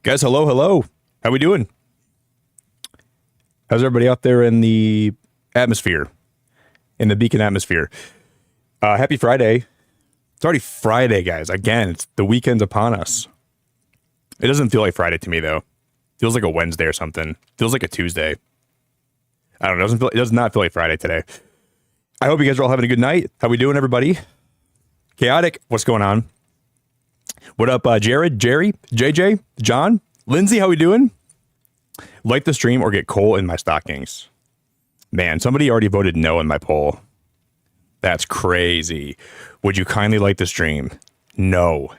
Guys, hello, hello. How we doing? How's everybody out there in the atmosphere? In the beacon atmosphere? Happy Friday. It's already Friday, guys. Again, it's the weekend's upon us. It doesn't feel like Friday to me, though. It feels like a Wednesday or something. It feels like a Tuesday. I don't know. It does not feel like Friday today. I hope you guys are all having a good night. How we doing, everybody? Chaotic. What's going on? What up, Jared, Jerry, JJ, John, Lindsay? How we doing? Like the stream or get coal in my stockings. Man, somebody already voted no in my poll. That's crazy. Would you kindly like the stream? No.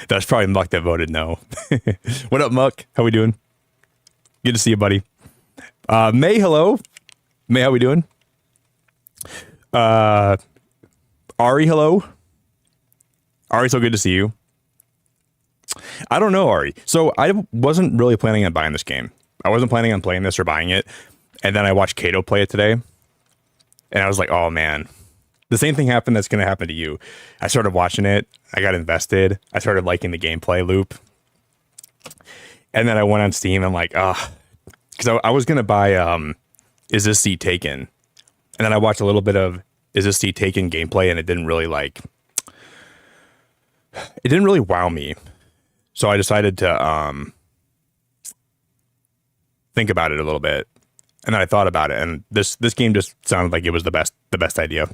That's probably Muck that voted no. What up, Muck? How we doing? Good to see you, buddy. May, hello. May, how we doing? Ari, hello. Ari, so good to see you. I don't know, Ari. So I wasn't really planning on buying this game. I wasn't planning on playing this or buying it. And then I watched Kato play it today. And I was like, oh, man. The same thing happened that's going to happen to you. I started watching it. I got invested. I started liking the gameplay loop. And then I went on Steam. I'm like, because I was going to buy Is This Seat Taken? And then I watched a little bit of Is This Seat Taken gameplay, and it didn't really wow me. So I decided to think about it a little bit. And then I thought about it, and this game just sounded like it was the best idea.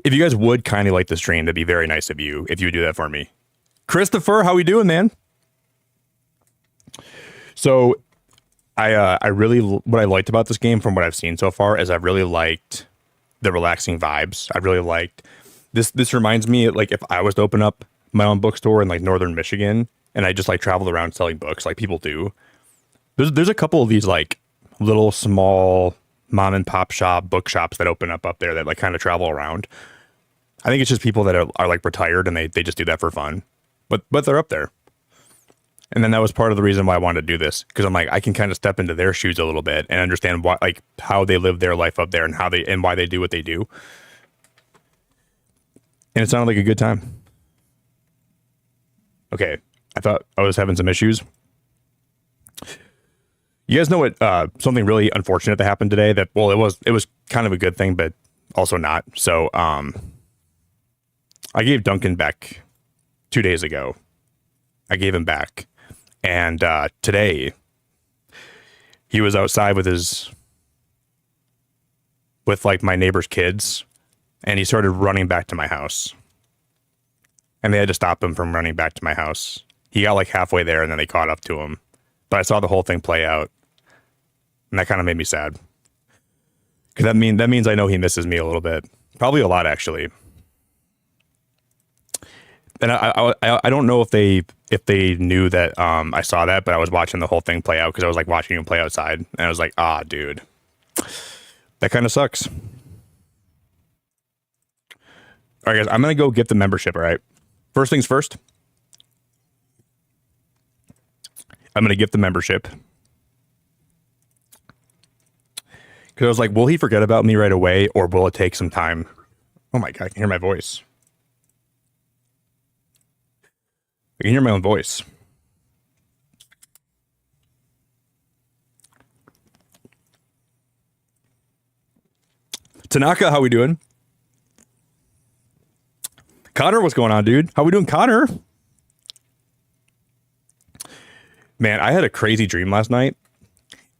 If you guys would kindly like the stream, that'd be very nice of you if you would do that for me. Christopher, how we doing, man? So I really, what I liked about this game from what I've seen so far is I really liked the relaxing vibes. I really liked this reminds me, like, if I was to open up my own bookstore in like northern Michigan and I just like traveled around selling books like people do. There's a couple of these like little small mom and pop shop bookshops that open up there that like kind of travel around. I think it's just people that are like retired and they just do that for fun, but they're up there. And then that was part of the reason why I wanted to do this, because I'm like, I can kind of step into their shoes a little bit and understand what, like, how they live their life up there and why they do what they do. And it sounded like a good time. Okay, I thought I was having some issues. You guys know what? Something really unfortunate that happened today. That, well, it was kind of a good thing, but also not. So, I gave Duncan back 2 days ago. I gave him back, and today he was outside with like my neighbor's kids, and he started running back to my house. And they had to stop him from running back to my house. He got like halfway there, and then they caught up to him. But I saw the whole thing play out, and that kind of made me sad. Because that means I know he misses me a little bit, probably a lot actually. And I don't know if they knew that I saw that, but I was watching the whole thing play out because I was like watching him play outside, and I was like, dude, that kind of sucks. All right, guys, I'm gonna go get the membership. All right, first things first. I'm gonna get the membership because I was like, will he forget about me right away, or will it take some time? Oh my god, I can hear my voice. I can hear my own voice. Tanaka, how we doing? Connor, what's going on, dude? How we doing, Connor? Man, I had a crazy dream last night,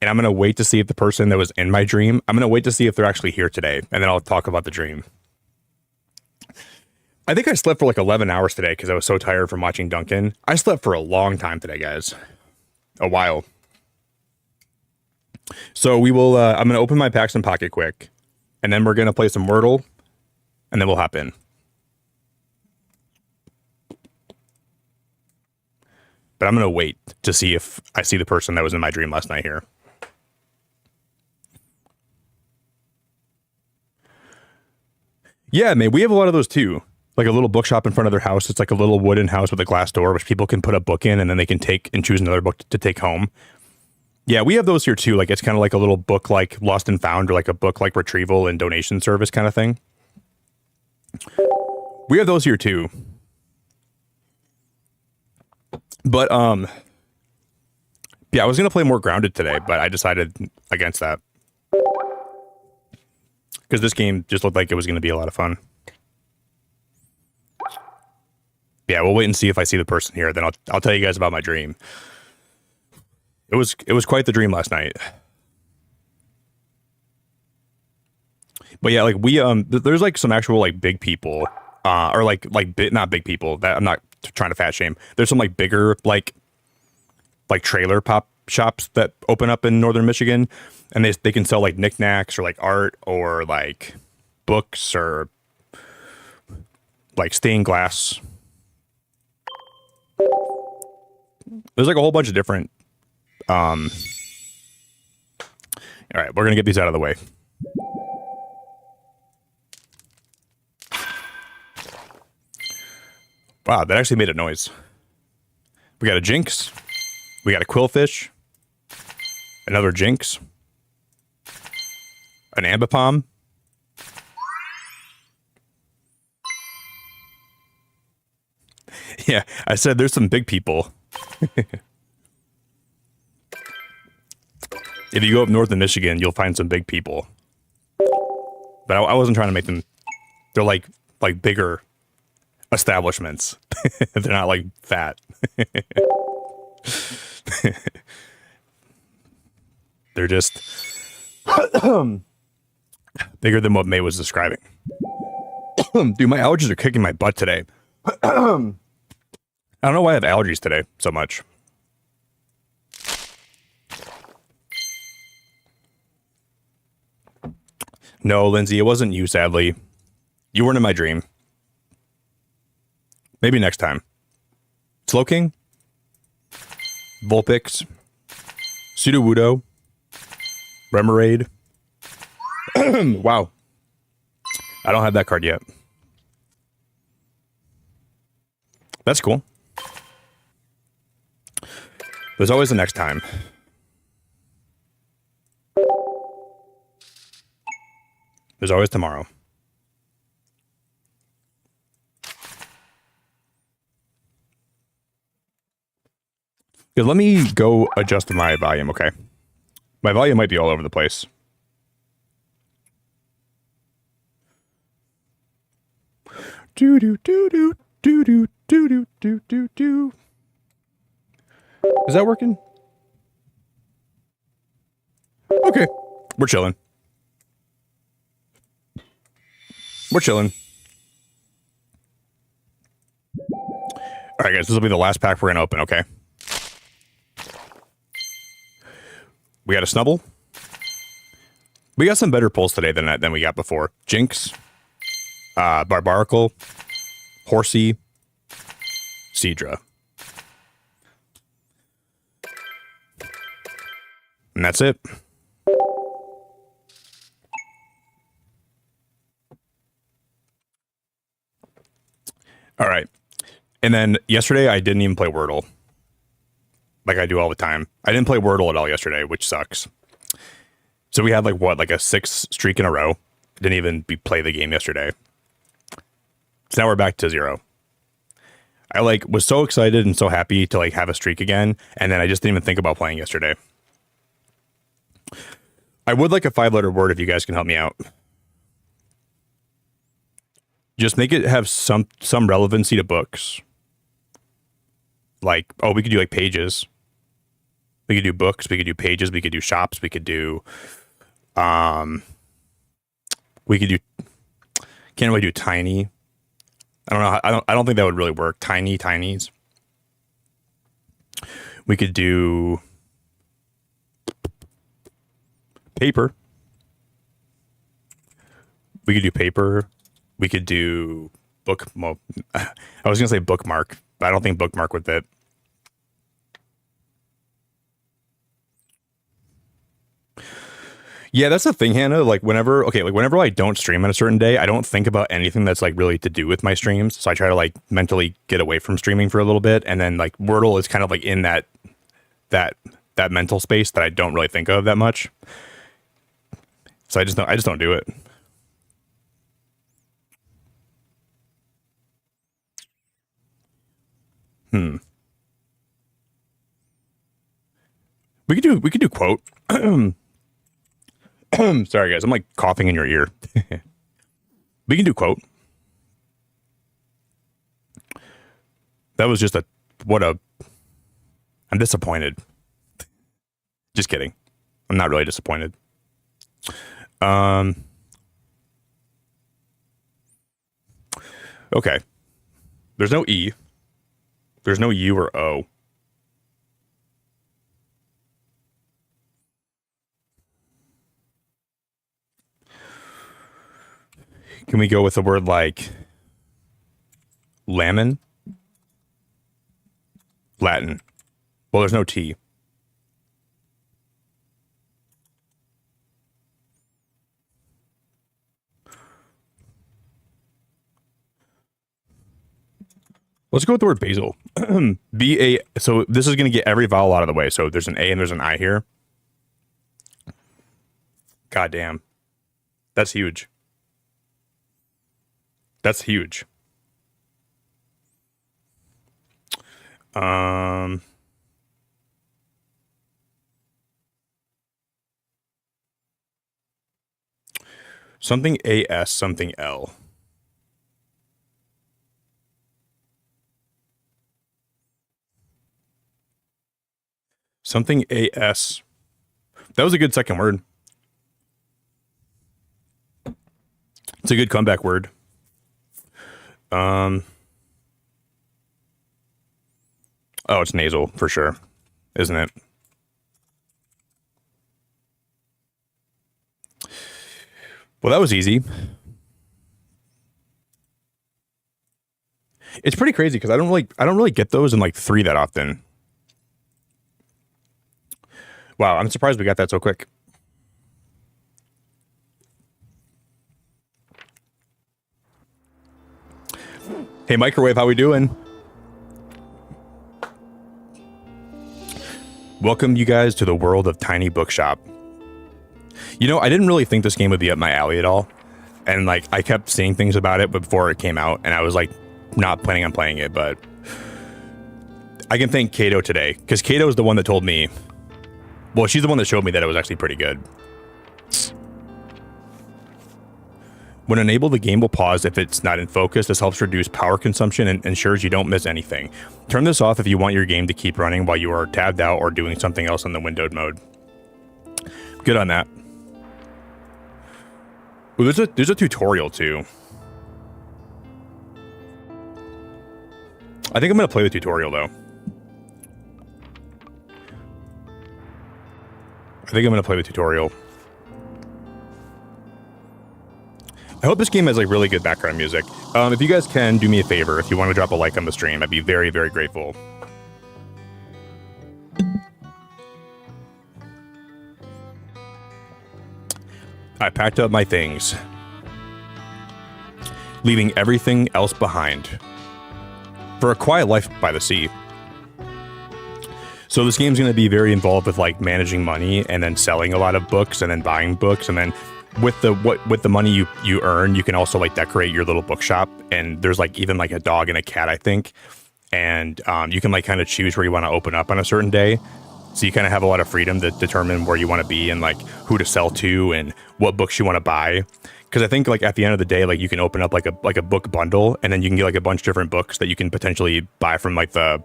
and I'm going to wait to see if the person that was in my dream, I'm going to wait to see if they're actually here today, and then I'll talk about the dream. I think I slept for like 11 hours today because I was so tired from watching Duncan. I slept for a long time today, guys. A while. So we will, I'm going to open my packs and pocket quick, and then we're going to play some Wordle, and then we'll hop in. But I'm going to wait to see if I see the person that was in my dream last night here. Yeah, man, we have a lot of those too. Like a little bookshop in front of their house. It's like a little wooden house with a glass door, which people can put a book in, and then they can take and choose another book to take home. Yeah, we have those here too. Like it's kind of like a little book like Lost and Found, or like a book like retrieval and donation service kind of thing. We have those here too. But yeah, I was gonna play more grounded today, but I decided against that because this game just looked like it was gonna be a lot of fun. Yeah, we'll wait and see if I see the person here. Then I'll tell you guys about my dream. It was quite the dream last night. But yeah, like we there's like some actual like big people, or not big people. That I'm not trying to fat shame. There's some like bigger like trailer pop shops that open up in northern Michigan, and they can sell like knickknacks or like art or like books or like stained glass. There's like a whole bunch of different. All right, we're gonna get these out of the way. Wow, that actually made a noise. We got a jinx. We got a quillfish. Another jinx. An ambipom. Yeah, I said there's some big people. If you go up north in Michigan, you'll find some big people. But I wasn't trying to make them... They're like bigger establishments. They're not like fat. They're just bigger than what May was describing. Dude, my allergies are kicking my butt today. I don't know why I have allergies today so much. No, Lindsay, it wasn't you, sadly. You weren't in my dream. Maybe next time. Slowking? Vulpix? Sudowoodo? Remoraid? Wow. I don't have that card yet. That's cool. There's always the next time. There's always tomorrow. Yeah, let me go adjust my volume, okay? My volume might be all over the place. Do do do do do do do do do do. Is that working? Okay, we're chilling. We're chilling. All right, guys, this will be the last pack we're gonna open, okay? We got a Snubble. We got some better pulls today than we got before. Jinx, Barbaracle, Horsey, Seadra. And that's it. All right. And then yesterday I didn't even play Wordle. Like I do all the time. I didn't play Wordle at all yesterday, which sucks. So we had like a 6 streak in a row. Didn't even play the game yesterday. So now we're back to 0. I was so excited and so happy to have a streak again, and then I just didn't even think about playing yesterday. I would like a 5-letter word if you guys can help me out. Just make it have some relevancy to books. We could do pages. We could do books, we could do pages, we could do shops, we could do can't really do tiny. I don't know. I don't think that would really work. Tinies. We could do paper. We could do paper. We could do book. I was gonna say bookmark, but I don't think bookmark would fit. Yeah, that's the thing, Hannah. Whenever I don't stream on a certain day, I don't think about anything that's really to do with my streams. So I try to mentally get away from streaming for a little bit, and then Wordle is kind of in that mental space that I don't really think of that much. So I just don't do it. We could do quote. Sorry guys, I'm like coughing in your ear. We can do quote. That was just I'm disappointed. Just kidding. I'm not really disappointed. Okay. There's no E. There's no U or O. Can we go with a word like lemon? Latin. Well, there's no T. Let's go with the word basil. B-A. So this is going to get every vowel out of the way. So there's an A and there's an I here. God damn. That's huge. That's huge. Something A-S, something L. Something A-S. That was a good second word. It's a good comeback word. Oh, it's nasal for sure, isn't it? Well, that was easy. It's pretty crazy because I don't really get those in like 3 that often. Wow, I'm surprised we got that so quick. Hey, Microwave, how we doing? Welcome you guys to the world of Tiny Bookshop. You know, I didn't really think this game would be up my alley at all. And like, I kept seeing things about it before it came out, and I was like, not planning on playing it, but I can thank Kato today, because Kato is the one that told me, well, she's the one that showed me that it was actually pretty good. When enabled, the game will pause if it's not in focus. This helps reduce power consumption and ensures you don't miss anything. Turn this off if you want your game to keep running while you are tabbed out or doing something else in the windowed mode. Good on that. Ooh, there's a tutorial too. I think I'm gonna play the tutorial though. I think I'm gonna play the tutorial. I hope this game has like really good background music. If you guys can do me a favor, if you want to drop a like on the stream, I'd be very, very grateful. I packed up my things, leaving everything else behind for a quiet life by the sea. So this game's going to be very involved with like managing money and then selling a lot of books and then buying books, and then with the money you earn, you can also like decorate your little bookshop. And there's like even like a dog and a cat, I think, and you can like kind of choose where you want to open up on a certain day. So you kind of have a lot of freedom to determine where you want to be and like who to sell to and what books you want to buy. Because I think like at the end of the day, like you can open up like a book bundle, and then you can get like a bunch of different books that you can potentially buy from like the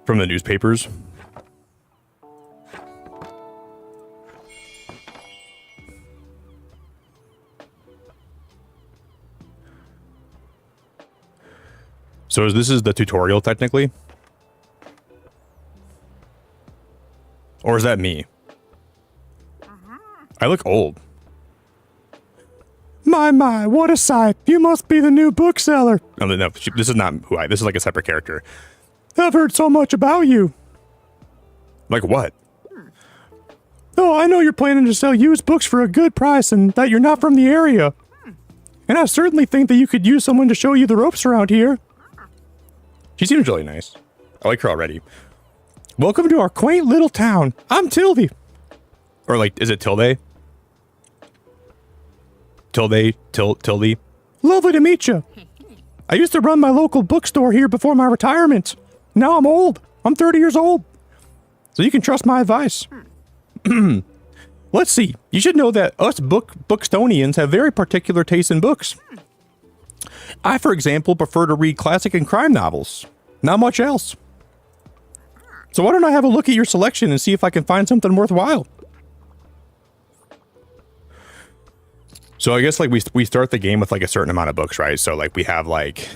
newspapers. So this is the tutorial technically? Or is that me? I look old. My, what a sight. You must be the new bookseller. No, this is not who this is like a separate character. I've heard so much about you. Like what? Oh, I know you're planning to sell used books for a good price and that you're not from the area. And I certainly think that you could use someone to show you the ropes around here. She seems really nice. I like her already. Welcome to our quaint little town. I'm Tildy. Or like, is it Tilde? Tildy. Lovely to meet you. I used to run my local bookstore here before my retirement. Now I'm old. I'm 30 years old. so you can trust my advice. Let's see. You should know that us Bookstonians have very particular tastes in books. I, for example, prefer to read classic and crime novels. Not much else. So why don't I have a look at your selection and see if I can find something worthwhile? So I guess like we start the game with like a certain amount of books, right? So like we have like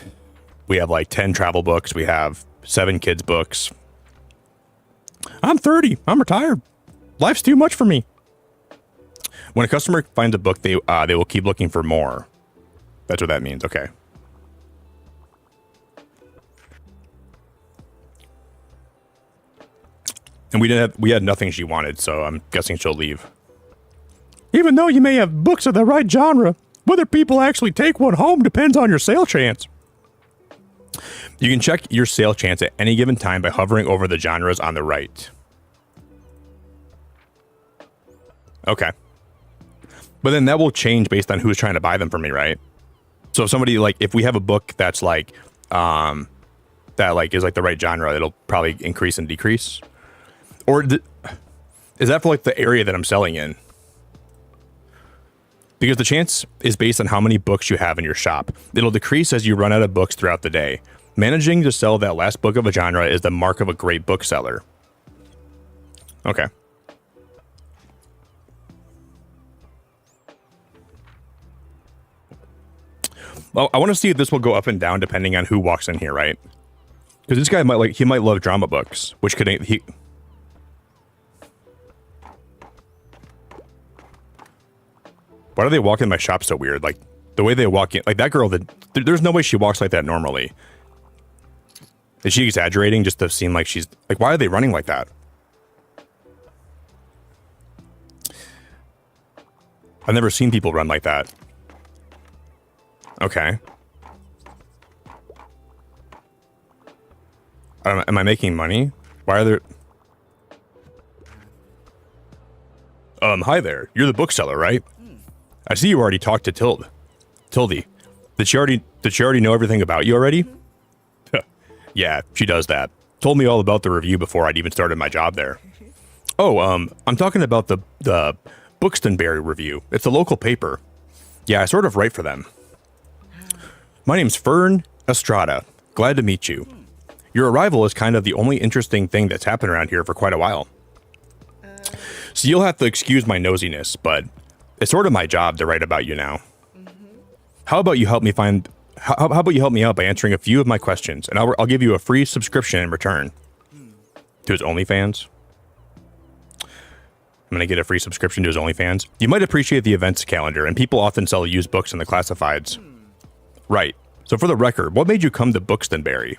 10 travel books, we have 7 kids books. I'm 30. I'm retired. Life's too much for me. When a customer finds a book, they will keep looking for more. That's what that means. Okay. And we had nothing she wanted, so I'm guessing she'll leave. Even though you may have books of the right genre, whether people actually take one home depends on your sale chance. You can check your sale chance at any given time by hovering over the genres on the right. Okay. But then that will change based on who's trying to buy them for me, right? So if somebody, like, if we have a book that's like, that like is like the right genre, it'll probably increase and decrease. Or is that for like the area that I'm selling in? Because the chance is based on how many books you have in your shop. It'll decrease as you run out of books throughout the day. Managing to sell that last book of a genre is the mark of a great bookseller. Okay. Well, I want to see if this will go up and down depending on who walks in here, right? Because this guy might love drama books, which could Why do they walk in my shop so weird? Like, the way they walk in... Like, that girl, there's no way she walks like that normally. Is she exaggerating just to seem like she's... Like, why are they running like that? I've never seen people run like that. Okay. Am I making money? Why are there... Hi there. You're the bookseller, right? I see you already talked to Tildy. Did she already know everything about you already? Yeah, she does that. Told me all about the review before I'd even started my job there. Oh, I'm talking about the Bookstonberry review. It's a local paper. Yeah, I sort of write for them. My name's Fern Estrada. Glad to meet you. Your arrival is kind of the only interesting thing that's happened around here for quite a while. So you'll have to excuse my nosiness, but it's sort of my job to write about you now. How about you help me how about you help me out by answering a few of my questions, and I'll give you a free subscription in return. To his OnlyFans? I'm gonna get a free subscription to his OnlyFans. You might appreciate the events calendar, and people often sell used books in the classifieds. Right. So for the record, what made you come to Bookstonberry?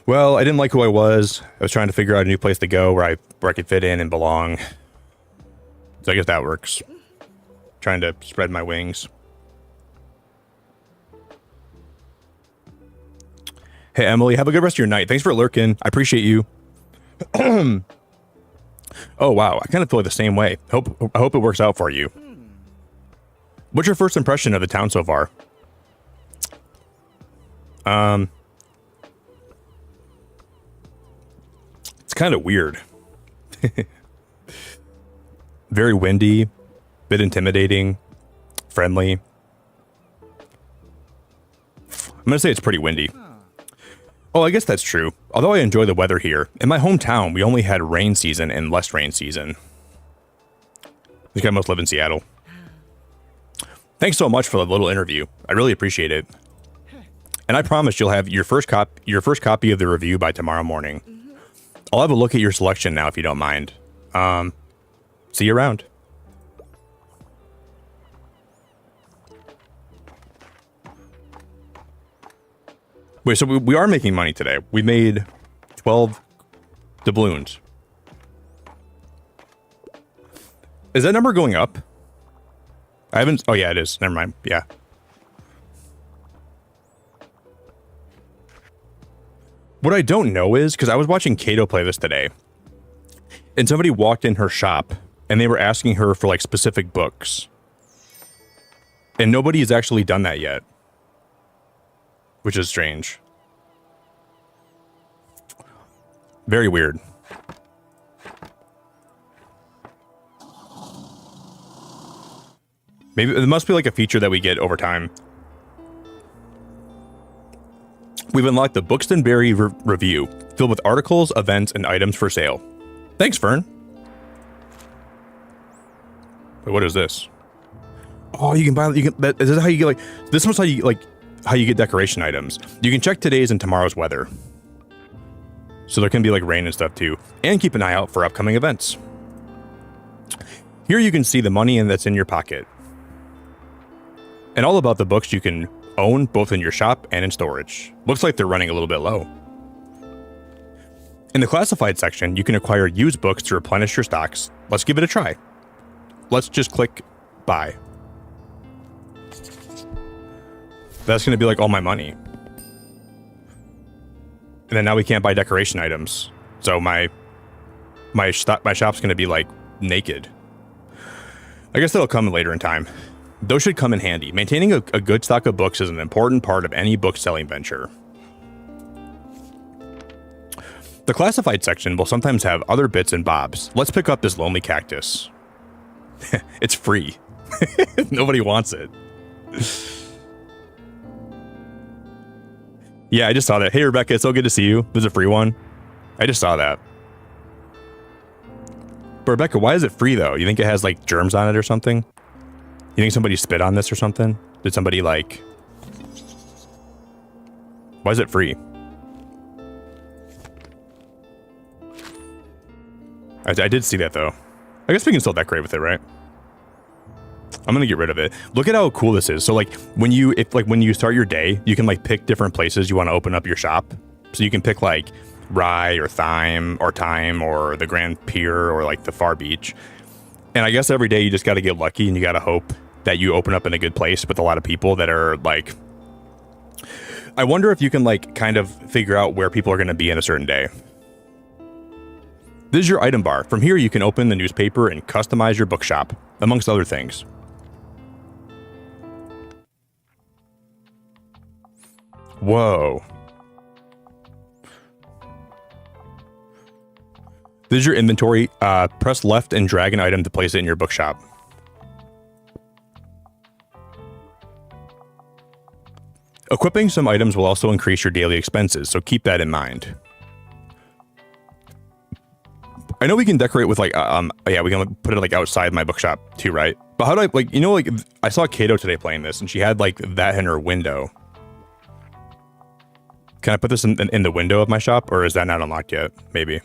Well, I didn't like who I was. I was trying to figure out a new place to go where I could fit in and belong. So I guess that works. Trying to spread my wings. Hey, Emily, have a good rest of your night. Thanks for lurking. I appreciate you. Oh, wow. I kind of feel the same way. I hope it works out for you. What's your first impression of the town so far? It's kind of weird. Very windy, bit intimidating, friendly. I'm gonna say it's pretty windy. Oh, I guess that's true. Although I enjoy the weather here, in my hometown, we only had rain season and less rain season. This guy must live in Seattle. Thanks so much for the little interview. I really appreciate it. And I promise you'll have your first copy of the review by tomorrow morning. I'll have a look at your selection now if you don't mind. See you around. Wait, so we are making money today. We made 12 doubloons. Is that number going up? I haven't... Oh, yeah, it is. Never mind. Yeah. What I don't know is, because I was watching Kato play this today, and somebody walked in her shop, and they were asking her for, like, specific books. And nobody has actually done that yet. Which is strange. Very weird. Maybe it must be like a feature that we get over time. We've unlocked the Buxtonberry review, filled with articles, events, and items for sale. Thanks, Fern. Wait, what is this? Oh, you can buy. You can. Is this how you get like? This was how you get decoration items. You can check today's and tomorrow's weather. So there can be like rain and stuff too, and keep an eye out for upcoming events. Here you can see the money that's in your pocket, and all about the books you can own both in your shop and in storage. Looks like they're running a little bit low. In the classified section, you can acquire used books to replenish your stocks. Let's give it a try. Let's just click buy. That's going to be like all my money. And then now we can't buy decoration items. So my shop's going to be like naked. I guess that'll come later in time. Those should come in handy. Maintaining a good stock of books is an important part of any book selling venture. The classified section will sometimes have other bits and bobs. Let's pick up this lonely cactus. It's free. Nobody wants it. Yeah, I just saw that. Hey, Rebecca, it's so good to see you. There's a free one. I just saw that. But Rebecca, why is it free, though? You think it has, like, germs on it or something? You think somebody spit on this or something? Did somebody, like... Why is it free? I did see that, though. I guess we can still decorate with it, right? I'm gonna get rid of it. Look at how cool this is. So like when you start your day, you can like pick different places you want to open up your shop. So you can pick like Rye or Thyme or the Grand Pier or like the Far Beach. And I guess every day you just got to get lucky and you got to hope that you open up in a good place with a lot of people that are like... I wonder if you can like kind of figure out where people are going to be in a certain day. This is your item bar. From here you can open the newspaper and customize your bookshop, amongst other things. Whoa. This is your inventory. Press left and drag an item to place it in your bookshop. Equipping some items will also increase your daily expenses, so keep that in mind. I know we can decorate with like, yeah, we can put it like outside my bookshop too, right? But how do I, like, you know, like I saw Kato today playing this and she had like that in her window. Can I put this in the window of my shop, or is that not unlocked yet? Maybe.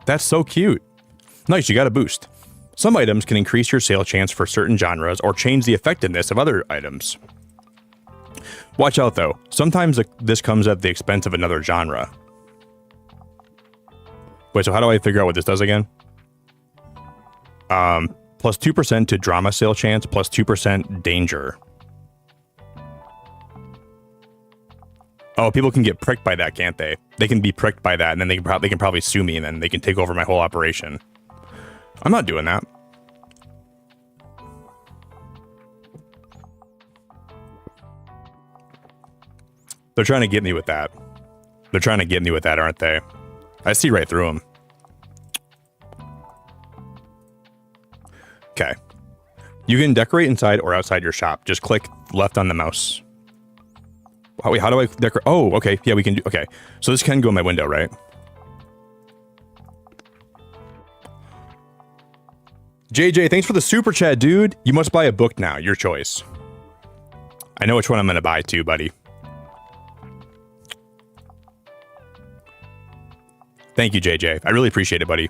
That's so cute. Nice, you got a boost. Some items can increase your sale chance for certain genres or change the effectiveness of other items. Watch out though, sometimes this comes at the expense of another genre. Wait, so how do I figure out what this does again? Plus 2% to drama sale chance, plus 2% danger. Oh, people can get pricked by that, can't they? They can be pricked by that, and then they can probably sue me, and then they can take over my whole operation. I'm not doing that. They're trying to get me with that. They're trying to get me with that, aren't they? I see right through them. Okay. You can decorate inside or outside your shop. Just click left on the mouse. Wait, how do I decorate? Oh, okay. Yeah, we can do... Okay. So this can go in my window, right? JJ, thanks for the super chat, dude. You must buy a book now. Your choice. I know which one I'm going to buy too, buddy. Thank you, JJ. I really appreciate it, buddy.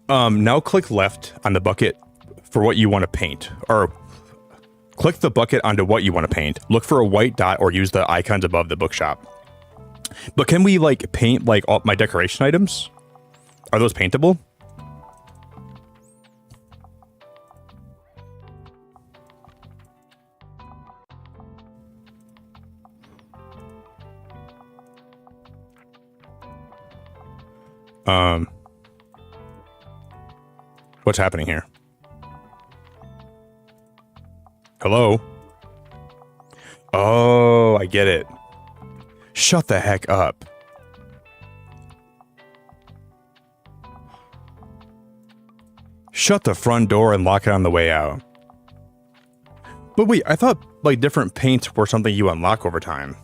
Now click left on the bucket for what you want to paint. Or... click the bucket onto what you want to paint. Look for a white dot or use the icons above the bookshop. But can we like paint like all my decoration items? Are those paintable? What's happening here? Hello? Oh, I get it. Shut the heck up. Shut the front door and lock it on the way out. But wait, I thought like different paints were something you unlock over time.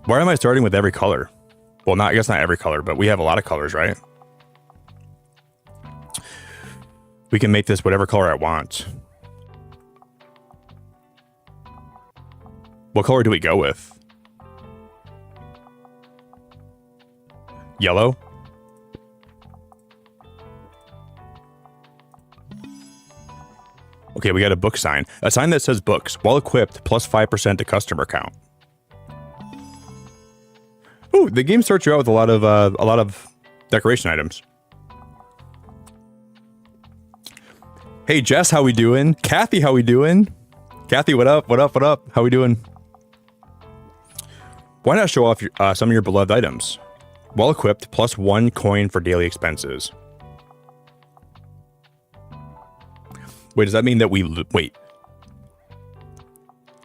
Why am I starting with every color? Well, I guess not every color, but we have a lot of colors, right? We can make this whatever color I want. What color do we go with? Yellow? Okay, we got a book sign. A sign that says books, well equipped, plus 5% to customer count. Ooh, the game starts you out with a lot of decoration items. Hey Jess, how we doing? Kathy, how we doing? Kathy, what up? What up? What up? How we doing? Why not show off some of your beloved items? Well equipped, plus 1 coin for daily expenses. Wait, does that mean that wait?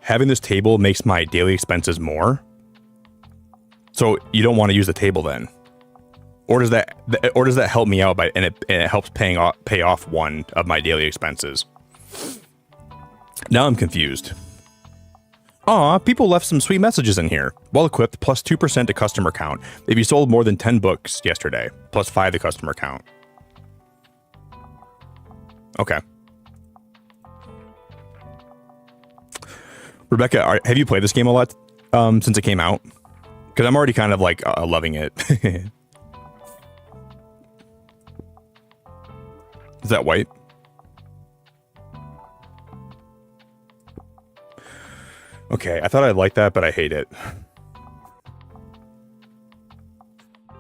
Having this table makes my daily expenses more? So you don't want to use the table then? Or does that help me out and it helps pay off 1 of my daily expenses? Now I'm confused. Aw, people left some sweet messages in here. Well equipped, plus 2% to customer count. If you sold more than 10 books yesterday, plus 5 to customer count. Okay. Rebecca, have you played this game a lot since it came out? Because I'm already kind of like loving it. Is that white? Okay, I thought I'd like that, but I hate it.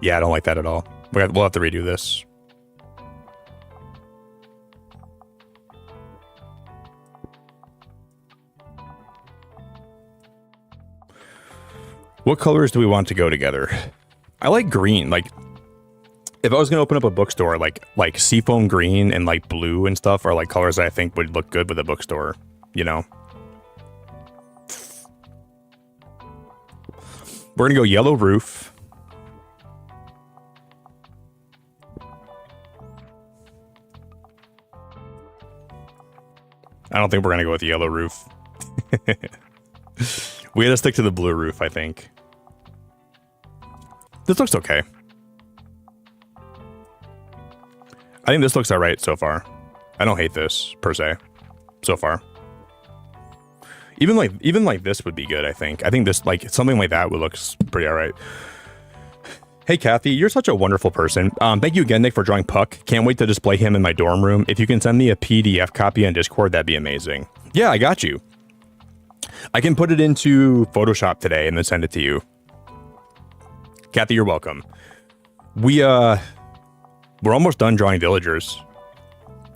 Yeah, I don't like that at all. We'll have to redo this. What colors do we want to go together? I like green. Like, if I was gonna open up a bookstore, like seafoam green and like blue and stuff are like colors that I think would look good with a bookstore, you know? We're gonna go yellow roof. I don't think we're gonna go with the yellow roof. We gotta stick to the blue roof, I think. This looks okay. I think this looks alright so far. I don't hate this, per se, so far. Even like this would be good, I think. I think this, like, something like that would look pretty alright. Hey, Kathy, you're such a wonderful person. Thank you again, Nick, for drawing Puck. Can't wait to display him in my dorm room. If you can send me a PDF copy on Discord, that'd be amazing. Yeah, I got you. I can put it into Photoshop today and then send it to you. Kathy, you're welcome. We're almost done drawing villagers.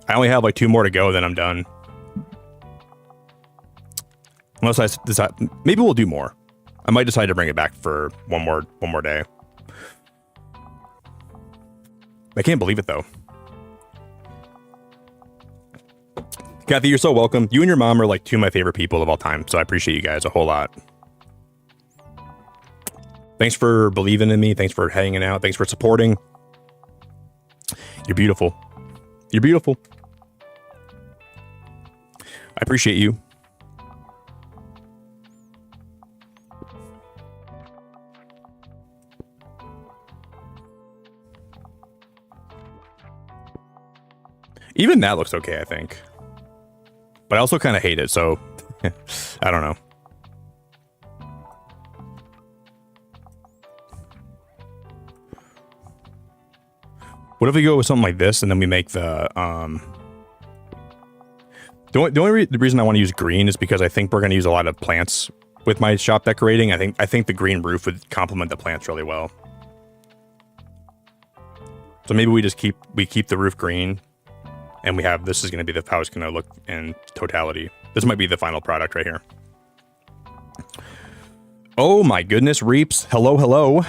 I only have like 2 more to go, then I'm done. Unless I decide, maybe we'll do more. I might decide to bring it back for one more day. I can't believe it though. Kathy, you're so welcome. You and your mom are like 2 of my favorite people of all time, so I appreciate you guys a whole lot. Thanks for believing in me. Thanks for hanging out. Thanks for supporting. You're beautiful. You're beautiful. I appreciate you. Even that looks okay, I think. But I also kind of hate it, so I don't know. What if we go with something like this and then we make the the reason I want to use green is because I think we're going to use a lot of plants with my shop decorating. I think the green roof would complement the plants really well. So maybe we just keep the roof green. And we have, this is going to be how it's going to look in totality. This might be the final product right here. Oh my goodness, Reaps. Hello, hello.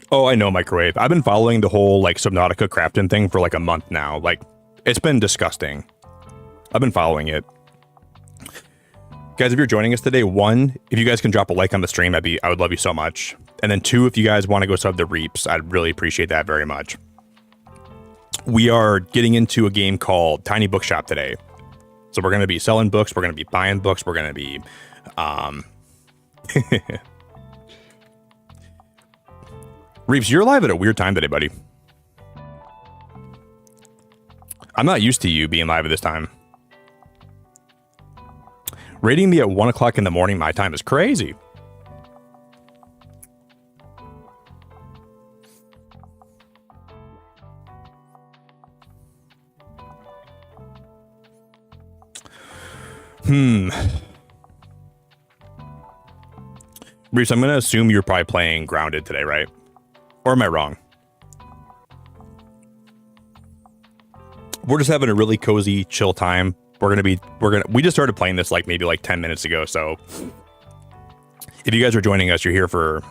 Oh, I know, Microwave. I've been following the whole like Subnautica crafting thing for like a month now. Like It's been disgusting. I've been following it. Guys, if you're joining us today, one, if you guys can drop a like on the stream, I would love you so much. And then two, if you guys want to go sub the Reaps, I'd really appreciate that very much. We are getting into a game called Tiny Bookshop today. So we're going to be selling books. We're going to be buying books. We're going to be... Reeves, you're live at a weird time today, buddy. I'm not used to you being live at this time. Rating me at 1 o'clock in the morning my time is crazy. Reese, I'm going to assume you're probably playing Grounded today, right? Or am I wrong? We're just having a really cozy, chill time. We just started playing this maybe 10 minutes ago. So if you guys are joining us, you're here for...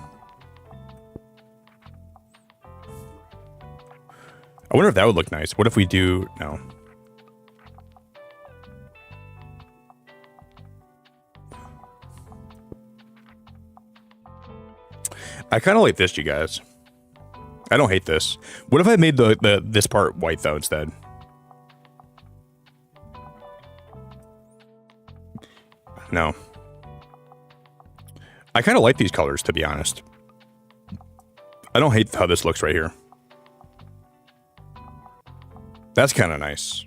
I wonder if that would look nice. What if we do... No. I kind of like this, you guys. I don't hate this. What if I made this part white, though, instead? No. I kind of like these colors, to be honest. I don't hate how this looks right here. That's kind of nice.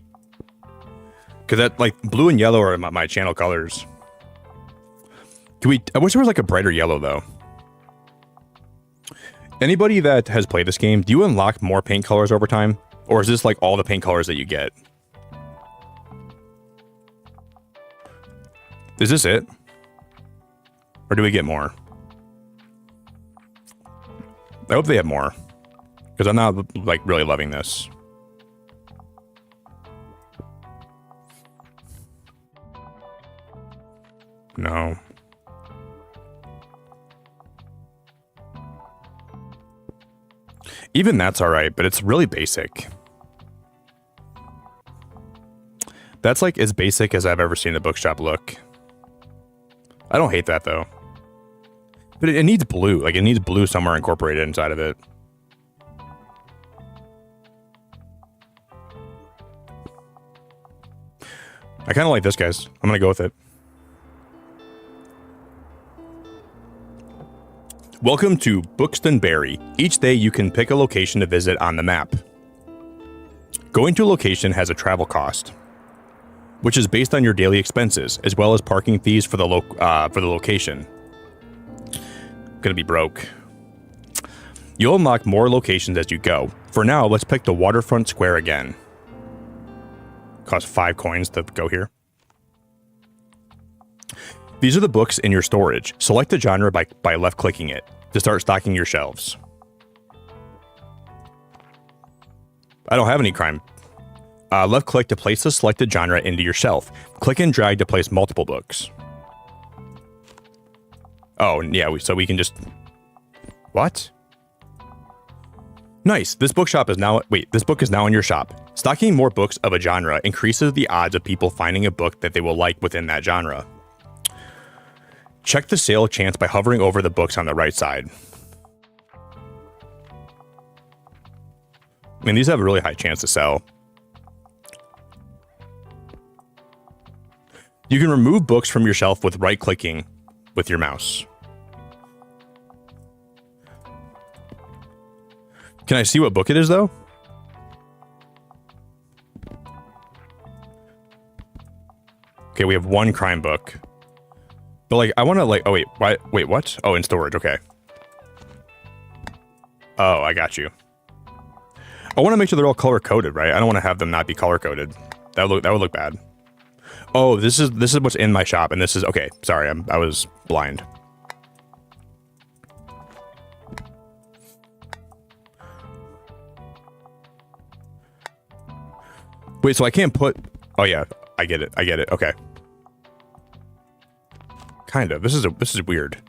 Because that, blue and yellow are my channel colors. I wish there was, a brighter yellow, though. Anybody that has played this game, do you unlock more paint colors over time? Or is this all the paint colors that you get? Is this it? Or do we get more? I hope they have more. Because I'm not, really loving this. No. Even that's alright, but it's really basic. That's as basic as I've ever seen a bookshop look. I don't hate that, though. But it needs blue. It needs blue somewhere incorporated inside of it. I kind of like this, guys. I'm going to go with it. Welcome to Bookstonberry. Each day you can pick a location to visit on the map. Going to a location has a travel cost, which is based on your daily expenses, as well as parking fees for the location. Gonna be broke. You'll unlock more locations as you go. For now, let's pick the waterfront square again. Costs 5 coins to go here. These are the books in your storage. Select the genre by left-clicking it to start stocking your shelves. I don't have any crime. Left-click to place the selected genre into your shelf. Click and drag to place multiple books. Oh, yeah, so we can just... What? Nice. This book is now in your shop. Stocking more books of a genre increases the odds of people finding a book that they will like within that genre. Check the sale chance by hovering over the books on the right side. I mean, these have a really high chance to sell. You can remove books from your shelf with right-clicking with your mouse. Can I see what book it is, though? Okay, we have one crime book. But, I want to, oh, wait, what? Oh, in storage, okay. Oh, I got you. I want to make sure they're all color-coded, right? I don't want to have them not be color-coded. That would look bad. Oh, this is what's in my shop, and this is... Okay, sorry, I was blind. Wait, so I can't put... Oh, yeah, I get it, okay. Kind of. This is weird.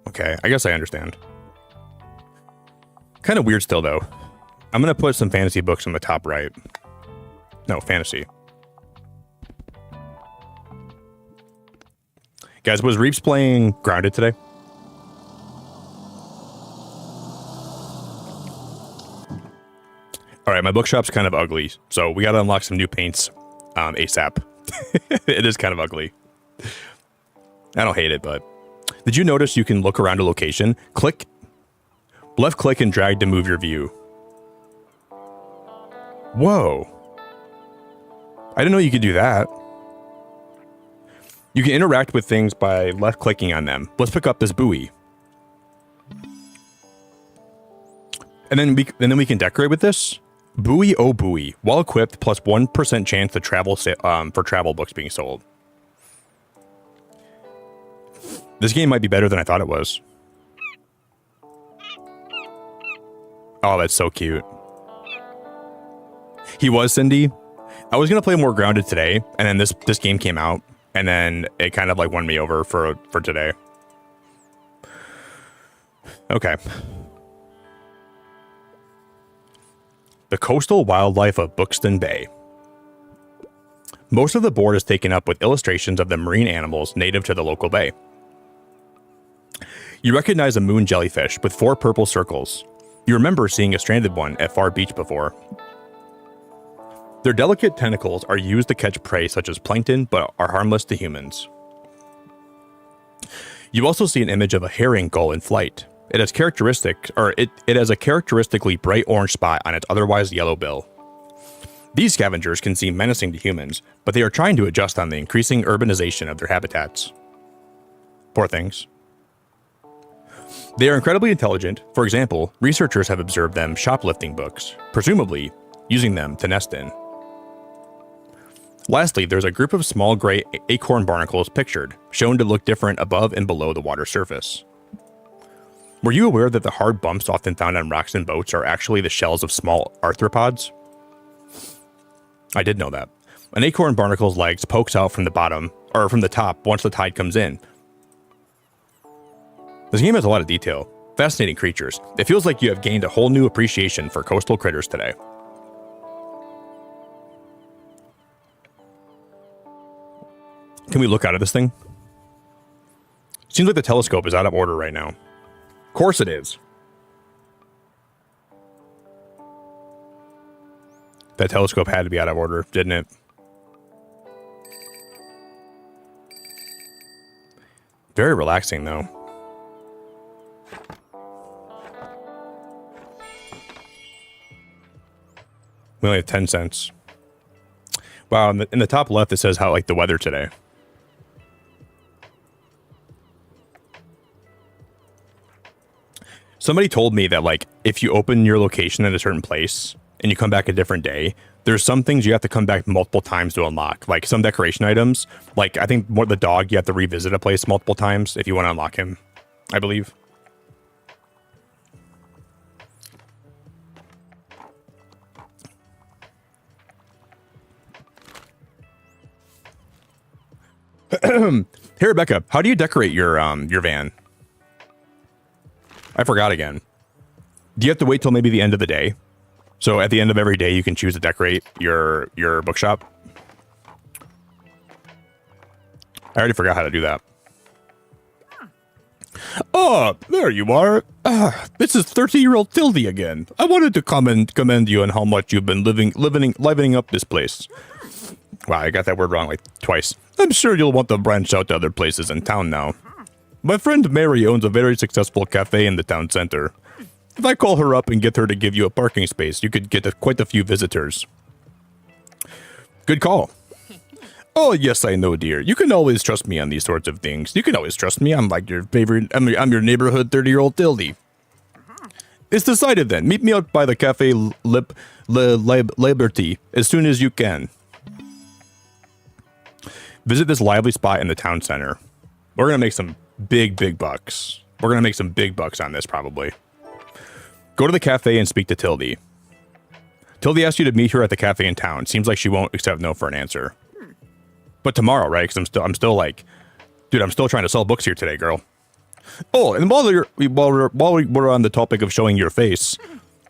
Okay, I guess I understand. Kind of weird still, though. I'm going to put some fantasy books on the top right. No, fantasy. Guys, was Reeps playing Grounded today? All right, my bookshop's kind of ugly, so we got to unlock some new paints ASAP. It is kind of ugly. I don't hate it, but... Did you notice you can look around a location? Left click and drag to move your view. Whoa. I didn't know you could do that. You can interact with things by left clicking on them. Let's pick up this buoy. And then we can decorate with this. Buoy, oh buoy. Well equipped, plus 1% chance to travel for travel books being sold. This game might be better than I thought it was. Oh, that's so cute. He was, Cindy. I was gonna play more Grounded today, and then this game came out, and then it kind of like won me over for today. Okay. The coastal wildlife of Buxton Bay. Most of the board is taken up with illustrations of the marine animals native to the local bay. You recognize a moon jellyfish with 4 purple circles. You remember seeing a stranded one at Far Beach before. Their delicate tentacles are used to catch prey such as plankton, but are harmless to humans. You also see an image of a herring gull in flight. It has a characteristically bright orange spot on its otherwise yellow bill. These scavengers can seem menacing to humans, but they are trying to adjust on the increasing urbanization of their habitats. Poor things. They are incredibly intelligent. For example, researchers have observed them shoplifting books, presumably using them to nest in. Lastly, there's a group of small gray acorn barnacles pictured, shown to look different above and below the water surface. Were you aware that the hard bumps often found on rocks and boats are actually the shells of small arthropods? I did know that. An acorn barnacle's legs pokes out from the bottom, or from the top once the tide comes in. This game has a lot of detail. Fascinating creatures. It feels like you have gained a whole new appreciation for coastal critters today. Can we look out of this thing? Seems like the telescope is out of order right now. Of course it is. That telescope had to be out of order, didn't it? Very relaxing, though. We only have 10 cents. Wow, in the top left, it says how like the weather today. Somebody told me that like if you open your location at a certain place and you come back a different day, there's some things you have to come back multiple times to unlock. Like some decoration items, like I think more the dog, you have to revisit a place multiple times if you want to unlock him, I believe. Hey Rebecca, how do you decorate your van? I forgot again. Do you have to wait till maybe the end of the day? So at the end of every day, you can choose to decorate your bookshop. I already forgot how to do that. Oh, there you are. This is 30-year-old Tildy again. I wanted to commend you on how much you've been livening up this place. Wow, I got that word wrong like twice. I'm sure you'll want to branch out to other places in town now. My friend Mary owns a very successful cafe in the town center. If I call her up and get her to give you a parking space, you could get quite a few visitors. Good call. Oh, yes, I know, dear. You can always trust me on these sorts of things. You can always trust me. I'm like your favorite. I'm your neighborhood 30-year-old Tildy. It's decided then. Meet me out by the Cafe Liberty as soon as you can. Visit this lively spot in the town center. We're going to make some big bucks. We're going to make some big bucks on this, probably. Go to the cafe and speak to Tildy. Tildy asked you to meet her at the cafe in town. Seems like she won't accept no for an answer. But tomorrow, right? Because I'm still like, dude, I'm still trying to sell books here today, girl. Oh, and while we're on the topic of showing your face,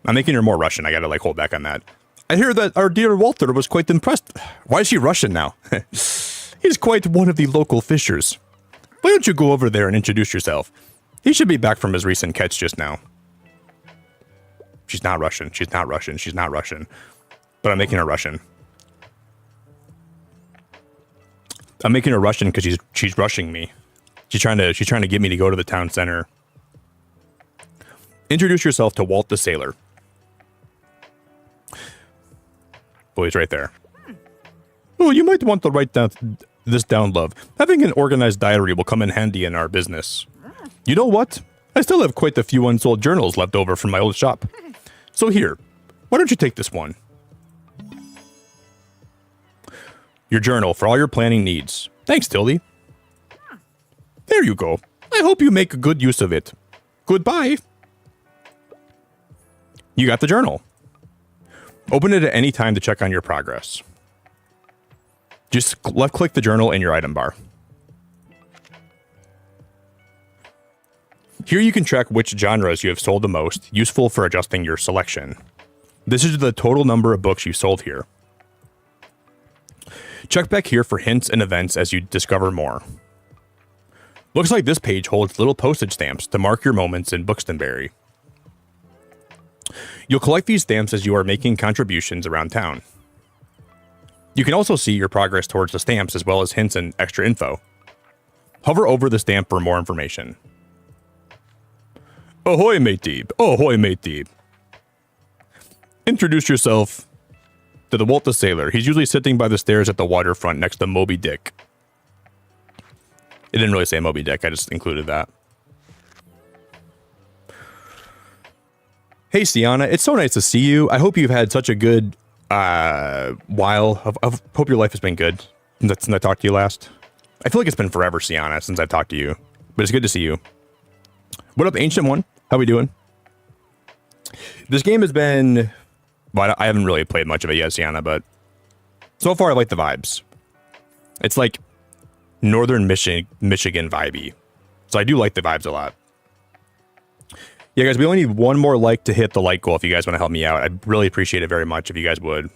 I'm making her more Russian. I gotta like hold back on that. I hear that our dear Walter was quite impressed. Why is she Russian now? He's quite one of the local fishers. Why don't you go over there and introduce yourself? He should be back from his recent catch just now. She's not Russian. She's not Russian. She's not Russian. But I'm making her Russian. I'm making her Russian because she's rushing me. She's trying to get me to go to the town center. Introduce yourself to Walt the sailor. Oh, he's right there. Oh, you might want to write this down, love. Having an organized diary will come in handy in our business. You know what? I still have quite a few unsold journals left over from my old shop. So here, why don't you take this one? Your journal for all your planning needs. Thanks, Tilly. There you go. I hope you make good use of it. Goodbye. You got the journal. Open it at any time to check on your progress. Just left-click the journal in your item bar. Here you can track which genres you have sold the most, useful for adjusting your selection. This is the total number of books you sold here. Check back here for hints and events as you discover more. Looks like this page holds little postage stamps to mark your moments in Bookstonberry. You'll collect these stamps as you are making contributions around town. You can also see your progress towards the stamps as well as hints and extra info. Hover over the stamp for more information. Ahoy, matey! Ahoy, matey! Introduce yourself to the Walt the Sailor. He's usually sitting by the stairs at the waterfront next to Moby Dick. It didn't really say Moby Dick, I just included that. Hey, Sienna, it's so nice to see you. I hope you've had such a good while. I hope your life has been good since I talked to you last. I feel like it's been forever, Sienna, since I've talked to you. But it's good to see you. What up, Ancient One? How we doing? This game has been... Well, I haven't really played much of it yet, Sienna, but so far I like the vibes. It's like northern Michigan vibey. So I do like the vibes a lot. Yeah, guys, we only need one more like to hit the like goal if you guys want to help me out. I'd really appreciate it very much if you guys would.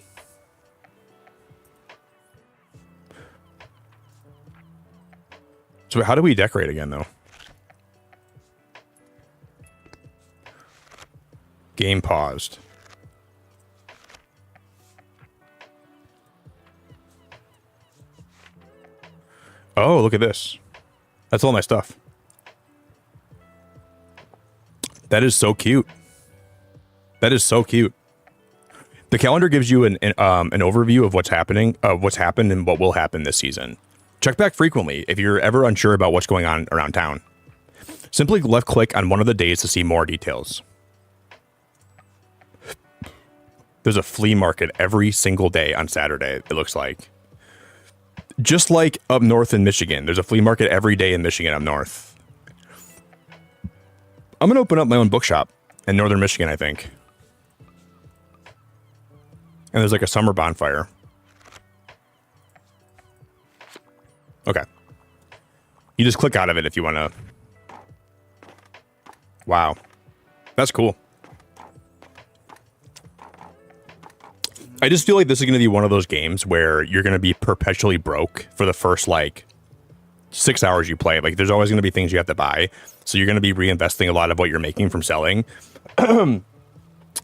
So how do we decorate again, though? Game paused. Oh, look at this. That's all my stuff. That is so cute. That is so cute. The calendar gives you an overview of what's happening, what's happened and what will happen this season. Check back frequently if you're ever unsure about what's going on around town. Simply left click on one of the days to see more details. There's a flea market every single day on Saturday, it looks like. Just like up north in Michigan, there's a flea market every day in Michigan up north. I'm going to open up my own bookshop in northern Michigan, I think. And there's like a summer bonfire. Okay. You just click out of it if you want to. Wow. That's cool. I just feel like this is going to be one of those games where you're going to be perpetually broke for the first, like, 6 hours you play. Like, there's always going to be things you have to buy. So you're going to be reinvesting a lot of what you're making from selling. And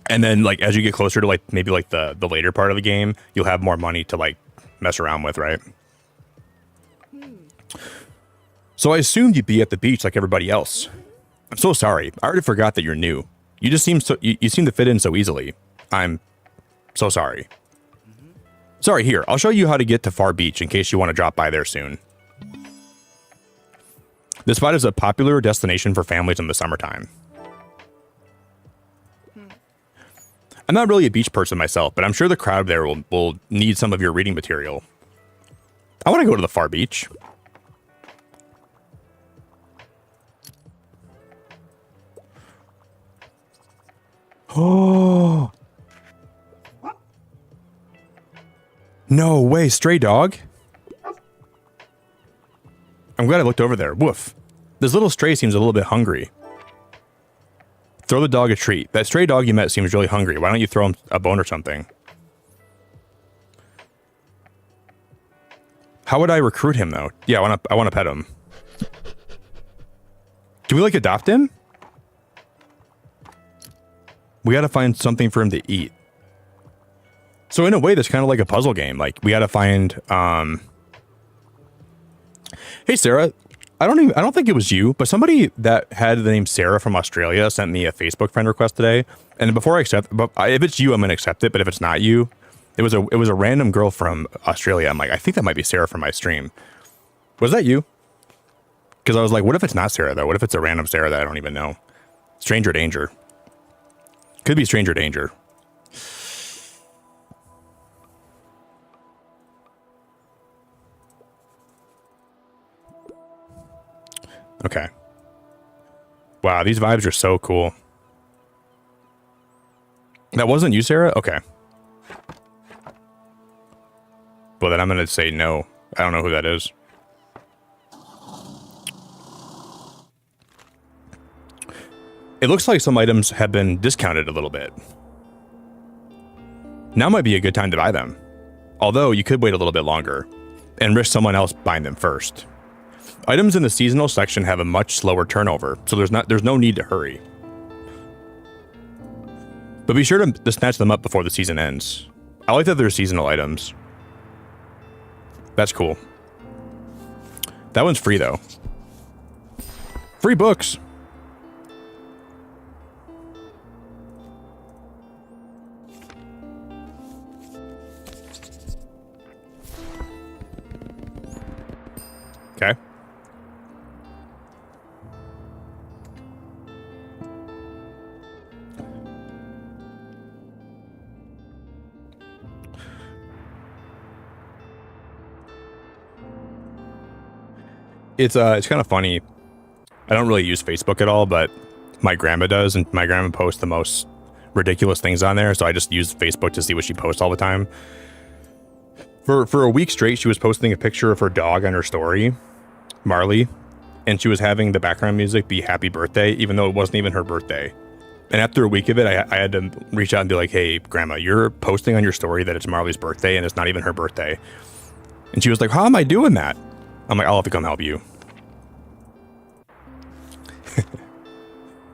then, like, as you get closer to, like, maybe, like, the later part of the game, you'll have more money to, like, mess around with, right? So I assumed you'd be at the beach like everybody else. I'm so sorry. I already forgot that you're new. You just seem so... You seem to fit in so easily. I'm so sorry. Sorry, here. I'll show you how to get to Far Beach in case you want to drop by there soon. This spot is a popular destination for families in the summertime. I'm not really a beach person myself, but I'm sure the crowd there will need some of your reading material. I want to go to the Far Beach. Oh. No way, stray dog. I'm glad I looked over there. Woof. This little stray seems a little bit hungry. Throw the dog a treat. That stray dog you met seems really hungry. Why don't you throw him a bone or something? How would I recruit him though? Yeah, I want to pet him. Can we like adopt him? We got to find something for him to eat. So in a way, that's kind of like a puzzle game. Like we got to find. Hey Sarah, I don't think it was you, but somebody that had the name Sarah from Australia sent me a Facebook friend request today. And before I accept, if it's you, I'm gonna accept it. But if it's not you, it was a random girl from Australia. I'm like, I think that might be Sarah from my stream. Was that you? Because I was like, what if it's not Sarah though? What if it's a random Sarah that I don't even know? Stranger danger. Could be stranger danger. Okay. Wow, these vibes are so cool. That wasn't you, Sarah? Okay. Well, then I'm going to say no. I don't know who that is. It looks like some items have been discounted a little bit. Now might be a good time to buy them. Although you could wait a little bit longer and risk someone else buying them first. Items in the seasonal section have a much slower turnover, so there's no need to hurry. But be sure to snatch them up before the season ends. I like that they're seasonal items. That's cool. That one's free though. Free books. Okay. It's kind of funny. I don't really use Facebook at all, but my grandma does, and my grandma posts the most ridiculous things on there, so I just use Facebook to see what she posts all the time. For a week straight, she was posting a picture of her dog on her story, Marley, and she was having the background music be happy birthday, even though it wasn't even her birthday. And after a week of it, I had to reach out and be like, hey, grandma, you're posting on your story that it's Marley's birthday, and it's not even her birthday. And she was like, how am I doing that? I'm like, I'll have to come help you.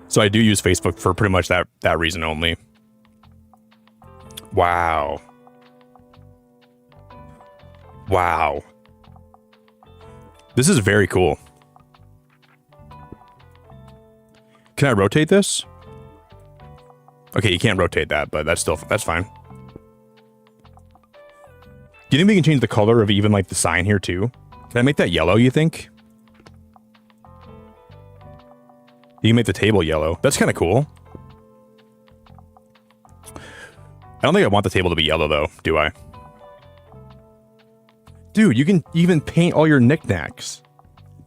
So I do use Facebook for pretty much that reason only. Wow. Wow. This is very cool. Can I rotate this? Okay, you can't rotate that, but that's fine. Do you think we can change the color of even like the sign here too? Can I make that yellow, you think? You can make the table yellow. That's kind of cool. I don't think I want the table to be yellow though, do I? Dude, you can even paint all your knickknacks.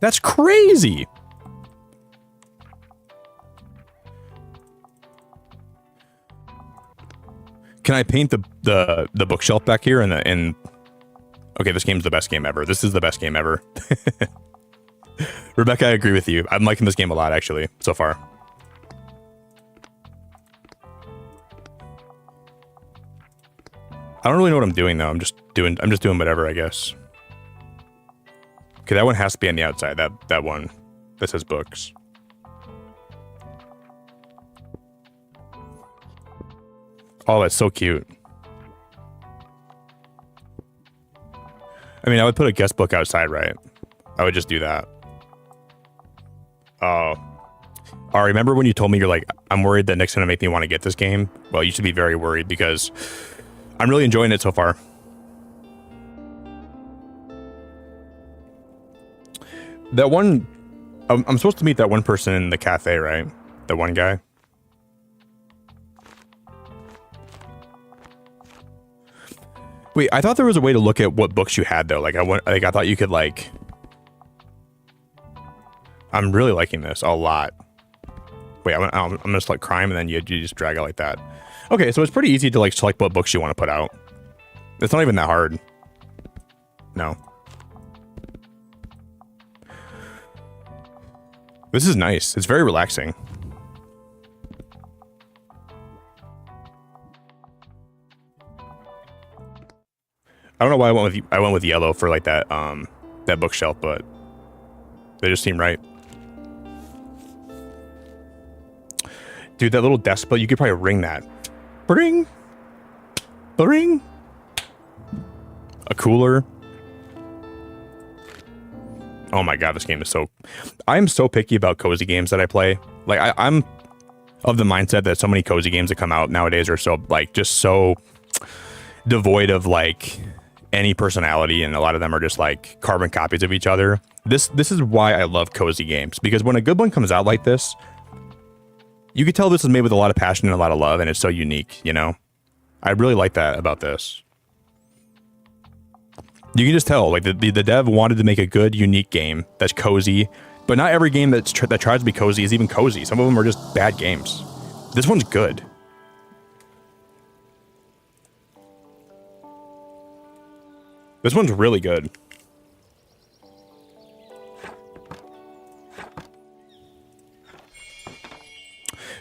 That's crazy. Can I paint the bookshelf back here and okay, this game's the best game ever. This is the best game ever. Rebecca, I agree with you. I'm liking this game a lot actually so far. I don't really know what I'm doing though. I'm just doing whatever, I guess. Okay, that one has to be on the outside. That one that says books. Oh, that's so cute. I mean, I would put a guest book outside, right? I would just do that. Oh. Oh, remember when you told me you're like, I'm worried that Nick's gonna make me want to get this game? Well, you should be very worried because I'm really enjoying it so far. That one, I'm supposed to meet that one person in the cafe, right? The one guy. Wait, I thought there was a way to look at what books you had though. Like I thought you could like. I'm really liking this a lot. Wait, I'm gonna select crime and then you just drag it like that. Okay, so it's pretty easy to like select what books you want to put out. It's not even that hard. No. This is nice. It's very relaxing. I don't know why I went with yellow for like that that bookshelf, but they just seem right. Dude, that little desk split, you could probably ring that. Ring. Ring. A cooler. Oh my god, this game is so... I'm so picky about cozy games that I play. Like, I'm of the mindset that so many cozy games that come out nowadays are so, like, just so devoid of, like, any personality, and a lot of them are just, like, carbon copies of each other. This is why I love cozy games, because when a good one comes out like this, you can tell this is made with a lot of passion and a lot of love, and it's so unique, you know? I really like that about this. You can just tell, like, the dev wanted to make a good, unique game that's cozy, but not every game that tries to be cozy is even cozy. Some of them are just bad games. This one's good. This one's really good.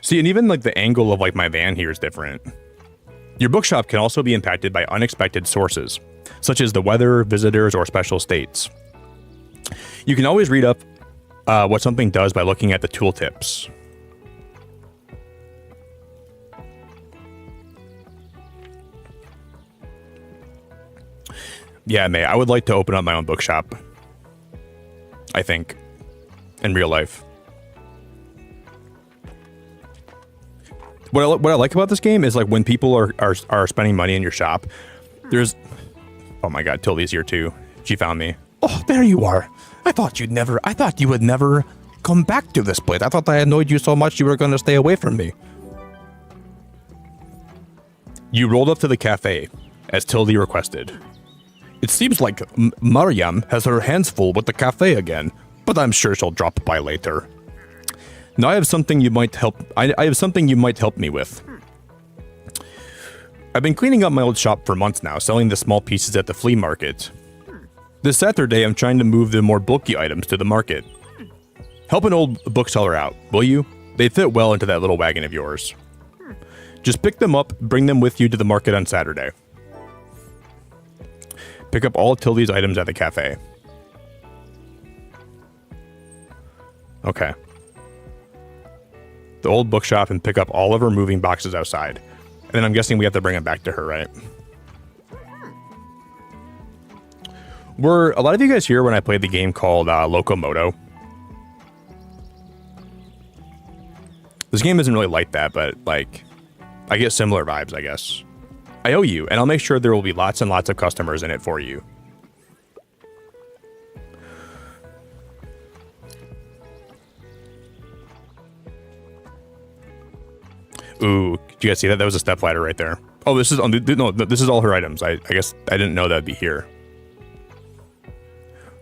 See, and even, like, the angle of, like, my van here is different. Your bookshop can also be impacted by unexpected sources, such as the weather, visitors, or special states. You can always read up what something does by looking at the tooltips. Yeah, May, I would like to open up my own bookshop. I think. In real life. What I like about this game is, like, when people are spending money in your shop, there's... Oh my god, Tildy's here too. She found me. Oh, there you are. I thought you would never come back to this place. I thought I annoyed you so much you were going to stay away from me. You rolled up to the cafe, as Tildy requested. It seems like Mariam has her hands full with the cafe again, but I'm sure she'll drop by later. Now I have something you might help. I have something you might help me with. I've been cleaning up my old shop for months now, selling the small pieces at the flea market. This Saturday, I'm trying to move the more bulky items to the market. Help an old bookseller out, will you? They fit well into that little wagon of yours. Just pick them up, bring them with you to the market on Saturday. Pick up all Tildy's items at the cafe. Okay. The old bookshop and pick up all of her moving boxes outside. And then I'm guessing we have to bring them back to her, right? Were a lot of you guys here when I played the game called Locomoto? This game isn't really like that, but, like, I get similar vibes, I guess. I owe you, and I'll make sure there will be lots and lots of customers in it for you. Ooh, did you guys see that? That was a stepladder right there. Oh, this is on no, this is all her items. I guess I didn't know that'd be here.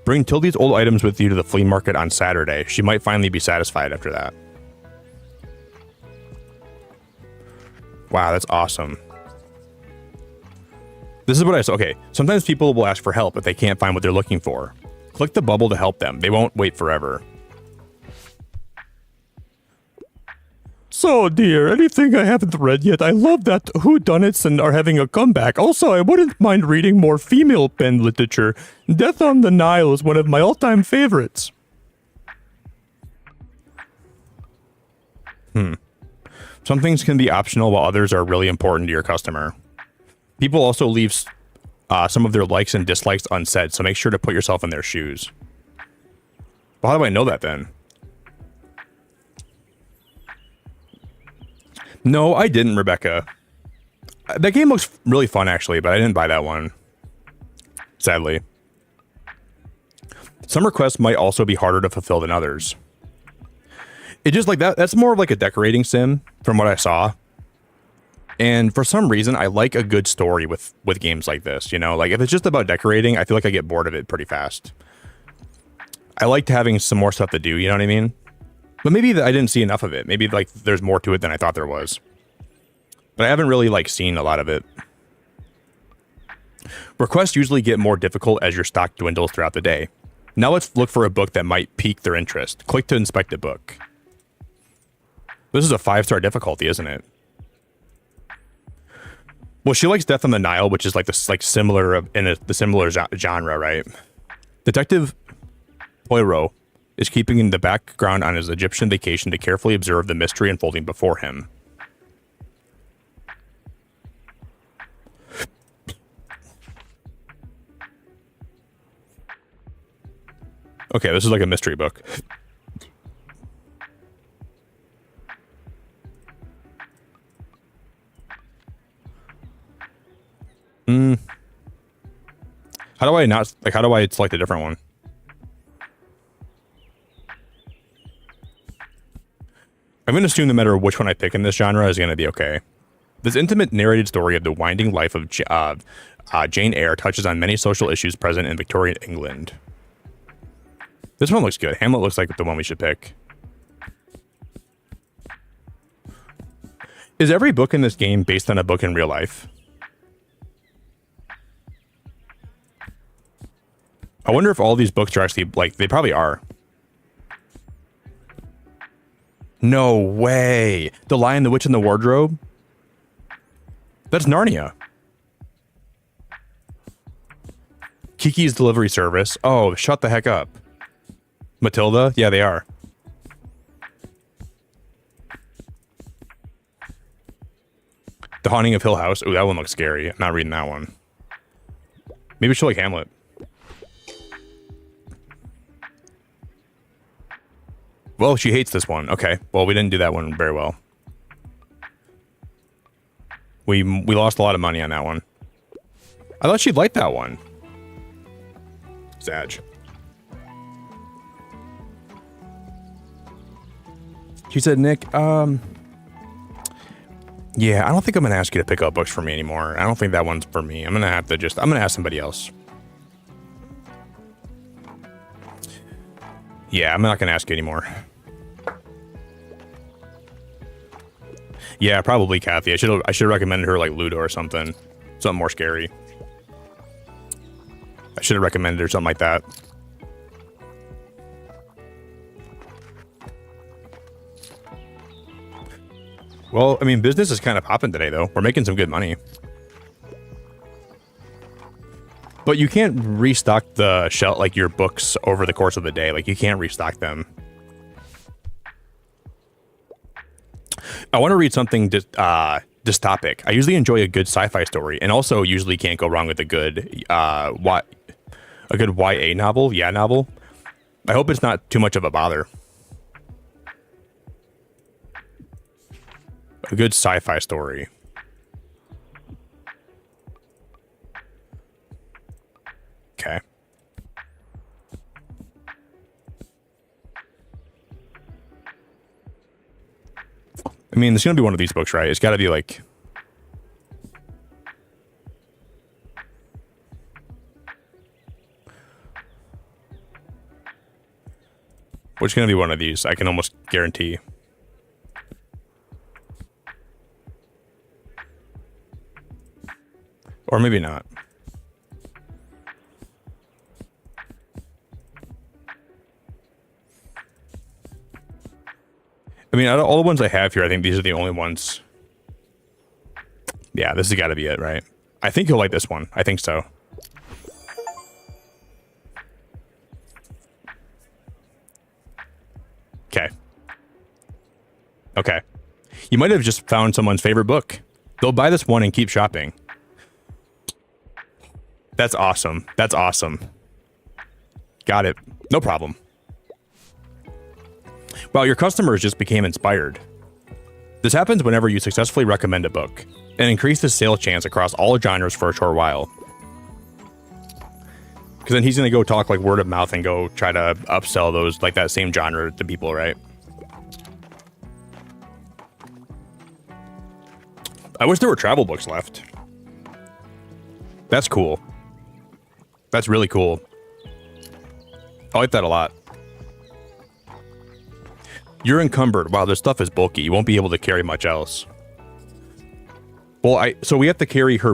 Bring Tildy's old items with you to the flea market on Saturday. She might finally be satisfied after that. Wow, that's awesome. This is what I saw. Okay, sometimes people will ask for help if they can't find what they're looking for. Click the bubble to help them. They won't wait forever. So, dear, anything I haven't read yet? I love that whodunits and are having a comeback. Also, I wouldn't mind reading more female pen literature. Death on the Nile is one of my all-time favorites. Some things can be optional while others are really important to your customer. People also leave some of their likes and dislikes unsaid, so make sure to put yourself in their shoes. Well, how do I know that then? No, I didn't, Rebecca. That game looks really fun, actually, but I didn't buy that one. Sadly. Some requests might also be harder to fulfill than others. It just like that's more of like a decorating sim from what I saw. And for some reason, I like a good story with games like this, you know? Like, if it's just about decorating, I feel like I get bored of it pretty fast. I liked having some more stuff to do, you know what I mean? But maybe I didn't see enough of it. Maybe, like, there's more to it than I thought there was. But I haven't really, like, seen a lot of it. Requests usually get more difficult as your stock dwindles throughout the day. Now let's look for a book that might pique their interest. Click to inspect a book. This is a 5-star difficulty, isn't it? Well, she likes Death on the Nile, which is like this, like similar the similar genre, right? Detective Poirot is keeping in the background on his Egyptian vacation to carefully observe the mystery unfolding before him. Okay, this is like a mystery book. How do I not, like, how do I select a different one? I'm going to assume no matter which one I pick in this genre is going to be okay. This intimate narrated story of the winding life of Jane Eyre touches on many social issues present in Victorian England. This one looks good. Hamlet looks like the one we should pick. Is every book in this game based on a book in real life? I wonder if all these books are actually, like, they probably are. No way. The Lion, the Witch, and the Wardrobe? That's Narnia. Kiki's Delivery Service. Oh, shut the heck up. Matilda? Yeah, they are. The Haunting of Hill House. Ooh, that one looks scary. I'm not reading that one. Maybe she'll like Hamlet. Well, she hates this one. Okay. Well, we didn't do that one very well. We lost a lot of money on that one. I thought she'd like that one. Sag. She said, Nick, yeah, I don't think I'm going to ask you to pick up books for me anymore. I don't think that one's for me. I'm going to have to I'm going to ask somebody else. Yeah, I'm not going to ask you anymore. Yeah, probably Kathy. I should have recommended her like Ludo or something. Something more scary. I should have recommended her something like that. Well, I mean, business is kind of popping today, though. We're making some good money. But you can't restock the shelf, like your books over the course of the day. Like, you can't restock them. I want to read something dystopic. I usually enjoy a good sci-fi story, and also usually can't go wrong with a good YA novel. Yeah, novel. I hope it's not too much of a bother. A good sci-fi story. Okay. I mean, there's going to be one of these books, right? It's got to be like... Which going to be one of these, I can almost guarantee. Or maybe not. I mean, out of all the ones I have here, I think these are the only ones. Yeah, this has got to be it, right? I think you'll like this one. I think so. Okay. Okay. You might have just found someone's favorite book. They'll buy this one and keep shopping. That's awesome. That's awesome. Got it. No problem. Well, your customers just became inspired. This happens whenever you successfully recommend a book and increase the sales chance across all genres for a short while. Because then he's going to go talk like word of mouth and go try to upsell those, like that same genre to people, right? I wish there were travel books left. That's cool. That's really cool. I like that a lot. You're encumbered. Wow, this stuff is bulky. You won't be able to carry much else. Well, so we have to carry her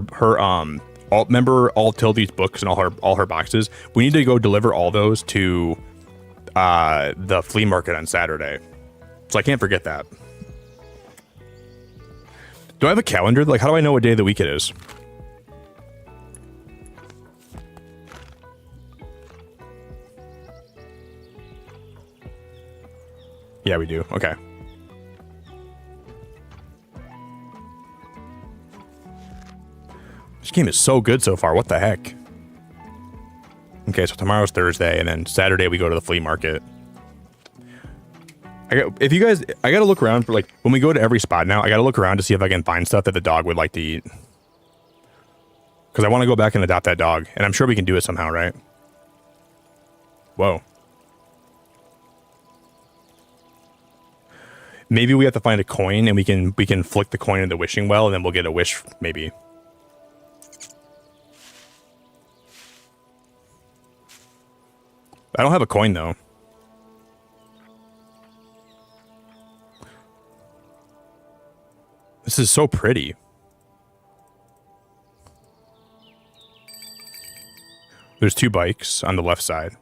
remember all Tildy's books and all her boxes. We need to go deliver all those to the flea market on Saturday. So I can't forget that. Do I have a calendar? Like, how do I know what day of the week it is? Yeah, we do. Okay. This game is so good so far. What the heck? Okay, so tomorrow's Thursday, and then Saturday we go to the flea market. I gotta look around for, like, when we go to every spot now, I gotta look around to see if I can find stuff that the dog would like to eat. Because I want to go back and adopt that dog, and I'm sure we can do it somehow, right? Whoa. Maybe we have to find a coin, and we can flick the coin in the wishing well, and then we'll get a wish, maybe. I don't have a coin, though. This is so pretty. There's 2 bikes on the left side.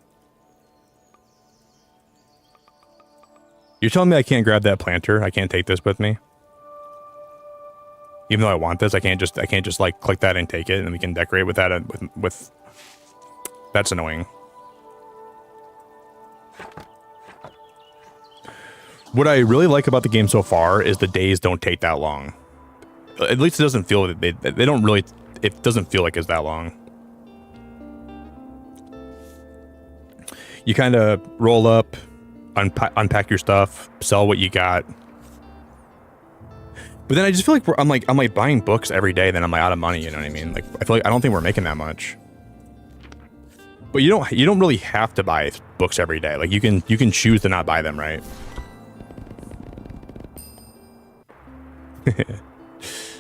You're telling me I can't grab that planter? I can't take this with me? Even though I want this, I can't just like click that and take it, and we can decorate with that with That's annoying. What I really like about the game so far is the days don't take that long. At least it doesn't feel they don't really. It doesn't feel like it's that long. You kind of roll up, unpack your stuff, sell what you got. But then I just feel like I'm like buying books every day. Then I'm like out of money. You know what I mean? Like I feel like I don't think we're making that much. But you don't really have to buy books every day. Like you can choose to not buy them, right?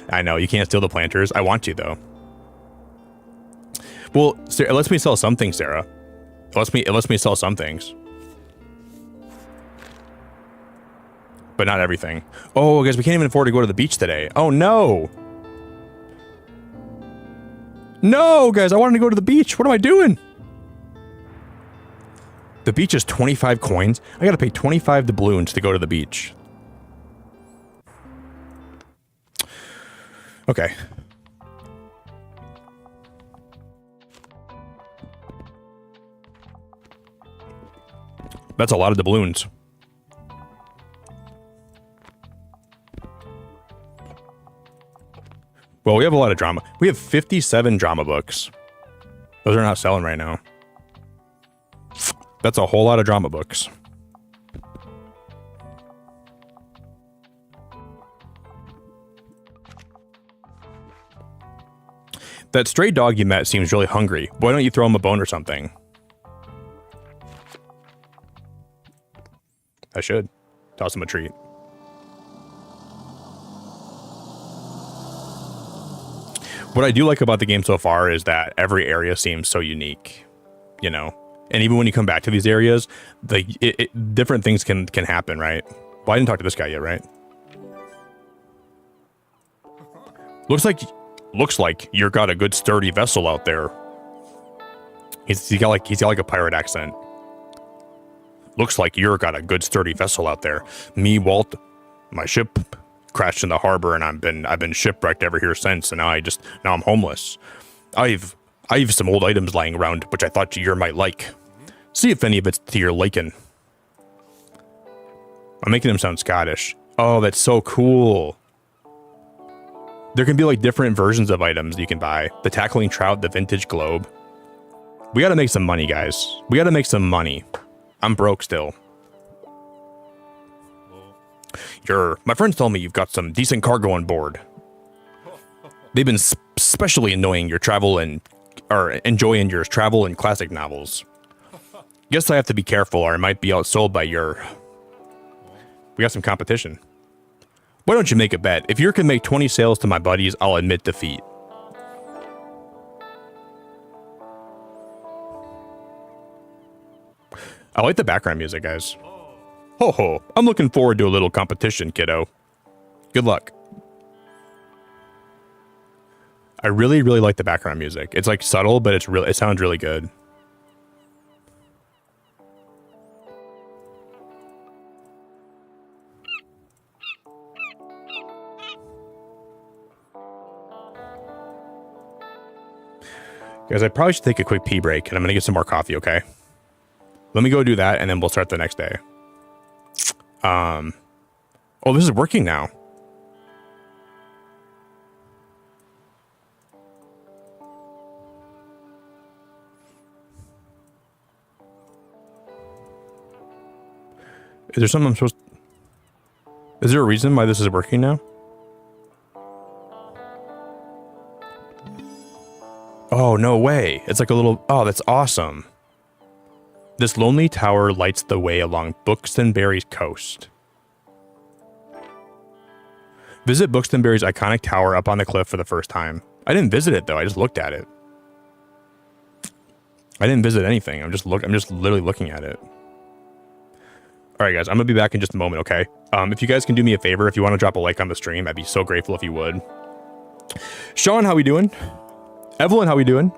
I know you can't steal the planters. I want to though. Well, Sarah, it lets me sell some things, Sarah. It lets me sell some things, but not everything. Oh, guys, we can't even afford to go to the beach today. Oh no! No, guys, I wanted to go to the beach. What am I doing? The beach is 25 coins. I gotta pay 25 doubloons to go to the beach. Okay. That's a lot of doubloons. Well, we have a lot of drama. We have 57 drama books. Those are not selling right now. That's a whole lot of drama books. That stray dog you met seems really hungry. Why don't you throw him a bone or something? I should. Toss him a treat. What I do like about the game so far is that every area seems so unique, you know? And even when you come back to these areas, different things can happen, right? Well, I didn't talk to this guy yet, right? Looks like you've got a good sturdy vessel out there. He's got like a pirate accent. Looks like you've got a good sturdy vessel out there. Me, Walt, my ship crashed in the harbor, and I've been shipwrecked ever here since. And now I'm homeless. I've some old items lying around which I thought you might like. See if any of it's to your liking. I'm making him sound Scottish. Oh, that's so cool. There can be like different versions of items you can buy. The tackling trout, the vintage globe. We gotta make some money, guys. We gotta make some money. I'm broke still. My friends told me you've got some decent cargo on board. They've been especially enjoying your travel and classic novels. Guess I have to be careful or I might be outsold by your... We got some competition. Why don't you make a bet? If you can make 20 sales to my buddies, I'll admit defeat. I like the background music, guys. Ho ho, I'm looking forward to a little competition, kiddo. Good luck. I really, really like the background music. It's like subtle, but it sounds really good. Guys, I probably should take a quick pee break, and I'm going to get some more coffee, okay? Let me go do that, and then we'll start the next day. Oh, this is working now. Is there something I'm supposed... Is there a reason why this is working now? Oh, no way. It's like a little... Oh, that's awesome. This lonely tower lights the way along Buxtonbury's coast. Visit Buxtonbury's iconic tower up on the cliff for the first time. I didn't visit it, though. I just looked at it. I didn't visit anything. I'm just literally looking at it. All right, guys. I'm going to be back in just a moment, okay? If you guys can do me a favor, if you want to drop a like on the stream, I'd be so grateful if you would. Sean, how we doing? Evelyn, how we doing?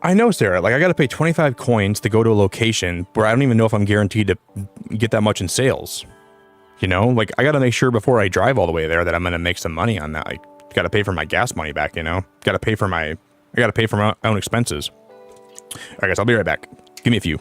I know, Sarah. Like, I got to pay 25 coins to go to a location where I don't even know if I'm guaranteed to get that much in sales. You know? Like, I got to make sure before I drive all the way there that I'm going to make some money on that. I got to pay for my gas money back, you know? I got to pay for my own expenses. All right, guys. I'll be right back. Give me a few.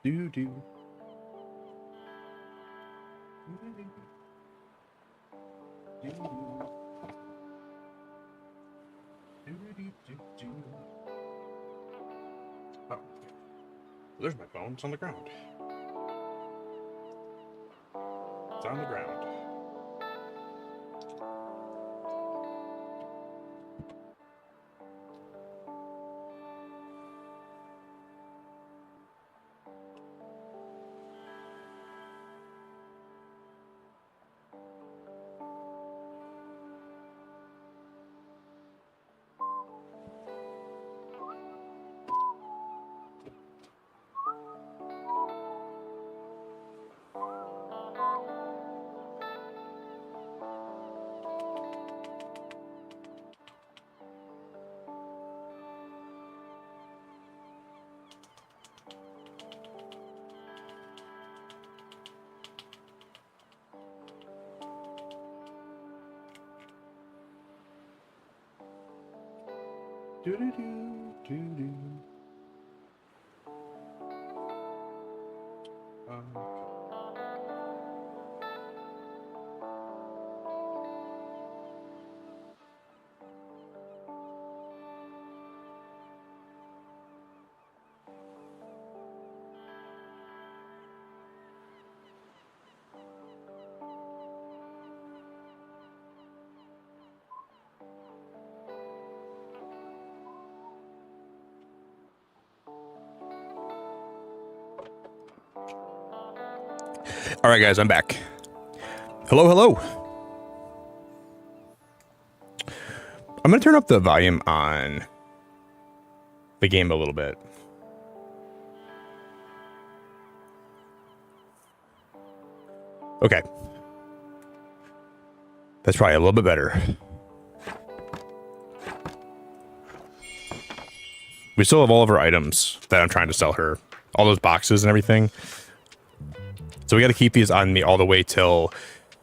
Do do. Oh, there's my phone. It's on the ground. It's on the ground. Do do do do do. All right, guys, I'm back. Hello, hello. I'm going to turn up the volume on the game a little bit. Okay. That's probably a little bit better. We still have all of our items that I'm trying to sell her. All those boxes and everything. So we got to keep these on me all the way till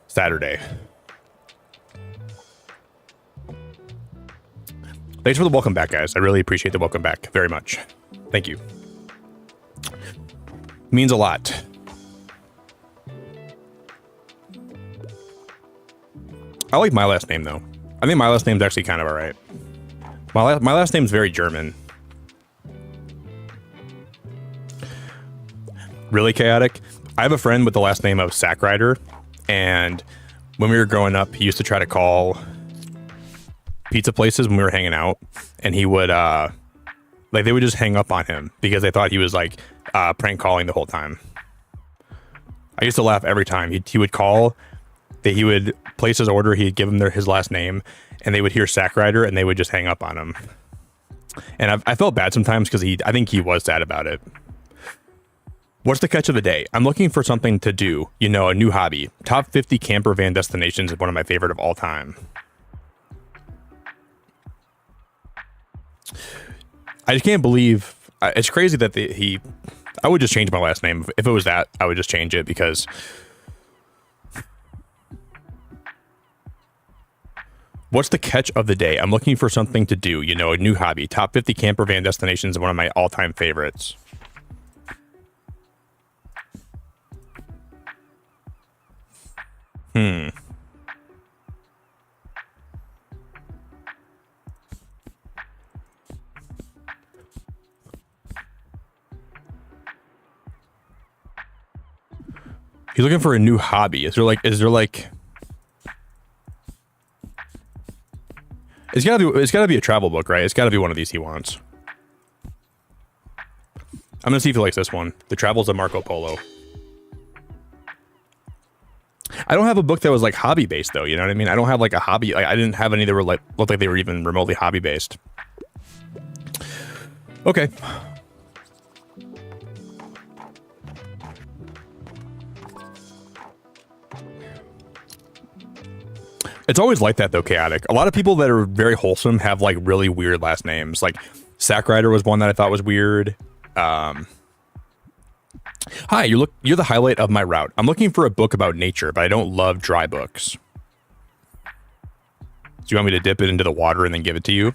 Saturday. Thanks for the welcome back, guys. I really appreciate the welcome back very much. Thank you. Means a lot. I like my last name, though. I think my last name's actually kind of all right. My last name's very German. Really chaotic. I have a friend with the last name of Sackrider, and when we were growing up, he used to try to call pizza places when we were hanging out, and he would like they would just hang up on him because they thought he was like prank calling the whole time. I used to laugh every time he would call. That he would place his order, he'd give them his last name, and they would hear Sackrider, and they would just hang up on him. And I felt bad sometimes because I think he was sad about it. What's the catch of the day? I'm looking for something to do, you know, a new hobby. Top 50 camper van destinations is one of my favorite of all time. I just can't believe it's crazy that I would just change my last name. If it was that, I would just change it because what's the catch of the day? I'm looking for something to do, you know, a new hobby. Top 50 camper van destinations is one of my all-time favorites. He's looking for a new hobby. Is there like it's gotta be a travel book, right? It's gotta be one of these he wants. I'm gonna see if he likes this one. The Travels of Marco Polo. I don't have a book that was like hobby based though, you know what I mean? I don't have like a hobby, like I didn't have any that were like looked like they were even remotely hobby based. Okay. It's always like that though, chaotic. A lot of people that are very wholesome have like really weird last names. Like Sackrider was one that I thought was weird. Hi, you're the highlight of my route. I'm looking for a book about nature, but I don't love dry books. Do you want me to dip it into the water and then give it to you?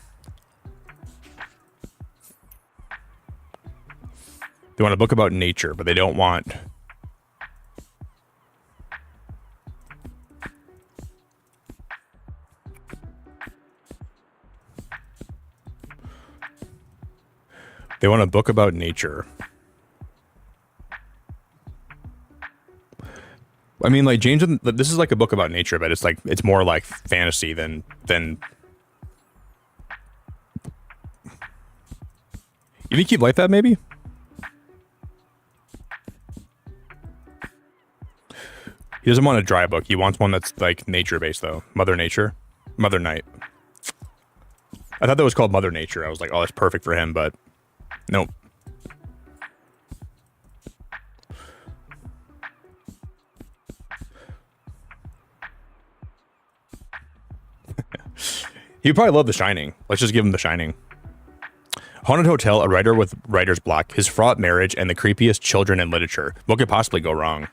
They want a book about nature, but they don't want... They want a book about nature. I mean, like James, this is like a book about nature, but it's like it's more like fantasy than. You think you'd like that, maybe? He doesn't want a dry book. He wants one that's like nature based, though. Mother Nature, Mother Night. I thought that was called Mother Nature. I was like, oh, that's perfect for him, but nope. He'd probably love The Shining. Let's just give him The Shining. Haunted Hotel, a writer with writer's block, his fraught marriage, and the creepiest children in literature. What could possibly go wrong?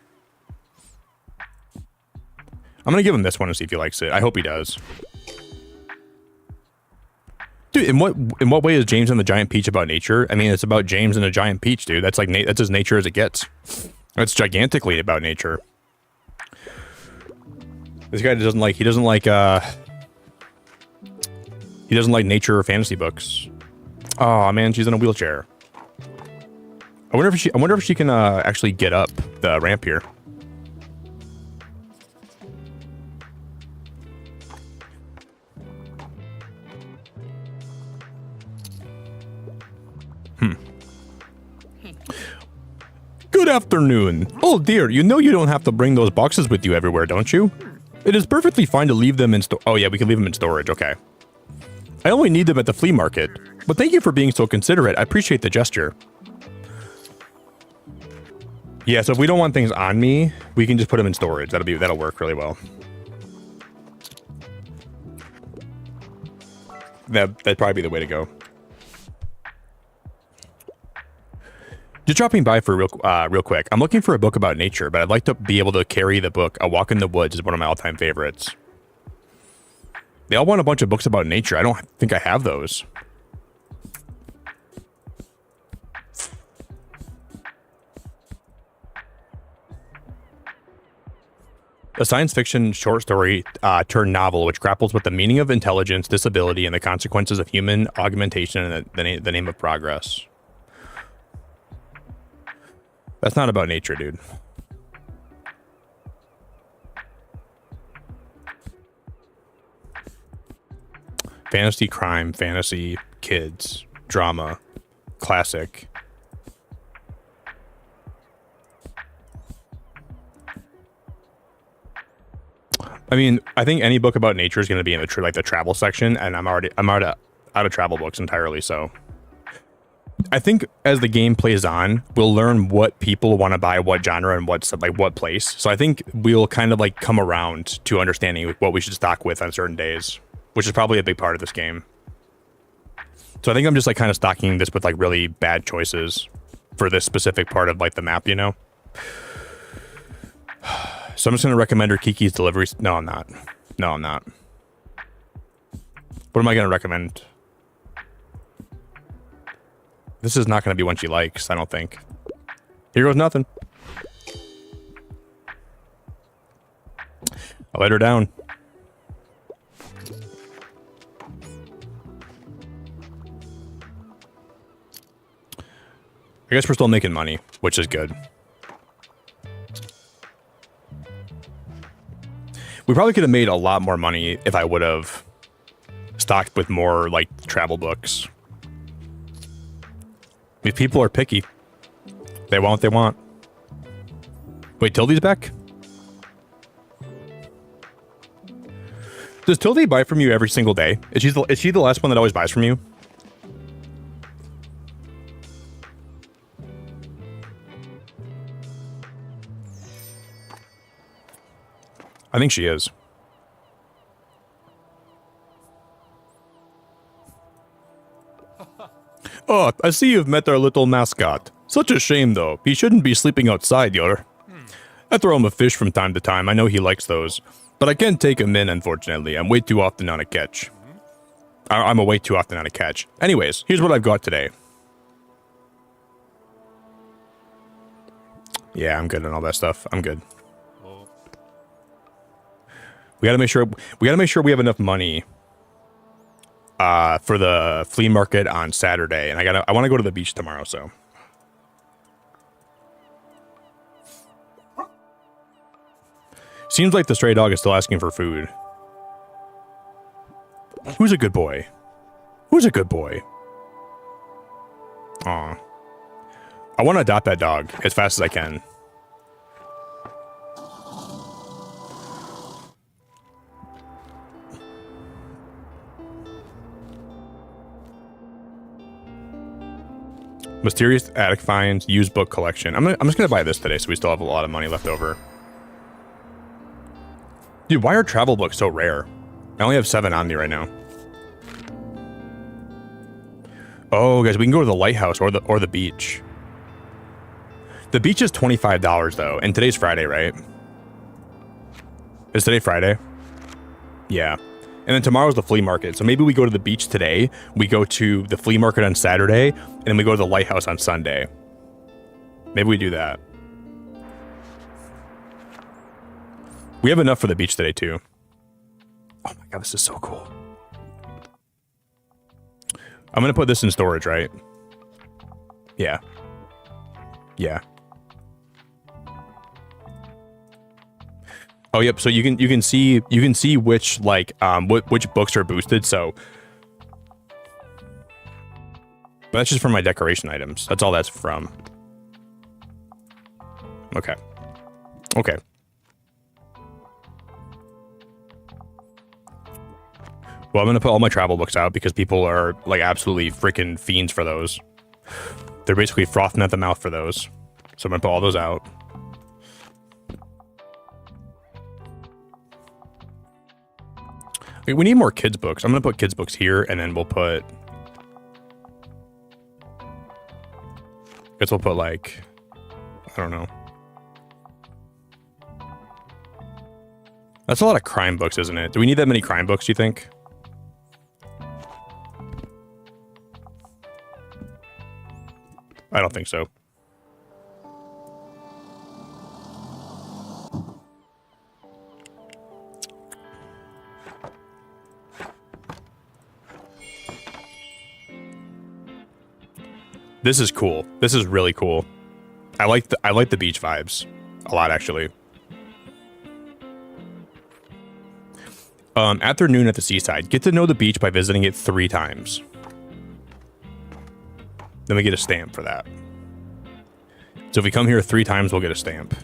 I'm gonna give him this one and see if he likes it. I hope he does. Dude, in what way is James and the Giant Peach about nature? I mean, it's about James and a giant peach, dude. That's like that's as nature as it gets. That's gigantically about nature. This guy doesn't like nature or fantasy books. Oh man, she's in a wheelchair. I wonder if she can actually get up the ramp here. Good Good afternoon. Oh dear, you know you don't have to bring those boxes with you everywhere, don't you? It is perfectly fine to leave them in oh yeah, we can leave them in storage, okay. I only need them at the flea market. But thank you for being so considerate. I appreciate the gesture. Yeah, so if we don't want things on me, we can just put them in storage. That'll work really well. That'd probably be the way to go. Just dropping by for real quick. I'm looking for a book about nature, but I'd like to be able to carry the book. A Walk in the Woods is one of my all-time favorites. They all want a bunch of books about nature. I don't think I have those. A science fiction short story turned novel, which grapples with the meaning of intelligence, disability, and the consequences of human augmentation in the name of progress. That's not about nature, dude. Fantasy, crime, fantasy, kids, drama, classic. I mean, I think any book about nature is going to be in the travel section, and I'm already out of travel books entirely. So, I think as the game plays on, we'll learn what people want to buy, what genre, and what place. So I think we'll kind of come around to understanding what we should stock with on certain days, which is probably a big part of this game. So I think I'm just kind of stocking this with really bad choices for this specific part of the map, you know. So I'm just going to recommend her Kiki's deliveries. No, I'm not. No, I'm not. What am I going to recommend? This is not going to be one she likes, I don't think. Here goes nothing. I let her down. I guess we're still making money, which is good. We probably could have made a lot more money if I would have stocked with more travel books. These people are picky. They want what they want. Wait, Tildy's back? Does Tildy buy from you every single day? Is she the last one that always buys from you? I think she is. Oh, I see you've met our little mascot. Such a shame, though. He shouldn't be sleeping outside, yor. I throw him a fish from time to time. I know he likes those. But I can't take him in, unfortunately. I'm way too often on a catch. I'm way too often on a catch. Anyways, here's what I've got today. Yeah, I'm good on all that stuff. I'm good. We gotta make sure we have enough money for the flea market on Saturday, and I want to go to the beach tomorrow, so. Seems like the stray dog is still asking for food. Who's a good boy? Who's a good boy? Aw. I want to adopt that dog as fast as I can. Mysterious attic finds, used book collection. I'm just gonna buy this today, so we still have a lot of money left over. Dude, why are travel books so rare? I only have 7 on me right now. Oh, guys, we can go to the lighthouse or the beach. The beach is $25 though, and today's Friday, right? Is today Friday? Yeah. And then tomorrow's the flea market. So maybe we go to the beach today, we go to the flea market on Saturday, and then we go to the lighthouse on Sunday. Maybe we do that. We have enough for the beach today, too. Oh my god, this is so cool. I'm going to put this in storage, right? Yeah. Yeah. Oh, yep. So you can see which which books are boosted. So, but that's just from my decoration items. That's all that's from. Okay. Okay. Well, I'm going to put all my travel books out because people are like absolutely freaking fiends for those. They're basically frothing at the mouth for those. So I'm going to put all those out. We need more kids books. I'm going to put kids books here, and then we'll put... I guess we'll put like... I don't know. That's a lot of crime books, isn't it? Do we need that many crime books, do you think? I don't think so. This is cool. This is really cool. I like the beach vibes a lot, actually. Afternoon at the seaside. Get to know the beach by visiting it 3 times. Then we get a stamp for that. So if we come here 3 times, we'll get a stamp.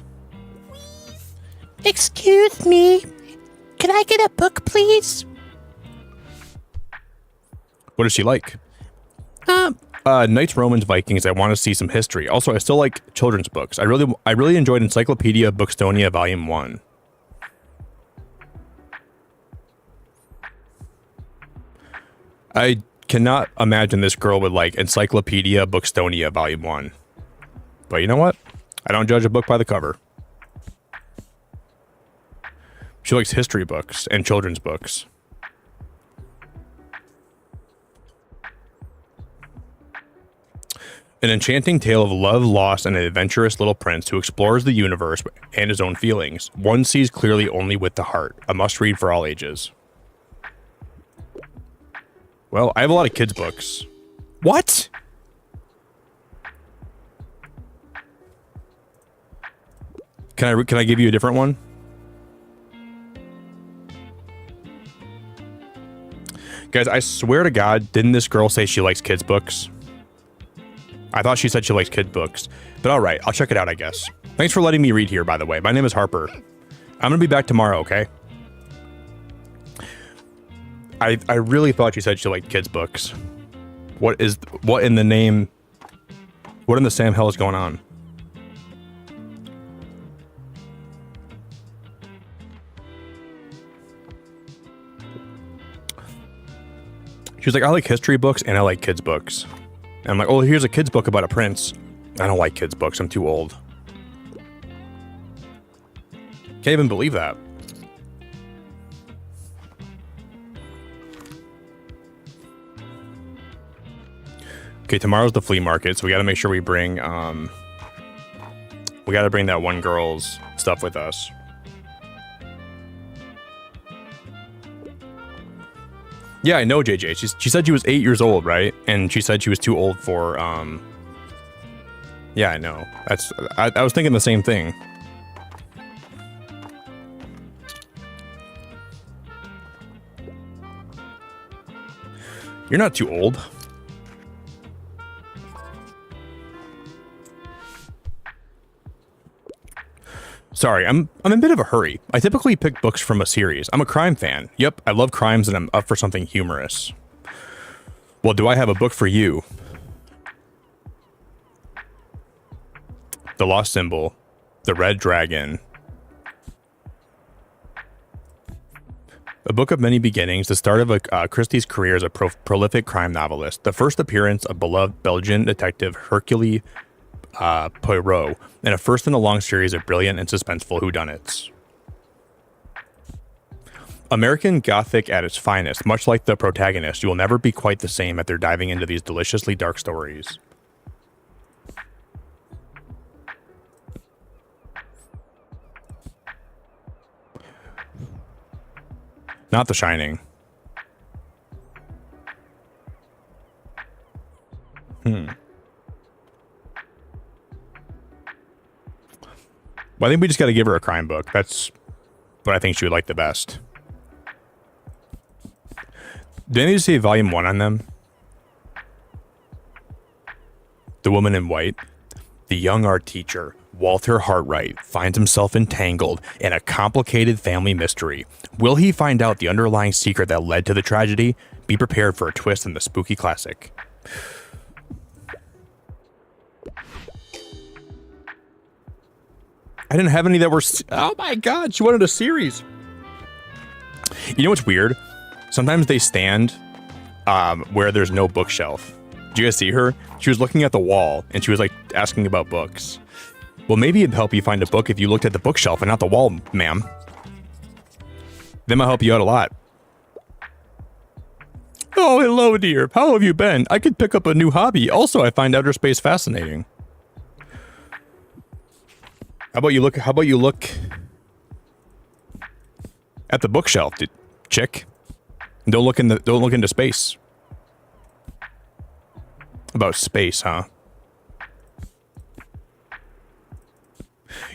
Excuse me. Can I get a book, please? What does she like? Knights, Romans, Vikings. I want to see some history. Also, I still like children's books. I really enjoyed Encyclopedia Bookstonia Volume 1. I cannot imagine this girl would like Encyclopedia Bookstonia Volume 1. But you know what? I don't judge a book by the cover. She likes history books and children's books. An enchanting tale of love, loss, and an adventurous little prince who explores the universe and his own feelings. One sees clearly only with the heart. A must-read for all ages. Well, I have a lot of kids' books. What? Can I give you a different one? Guys, I swear to God, didn't this girl say she likes kids' books? I thought she said she likes kids' books. But all right, I'll check it out, I guess. Thanks for letting me read here, by the way. My name is Harper. I'm going to be back tomorrow, okay? I really thought she said she liked kids' books. What in the name... What in the Sam hell is going on? She was like, I like history books and I like kids' books. And I'm like, oh, here's a kid's book about a prince. I don't like kids' books. I'm too old. Can't even believe that. Okay, tomorrow's the flea market, so we got to make sure we bring, we got to bring that one girl's stuff with us. Yeah, I know, JJ. She said she was 8 years old, right? And she said she was too old for, yeah, I know. I was thinking the same thing. You're not too old. Sorry, I'm in a bit of a hurry. I typically pick books from a series. I'm a crime fan. Yep, I love crimes and I'm up for something humorous. Well, do I have a book for you? The Lost Symbol. The Red Dragon. A Book of Many Beginnings, the start of Christie's career as a prolific crime novelist. The first appearance of beloved Belgian detective Hercule Poirot, and a first in a long series of brilliant and suspenseful whodunits. American Gothic at its finest, much like the protagonist, you will never be quite the same after diving into these deliciously dark stories. Not The Shining. Well, I think we just got to give her a crime book. That's what I think she would like the best. Did any of you say volume 1 on them? The Woman in White. The Young Art Teacher. Walter Hartwright finds himself entangled in a complicated family mystery. Will he find out the underlying secret that led to the tragedy? Be prepared for a twist in the spooky classic. I didn't have any that were... Oh my god, she wanted a series. You know what's weird? Sometimes they stand where there's no bookshelf. Did you guys see her? She was looking at the wall and she was like asking about books. Well, maybe it'd help you find a book if you looked at the bookshelf and not the wall, ma'am. That might help you out a lot. Oh, hello, dear. How have you been? I could pick up a new hobby. Also, I find outer space fascinating. How about you look at the bookshelf, chick? Don't look into space. About space, huh?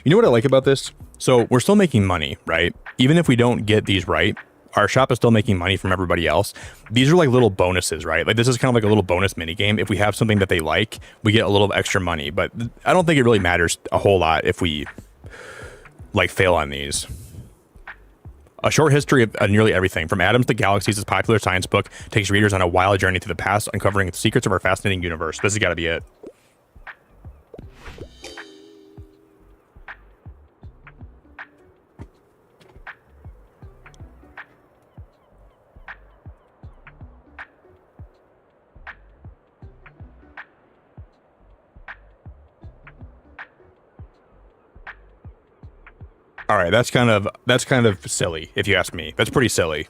You know what I like about this? So we're still making money, right? Even if we don't get these right, our shop is still making money from everybody else. These are like little bonuses, right? Like this is kind of like a little bonus mini game. If we have something that they like, we get a little extra money, but I don't think it really matters a whole lot if we like fail on these. A short history of nearly everything, from atoms to galaxies, this popular science book takes readers on a wild journey through the past, uncovering the secrets of our fascinating universe. This has got to be it. All right, that's kind of silly, if you ask me. That's pretty silly.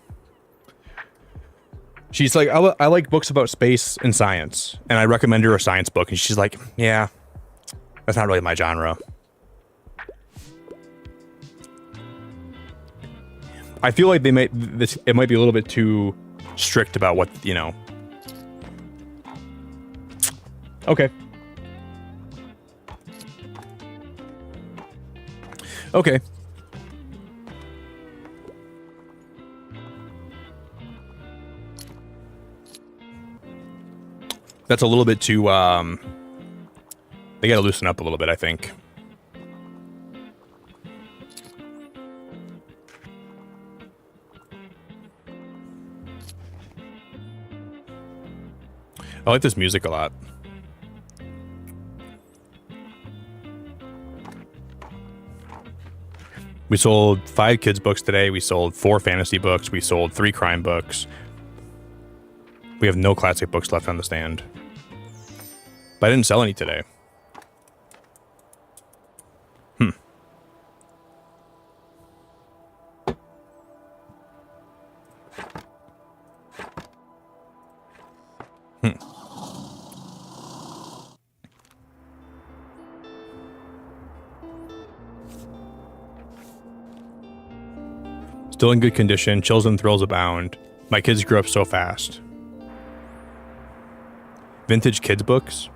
She's like, I like books about space and science, and I recommend her a science book, and she's like, yeah, that's not really my genre. I feel like it might be a little bit too strict about what, you know. Okay. Okay. That's a little bit too, they gotta loosen up a little bit, I think. I like this music a lot. We sold 5 kids books today. We sold 4 fantasy books. We sold 3 crime books. We have no classic books left on the stand. But I didn't sell any today. Still in good condition. Chills and thrills abound. My kids grew up so fast. Vintage kids books.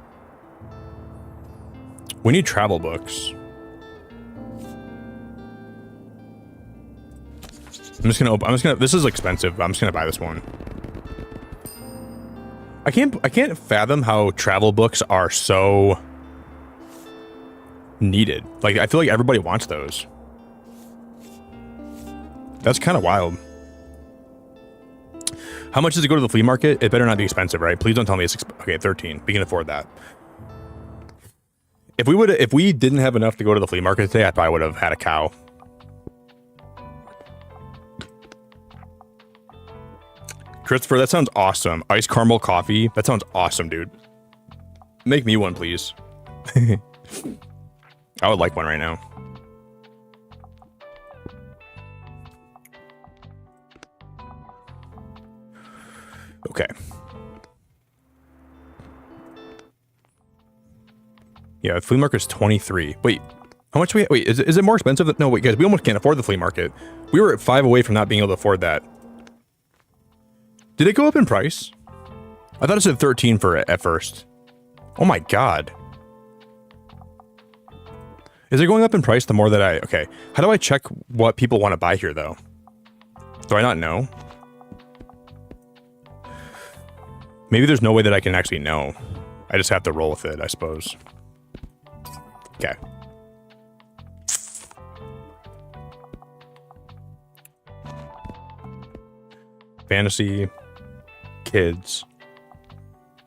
We need travel books. This is expensive. I'm just gonna buy this one. I can't fathom how travel books are so needed. Like, I feel like everybody wants those. That's kind of wild. How much does it go to the flea market? It better not be expensive, right? Please don't tell me it's okay, 13. We can afford that. If we didn't have enough to go to the flea market today, I probably would have had a cow. Christopher, that sounds awesome. Iced caramel coffee. That sounds awesome, dude. Make me one, please. I would like one right now. Okay. Yeah, the flea market's 23. Wait, how much wait, is it more expensive? No, wait, guys, we almost can't afford the flea market. We were at 5 away from not being able to afford that. Did it go up in price? I thought it said 13 for it at first. Oh my god. Is it going up in price the more that okay. How do I check what people want to buy here, though? Do I not know? Maybe there's no way that I can actually know. I just have to roll with it, I suppose. Okay. Fantasy, kids,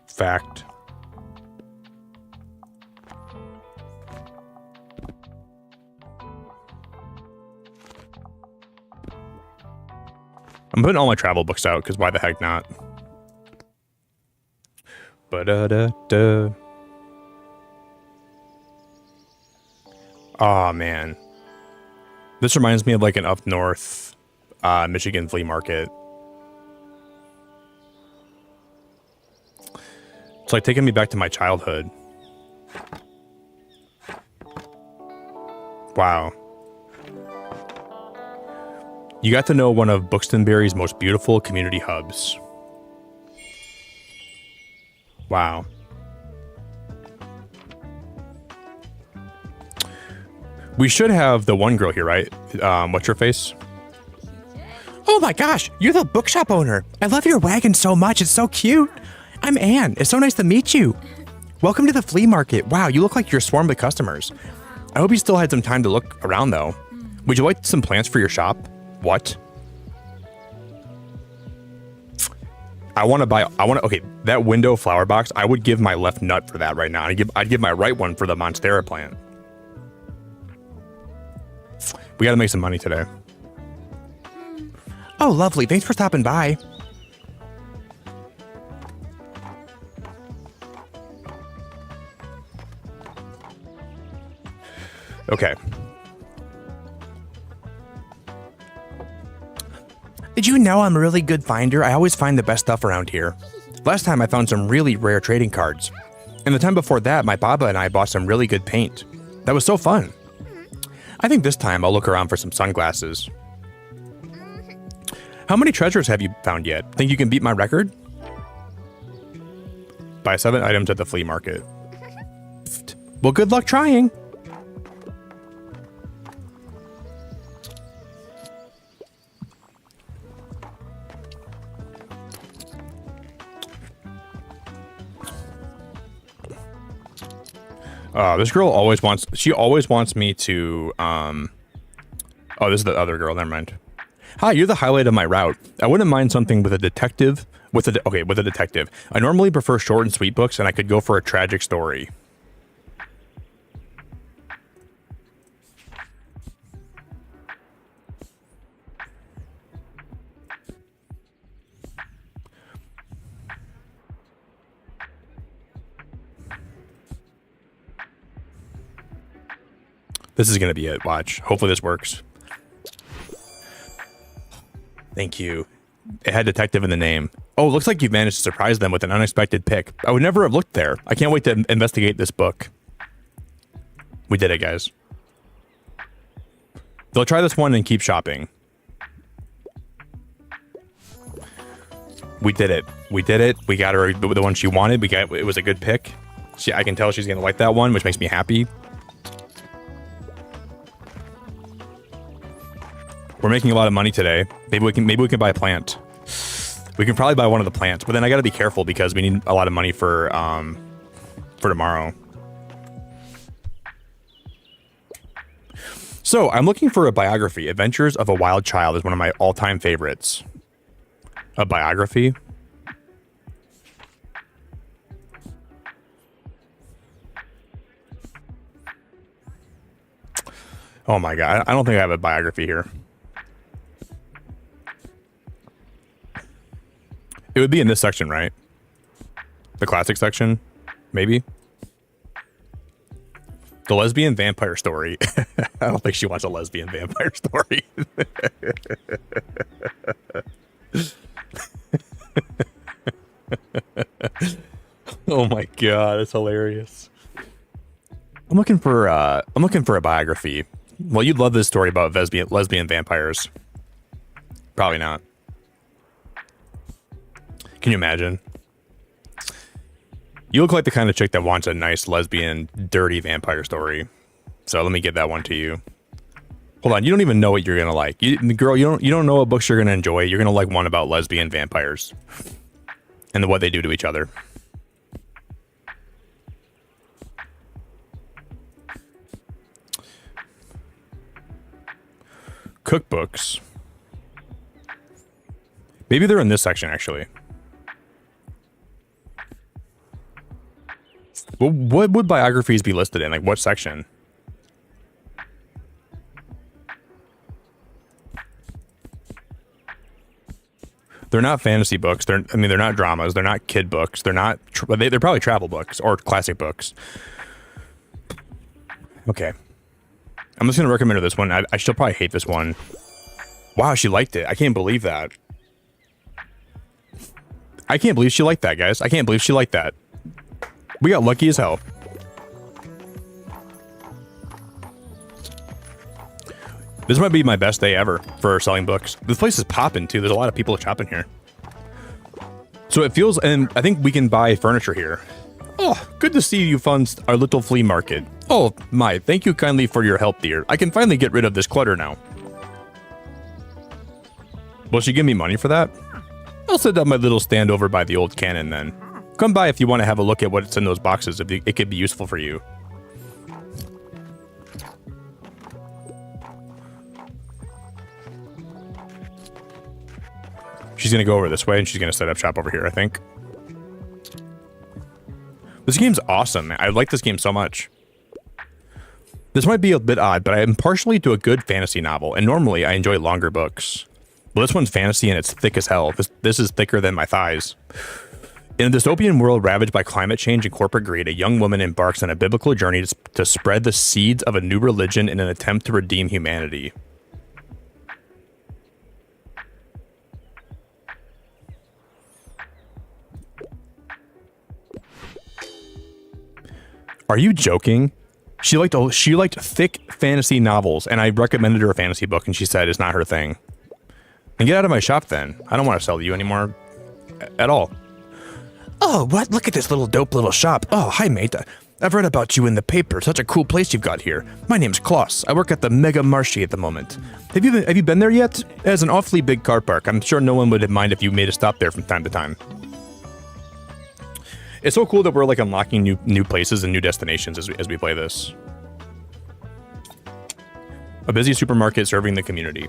fact. I'm putting all my travel books out because why the heck not? Ba-da-da-da. Oh man. This reminds me of like an up north Michigan flea market. It's like taking me back to my childhood. Wow. You got to know one of Buxtonbury's most beautiful community hubs. Wow. We should have the one girl here, right? What's your face? Oh my gosh, you're the bookshop owner. I love your wagon so much. It's so cute. I'm Anne. It's so nice to meet you. Welcome to the flea market. Wow, you look like you're swarmed with customers. I hope you still had some time to look around though. Would you like some plants for your shop? What? Okay, that window flower box, I would give my left nut for that right now. I'd give my right one for the Monstera plant. We gotta make some money today. Oh, lovely. Thanks for stopping by. Okay. Did you know I'm a really good finder? I always find the best stuff around here. Last time I found some really rare trading cards. And the time before that, my Baba and I bought some really good paint. That was so fun. I think this time I'll look around for some sunglasses. How many treasures have you found yet? Think you can beat my record? Buy 7 items at the flea market. Well, good luck trying. This girl always wants me to, oh, this is the other girl, never mind. Hi, you're the highlight of my route. I wouldn't mind something with a detective, with a detective. I normally prefer short and sweet books, and I could go for a tragic story. This is going to be it. Watch. Hopefully this works. Thank you. It had detective in the name. Oh, it looks like you've managed to surprise them with an unexpected pick. I would never have looked there. I can't wait to investigate this book. We did it, guys. They'll try this one and keep shopping. We did it. We did it. We got her the one she wanted. It was a good pick. I can tell she's going to like that one, which makes me happy. We're making a lot of money today. Maybe we can buy a plant. We can probably buy one of the plants, but then I got to be careful because we need a lot of money for tomorrow. So I'm looking for a biography. Adventures of a Wild Child is one of my all-time favorites. A biography? Oh my god, I don't think I have a biography here. It would be in this section, right? The classic section, maybe? The lesbian vampire story. I don't think she wants a lesbian vampire story. Oh my god, that's hilarious. I'm looking for a biography. Well, you'd love this story about lesbian vampires. Probably not. Can you imagine? You look like the kind of chick that wants a nice lesbian, dirty vampire story. So let me get that one to you. Hold on, you don't even know what you're gonna like. Girl, you don't know what books you're gonna enjoy. You're gonna like one about lesbian vampires and what they do to each other. Cookbooks. Maybe they're in this section, actually. Well, what would biographies be listed in? Like, what section? They're not fantasy books. They're not dramas. They're not kid books. They're not. They're probably travel books or classic books. Okay. I'm just gonna recommend her this one. I she'll probably hate this one. Wow, she liked it. I can't believe that. I can't believe she liked that, guys. I can't believe she liked that. We got lucky as hell. This might be my best day ever for selling books. This place is popping too. There's a lot of people shopping here. So it feels, and I think we can buy furniture here. Oh, good to see you fund our little flea market. Oh my, thank you kindly for your help, dear. I can finally get rid of this clutter now. Will she give me money for that? I'll set up my little stand over by the old cannon then. Come by if you want to have a look at what's in those boxes. It could be useful for you. She's going to go over this way and she's going to set up shop over here, I think. This game's awesome. I like this game so much. This might be a bit odd, but I am partially to a good fantasy novel, and normally I enjoy longer books. Well, this one's fantasy and it's thick as hell. This is thicker than my thighs. In a dystopian world ravaged by climate change and corporate greed, a young woman embarks on a biblical journey to spread the seeds of a new religion in an attempt to redeem humanity. Are you joking? She liked thick fantasy novels, and I recommended her a fantasy book, and she said it's not her thing. And get out of my shop then. I don't want to sell to you anymore at all. Oh, what? Look at this little dope little shop. Oh, hi, mate. I've read about you in the paper. Such a cool place you've got here. My name's Klaus. I work at the Mega Marché at the moment. Have you been there yet? It has an awfully big car park. I'm sure no one would mind if you made a stop there from time to time. It's so cool that we're like unlocking new places and new destinations as we play this. A busy supermarket serving the community.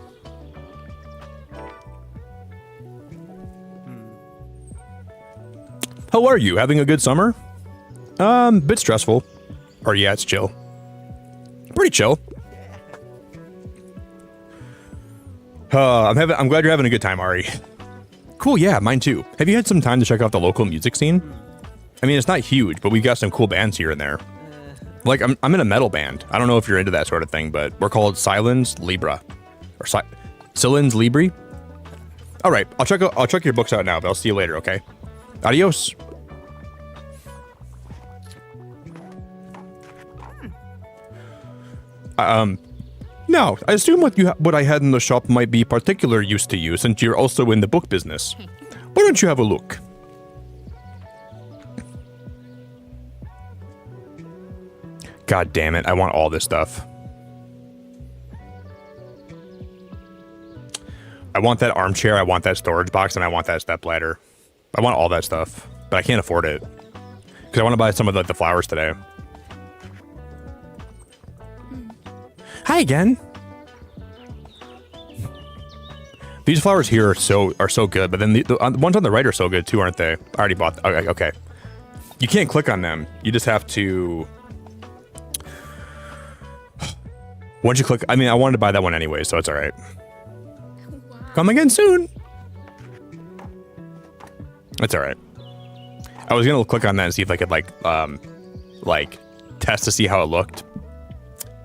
How are you? Having a good summer? Bit stressful. Or yeah, it's chill. Pretty chill. I'm glad you're having a good time, Ari. Cool, yeah, mine too. Have you had some time to check out the local music scene? I mean, it's not huge, but we've got some cool bands here and there. Like, I'm in a metal band. I don't know if you're into that sort of thing, but we're called Silens Libra. Or Silens Libri? Alright, I'll check your books out now, but I'll see you later, okay? Adios. Now, I assume what I had in the shop might be particular use to you, since you're also in the book business. Why don't you have a look? God damn it, I want all this stuff. I want that armchair, I want that storage box, and I want that stepladder. I want all that stuff, but I can't afford it. Because I want to buy some of the flowers today. Hi again. These flowers here are so good, but then the ones on the right are so good too, aren't they? I already bought them. Okay. You can't click on them. You just have to... Once you click... I mean, I wanted to buy that one anyway, so it's alright. Wow. Come again soon! It's alright. I was gonna click on that and see if I could, like, test to see how it looked.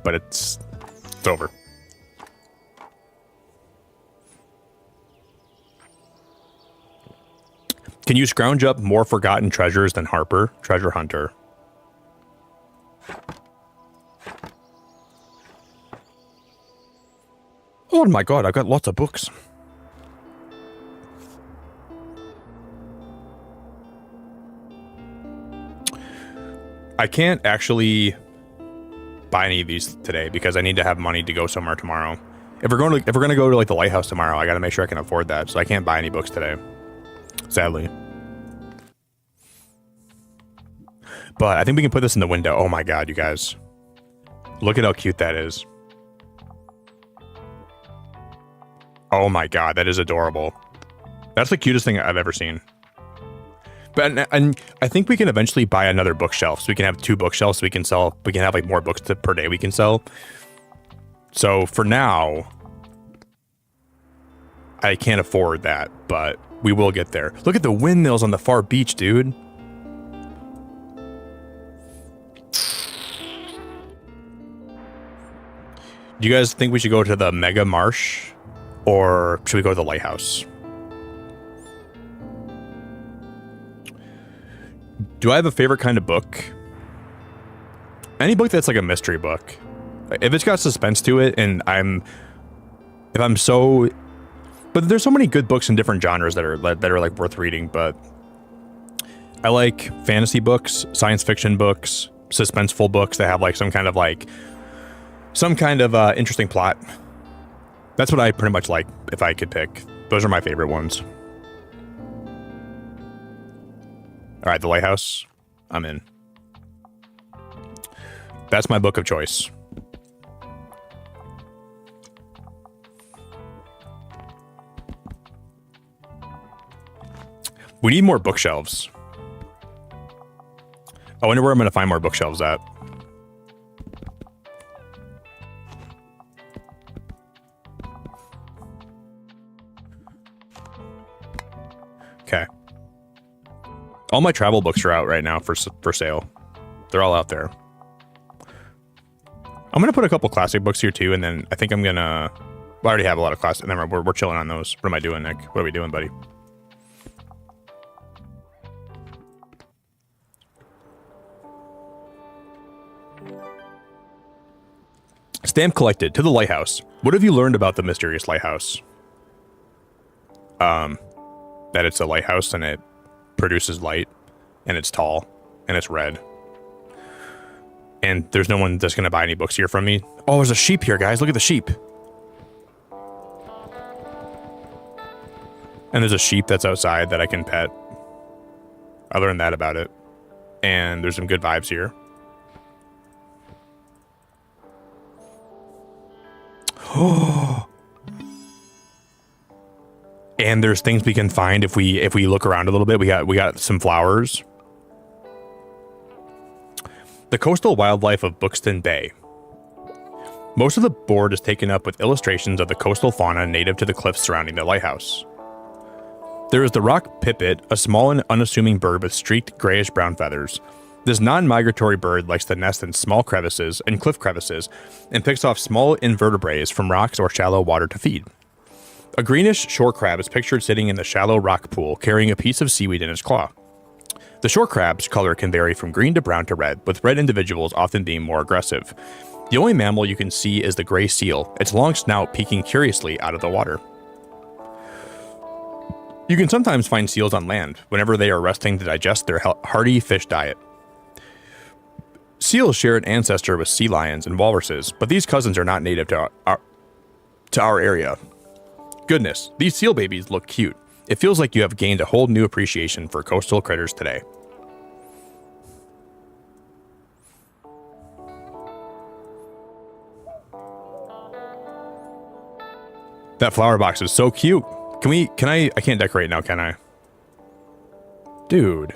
But it's over. Can you scrounge up more forgotten treasures than Harper, Treasure Hunter? Oh my god, I've got lots of books. I can't actually buy any of these today because I need to have money to go somewhere tomorrow. If we're gonna go to like the lighthouse tomorrow, I gotta make sure I can afford that. So I can't buy any books today, sadly. But I think we can put this in the window. Oh my god, you guys, look at how cute that is. Oh my god, that is adorable. That's the cutest thing I've ever seen. But and I think we can eventually buy another bookshelf, so we can have 2 bookshelves. So we can have like more books per day we can sell. So for now, I can't afford that, but we will get there. Look at the windmills on the far beach, dude. Do you guys think we should go to the Mega Marsh, or should we go to the lighthouse? Do I have a favorite kind of book? Any book that's like a mystery book. If it's got suspense to it, and but there's so many good books in different genres that are like worth reading. But I like fantasy books, science fiction books, suspenseful books that have like some kind of interesting plot. That's what I pretty much like. If I could pick, those are my favorite ones. All right, the lighthouse. I'm in. That's my book of choice. We need more bookshelves. I wonder where I'm going to find more bookshelves at. Okay. All my travel books are out right now for sale. They're all out there. I'm going to put a couple classic books here too, and then I think I'm going to... Well, I already have a lot of classic. And then we're chilling on those. What am I doing, Nick? What are we doing, buddy? Stamp collected to the lighthouse. What have you learned about the mysterious lighthouse? That it's a lighthouse and it produces light, and it's tall, and it's red. And there's no one that's going to buy any books here from me. Oh, there's a sheep here, guys. Look at the sheep. And there's a sheep that's outside that I can pet. I learned that about it. And there's some good vibes here. Oh. And there's things we can find if we look around a little bit. We got some flowers. The coastal wildlife of Buxton Bay. Most of the board is taken up with illustrations of the coastal fauna native to the cliffs surrounding the lighthouse. There is the rock pipit, a small and unassuming bird with streaked grayish-brown feathers. This non-migratory bird likes to nest in small crevices and cliff crevices and picks off small invertebrates from rocks or shallow water to feed. A greenish shore crab is pictured sitting in the shallow rock pool carrying a piece of seaweed in its claw. The shore crab's color can vary from green to brown to red, with red individuals often being more aggressive. The only mammal you can see is the gray seal, its long snout peeking curiously out of the water. You can sometimes find seals on land whenever they are resting to digest their hearty fish diet. Seals share an ancestor with sea lions and walruses, but these cousins are not native to our area. Goodness, these seal babies look cute. It feels like you have gained a whole new appreciation for coastal critters today. That flower box is so cute. I can't decorate now, can I? Dude.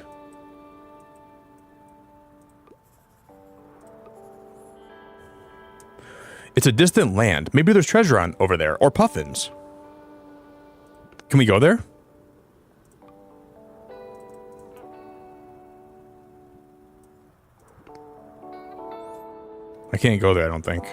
It's a distant land. Maybe there's treasure over there, or puffins. Can we go there? I can't go there, I don't think.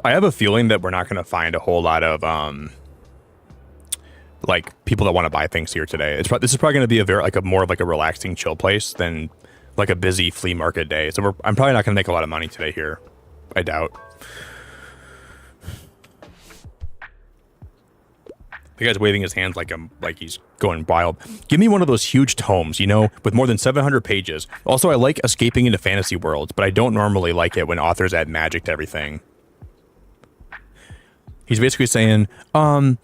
I have a feeling that we're not going to find a whole lot of like people that want to buy things here today. This is probably going to be more of a relaxing, chill place than like a busy flea market day. So I'm probably not going to make a lot of money today here. I doubt. The guy's waving his hands like he's going wild. Give me one of those huge tomes, with more than 700 pages. Also, I like escaping into fantasy worlds, but I don't normally like it when authors add magic to everything. He's basically saying, I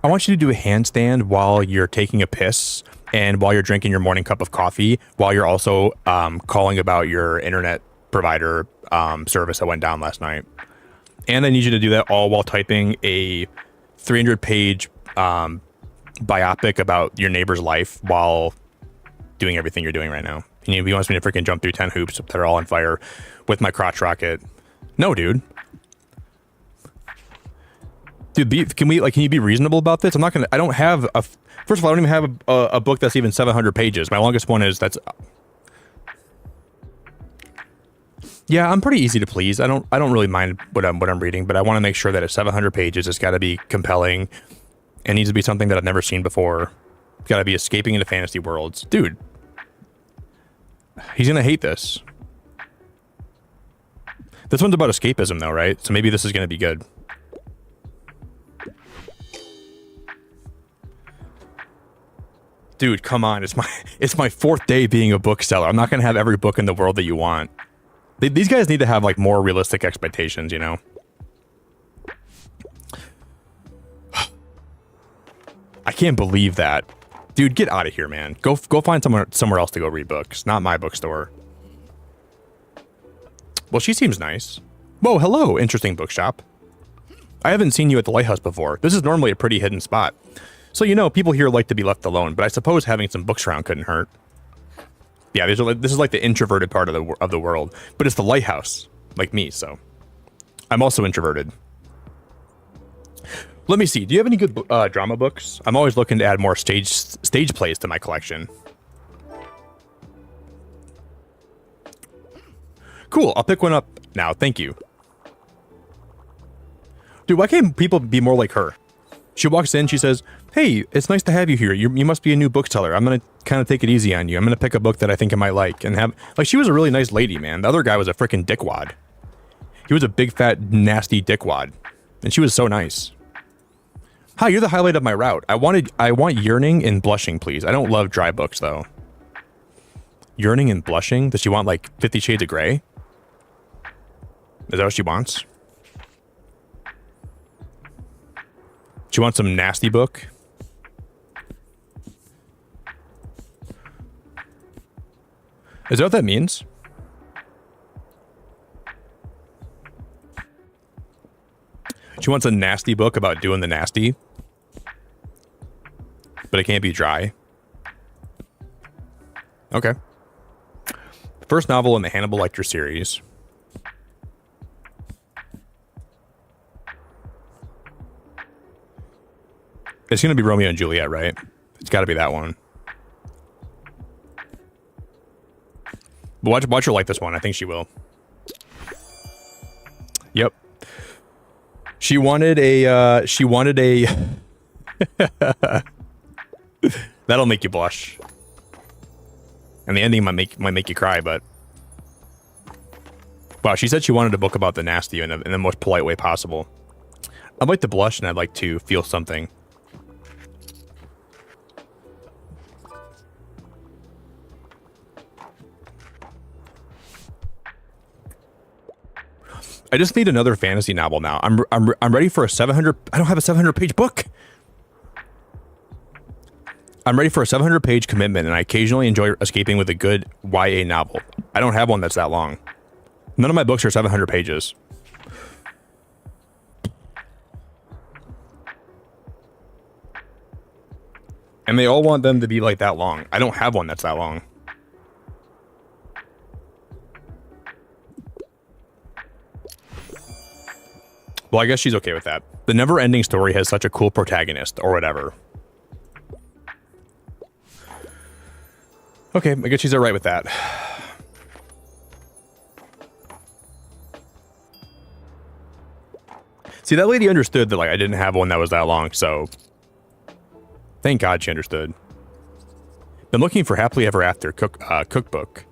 want you to do a handstand while you're taking a piss, and while you're drinking your morning cup of coffee, while you're also calling about your internet provider service that went down last night. And I need you to do that all while typing a 300-page biopic about your neighbor's life while doing everything you're doing right now. He wants me to freaking jump through 10 hoops that are all on fire with my crotch rocket. No, dude. Dude, can you be reasonable about this? I don't have a, first of all, I don't even have a book that's even 700 pages. My longest one is, yeah, I'm pretty easy to please. I don't really mind what I'm reading, but I want to make sure that at 700 pages, it's got to be compelling. It needs to be something that I've never seen before. It's got to be escaping into fantasy worlds. Dude, he's going to hate this. This one's about escapism though, right? So maybe this is going to be good. Dude, come on. It's my fourth day being a bookseller. I'm not going to have every book in the world that you want. These guys need to have like more realistic expectations, you know? I can't believe that. Dude, get out of here, man. Go find somewhere else to go read books. Not my bookstore. Well, she seems nice. Whoa, hello, interesting bookshop. I haven't seen you at the lighthouse before. This is normally a pretty hidden spot. So, you know, people here like to be left alone, but I suppose having some books around couldn't hurt. Yeah, this is like the introverted part of the world, but it's the lighthouse, like me, so I'm also introverted. Let me see. Do you have any good drama books? I'm always looking to add more stage plays to my collection. Cool. I'll pick one up now. Thank you. Dude, why can't people be more like her? She walks in, she says, "Hey, it's nice to have you here. You must be a new bookseller. I'm going to kind of take it easy on you. I'm going to pick a book that I think I might like." And have, like, she was a really nice lady, man. The other guy was a freaking dickwad. He was a big, fat, nasty dickwad. And she was so nice. Hi, you're the highlight of my route. I want Yearning and Blushing, please. I don't love dry books, though. Yearning and Blushing? Does she want, like, 50 Shades of Grey? Is that what she wants? She wants some nasty book? Is that what that means? She wants a nasty book about doing the nasty, but it can't be dry. Okay. First novel in the Hannibal Lecter series. It's going to be Romeo and Juliet, right? It's got to be that one. But watch her like this one. I think she will. Yep. She wanted a... That'll make you blush. And the ending might make you cry, but... Wow, she said she wanted a book about the nasty in the most polite way possible. I'd like to blush and I'd like to feel something. I just need another fantasy novel now. I'm ready for a 700... I don't have a 700-page book. I'm ready for a 700-page commitment, and I occasionally enjoy escaping with a good YA novel. I don't have one that's that long. None of my books are 700 pages. And they all want them to be like that long. I don't have one that's that long. Well, I guess she's okay with that. The never-ending story has such a cool protagonist, or whatever. Okay, I guess she's alright with that. See, that lady understood that, like, I didn't have one that was that long, so... Thank God she understood. Been looking for Happily Ever After cookbook.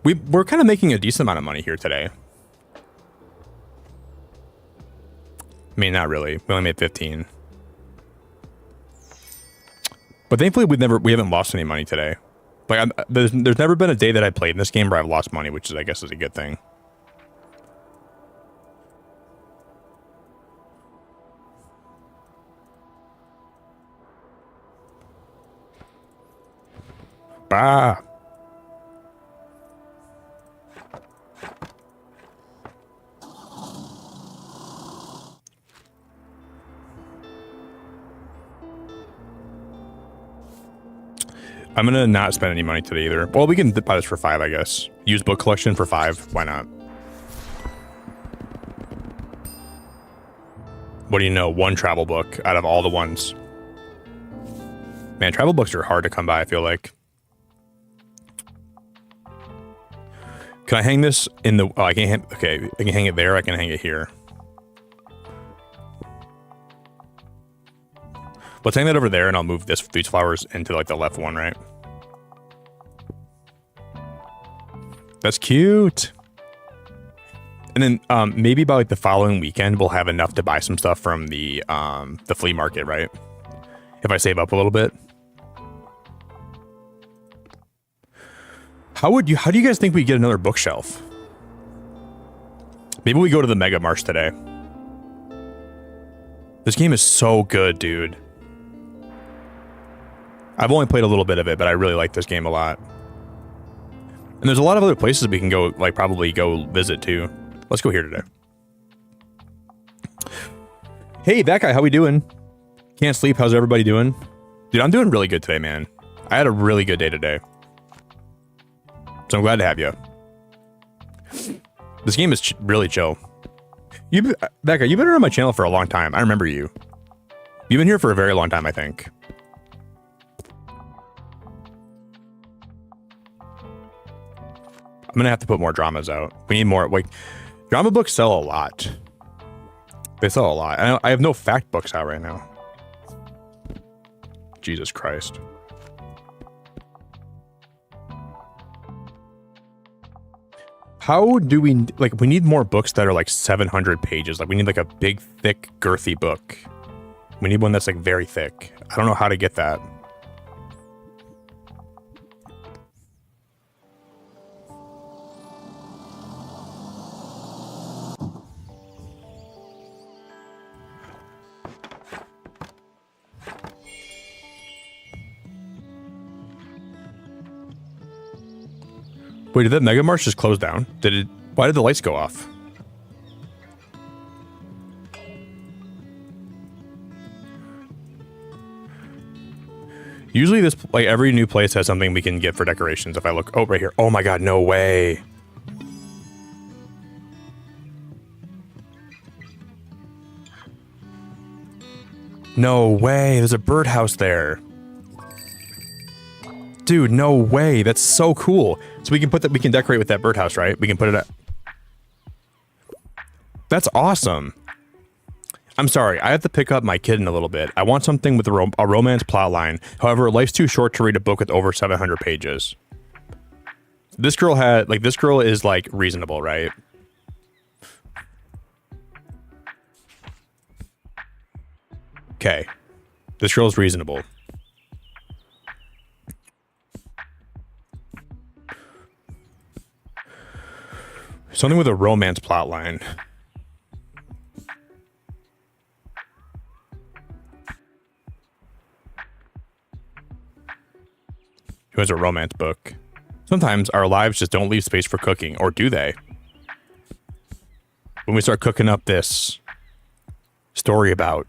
We're kind of making a decent amount of money here today. I mean, not really. We only made 15. But thankfully, we haven't lost any money today. Like, there's never been a day that I played in this game where I've lost money, which is, I guess, is a good thing. Bah. I'm gonna not spend any money today either. Well, we can buy this for 5, I guess. Use book collection for 5. Why not? What do you know? 1 travel book out of all the ones. Man, travel books are hard to come by, I feel like. Can I hang this in the... Oh, I can't hang... Okay, I can hang it there. I can hang it here. Let's hang that over there, and I'll move these flowers into, like, the left one, right? That's cute. And then maybe by, like, the following weekend, we'll have enough to buy some stuff from the flea market, right? If I save up a little bit. How do you guys think we get another bookshelf? Maybe we go to the Mega Marsh today. This game is so good, dude. I've only played a little bit of it, but I really like this game a lot. And there's a lot of other places we can go, like, probably go visit too. Let's go here today. Hey, that guy, how we doing? Can't sleep. How's everybody doing? Dude, I'm doing really good today, man. I had a really good day today. So I'm glad to have you. This game is really chill. Becca, you've been around my channel for a long time. I remember you. You've been here for a very long time, I think. I'm gonna have to put more dramas out. We need more. Like, drama books sell a lot. They sell a lot. I have no fact books out right now. Jesus Christ. How do we, like, we need more books that are like 700 pages. Like, we need like a big, thick, girthy book. We need one that's like very thick. I don't know how to get that. Wait, did that Mega Marsh just close down? Why did the lights go off? Usually this, like, every new place has something we can get for decorations. If I look, oh, right here. Oh my God, no way. No way, there's a birdhouse there. Dude, no way. That's so cool. So we can put that. We can decorate with that birdhouse, right? We can put it at. That's awesome. I'm sorry. I have to pick up my kid in a little bit. I want something with a romance plot line. However, life's too short to read a book with over 700 pages. This girl this girl is like reasonable, right? Okay. This girl's reasonable. Something with a romance plot line. Who has a romance book? Sometimes our lives just don't leave space for cooking, or do they? When we start cooking up this story about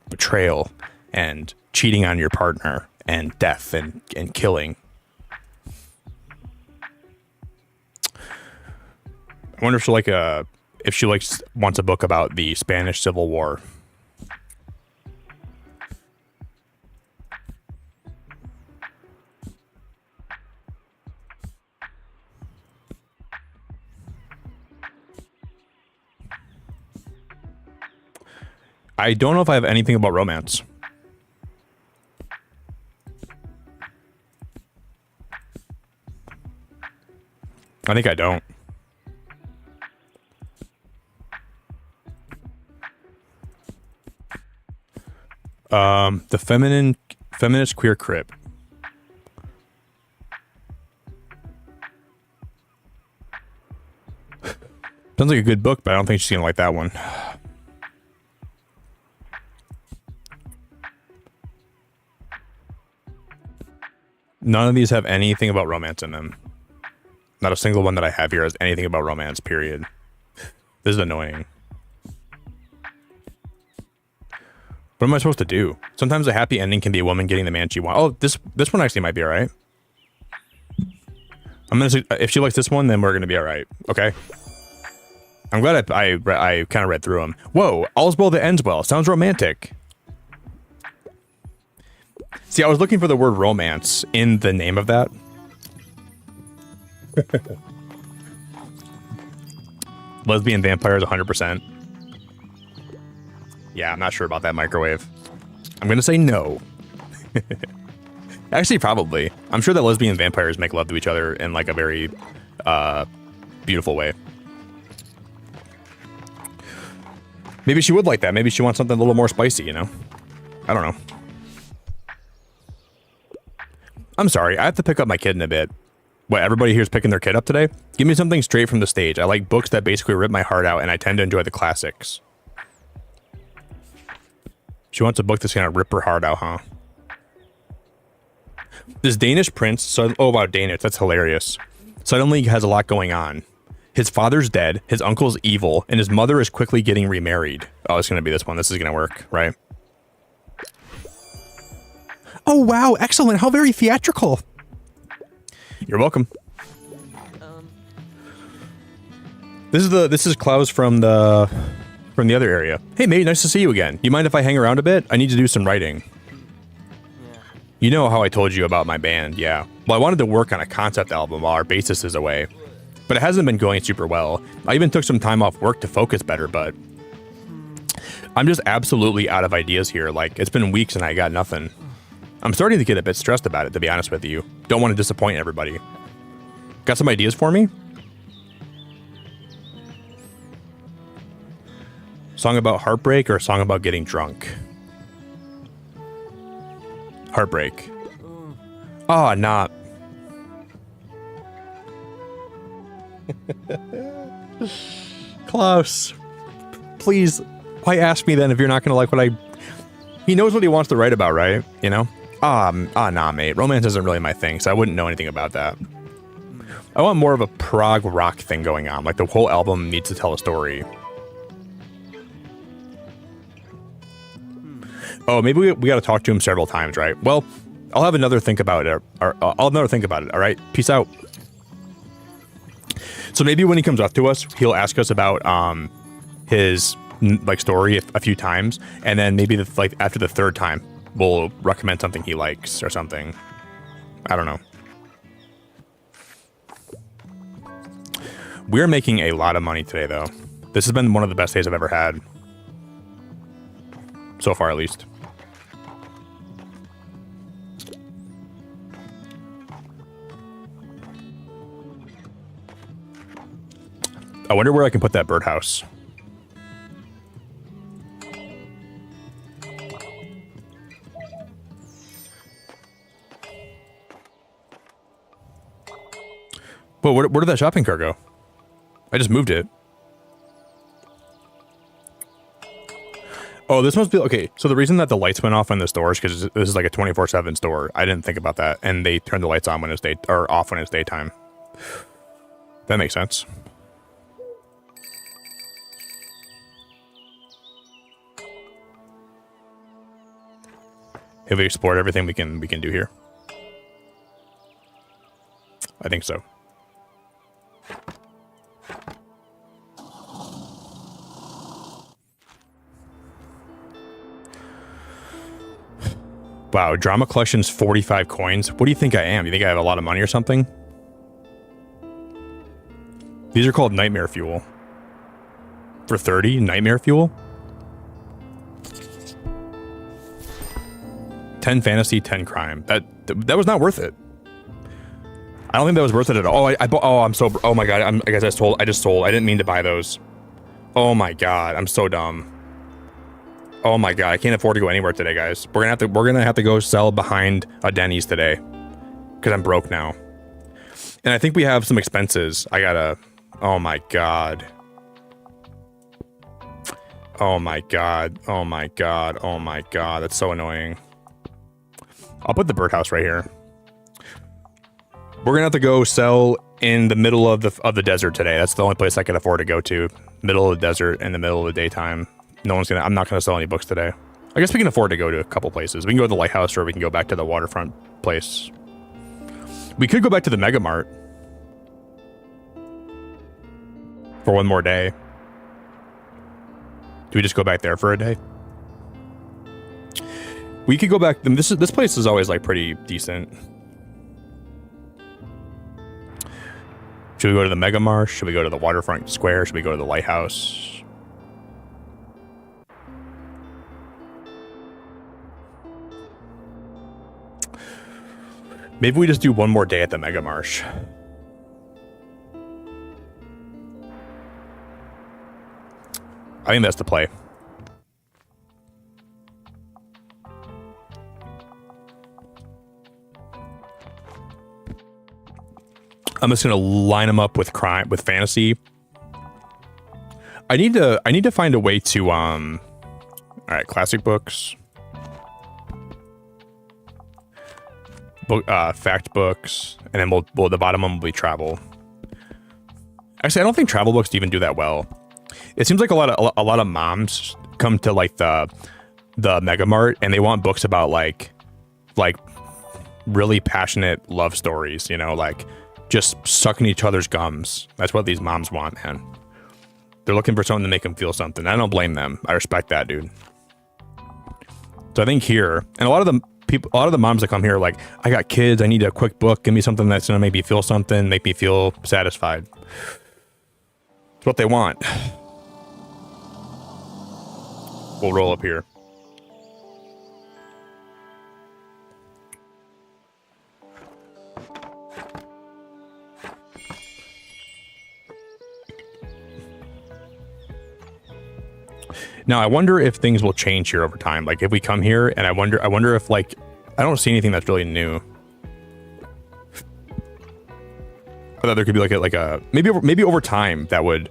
betrayal and cheating on your partner and death and killing. I wonder if she wants a book about the Spanish Civil War. I don't know if I have anything about romance. I think I don't. The feminist queer crib. Sounds like a good book, but I don't think she's gonna like that one. None of these have anything about romance in them. Not a single one that I have here has anything about romance, period. This is annoying. What am I supposed to do? Sometimes a happy ending can be a woman getting the man she wants. Oh, this one actually might be all right. If she likes this one, then we're gonna be all right. Okay. I'm glad I kind of read through them. Whoa, all's well that ends well. Sounds romantic. See, I was looking for the word romance in the name of that. Lesbian vampires 100%. Yeah, I'm not sure about that microwave. I'm gonna say no. Actually, probably. I'm sure that lesbian vampires make love to each other in like a very beautiful way. Maybe she would like that. Maybe she wants something a little more spicy, you know? I don't know. I'm sorry, I have to pick up my kid in a bit. What, everybody here's picking their kid up today? Give me something straight from the stage. I like books that basically rip my heart out, and I tend to enjoy the classics. She wants a book that's gonna rip her heart out, huh? This Danish prince, oh wow, Danish, that's hilarious. Suddenly has a lot going on. His father's dead, his uncle's evil, and his mother is quickly getting remarried. Oh, it's gonna be this one. This is gonna work, right? Oh wow, excellent! How very theatrical. You're welcome. This is Klaus from the other area. Hey mate, nice to see you again. You mind if I hang around a bit? I need to do some writing. Yeah. You know how I told you about my band, yeah. Well, I wanted to work on a concept album while our bassist is away. But it hasn't been going super well. I even took some time off work to focus better, but I'm just absolutely out of ideas here. Like, it's been weeks and I got nothing. I'm starting to get a bit stressed about it, to be honest with you. Don't want to disappoint everybody. Got some ideas for me? Song about heartbreak or a song about getting drunk? Heartbreak. Oh, nah. Klaus, please, why ask me then if you're not gonna like what I... He knows what he wants to write about, right? You know? Nah, mate. Romance isn't really my thing, so I wouldn't know anything about that. I want more of a prog rock thing going on. Like, the whole album needs to tell a story. Oh, maybe we got to talk to him several times, right? Well, I'll have another think about it. Or I'll never think about it. All right, peace out. So maybe when he comes up to us, he'll ask us about his like story a few times, and then maybe like after the third time, we'll recommend something he likes or something. I don't know. We're making a lot of money today, though. This has been one of the best days I've ever had. So far, at least. I wonder where I can put that birdhouse. Well, where did that shopping cart go? I just moved it. Oh, this must be... Okay, so the reason that the lights went off in the store is because this is like a 24/7 store. I didn't think about that. And they turn the lights on when it's day... or off when it's daytime. That makes sense. Have we explored everything we can do here? I think so. Wow, drama collection's 45 coins. What do you think I am? You think I have a lot of money or something? These are called nightmare fuel. For 30, nightmare fuel? 10 fantasy, 10 crime. That was not worth it. I don't think that was worth it at all. Oh my god, I guess I just sold. I didn't mean to buy those. Oh my god, I'm so dumb. Oh my god, I can't afford to go anywhere today, guys. We're gonna have to go sell behind a Denny's today. Because I'm broke now. And I think we have some expenses. I gotta... Oh my god. Oh my god. Oh my god. Oh my god. That's so annoying. I'll put the birdhouse right here. We're gonna have to go sell in the middle of the desert today. That's the only place I can afford to go to. Middle of the desert in the middle of the daytime. I'm not gonna sell any books today. I guess we can afford to go to a couple places. We can go to the lighthouse, or we can go back to the waterfront place. We could go back to the Mega Mart for one more day. Do we just go back there for a day? We could go back. This place is always like pretty decent. Should we go to the Mega Mart? Should we go to the waterfront square? Should we go to the lighthouse? Maybe we just do one more day at the Mega Marsh. I think that's the play. I'm just gonna line them up with crime, with fantasy. I need to find a way to all right, classic books. Fact books, and then we'll the bottom one will be travel. Actually, I don't think travel books even do that well. It seems like a lot of moms come to like the Mega Mart and they want books about like really passionate love stories, you know, like just sucking each other's gums. That's what these moms want, man. They're looking for something to make them feel something. I don't blame them. I respect that, dude. So I think here, and a lot of the moms that come here are like, I got kids, I need a quick book, give me something that's gonna make me feel something, make me feel satisfied. It's what they want. We'll roll up here. Now, I wonder if things will change here over time. Like if we come here, and I wonder if like, I don't see anything that's really new. I thought there could be like a maybe over time there'll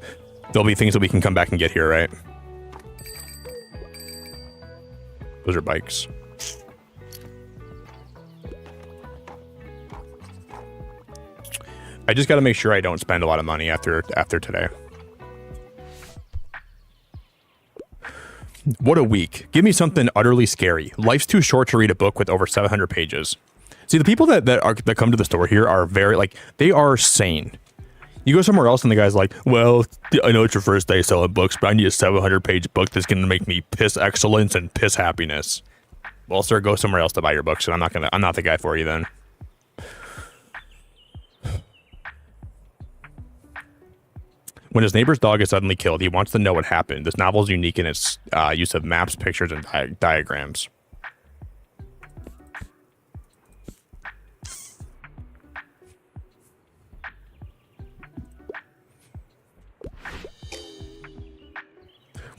be things that we can come back and get here, right? Those are bikes. I just got to make sure I don't spend a lot of money after today. What a week. Give me something utterly scary. Life's too short to read a book with over 700 pages. See, the people that come to the store here are very, like, they are sane. You go somewhere else and the guy's like, well, I know it's your first day selling books, but I need a 700-page book that's going to make me piss excellence and piss happiness. Well, sir, go somewhere else to buy your books, and I'm not the guy for you then. When his neighbor's dog is suddenly killed, he wants to know what happened. This novel is unique in its use of maps, pictures, and diagrams.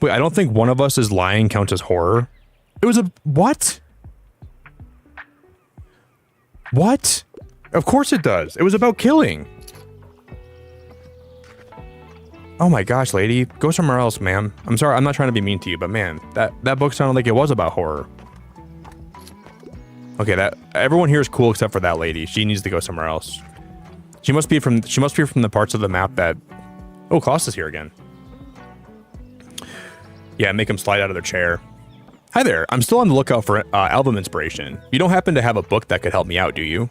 Wait, I don't think one of us is lying counts as horror. It was a... What? What? Of course it does. It was about killing. Oh my gosh, lady. Go somewhere else, ma'am. I'm sorry, I'm not trying to be mean to you, but man, that book sounded like it was about horror. Okay, everyone here is cool except for that lady. She needs to go somewhere else. She must be from the parts of the map that... Oh, Klaus is here again. Yeah, make them slide out of their chair. Hi there. I'm still on the lookout for album inspiration. You don't happen to have a book that could help me out, do you?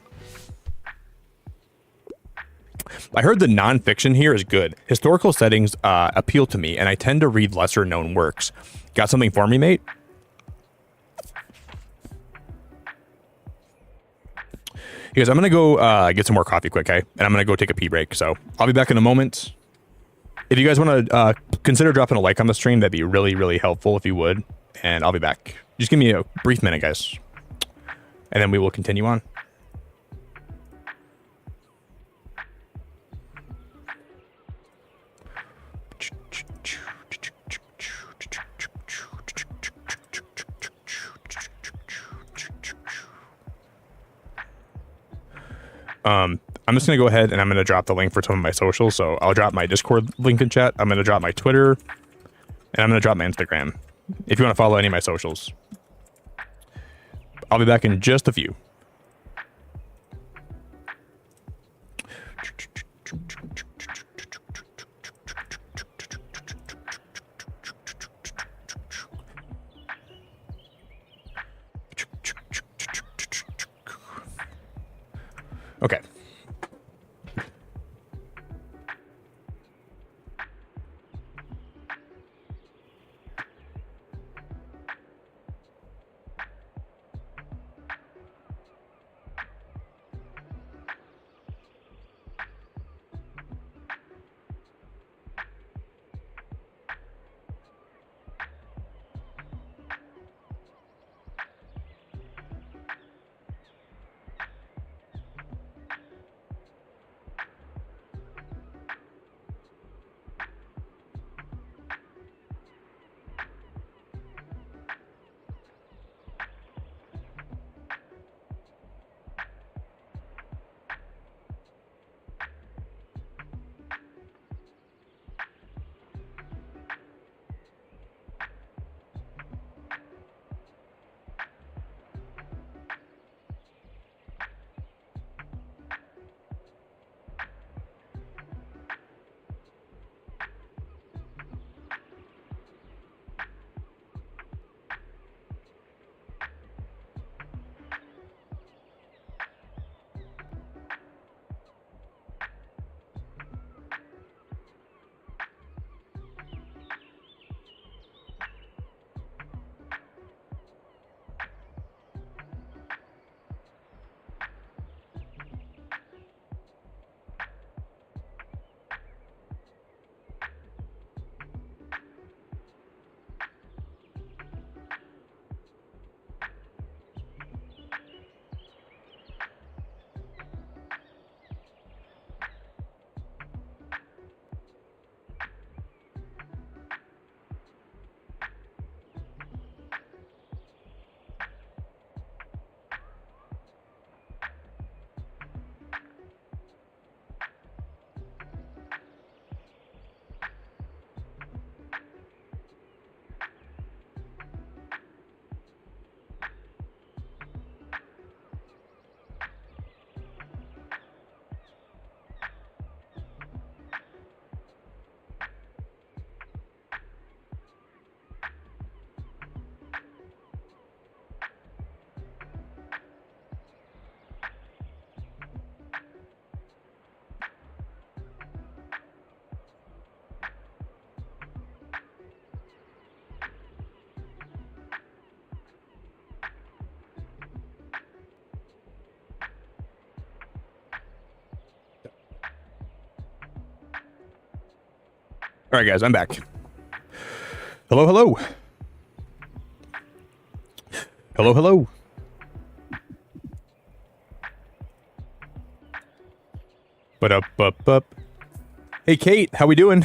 I heard the nonfiction here is good. Historical settings appeal to me, and I tend to read lesser known works. Got something for me, mate? Because I'm going to go get some more coffee quick, okay? And I'm going to go take a pee break, so I'll be back in a moment. If you guys want to consider dropping a like on the stream, that'd be really, really helpful if you would. And I'll be back. Just give me a brief minute, guys. And then we will continue on. I'm just going to go ahead and I'm going to drop the link for some of my socials. So I'll drop my Discord link in chat. I'm going to drop my Twitter. And I'm going to drop my Instagram. If you want to follow any of my socials. I'll be back in just a few. Okay. All right, guys, I'm back. Hello, hello. Hello, hello. But up. Hey, Kate, how we doing?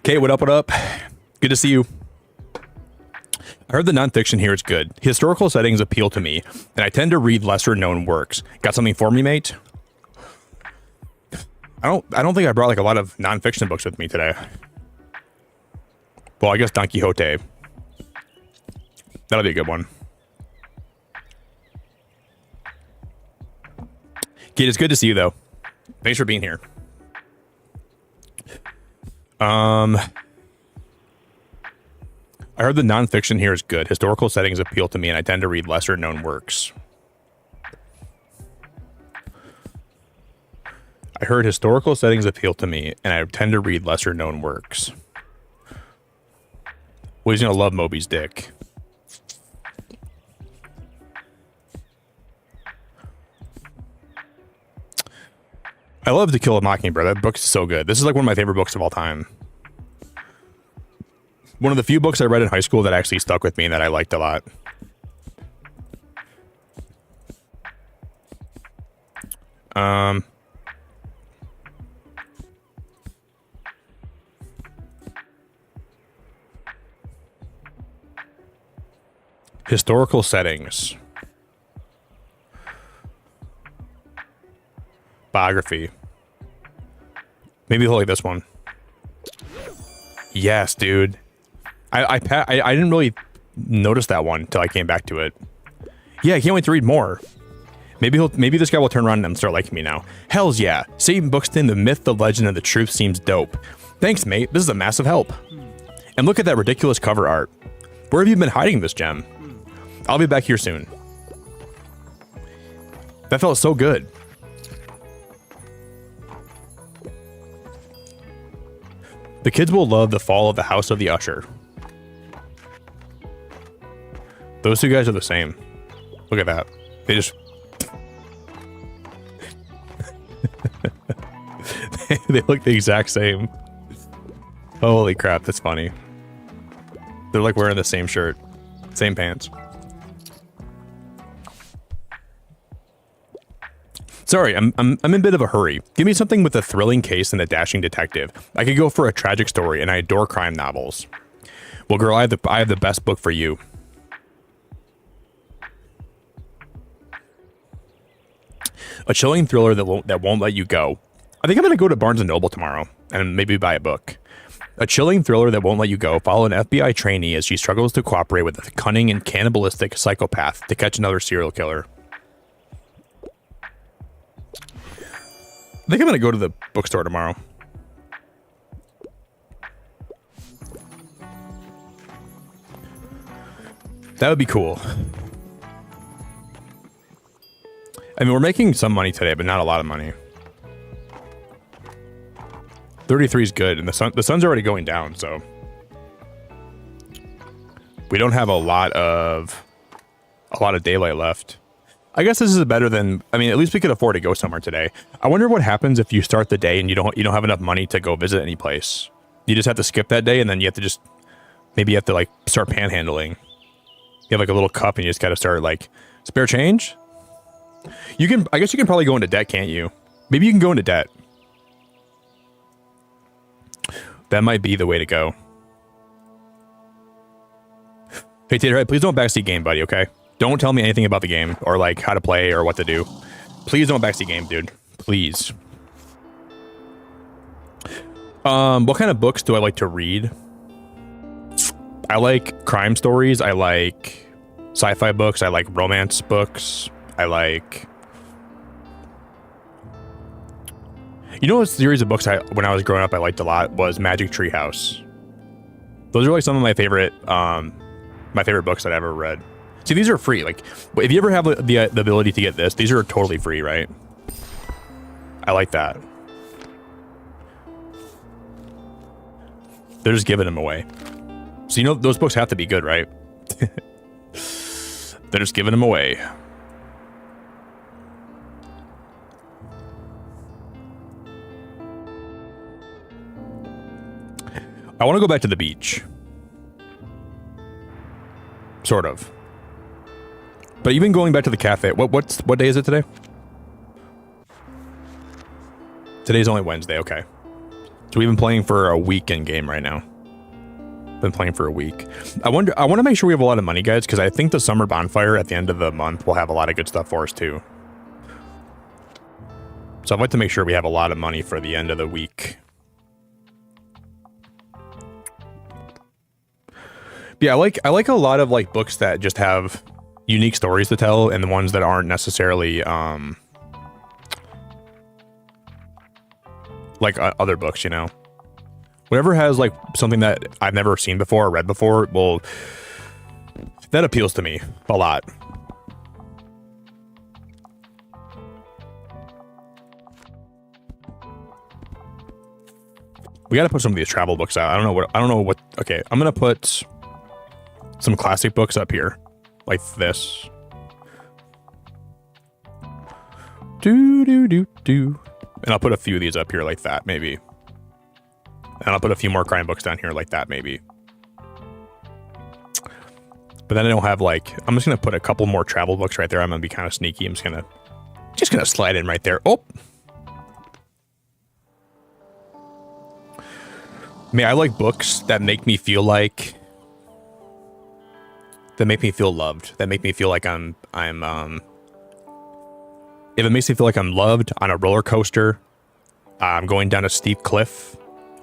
Kate, what up, what up? Good to see you. I heard the nonfiction here is good. Historical settings appeal to me, and I tend to read lesser known works. Got something for me, mate? I don't think I brought like a lot of nonfiction books with me today. Well, I guess Don Quixote. That'll be a good one. Kate, it's good to see you though. Thanks for being here. I heard the nonfiction here is good. Historical settings appeal to me, and I tend to read lesser known works. I heard historical settings appeal to me, and I tend to read lesser known works. Well, he's gonna love Moby's dick. I love To Kill a Mockingbird. That book's so good. This is like one of my favorite books of all time. One of the few books I read in high school that actually stuck with me and that I liked a lot. Historical settings. Biography. Maybe he'll like this one. Yes, dude. I didn't really noticed that one until I came back to it. Yeah, I can't wait to read more. Maybe this guy will turn around and start liking me now. Hells yeah. Satan Buxton, the myth, the legend, and the truth seems dope. Thanks, mate. This is a massive help. And look at that ridiculous cover art. Where have you been hiding this gem? I'll be back here soon. That felt so good. The kids will love The Fall of the House of the Usher. Those two guys are the same. Look at that. They just... they look the exact same. Holy crap, that's funny. They're like wearing the same shirt. Same pants. Sorry, I'm in a bit of a hurry. Give me something with a thrilling case and a dashing detective. I could go for a tragic story, and I adore crime novels. Well, girl, I have the best book for you. A chilling thriller that won't let you go. I think I'm gonna go to Barnes & Noble tomorrow and maybe buy a book. A chilling thriller that won't let you go. Follow an FBI trainee as she struggles to cooperate with a cunning and cannibalistic psychopath to catch another serial killer. I think I'm gonna go to the bookstore tomorrow. That would be cool. I mean, we're making some money today, but not a lot of money. 33 is good, and the sun's already going down, so we don't have a lot of daylight left. I guess this is better than, I mean, at least we could afford to go somewhere today. I wonder what happens if you start the day and you don't have enough money to go visit any place. You just have to skip that day, and then you have to just, maybe you have to like start panhandling. You have like a little cup and you just got to start like, spare change? I guess you can probably go into debt, can't you? Maybe you can go into debt. That might be the way to go. Hey, Taterhead, please don't backseat game, buddy, okay? Don't tell me anything about the game or like how to play or what to do. Please don't backseat game, dude. Please. What kind of books do I like to read? I like crime stories. I like sci-fi books. I like romance books. I like... You know, a series of books when I was growing up I liked a lot was Magic Tree House. Those are like some of my favorite books that I ever read. See, these are free. Like, if you ever have the ability to get this, these are totally free, right? I like that. They're just giving them away. So, you know, those books have to be good, right? They're just giving them away. I want to go back to the beach. Sort of. But even going back to the cafe, what day is it today? Today's only Wednesday, okay. So we've been playing for a week in game right now. Been playing for a week. I want to make sure we have a lot of money, guys, because I think the summer bonfire at the end of the month will have a lot of good stuff for us too. So I'd like to make sure we have a lot of money for the end of the week. Yeah, I like a lot of like books that just have unique stories to tell, and the ones that aren't necessarily like other books, you know. Whatever has like something that I've never seen before or read before, well, that appeals to me a lot. We got to put some of these travel books out. I don't know what. Okay, I'm gonna put some classic books up here, like this. And I'll put a few of these up here like that, maybe. And I'll put a few more crime books down here like that, maybe. But then I don't have like, I'm just gonna put a couple more travel books right there. I'm gonna be kind of sneaky. I'm just gonna slide in right there. Oh. I mean, I like books that make me feel like, that make me feel loved. That make me feel like if it makes me feel like I'm loved on a roller coaster, I'm going down a steep cliff,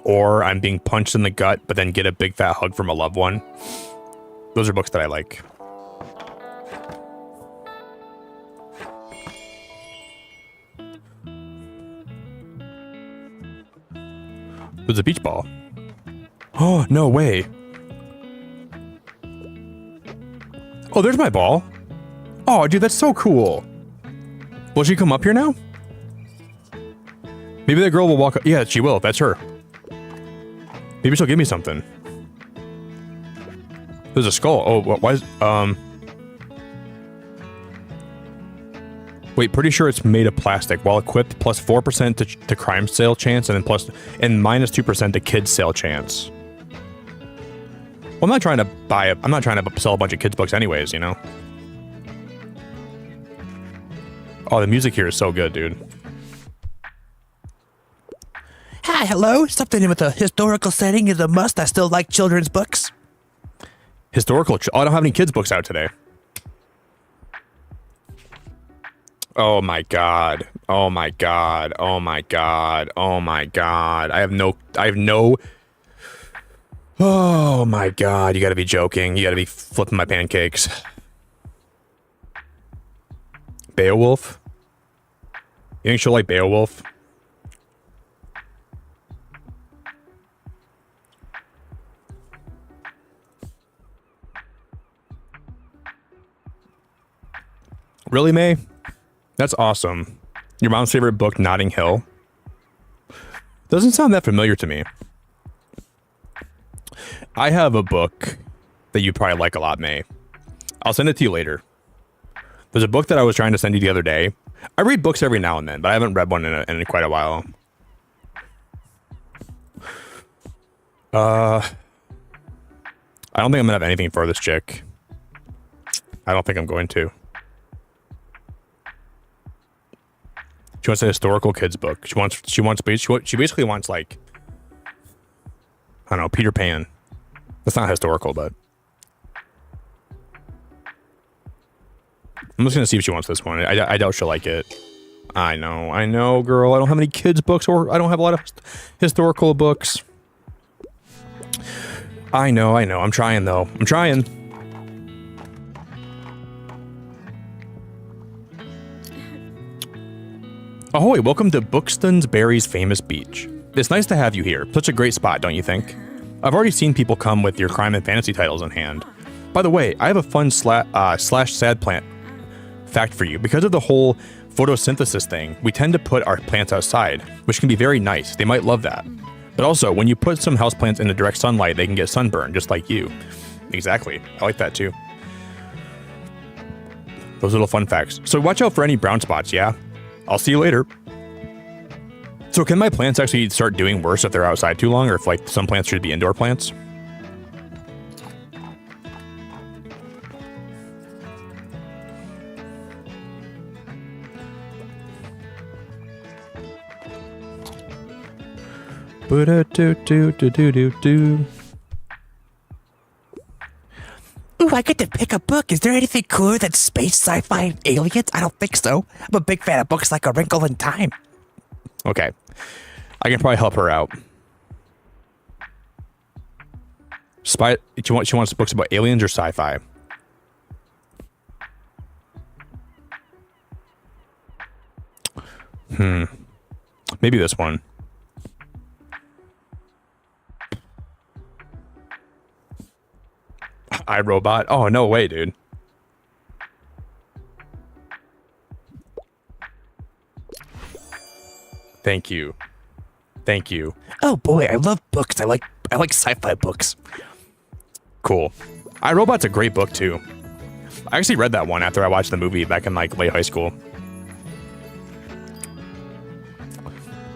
or I'm being punched in the gut, but then get a big fat hug from a loved one. Those are books that I like. There's a beach ball. Oh, no way. Oh, there's my ball. Oh, dude, that's so cool. Will she come up here now? Maybe that girl will walk up. Yeah, she will. That's her. Maybe she'll give me something. There's a skull. Oh, why is... Wait, pretty sure it's made of plastic. While equipped, plus 4% to crime sale chance, and then minus 2% to kids sale chance. Well, I'm not trying to buy it. I'm not trying to sell a bunch of kids books anyways, you know? Oh, the music here is so good, dude. Hi, hello. Something with a historical setting is a must. I still like children's books. Historical. Oh, I don't have any kids books out today. Oh my god. Oh my god. Oh my god. Oh my god. I have no. Oh my god. You gotta be joking. You gotta be flipping my pancakes. Beowulf? You think she'll like Beowulf? Really, May? That's awesome. Your mom's favorite book, Notting Hill? Doesn't sound that familiar to me. I have a book that you probably like a lot, May. I'll send it to you later. There's a book that I was trying to send you the other day. I read books every now and then, but I haven't read one in quite a while. I don't think I'm gonna have anything for this chick. I don't think I'm going to. She wants a historical kids book. She basically wants, like, I don't know, Peter Pan. That's not historical, but I'm just gonna see if she wants this one. I doubt she'll like it. I know, girl. I don't have any kids books, or I don't have a lot of historical books. I know. I'm trying, though. I'm trying. Ahoy, welcome to Buxton's Famous Beach. It's nice to have you here. Such a great spot, don't you think? I've already seen people come with your crime and fantasy titles in hand. By the way, I have a fun slash sad plant fact for you. Because of the whole photosynthesis thing, we tend to put our plants outside, which can be very nice. They might love that. But also, when you put some houseplants in the direct sunlight, they can get sunburned, just like you. Exactly. I like that too. Those little fun facts. So watch out for any brown spots, yeah? I'll see you later. So can my plants actually start doing worse if they're outside too long, or if, like, some plants should be indoor plants? Ooh, I get to pick a book. Is there anything cooler than space, sci-fi, and aliens? I don't think so. I'm a big fan of books like A Wrinkle in Time. Okay. I can probably help her out. She wants books about aliens or sci-fi? Maybe this one. iRobot? Oh, no way, dude. Thank you. Oh boy, I love books. I like sci-fi books. Cool. iRobot's a great book too. I actually read that one after I watched the movie back in, like, late high school.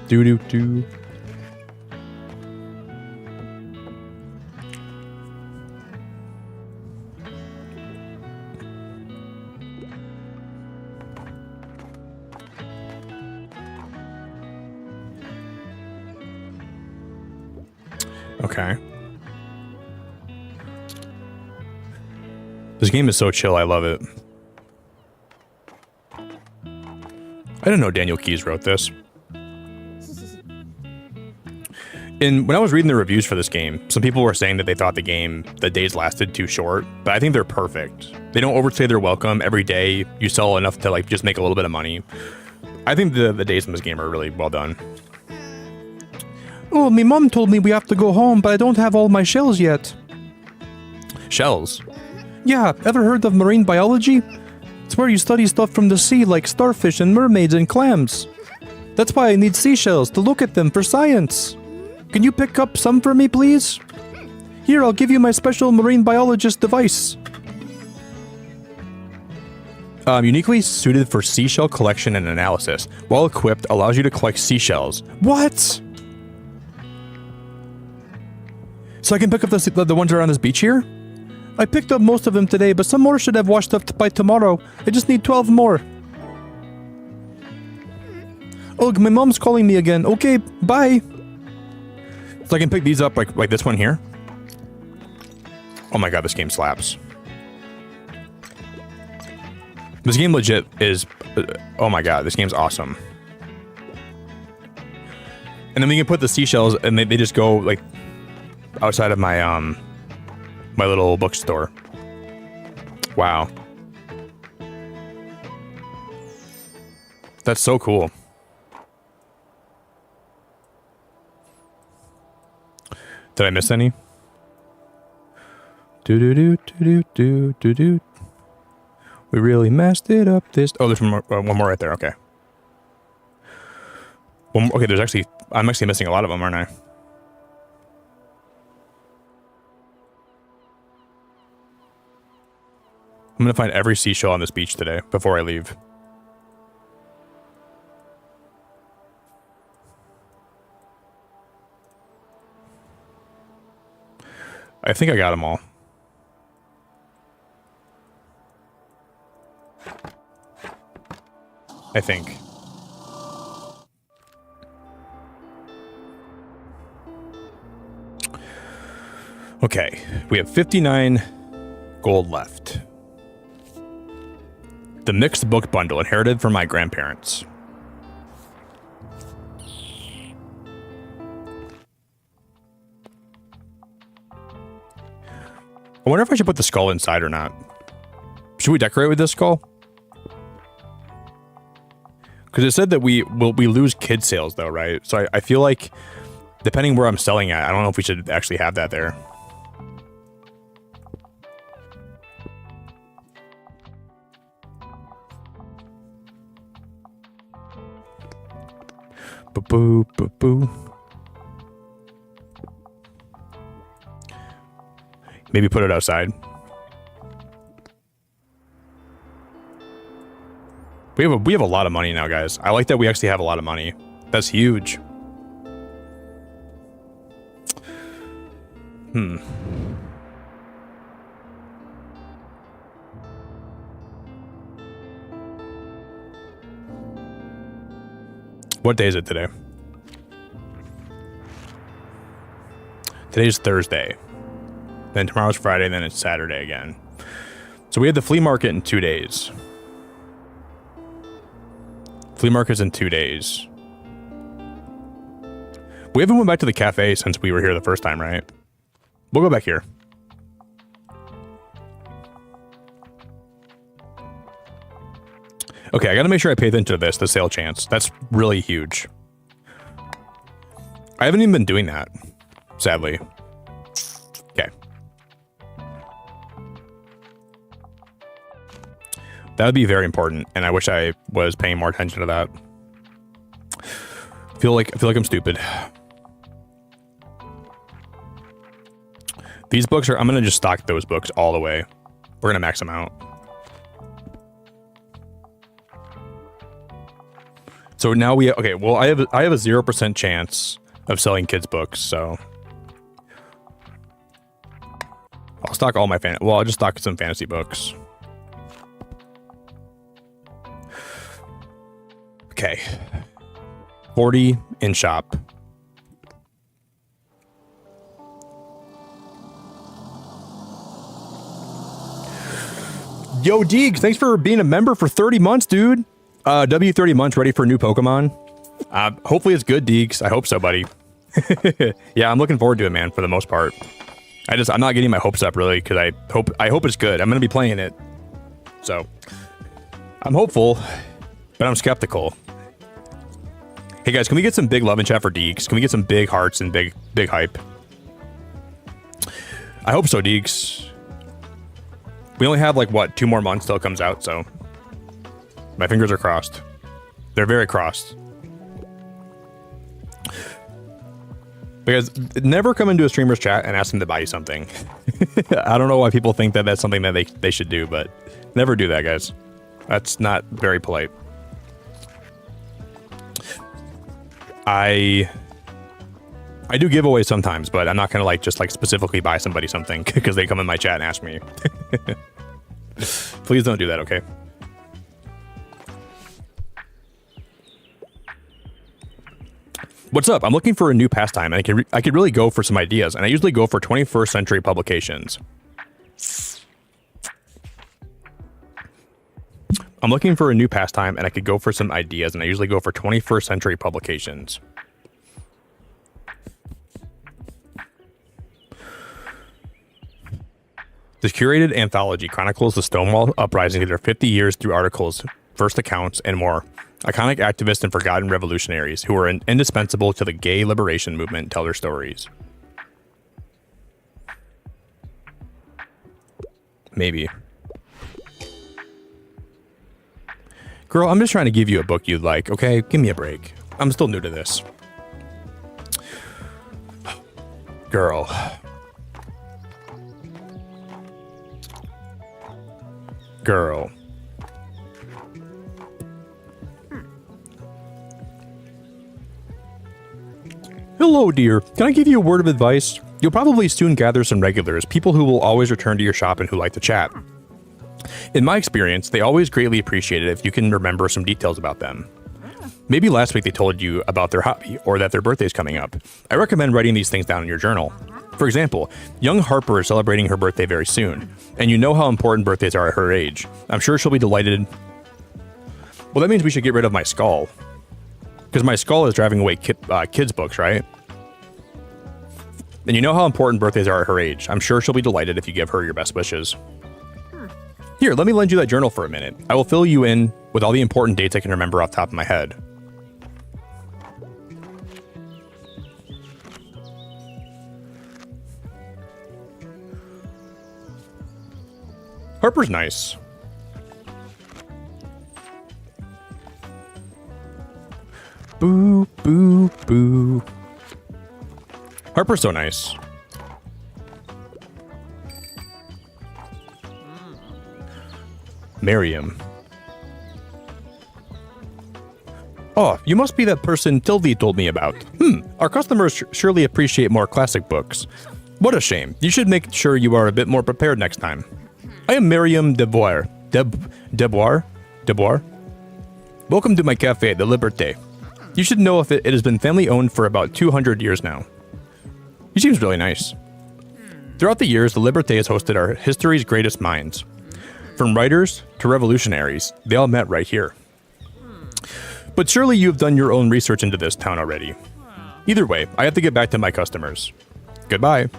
Do. Okay. This game is so chill, I love it. I didn't know Daniel Keyes wrote this. And when I was reading the reviews for this game, some people were saying that they thought the days lasted too short, but I think they're perfect. They don't overstay their welcome. Every day you sell enough to like just make a little bit of money. I think the days in this game are really well done. Oh, my mom told me we have to go home, but I don't have all my shells yet. Shells? Yeah, ever heard of marine biology? It's where you study stuff from the sea like starfish and mermaids and clams. That's why I need seashells, to look at them for science. Can you pick up some for me, please? Here, I'll give you my special marine biologist device. Uniquely suited for seashell collection and analysis. Well equipped, allows you to collect seashells. What? So I can pick up the ones around this beach here? I picked up most of them today, but some more should have washed up by tomorrow. I just need 12 more. Ugh, my mom's calling me again. Okay, bye. So I can pick these up like this one here. Oh my god, this game slaps. This game legit is... oh my god, this game's awesome. And then we can put the seashells and they just go like outside of my my little bookstore. Wow. That's so cool. Did I miss any? Do do do do do do do. We really messed it up this... oh, there's one more right there. Okay. One more, okay, there's actually... I'm actually missing a lot of them, aren't I? I'm going to find every seashell on this beach today before I leave. I think I got them all. I think. Okay, we have 59 gold left. The mixed book bundle inherited from my grandparents. I wonder if I should put the skull inside or not. Should we decorate with this skull? Because it said that we lose kid sales though, right? So I feel like depending where I'm selling at, I don't know if we should actually have that there. Boo boo boo. Maybe put it outside. We have a lot of money now, guys. I like that we actually have a lot of money. That's huge. What day is it today? Today's Thursday. Then tomorrow's Friday, then it's Saturday again. So we have the flea market in 2 days. Flea market's in 2 days. We haven't went back to the cafe since we were here the first time, right? We'll go back here. Okay, I gotta make sure I pay attention to this, the sale chance. That's really huge. I haven't even been doing that, sadly. Okay. That would be very important, and I wish I was paying more attention to that. I feel like I'm stupid. These books are... I'm gonna just stock those books all the way. We're gonna max them out. So now we... okay, well, I have a 0% chance of selling kids' books, so... I'll stock all my I'll just stock some fantasy books. Okay. 40 in shop. Yo, Deegs, thanks for being a member for 30 months, dude. W30 months ready for new Pokemon. Hopefully it's good, Deegs. I hope so, buddy. Yeah, I'm looking forward to it, man, for the most part. I'm not getting my hopes up really because I hope it's good. I'm gonna be playing it. So I'm hopeful, but I'm skeptical. Hey guys, can we get some big love in chat for Deeks? Can we get some big hearts and big hype? I hope so, Deeks. We only have like what, 2 more months till it comes out, so my fingers are crossed. They're very crossed. Because never come into a streamer's chat and ask them to buy you something. I don't know why people think that that's something that they should do, but never do that, guys. That's not very polite. I do giveaways sometimes, but I'm not gonna like just like specifically buy somebody something because they come in my chat and ask me. Please don't do that, okay? What's up? I'm looking for a new pastime, and I could really go for some ideas, and I usually go for 21st century publications. I'm looking for a new pastime, and I could go for some ideas, and I usually go for 21st century publications. The curated anthology chronicles the Stonewall Uprising of their 50 years through articles, first accounts, and more. Iconic activists and forgotten revolutionaries who were indispensable to the gay liberation movement tell their stories. Maybe. Girl, I'm just trying to give you a book you'd like, okay? Give me a break. I'm still new to this. Girl. Girl. Hello, dear. Can I give you a word of advice? You'll probably soon gather some regulars, people who will always return to your shop and who like to chat. In my experience, they always greatly appreciate it if you can remember some details about them. Maybe last week they told you about their hobby or that their birthday's coming up. I recommend writing these things down in your journal. For example, young Harper is celebrating her birthday very soon, and you know how important birthdays are at her age. I'm sure she'll be delighted. Well, that means we should get rid of my skull. Because my skull is driving away kids' books, right? And you know how important birthdays are at her age. I'm sure she'll be delighted if you give her your best wishes. Here, let me lend you that journal for a minute. I will fill you in with all the important dates I can remember off the top of my head. Harper's nice. Boo, boo, boo. Harper's so nice. Miriam. Oh, you must be that person Tildy told me about. Our customers surely appreciate more classic books. What a shame. You should make sure you are a bit more prepared next time. I am Miriam Deboir. Deboir? Welcome to my cafe, the Liberté. You should know if it has been family owned for about 200 years now. He seems really nice. Throughout the years, the Liberté has hosted our history's greatest minds. From writers to revolutionaries, they all met right here. But surely you have done your own research into this town already. Either way, I have to get back to my customers. Goodbye.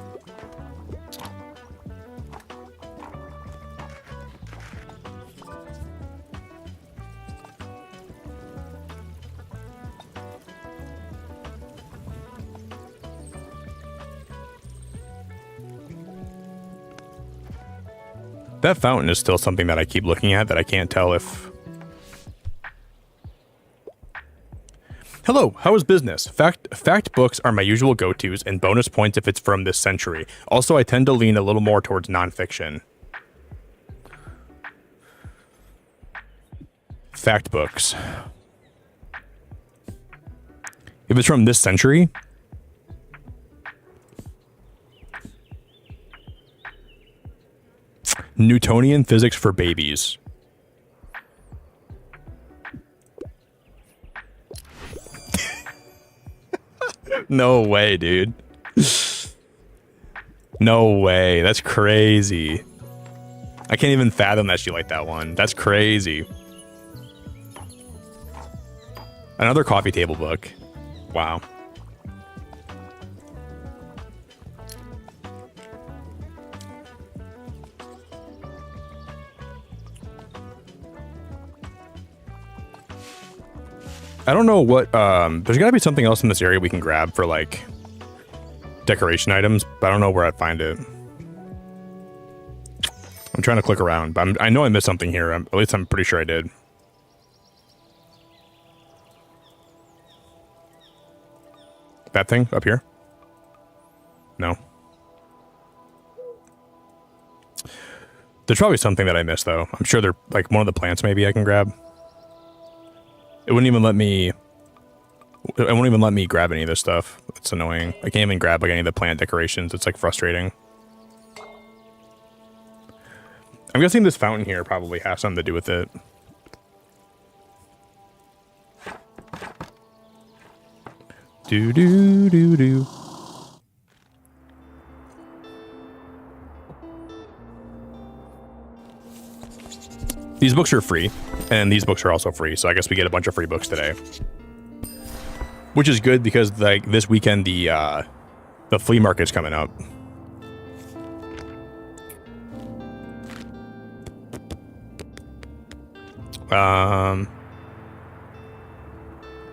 That fountain is still something that I keep looking at that I can't tell if... Hello, how is business? Fact books are my usual go-tos, and bonus points if it's from this century. Also, I tend to lean a little more towards nonfiction. Fact books. If it's from this century... Newtonian physics for babies. No way, dude. No way. That's crazy. I can't even fathom that she liked that one. That's crazy. Another coffee table book. Wow. I don't know what, there's gotta be something else in this area we can grab for like decoration items, but I don't know where I'd find it. I'm trying to click around, but I know I missed something here. At least I'm pretty sure I did. That thing up here? No. There's probably something that I missed, though. I'm sure they're like one of the plants maybe I can grab. It wouldn't even let me... It won't even let me grab any of this stuff. It's annoying. I can't even grab like any of the plant decorations. It's like frustrating. I'm guessing this fountain here probably has something to do with it. Do do do do. These books are free, and these books are also free, so I guess we get a bunch of free books today. Which is good because like this weekend the flea market's coming up.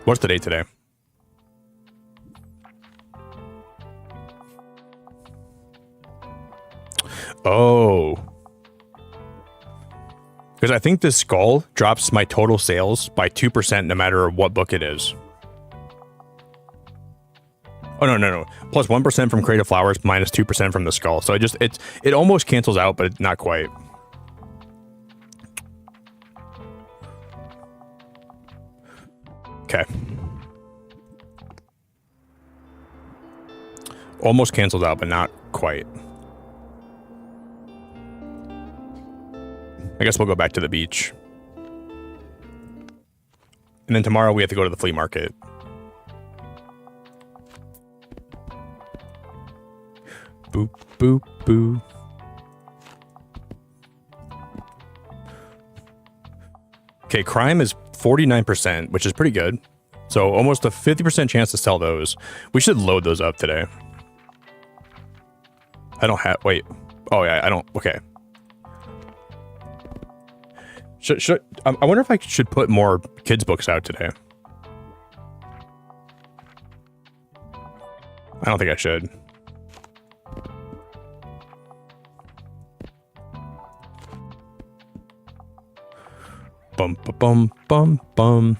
What's the date today? Oh. Because I think this skull drops my total sales by 2% no matter what book it is. Oh, no. Plus 1% from Creative Flowers, minus 2% from the skull. So it almost cancels out, but not quite. Okay. Almost cancels out, but not quite. I guess we'll go back to the beach. And then tomorrow we have to go to the flea market. Boop, boop, boo. Okay, crime is 49%, which is pretty good. So almost a 50% chance to sell those. We should load those up today. I don't have... Wait. Oh, yeah, I don't... Okay. I wonder if I should put more kids' books out today. I don't think I should. Bum, ba, bum, bum, bum.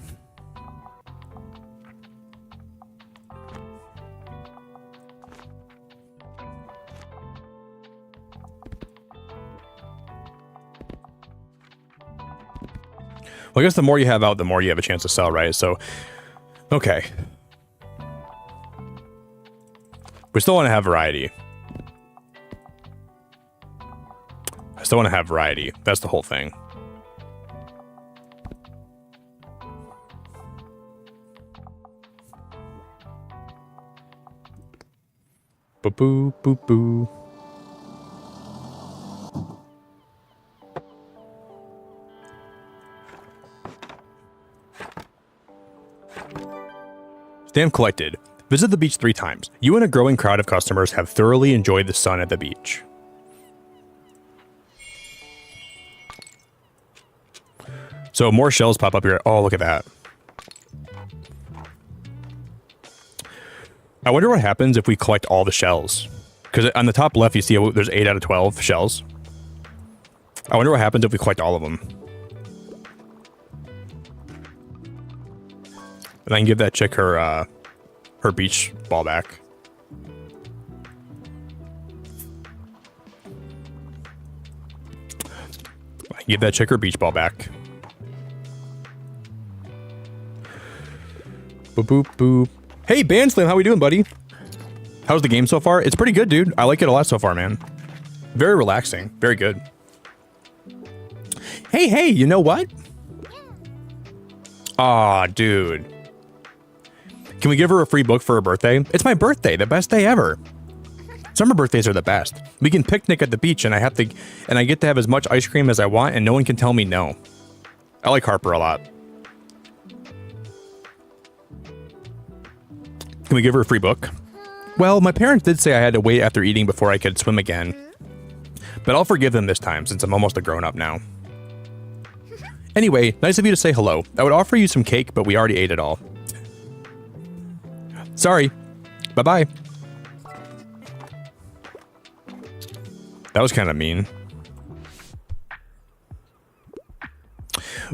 Well, I guess the more you have out, the more you have a chance to sell, right? So, okay. We still want to have variety. I still want to have variety. That's the whole thing. Boo boo boo. Stamp collected. Visit the beach 3 times. You and a growing crowd of customers have thoroughly enjoyed the sun at the beach. So more shells pop up here. Oh, look at that. I wonder what happens if we collect all the shells. Because on the top left, you see there's 8 out of 12 shells. I wonder what happens if we collect all of them. And I can give that chick her beach ball back. I can give that chick her beach ball back. Boop, boop, boop. Hey, Bandslam, how we doing, buddy? How's the game so far? It's pretty good, dude. I like it a lot so far, man. Very relaxing. Very good. Hey, you know what? Aw, dude. Can we give her a free book for her birthday? It's my birthday, the best day ever. Summer birthdays are the best. We can picnic at the beach and I get to have as much ice cream as I want and no one can tell me no. I like Harper a lot. Can we give her a free book? Well, my parents did say I had to wait after eating before I could swim again. But I'll forgive them this time since I'm almost a grown-up now. Anyway, nice of you to say hello. I would offer you some cake, but we already ate it all. Sorry. Bye-bye. That was kind of mean.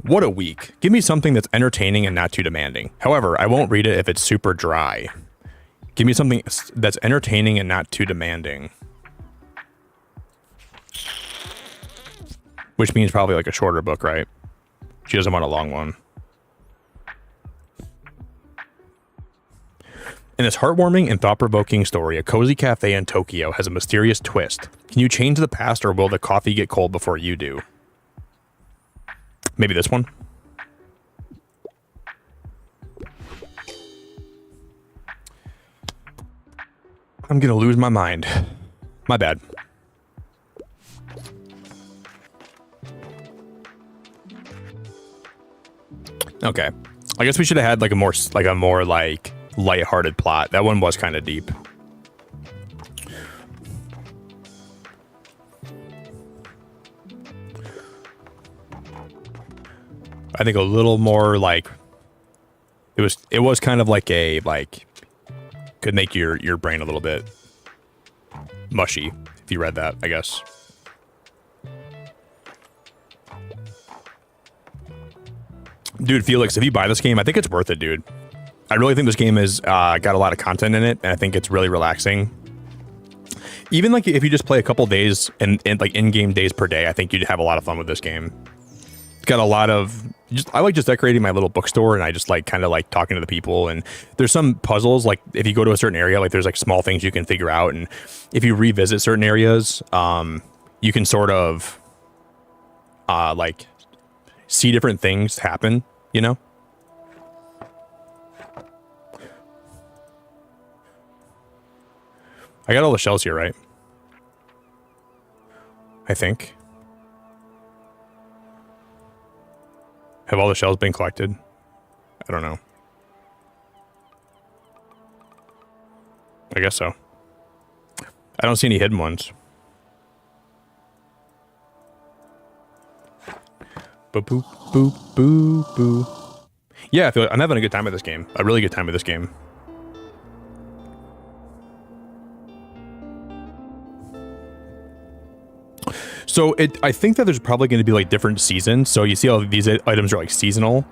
What a week. Give me something that's entertaining and not too demanding. However, I won't read it if it's super dry. Give me something that's entertaining and not too demanding. Which means probably like a shorter book, right? She doesn't want a long one. In this heartwarming and thought-provoking story, a cozy cafe in Tokyo has a mysterious twist. Can you change the past, or will the coffee get cold before you do? Maybe this one? I'm gonna lose my mind. My bad. Okay. I guess we should have had like a more lighthearted plot. That one was kind of deep. I think a little more like it was kind of like could make your brain a little bit mushy if you read that, I guess. Dude, Felix, if you buy this game, I think it's worth it, dude. I really think this game has got a lot of content in it, and I think it's really relaxing. Even like if you just play a couple days and like in-game days per day, I think you'd have a lot of fun with this game. It's got a lot of I like just decorating my little bookstore, and I just like kind of like talking to the people. And there's some puzzles, like if you go to a certain area, like there's like small things you can figure out, and if you revisit certain areas, you can sort of like see different things happen, you know? I got all the shells here, right? I think. Have all the shells been collected? I don't know. I guess so. I don't see any hidden ones. Boop, boop, boop, boop, boop. Yeah, I feel like I'm having a good time with this game. A really good time with this game. So I think that there's probably going to be like different seasons. So you see how these items are like seasonal.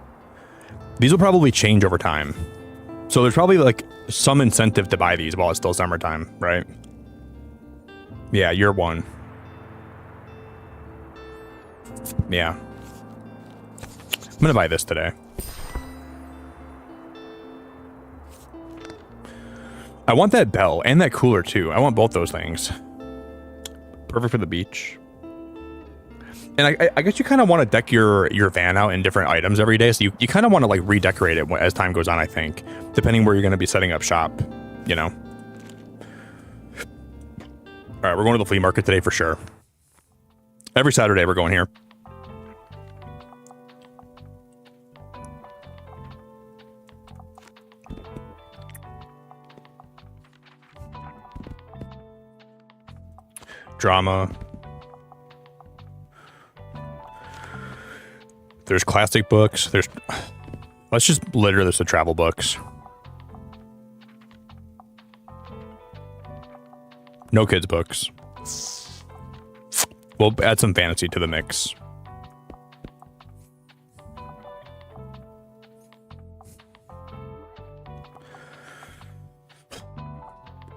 These will probably change over time. So there's probably like some incentive to buy these while it's still summertime, right? Yeah, year one. Yeah. I'm going to buy this today. I want that bell and that cooler too. I want both those things. Perfect for the beach. And I guess you kind of want to deck your van out in different items every day. So you kind of want to like redecorate it as time goes on, I think. Depending where you're going to be setting up shop, you know. All right, we're going to the flea market today for sure. Every Saturday we're going here. Drama. There's classic books. Let's just litter this with travel books. No kids books. We'll add some fantasy to the mix.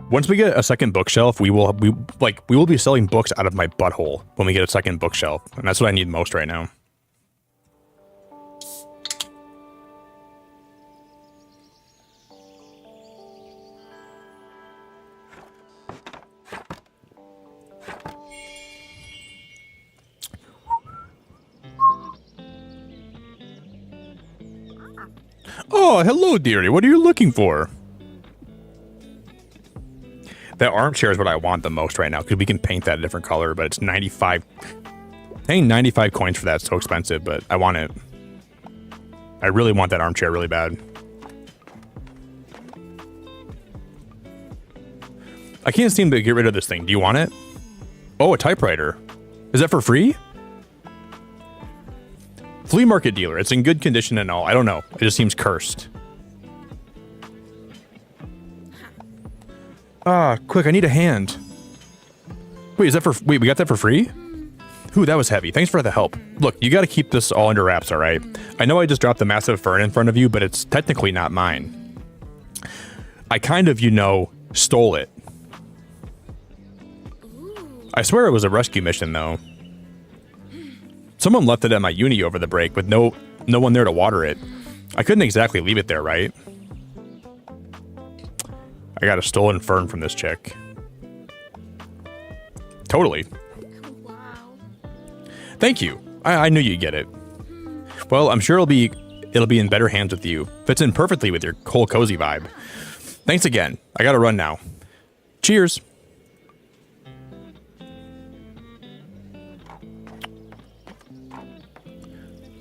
Once we get a second bookshelf, we will be selling books out of my butthole when we get a second bookshelf, and that's what I need most right now. Oh, hello, dearie. What are you looking for? That armchair is what I want the most right now because we can paint that a different color, but it's 95. Paying 95 coins for that is so expensive, but I want it. I really want that armchair really bad. I can't seem to get rid of this thing. Do you want it? Oh, a typewriter. Is that for free? Flea market dealer. It's in good condition and all. I don't know. It just seems cursed. Ah, quick, I need a hand. Wait, is that for... Wait, we got that for free? Ooh, that was heavy. Thanks for the help. Look, you gotta keep this all under wraps, alright? I know I just dropped the massive fern in front of you, but it's technically not mine. I kind of, stole it. I swear it was a rescue mission, though. Someone left it at my uni over the break with no one there to water it. I couldn't exactly leave it there, right? I got a stolen fern from this chick. Totally. Wow. Thank you. I knew you'd get it. Well, I'm sure it'll be in better hands with you. Fits in perfectly with your whole cozy vibe. Thanks again. I gotta run now. Cheers.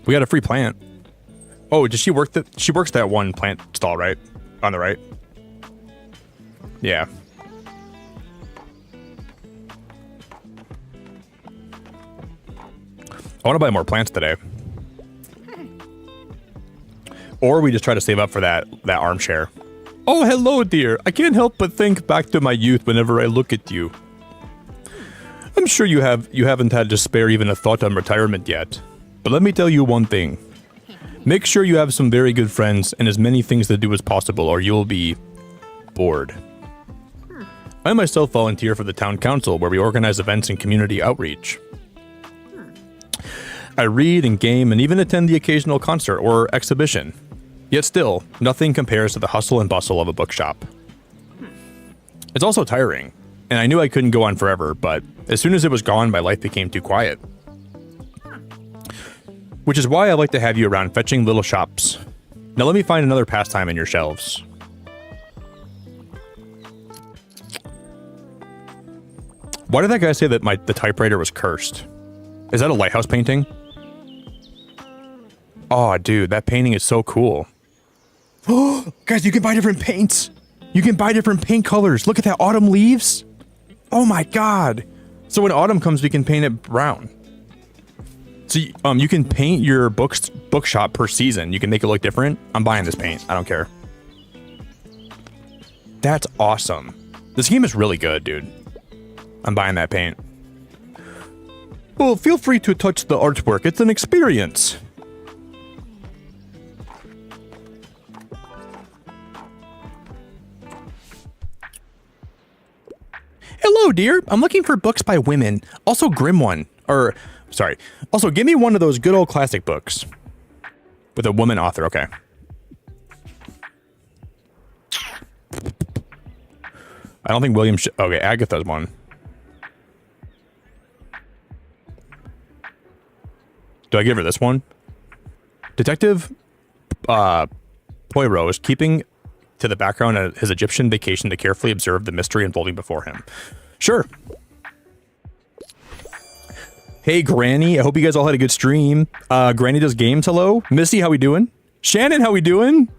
We got a free plant. Oh, does she work she works that one plant stall, right? On the right. Yeah. I want to buy more plants today. Or we just try to save up for that armchair. Oh, hello, dear. I can't help but think back to my youth whenever I look at you. I'm sure you haven't had to spare even a thought on retirement yet. But let me tell you one thing. Make sure you have some very good friends and as many things to do as possible or you'll be bored. I myself volunteer for the town council where we organize events and community outreach. I read and game and even attend the occasional concert or exhibition. Yet still, nothing compares to the hustle and bustle of a bookshop. It's also tiring, and I knew I couldn't go on forever, but as soon as it was gone, my life became too quiet. Which is why I like to have you around fetching little shops. Now let me find another pastime in your shelves. Why did that guy say that the typewriter was cursed? Is that a lighthouse painting? Oh, dude, that painting is so cool. Oh, guys, you can buy different paints. You can buy different paint colors. Look at that, autumn leaves. Oh my god. So when autumn comes, we can paint it brown. So you can paint your bookshop per season. You can make it look different. I'm buying this paint. I don't care. That's awesome. This game is really good, dude. I'm buying that paint. Well, feel free to touch the artwork. It's an experience. Hello, dear. I'm looking for books by women. Also grim one. Also, give me one of those good old classic books. With a woman author, okay. I don't think William okay, Agatha's one. Do I give her this one? Detective Poirot is keeping to the background of his Egyptian vacation to carefully observe the mystery unfolding before him. Sure. Hey, Granny. I hope you guys all had a good stream. Granny does games. Hello. Missy, how we doing? Shannon, how we doing?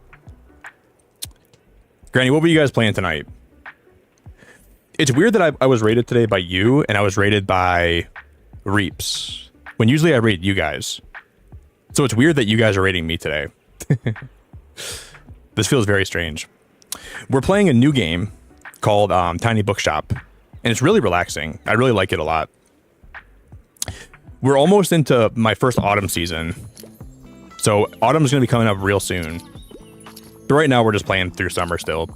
Granny, what were you guys playing tonight? It's weird that I was rated today by you, and I was rated by Reaps. When usually I rate you guys. So it's weird that you guys are rating me today. This feels very strange. We're playing a new game called Tiny Bookshop, and it's really relaxing. I really like it a lot. We're almost into my first autumn season. So autumn's going to be coming up real soon. But right now we're just playing through summer still.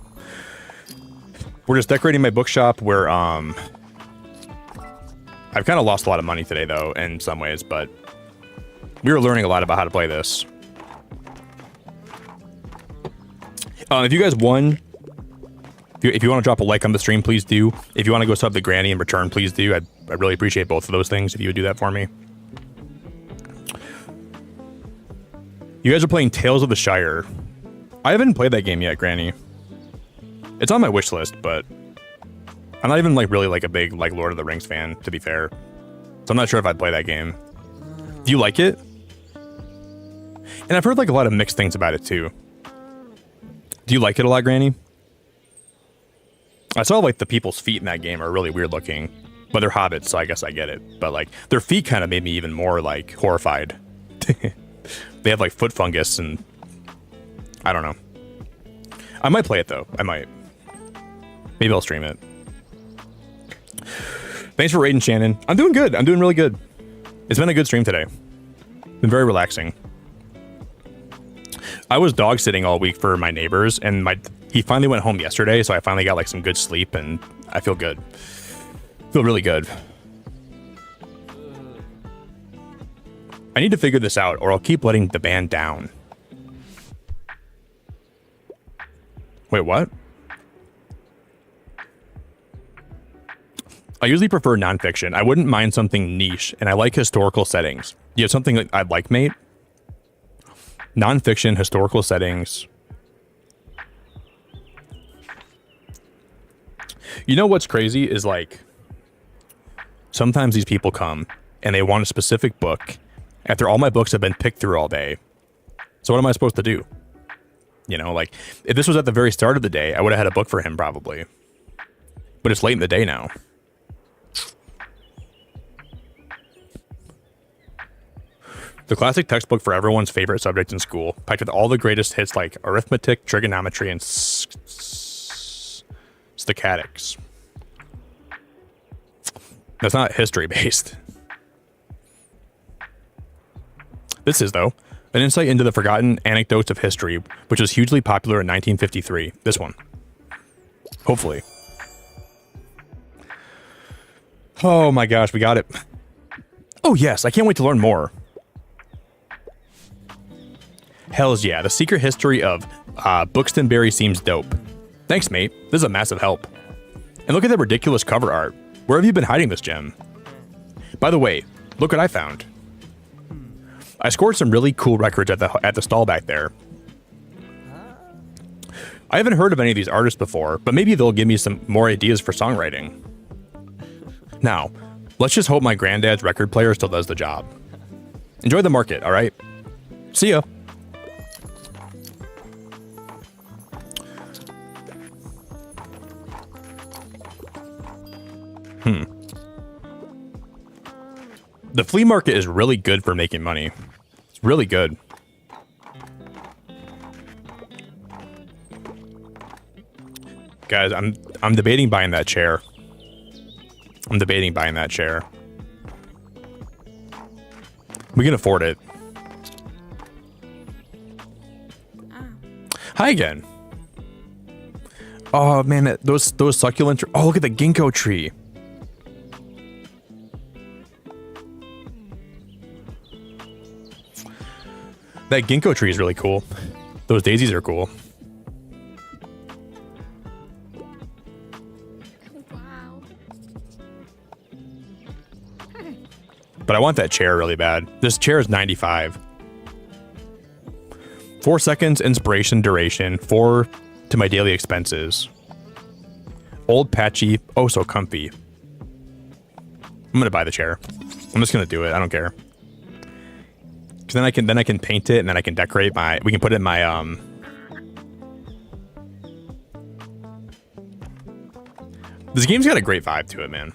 We're just decorating my bookshop where I've kind of lost a lot of money today though in some ways, but we were learning a lot about how to play this. If you guys won, if you want to drop a like on the stream, please do. If you want to go sub the Granny in return, please do. I'd really appreciate both of those things if you would do that for me. You guys are playing Tales of the Shire. I haven't played that game yet, Granny. It's on my wish list, but I'm not even really a big Lord of the Rings fan, to be fair. So I'm not sure if I'd play that game. Do you like it? And I've heard a lot of mixed things about it too. Do you like it a lot, Granny? I saw the people's feet in that game are really weird looking, but they're hobbits, so I guess I get it. But their feet kind of made me even more horrified. they have like foot fungus and I don't know. I might play it though. I might. Maybe I'll stream it. Thanks for raiding, Shannon. I'm doing good. I'm doing really good. It's been a good stream today. Been very relaxing. I was dog sitting all week for my neighbors, and he finally went home yesterday, so I finally got like some good sleep, and I feel good. Feel really good. I need to figure this out, or I'll keep letting the band down. Wait, what? I usually prefer nonfiction. I wouldn't mind something niche, and I like historical settings. You have something that I'd like, mate? Nonfiction, historical settings. You know what's crazy is like, sometimes these people come and they want a specific book after all my books have been picked through all day. So what am I supposed to do? You know, like, if this was at the very start of the day, I would have had a book for him probably. But it's late in the day now. The classic textbook for everyone's favorite subject in school, packed with all the greatest hits like arithmetic, trigonometry, and stochastics. That's not history based. This is, though, an insight into the forgotten anecdotes of history, which was hugely popular in 1953. This one. Hopefully. Oh my gosh, we got it. Oh yes, I can't wait to learn more. Hells yeah, the secret history of Buxtonberry seems dope. Thanks, mate. This is a massive help. And look at that ridiculous cover art. Where have you been hiding this gem? By the way, look what I found. I scored some really cool records at the stall back there. I haven't heard of any of these artists before, but maybe they'll give me some more ideas for songwriting. Now, let's just hope my granddad's record player still does the job. Enjoy the market, all right? See ya. The flea market is really good for making money. It's really good. Guys, I'm debating buying that chair. I'm debating buying that chair. We can afford it. Hi again. Oh man, those succulent. Oh, look at the ginkgo tree. That ginkgo tree is really cool. Those daisies are cool. Wow. But I want that chair really bad. This chair is 95. 4 seconds inspiration duration. 4 to my daily expenses. Old patchy. Oh, so comfy. I'm gonna buy the chair. I'm just gonna do it. I don't care. Cause then I can paint it and then I can decorate we can put it in my This game's got a great vibe to it, man.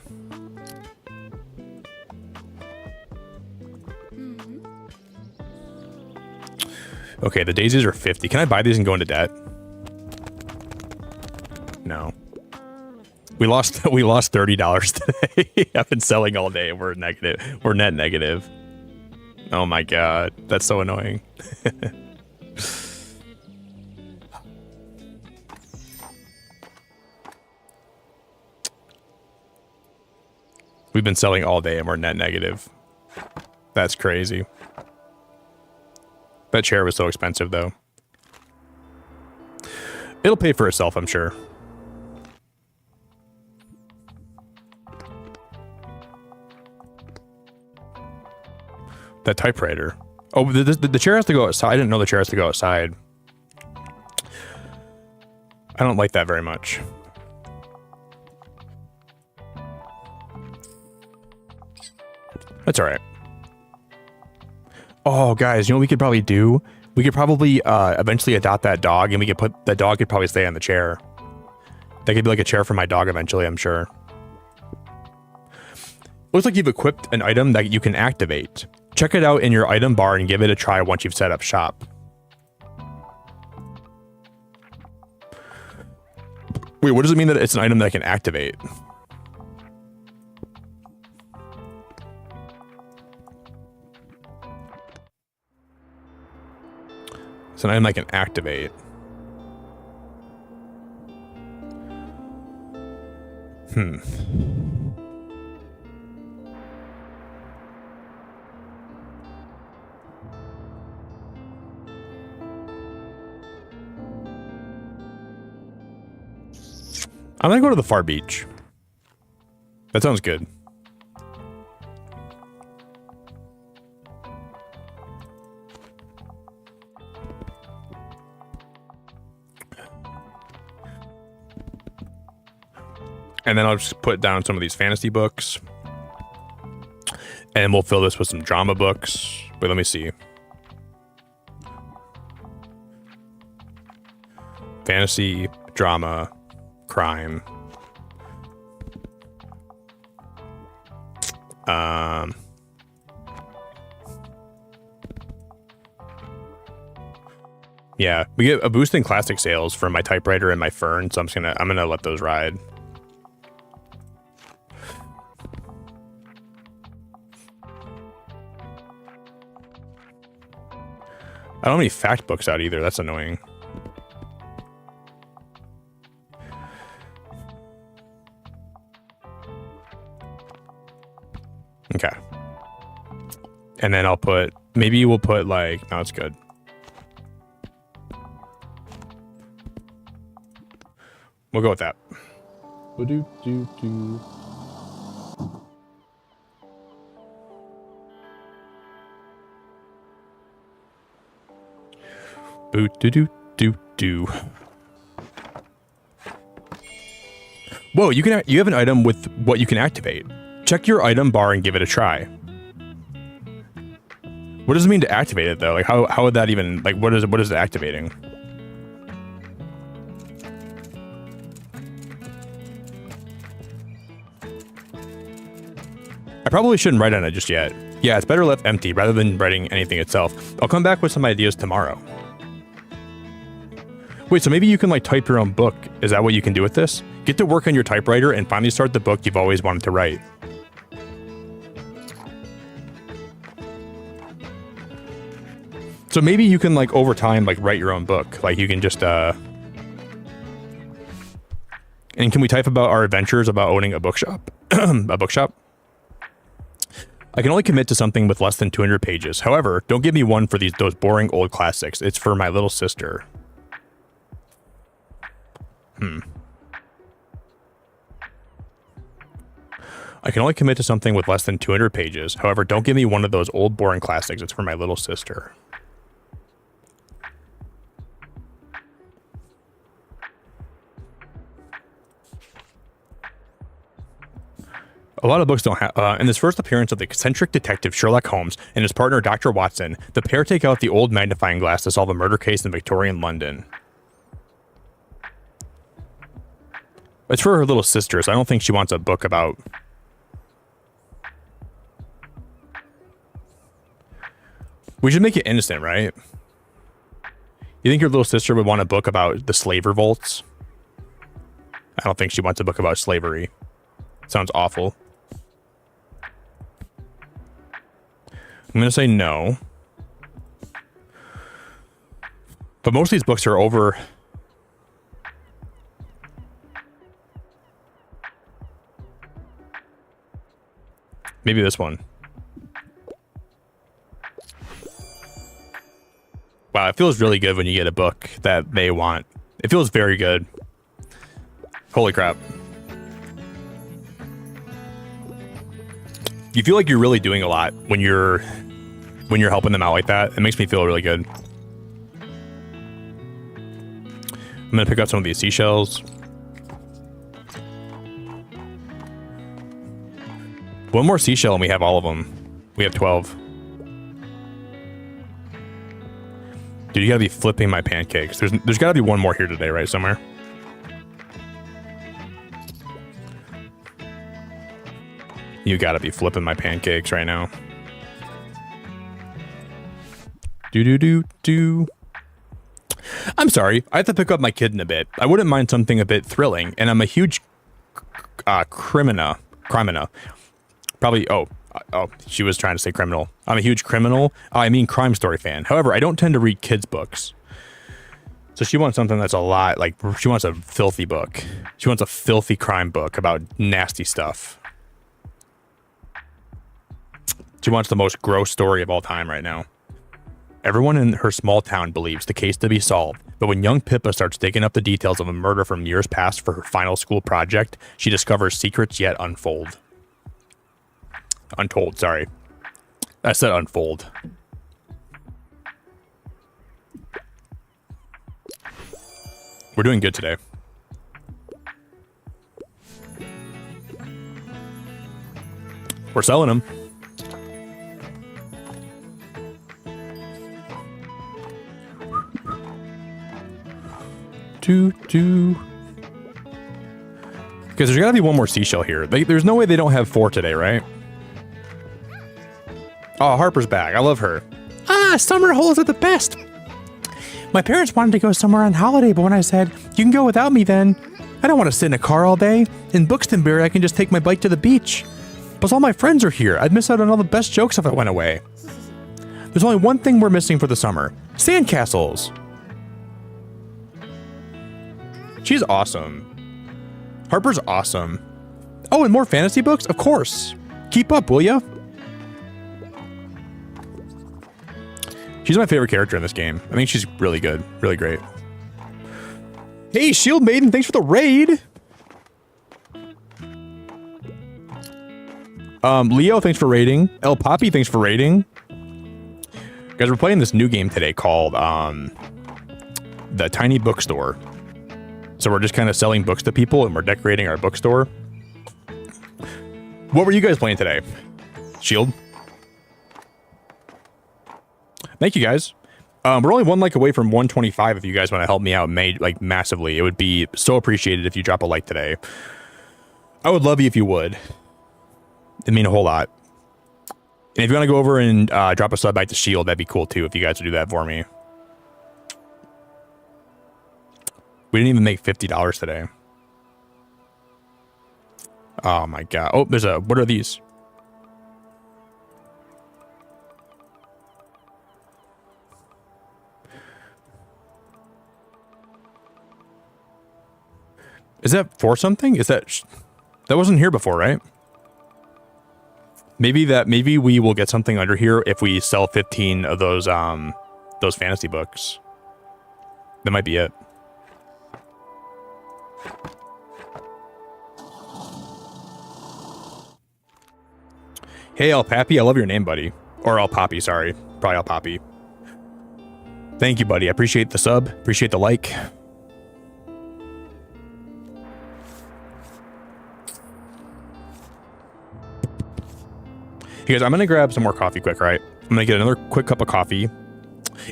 Okay, the daisies are 50. Can I buy these and go into debt? No. We lost $30 today. I've been selling all day. We're negative. We're net negative. Oh my god, that's so annoying. We've been selling all day and we're net negative. That's crazy. That chair was so expensive though. It'll pay for itself, I'm sure. That typewriter. Oh, the chair has to go outside. I didn't know the chair has to go outside. I don't like that very much. That's all right. Oh, guys, you know what we could probably do? We could probably eventually adopt that dog, and we could that dog could probably stay on the chair. That could be like a chair for my dog eventually, I'm sure. Looks like you've equipped an item that you can activate. Check it out in your item bar and give it a try once you've set up shop. Wait, what does it mean that it's an item that I can activate? It's an item I can activate. I'm gonna go to the far beach. That sounds good. And then I'll just put down some of these fantasy books. And we'll fill this with some drama books. Wait, let me see. Fantasy, drama, crime. Yeah, we get a boost in classic sales for my typewriter and my fern, so I'm gonna let those ride. I don't have any fact books out either. That's annoying. Okay. And then I'll put, maybe we'll put like, no, it's good. We'll go with that. Boo-doo-doo-doo-doo. Whoa, you have an item with what you can activate. Check your item bar and give it a try. What does it mean to activate it though? Like how would that even, like what is it activating? I probably shouldn't write on it just yet. Yeah, it's better left empty rather than writing anything itself. I'll come back with some ideas tomorrow. Wait, so maybe you can like type your own book. Is that what you can do with this? Get to work on your typewriter and finally start the book you've always wanted to write. So maybe you can like over time like write your own book. Like you can just And can we type about our adventures about owning a bookshop? A bookshop? I can only commit to something with less than 200 pages. However, don't give me one for those boring old classics. It's for my little sister. I can only commit to something with less than 200 pages. However, don't give me one of those old boring classics. It's for my little sister. A lot of books don't have... in this first appearance of the eccentric detective Sherlock Holmes and his partner Dr. Watson, the pair take out the old magnifying glass to solve a murder case in Victorian London. It's for her little sister, so I don't think she wants a book about... We should make it innocent, right? You think your little sister would want a book about the slave revolts? I don't think she wants a book about slavery. Sounds awful. I'm going to say no. But most of these books are over... Maybe this one. Wow, it feels really good when you get a book that they want. It feels very good. Holy crap. You feel like you're really doing a lot when you're helping them out like that. It makes me feel really good. I'm gonna pick up some of these seashells. One more seashell and we have all of them. We have 12. Dude, you gotta be flipping my pancakes. There's gotta be one more here today, right? Somewhere. You gotta be flipping my pancakes right now. Do do do do. I'm sorry. I have to pick up my kid in a bit. I wouldn't mind something a bit thrilling, and I'm a huge crimina. Probably. Oh, she was trying to say criminal. I'm a huge criminal. I mean crime story fan. However, I don't tend to read kids' books. So she wants something that's a lot like she wants a filthy book. She wants a filthy crime book about nasty stuff. She wants the most gross story of all time right now. Everyone in her small town believes the case to be solved, but when young Pippa starts digging up the details of a murder from years past for her final school project, she discovers secrets yet untold. Untold, sorry. I said unfold. We're doing good today. We're selling them. Because there's gotta be one more seashell here. There's no way they don't have 4 today, right? Oh, Harper's back. I love her. Ah, summer holes are the best. My parents wanted to go somewhere on holiday, but when I said, you can go without me then, I don't want to sit in a car all day. In Buxtonbury, I can just take my bike to the beach. Plus, all my friends are here. I'd miss out on all the best jokes if I went away. There's only one thing we're missing for the summer. Sandcastles. She's awesome. Harper's awesome. Oh, and more fantasy books? Of course. Keep up, will ya? She's my favorite character in this game. I think she's really good. Really great. Hey, Shield Maiden, thanks for the raid. Leo, thanks for raiding. El Poppy, thanks for raiding. Guys, we're playing this new game today called The Tiny Bookstore. So we're just kind of selling books to people and we're decorating our bookstore. What were you guys playing today? Shield? Thank you guys. We're only 1 like away from 125 if you guys want to help me out massively. It would be so appreciated if you drop a like today. I would love you if you would. It'd mean a whole lot. And if you want to go over and drop a sub back to Shield, that'd be cool too if you guys would do that for me. We didn't even make $50 today. Oh my god. Oh, there's what are these? Is that for something? Is that wasn't here before, right? Maybe we will get something under here if we sell 15 of those fantasy books. That might be it. Hey, El Pappy, I love your name, buddy. Or El Poppy, sorry. Probably El Poppy. Thank you, buddy. I appreciate the sub. Appreciate the like. Hey guys, I'm going to grab some more coffee quick, right? I'm going to get another quick cup of coffee.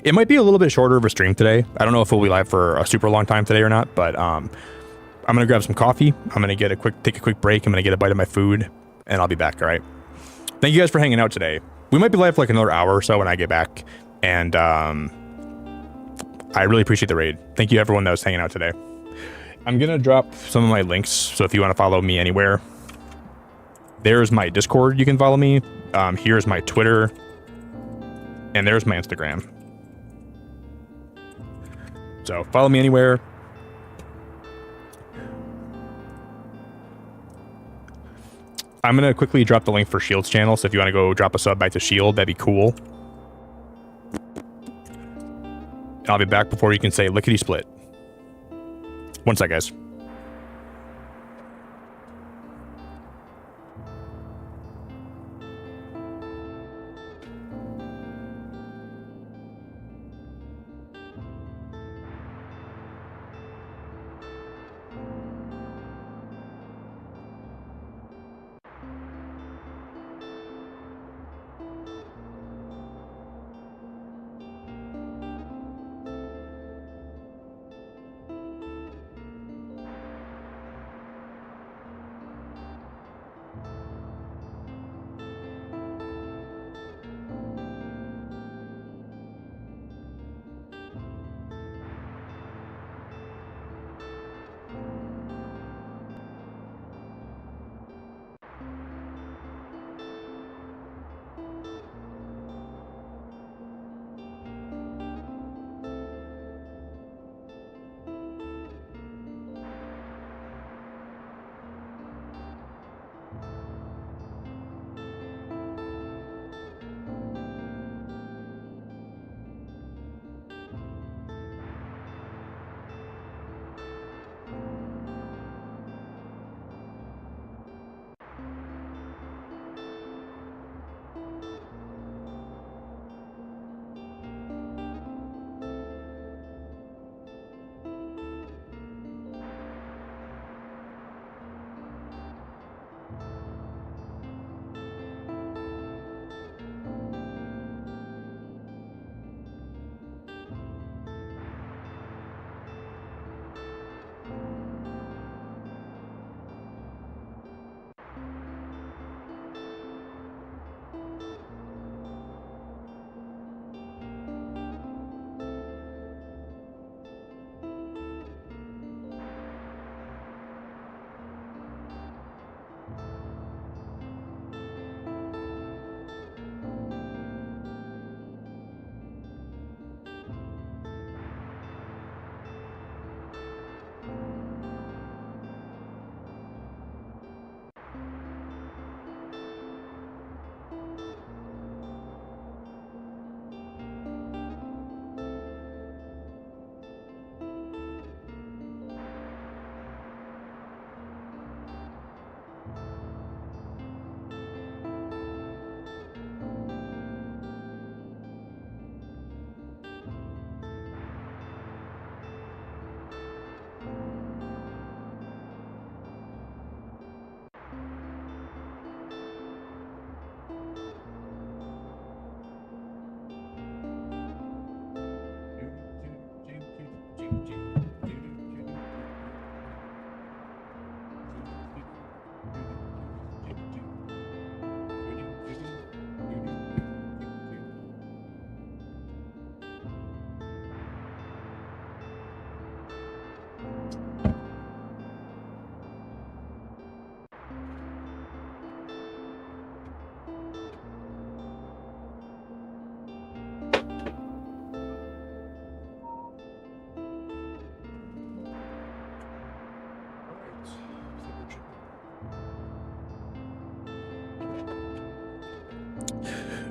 It might be a little bit shorter of a stream today. I don't know if we'll be live for a super long time today or not, but I'm going to grab some coffee. I'm going to take a quick break. I'm going to get a bite of my food, and I'll be back, all right? Thank you guys for hanging out today. We might be live for like another hour or so when I get back, and I really appreciate the raid. Thank you everyone that was hanging out today. I'm going to drop some of my links, so if you want to follow me anywhere, there's my Discord. You can follow me. Here's my Twitter, and there's my Instagram. So follow me anywhere. I'm going to quickly drop the link for Shield's channel, so if you want to go drop a sub back to Shield, that'd be cool. And I'll be back before you can say lickety split. One sec, guys.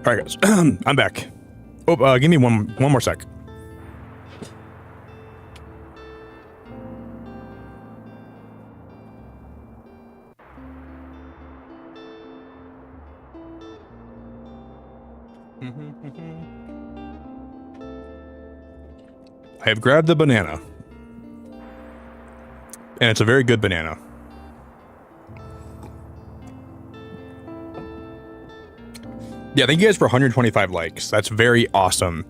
All right, guys. I'm back. Oh, give me one more sec. I have grabbed the banana. And it's a very good banana. Yeah, thank you guys for 125 likes. That's very awesome.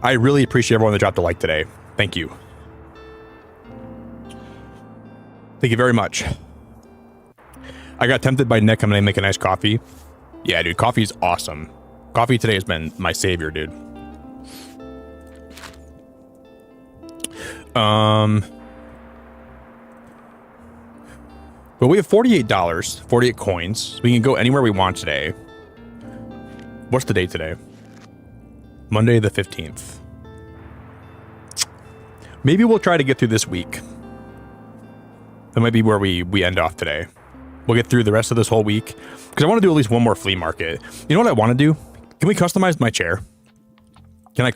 I really appreciate everyone that dropped a like today. Thank you. Thank you very much. I got tempted by Nick. I'm gonna make a nice coffee. Yeah, dude, coffee's awesome. Coffee today has been my savior, dude. But we have $48, 48 coins. We can go anywhere we want today. What's the date today? Monday the 15th. Maybe we'll try to get through this week. That might be where we end off today. We'll get through the rest of this whole week. Because I want to do at least one more flea market. You know what I want to do? Can we customize my chair? Can I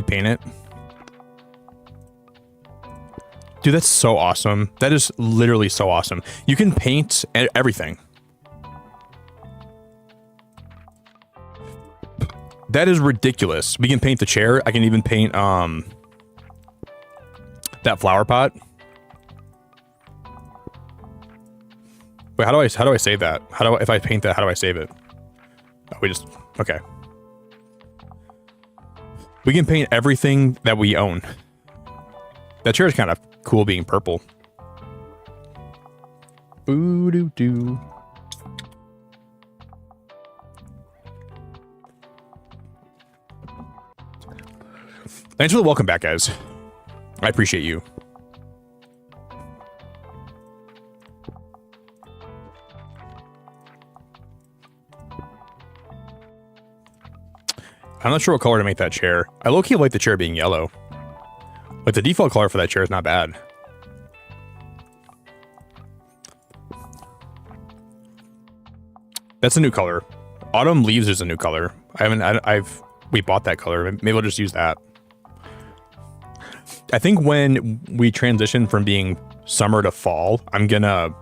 paint it? Dude, that's so awesome. That is literally so awesome. You can paint everything. That is ridiculous. We can paint the chair. I can even paint that flower pot. Wait, how do I save that? If I paint that, how do I save it? Oh, okay. We can paint everything that we own. That chair is kind of cool being purple. Boo-doo-doo. Thanks for the welcome back, guys. I appreciate you. I'm not sure what color to make that chair. I low-key like the chair being yellow. Like, the default color for that chair is not bad. That's a new color. Autumn Leaves is a new color. We bought that color. Maybe we'll just use that. I think when we transition from being summer to fall, I'm gonna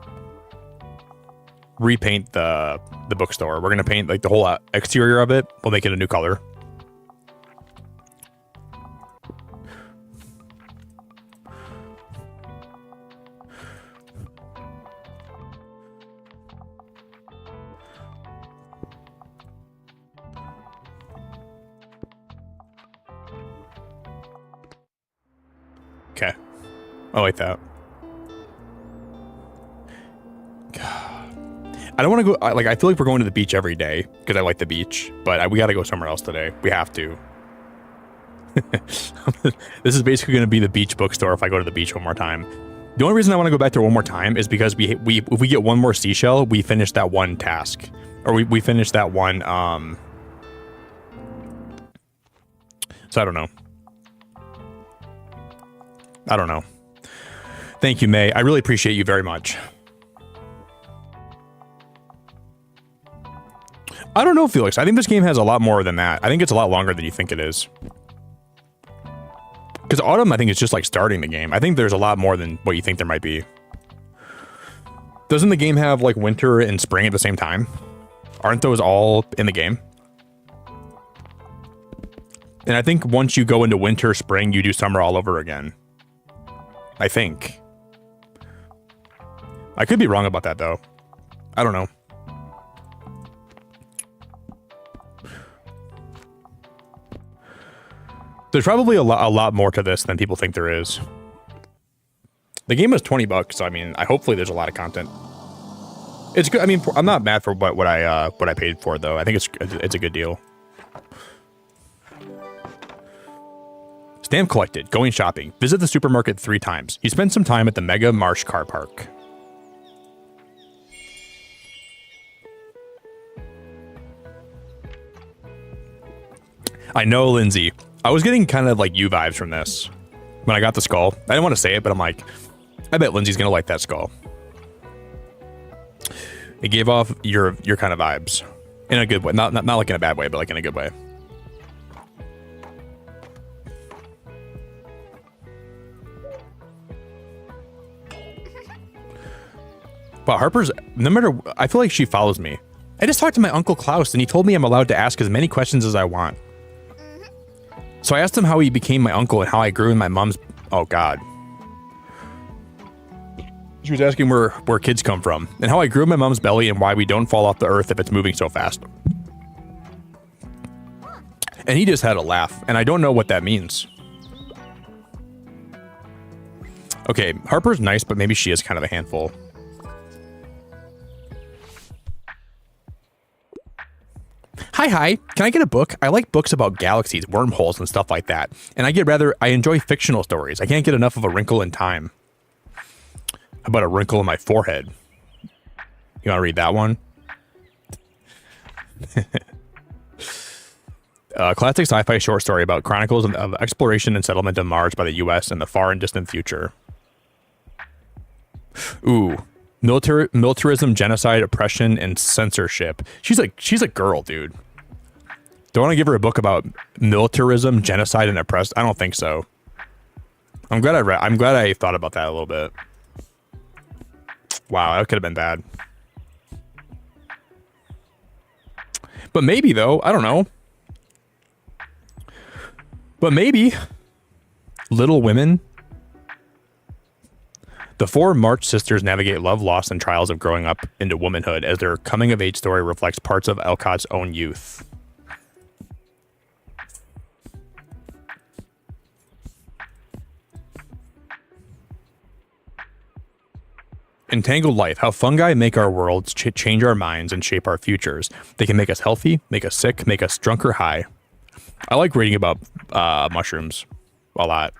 repaint the bookstore. We're gonna paint like the whole exterior of it. We'll make it a new color. Okay. I like that. I don't want to go, I feel like we're going to the beach every day because I like the beach, but we got to go somewhere else today. We have to. This is basically going to be the beach bookstore if I go to the beach one more time. The only reason I want to go back there one more time is because if we get one more seashell, we finish that one task. Or we finish that one, so I don't know. Thank you, May. I really appreciate you very much. I don't know, Felix. I think this game has a lot more than that. I think it's a lot longer than you think it is. Because Autumn, I think, is just like starting the game. I think there's a lot more than what you think there might be. Doesn't the game have like winter and spring at the same time? Aren't those all in the game? And I think once you go into winter, spring, you do summer all over again. I think. I could be wrong about that, though. I don't know. There's probably a lot more to this than people think there is. The game is $20, so I mean, hopefully there's a lot of content. It's good. I mean, I'm not mad for what I paid for, though. I think it's a good deal. Stamp collected. Going shopping. Visit the supermarket 3 times. You spend some time at the Mega Marsh Car Park. I know, Lindsay. I was getting kind of like you vibes from this when I got the skull. I didn't want to say it, but I'm like, I bet Lindsay's gonna like that skull. It gave off your kind of vibes. In a good way. Not like in a bad way, but like in a good way. Wow, Harper's, no matter, I feel like she follows me. I just talked to my Uncle Klaus and he told me I'm allowed to ask as many questions as I want. So I asked him how he became my uncle and how I grew in my mom's, oh God. She was asking where kids come from and how I grew in my mom's belly and why we don't fall off the earth if it's moving so fast. And he just had a laugh and I don't know what that means. Okay, Harper's nice, but maybe she is kind of a handful. Hi, can I get a book? I like books about galaxies, wormholes, and stuff like that. And I enjoy fictional stories. I can't get enough of A Wrinkle in Time. How about A Wrinkle in My Forehead? You want to read that one? Classic sci-fi short story about chronicles of exploration and settlement of Mars by the U.S. in the far and distant future. Ooh. Militarism, genocide, oppression, and censorship. She's a girl, dude. Do I want to give her a book about militarism, genocide, and oppressed? I don't think so. I'm glad I thought about that a little bit. Wow, that could have been bad. But maybe though, I don't know. But maybe Little Women. The four March sisters navigate love, loss, and trials of growing up into womanhood as their coming-of-age story reflects parts of Alcott's own youth. Entangled Life, how fungi make our worlds, change our minds, and shape our futures. They can make us healthy, make us sick, make us drunk or high. I like reading about mushrooms a lot.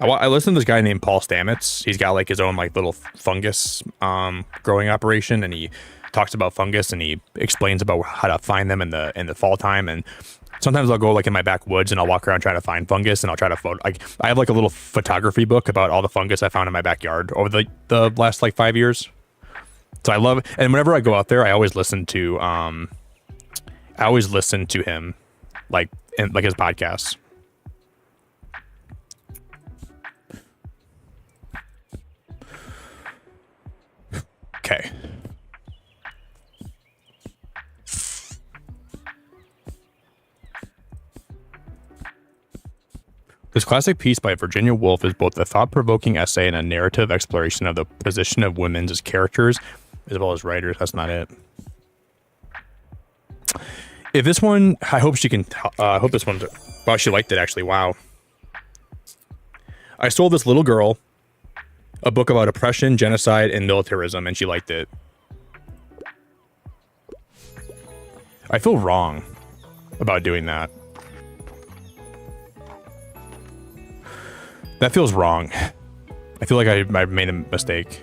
I listened to this guy named Paul Stamets. He's got like his own like little fungus growing operation, and he talks about fungus and he explains about how to find them in the fall time. And sometimes I'll go like in my backwoods and I'll walk around trying to find fungus, and I'll try to I have like a little photography book about all the fungus I found in my backyard over the last like 5 years. So I love it. And whenever I go out there, I always listen to him like in like his podcasts. Okay. This classic piece by Virginia Woolf is both a thought-provoking essay and a narrative exploration of the position of women as characters, as well as writers. That's not it. If this one, I hope she can, I hope this one, wow, she liked it actually, wow. I sold this little girl a book about oppression, genocide, and militarism, and she liked it. I feel wrong about doing that. That feels wrong. I feel like I made a mistake.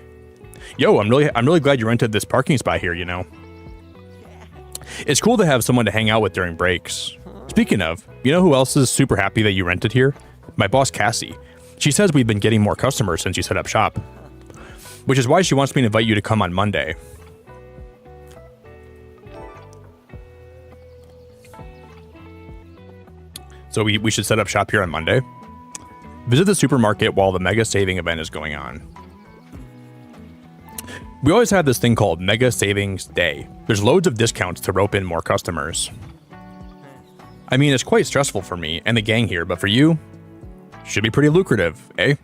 Yo, I'm really glad you rented this parking spot here, you know. It's cool to have someone to hang out with during breaks. Speaking of, you know who else is super happy that you rented here? My boss, Cassie. She says we've been getting more customers since you set up shop, which is why she wants me to invite you to come on Monday. So we should set up shop here on Monday. Visit the supermarket while the mega saving event is going on. We always have this thing called Mega Savings Day. There's loads of discounts to rope in more customers. I mean, it's quite stressful for me and the gang here, but for you, should be pretty lucrative, eh?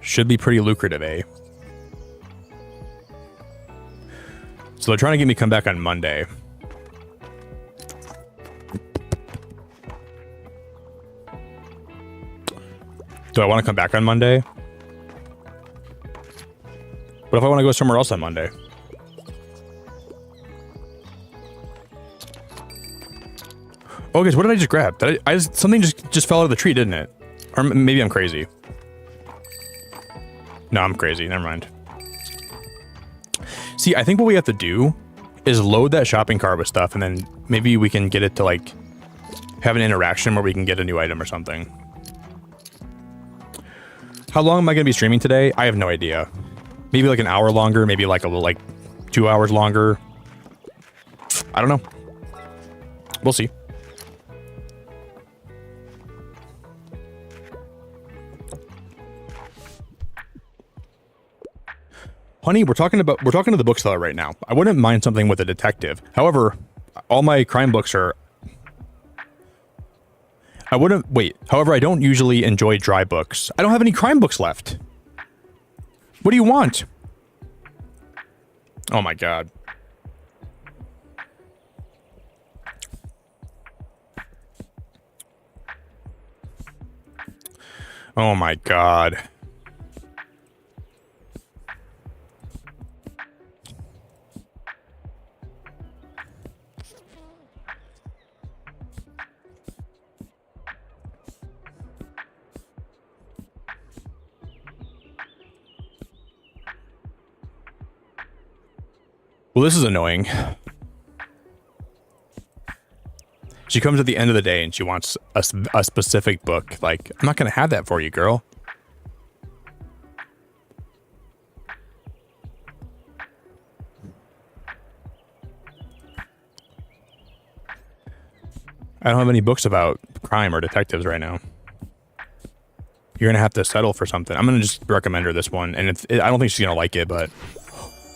Should be pretty lucrative, eh? So they're trying to get me to come back on Monday. Do I want to come back on Monday? What if I want to go somewhere else on Monday? Oh, guys, what did I just grab? Something just fell out of the tree, didn't it? Or maybe I'm crazy. No, I'm crazy. Never mind. See, I think what we have to do is load that shopping cart with stuff, and then maybe we can get it to like have an interaction where we can get a new item or something. How long am I going to be streaming today? I have no idea. Maybe like an hour longer, maybe like a little, like 2 hours longer. I don't know. We'll see. Honey, we're talking to the bookseller right now. I wouldn't mind something with a detective. However, all my crime books are... However, I don't usually enjoy dry books. I don't have any crime books left. What do you want? Oh my god. Oh my god. Well, this is annoying. She comes at the end of the day and she wants a specific book. Like, I'm not going to have that for you, girl. I don't have any books about crime or detectives right now. You're going to have to settle for something. I'm going to just recommend her this one. And I don't think she's going to like it, but...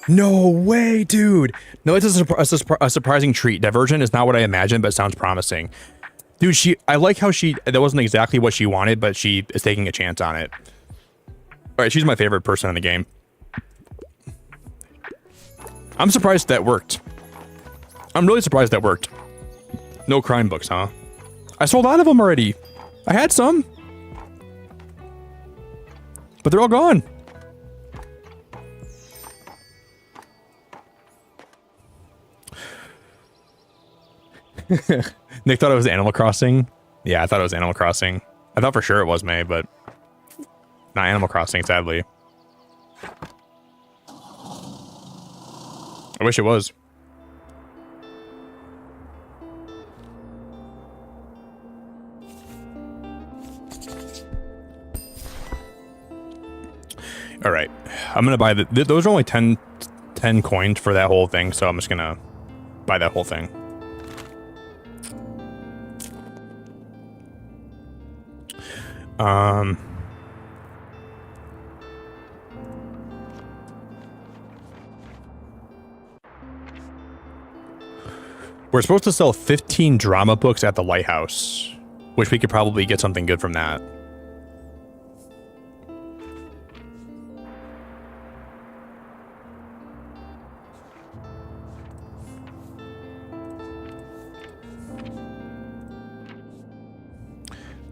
No way, dude. No, it's a surprising treat. Divergent is not what I imagined, but sounds promising. Dude, I like how that wasn't exactly what she wanted, but she is taking a chance on it. All right, she's my favorite person in the game. I'm surprised that worked. I'm really surprised that worked. No crime books, huh? I sold out of them already. I had some. But they're all gone. Nick thought it was Animal Crossing. Yeah, I thought it was Animal Crossing. I thought for sure it was May, but not Animal Crossing, sadly. I wish it was. All right, I'm gonna buy those are only 10 coins for that whole thing, so I'm just gonna buy that whole thing. We're supposed to sell 15 drama books at the lighthouse, which we could probably get something good from that.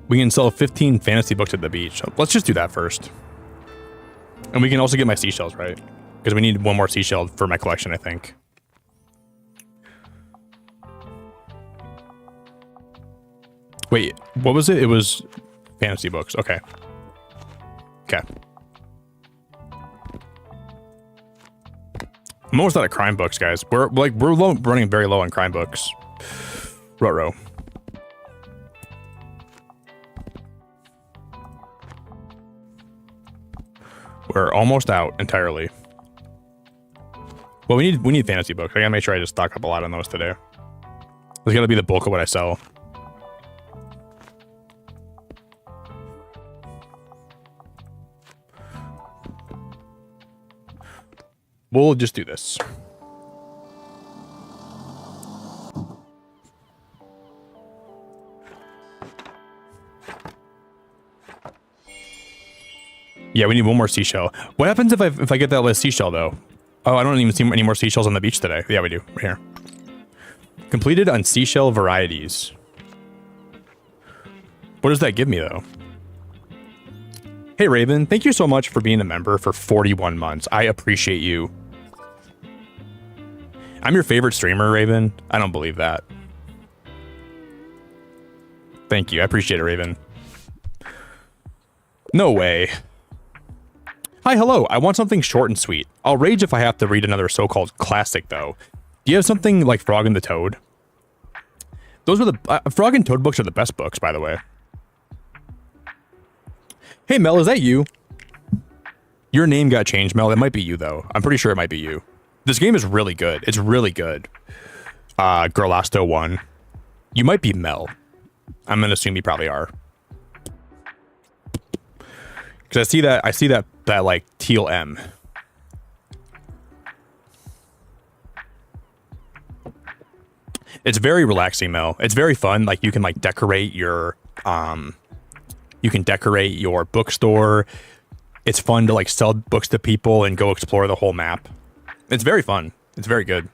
We can sell 15 fantasy books at the beach. Let's just do that first. And we can also get my seashells, right? Because we need one more seashell for my collection, I think. Wait, what was it? It was fantasy books. Okay. Okay. I'm almost out of crime books, guys. We're running very low on crime books. Ruh-roh. We're almost out entirely. Well, we need fantasy books. I gotta make sure I just stock up a lot on those today. There's gotta be the bulk of what I sell. We'll just do this. Yeah, we need one more seashell. What happens if I get that last seashell, though? Oh, I don't even see any more seashells on the beach today. Yeah, we do. Right here. Completed on seashell varieties. What does that give me, though? Hey, Raven. Thank you so much for being a member for 41 months. I appreciate you. I'm your favorite streamer, Raven. I don't believe that. Thank you. I appreciate it, Raven. No way. Hi, hello. I want something short and sweet. I'll rage if I have to read another so-called classic, though. Do you have something like Frog and the Toad? Those are the... Frog and Toad books are the best books, by the way. Hey, Mel, is that you? Your name got changed, Mel. It might be you, though. I'm pretty sure it might be you. This game is really good. It's really good. Girlasto won. You might be Mel. I'm gonna assume you probably are. Because I see that like teal M. It's very relaxing, Mel. It's very fun. Like you can like decorate your bookstore. It's fun to like sell books to people and go explore the whole map. It's very fun. It's very good.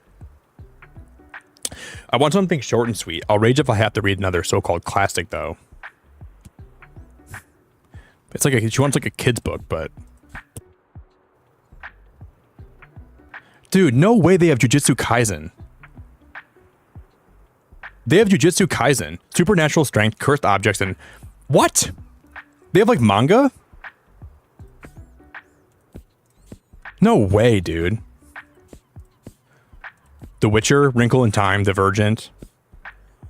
I want something short and sweet. I'll rage if I have to read another so-called classic, though. It's like she wants like a kid's book, but... Dude, no way they have Jujutsu Kaisen. They have Jujutsu Kaisen, supernatural strength, cursed objects, and... What? They have like manga? No way, dude. The Witcher, Wrinkle in Time, Divergent.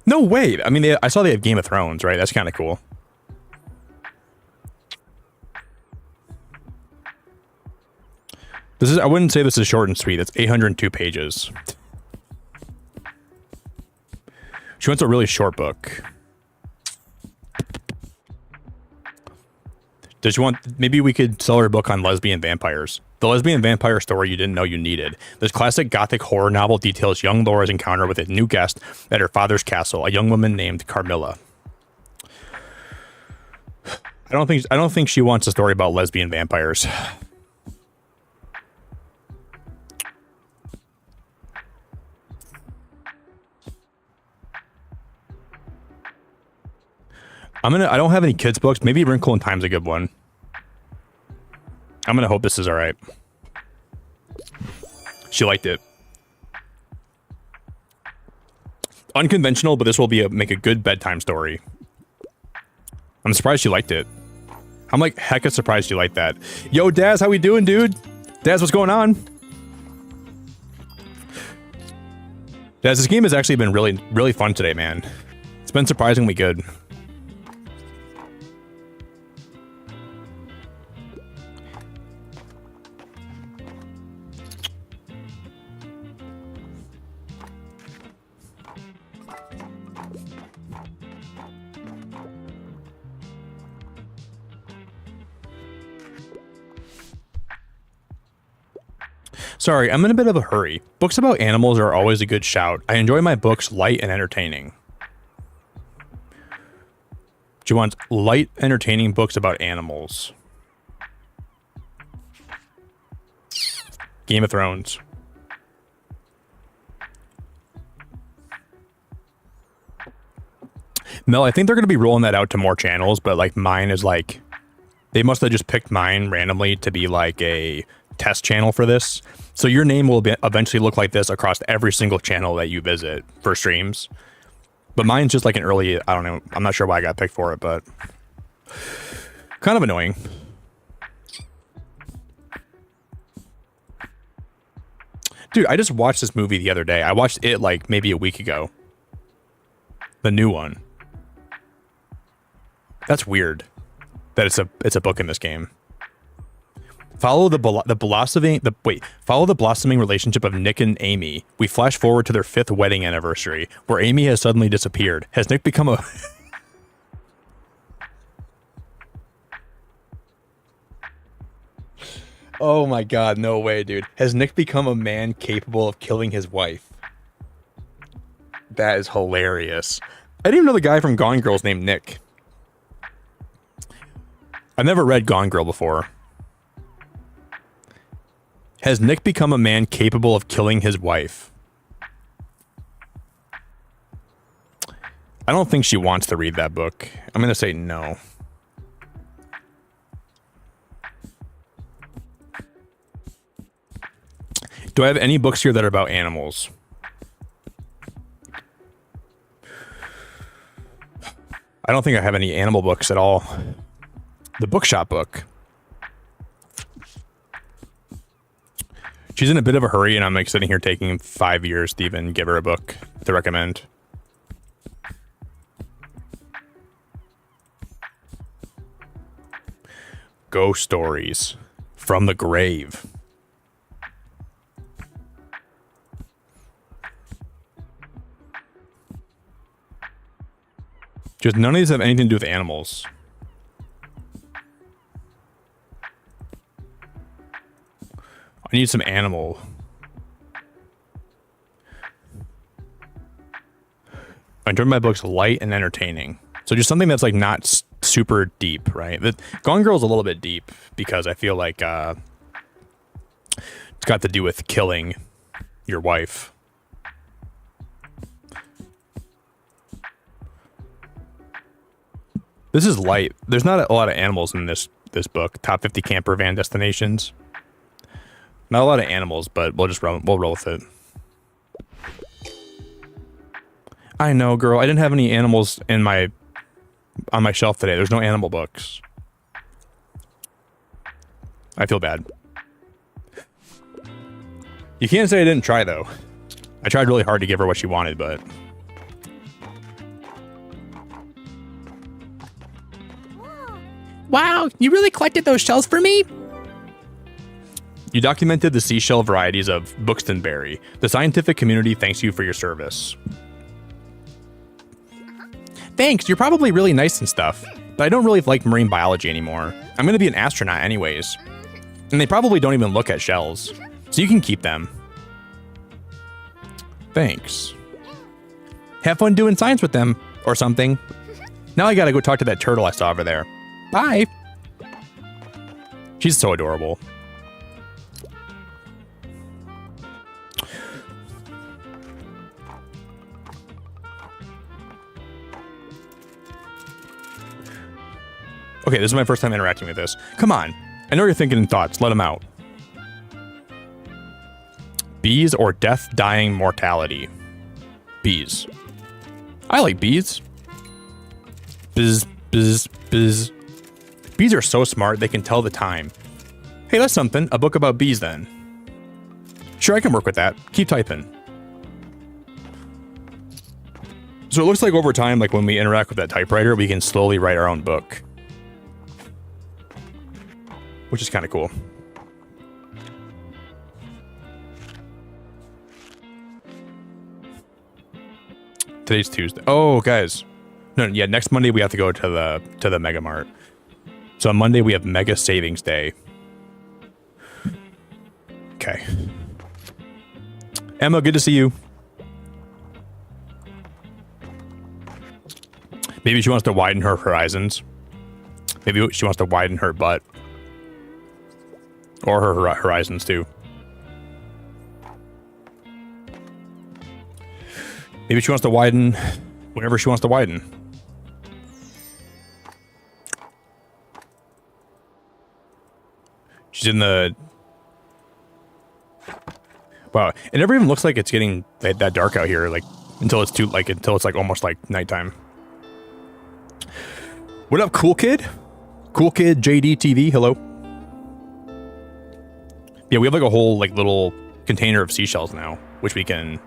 No way. I mean, I saw they have Game of Thrones, right? That's kind of cool. I wouldn't say this is short and sweet. It's 802 pages. She wants a really short book. Does she want... Maybe we could sell her a book on lesbian vampires. The lesbian vampire story you didn't know you needed. This classic gothic horror novel details young Laura's encounter with a new guest at her father's castle, a young woman named Carmilla. I don't think she wants a story about lesbian vampires. I don't have any kids books. Maybe Wrinkle in Time's a good one. I'm gonna hope this is all right. She liked it. Unconventional, but this will make a good bedtime story. I'm surprised she liked it. I'm like hecka surprised you liked that. Yo, Daz, how we doing, dude? Daz, what's going on? Daz, this game has actually been really, really fun today, man. It's been surprisingly good. Sorry, I'm in a bit of a hurry. Books about animals are always a good shout. I enjoy my books light and entertaining. Do you want light, entertaining books about animals? Game of Thrones. Mel, I think they're going to be rolling that out to more channels, but like mine is like... They must have just picked mine randomly to be like a test channel for this. So your name will eventually look like this across every single channel that you visit for streams. But mine's just like an early, I don't know, I'm not sure why I got picked for it, but kind of annoying. Dude, I just watched this movie the other day. I watched it like maybe a week ago. The new one. That's weird that it's a book in this game. Follow the blossoming relationship of Nick and Amy. We flash forward to their 5th wedding anniversary, where Amy has suddenly disappeared. Has Nick become a... Oh my god, no way, dude. Has Nick become a man capable of killing his wife? That is hilarious. I didn't even know the guy from Gone Girl's named Nick. I've never read Gone Girl before. Has Nick become a man capable of killing his wife? I don't think she wants to read that book. I'm going to say no. Do I have any books here that are about animals? I don't think I have any animal books at all. The Bookshop book. She's in a bit of a hurry, and I'm like sitting here taking 5 years to even give her a book to recommend. Ghost stories. From the grave. Just none of these have anything to do with animals. I need some animal. I enjoy my books light and entertaining. So just something that's like not super deep, right? The Gone Girl's a little bit deep because I feel like it's got to do with killing your wife. This is light. There's not a lot of animals in this book. Top 50 camper van destinations. Not a lot of animals, but we'll roll with it. I know, girl. I didn't have any animals on my shelf today. There's no animal books. I feel bad. You can't say I didn't try, though. I tried really hard to give her what she wanted, but... Wow, you really collected those shells for me? You documented the seashell varieties of Buxtonberry. The scientific community thanks you for your service. Thanks, you're probably really nice and stuff, but I don't really like marine biology anymore. I'm going to be an astronaut anyways. And they probably don't even look at shells, so you can keep them. Thanks. Have fun doing science with them, or something. Now I gotta go talk to that turtle I saw over there. Bye. She's so adorable. Okay, this is my first time interacting with this. Come on. I know you're thinking thoughts. Let them out. Bees or death, dying, mortality. Bees. I like bees. Biz, biz, biz. Bees are so smart, they can tell the time. Hey, that's something. A book about bees, then. Sure, I can work with that. Keep typing. So it looks like over time, like when we interact with that typewriter, we can slowly write our own book. Which is kind of cool. Today's Tuesday. Oh, guys. No, yeah, next Monday we have to go to the Mega Mart. So on Monday we have Mega Savings Day. Okay. Emma, good to see you. Maybe she wants to widen her horizons. Maybe she wants to widen her butt. Or her horizons, too. Maybe she wants to widen whenever she wants to widen. She's in the... Wow. It never even looks like it's getting that dark out here, like, until it's almost like nighttime. What up, Cool Kid? Cool Kid JD TV, hello. Yeah, we have like a whole like little container of seashells now, which we can...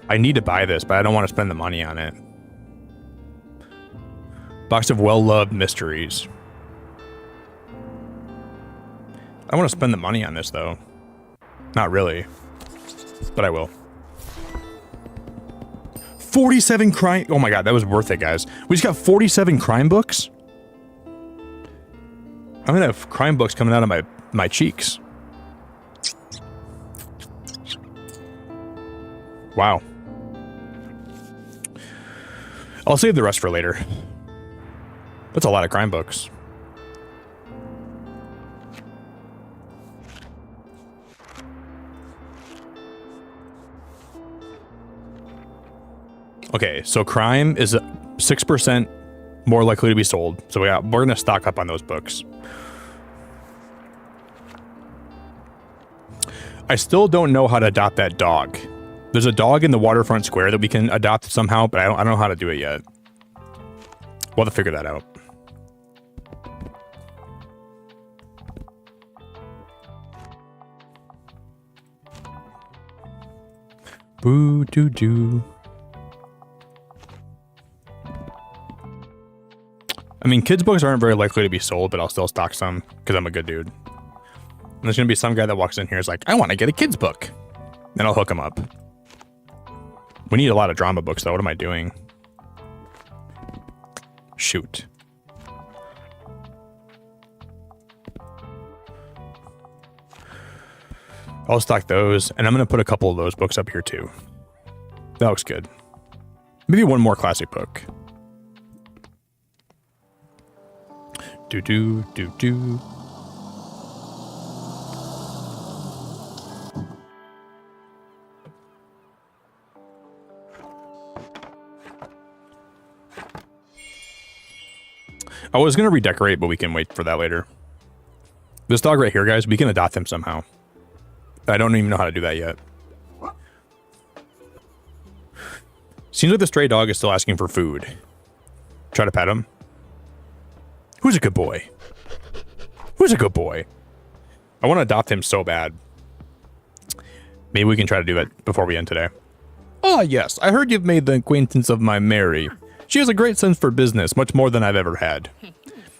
I need to buy this, but I don't want to spend the money on it. Box of well-loved mysteries. I want to spend the money on this, though. Not really. But I will. 47 crime... Oh my god, that was worth it, guys. We just got 47 crime books? I'm gonna have crime books coming out of my cheeks. Wow. I'll save the rest for later. That's a lot of crime books. Okay, so crime is 6% more likely to be sold. So we're gonna stock up on those books. I still don't know how to adopt that dog. There's a dog in the waterfront square that we can adopt somehow, but I don't know how to do it yet. We'll have to figure that out. Boo doo doo. I mean, kids' books aren't very likely to be sold, but I'll still stock some because I'm a good dude. And there's going to be some guy that walks in here is like, I want to get a kid's book. Then I'll hook him up. We need a lot of drama books, though. What am I doing? Shoot. I'll stock those, and I'm going to put a couple of those books up here, too. That looks good. Maybe one more classic book. Do-do-do-do. I was going to redecorate, but we can wait for that later. This dog right here, guys, we can adopt him somehow. I don't even know how to do that yet. Seems like the stray dog is still asking for food. Try to pet him. Who's a good boy? Who's a good boy? I want to adopt him so bad. Maybe we can try to do it before we end today. Ah, yes. I heard you've made the acquaintance of my Mary. She has a great sense for business, much more than I've ever had.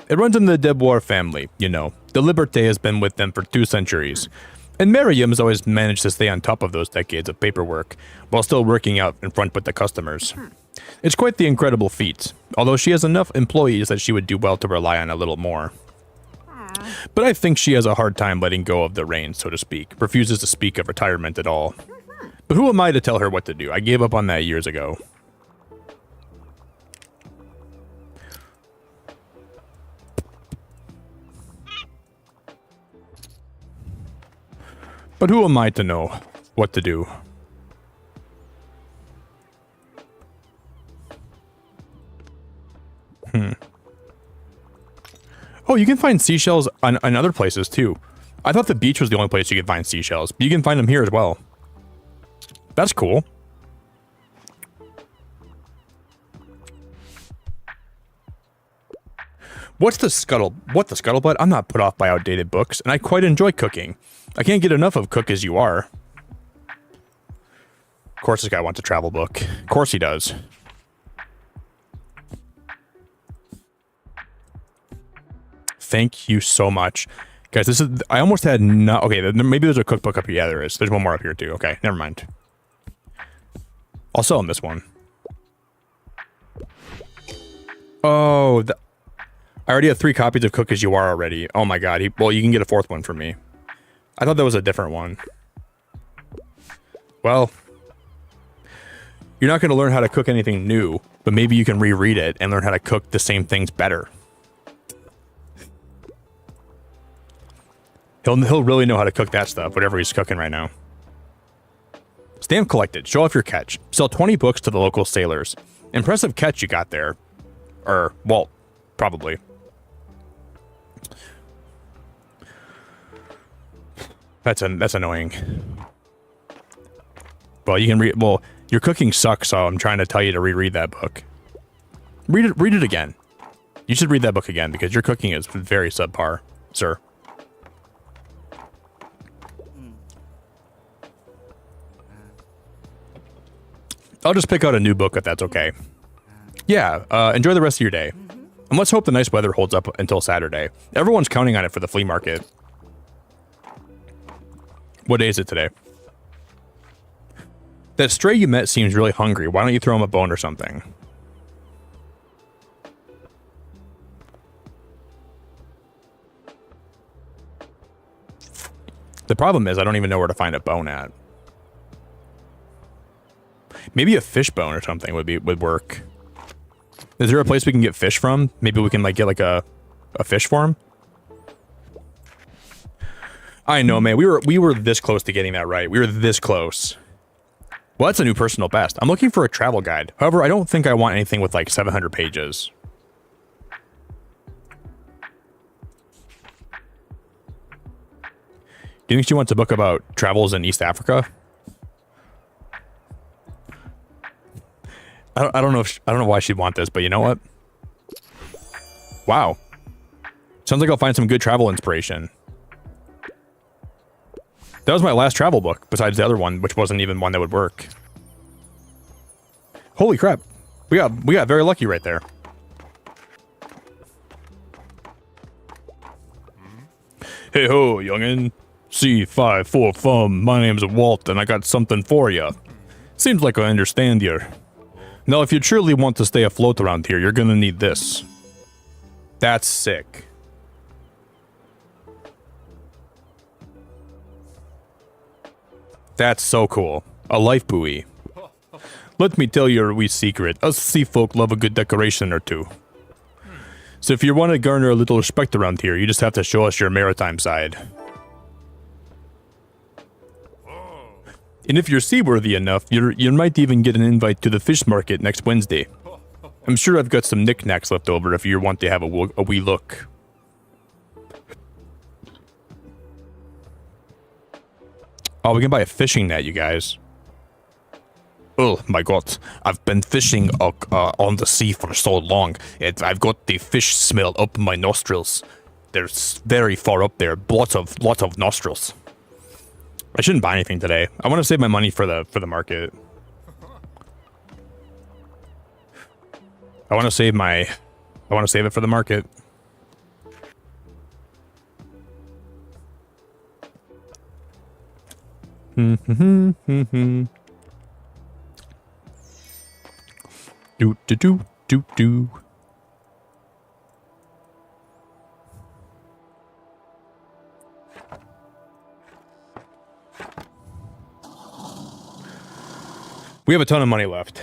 It runs in the Debois family, you know. The Liberté has been with them for 2 centuries. And Miriam has always managed to stay on top of those decades of paperwork, while still working out in front with the customers. It's quite the incredible feat, although she has enough employees that she would do well to rely on a little more. But I think she has a hard time letting go of the reins, so to speak, refuses to speak of retirement at all. But who am I to tell her what to do? I gave up on that years ago. But who am I to know what to do? Oh, you can find seashells on other places too. I thought the beach was the only place you could find seashells, but you can find them here as well. That's cool. What the scuttlebutt? I'm not put off by outdated books, and I quite enjoy cooking. I can't get enough of Cook As You Are. Of course this guy wants a travel book. Of course he does. Thank you so much. Guys, this is... I almost had no... Okay, maybe there's a cookbook up here. Yeah, there is. There's one more up here, too. Okay, never mind. I'll sell him this one. Oh, I already have 3 copies of Cook As You Are already. Oh my god. Well, you can get a 4th one from me. I thought that was a different one. Well, you're not going to learn how to cook anything new, but maybe you can reread it and learn how to cook the same things better. He'll really know how to cook that stuff, whatever he's cooking right now. Stamp collected. Show off your catch. Sell 20 books to the local sailors. Impressive catch you got there. Or, Walt, probably. That's annoying. Well, you can read. Well, your cooking sucks, so I'm trying to tell you to reread that book. Read it again. You should read that book again because your cooking is very subpar, sir. I'll just pick out a new book if that's okay. Yeah, enjoy the rest of your day. And let's hope the nice weather holds up until Saturday. Everyone's counting on it for the flea market. What day is it today? That stray you met seems really hungry. Why don't you throw him a bone or something? The problem is I don't even know where to find a bone at. Maybe a fish bone or something would work. Is there a place we can get fish from? Maybe we can like get like a fish farm? I know, man. We were this close to getting that right. We were this close. Well, that's a new personal best. I'm looking for a travel guide. However, I don't think I want anything with like 700 pages. Do you think she wants a book about travels in East Africa? I don't know why she'd want this, but you know what? Wow. Sounds like I'll find some good travel inspiration. That was my last travel book, besides the other one, which wasn't even one that would work. Holy crap. We got very lucky right there. Hey ho, youngin. C544, my name's Walt, and I got something for you. Seems like I understand you. Now, if you truly want to stay afloat around here, you're gonna need this. That's sick. That's so cool. A life buoy. Let me tell you a wee secret. Us sea folk love a good decoration or two. So if you want to garner a little respect around here, you just have to show us your maritime side. And if you're seaworthy enough, you might even get an invite to the fish market next Wednesday. I'm sure I've got some knickknacks left over if you want to have a wee look. Oh, we can buy a fishing net, you guys. Oh my god, I've been fishing on the sea for so long. I've got the fish smell up my nostrils. They're very far up there. Lots of nostrils. I shouldn't buy anything today. I want to save my money for the market. I want to save it for the market. Do do do do do. We have a ton of money left.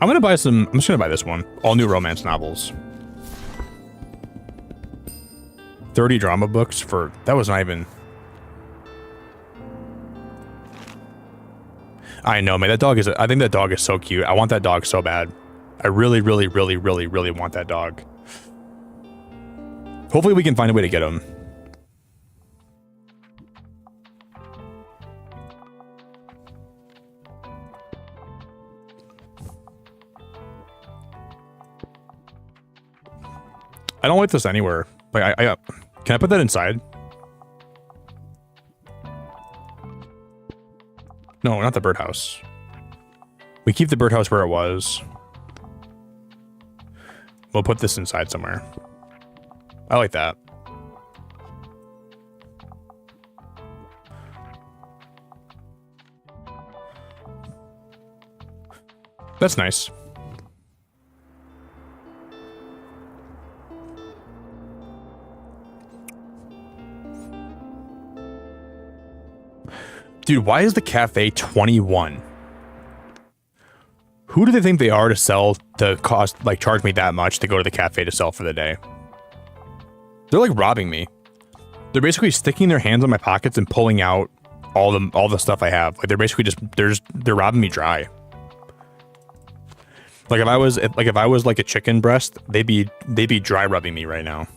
I'm just gonna buy this one. All new romance novels. 30 drama books for, that was not even. I know, man, I think that dog is so cute. I want that dog so bad. I really, really, really, really, really want that dog. Hopefully we can find a way to get him. I don't like this anywhere. Like, can I put that inside? No, not the birdhouse. We keep the birdhouse where it was. We'll put this inside somewhere. I like that. That's nice. Dude, why is the cafe 21? Who do they think they are to sell, to cost, like, charge me that much to go to the cafe to sell for the day? They're like robbing me. They're basically sticking their hands in my pockets and pulling out all the stuff I have. Like, they're basically they're robbing me dry. Like if I was like a chicken breast, they'd be dry rubbing me right now.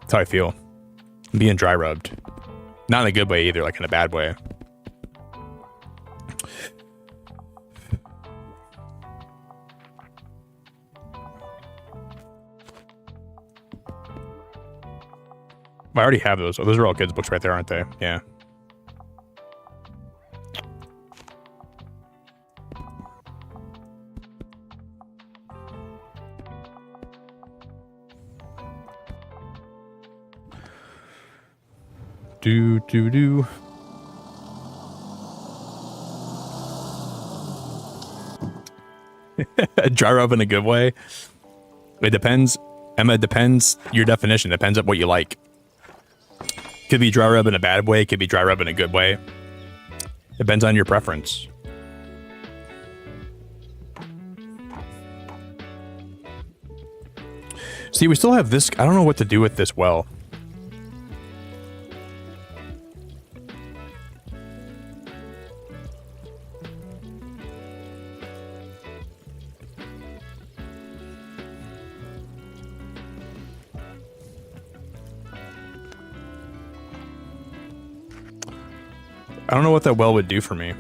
That's how I feel. I'm being dry rubbed. Not in a good way either, like in a bad way. I already have those. Oh, those are all kids' books right there, aren't they? Yeah. Do. Dry rub in a good way. It depends. Emma, it depends your definition. Depends on what you like. Could be dry rub in a bad way. Could be dry rub in a good way. Depends on your preference. See, we still have this. I don't know what to do with this well. I don't know what that well would do for me.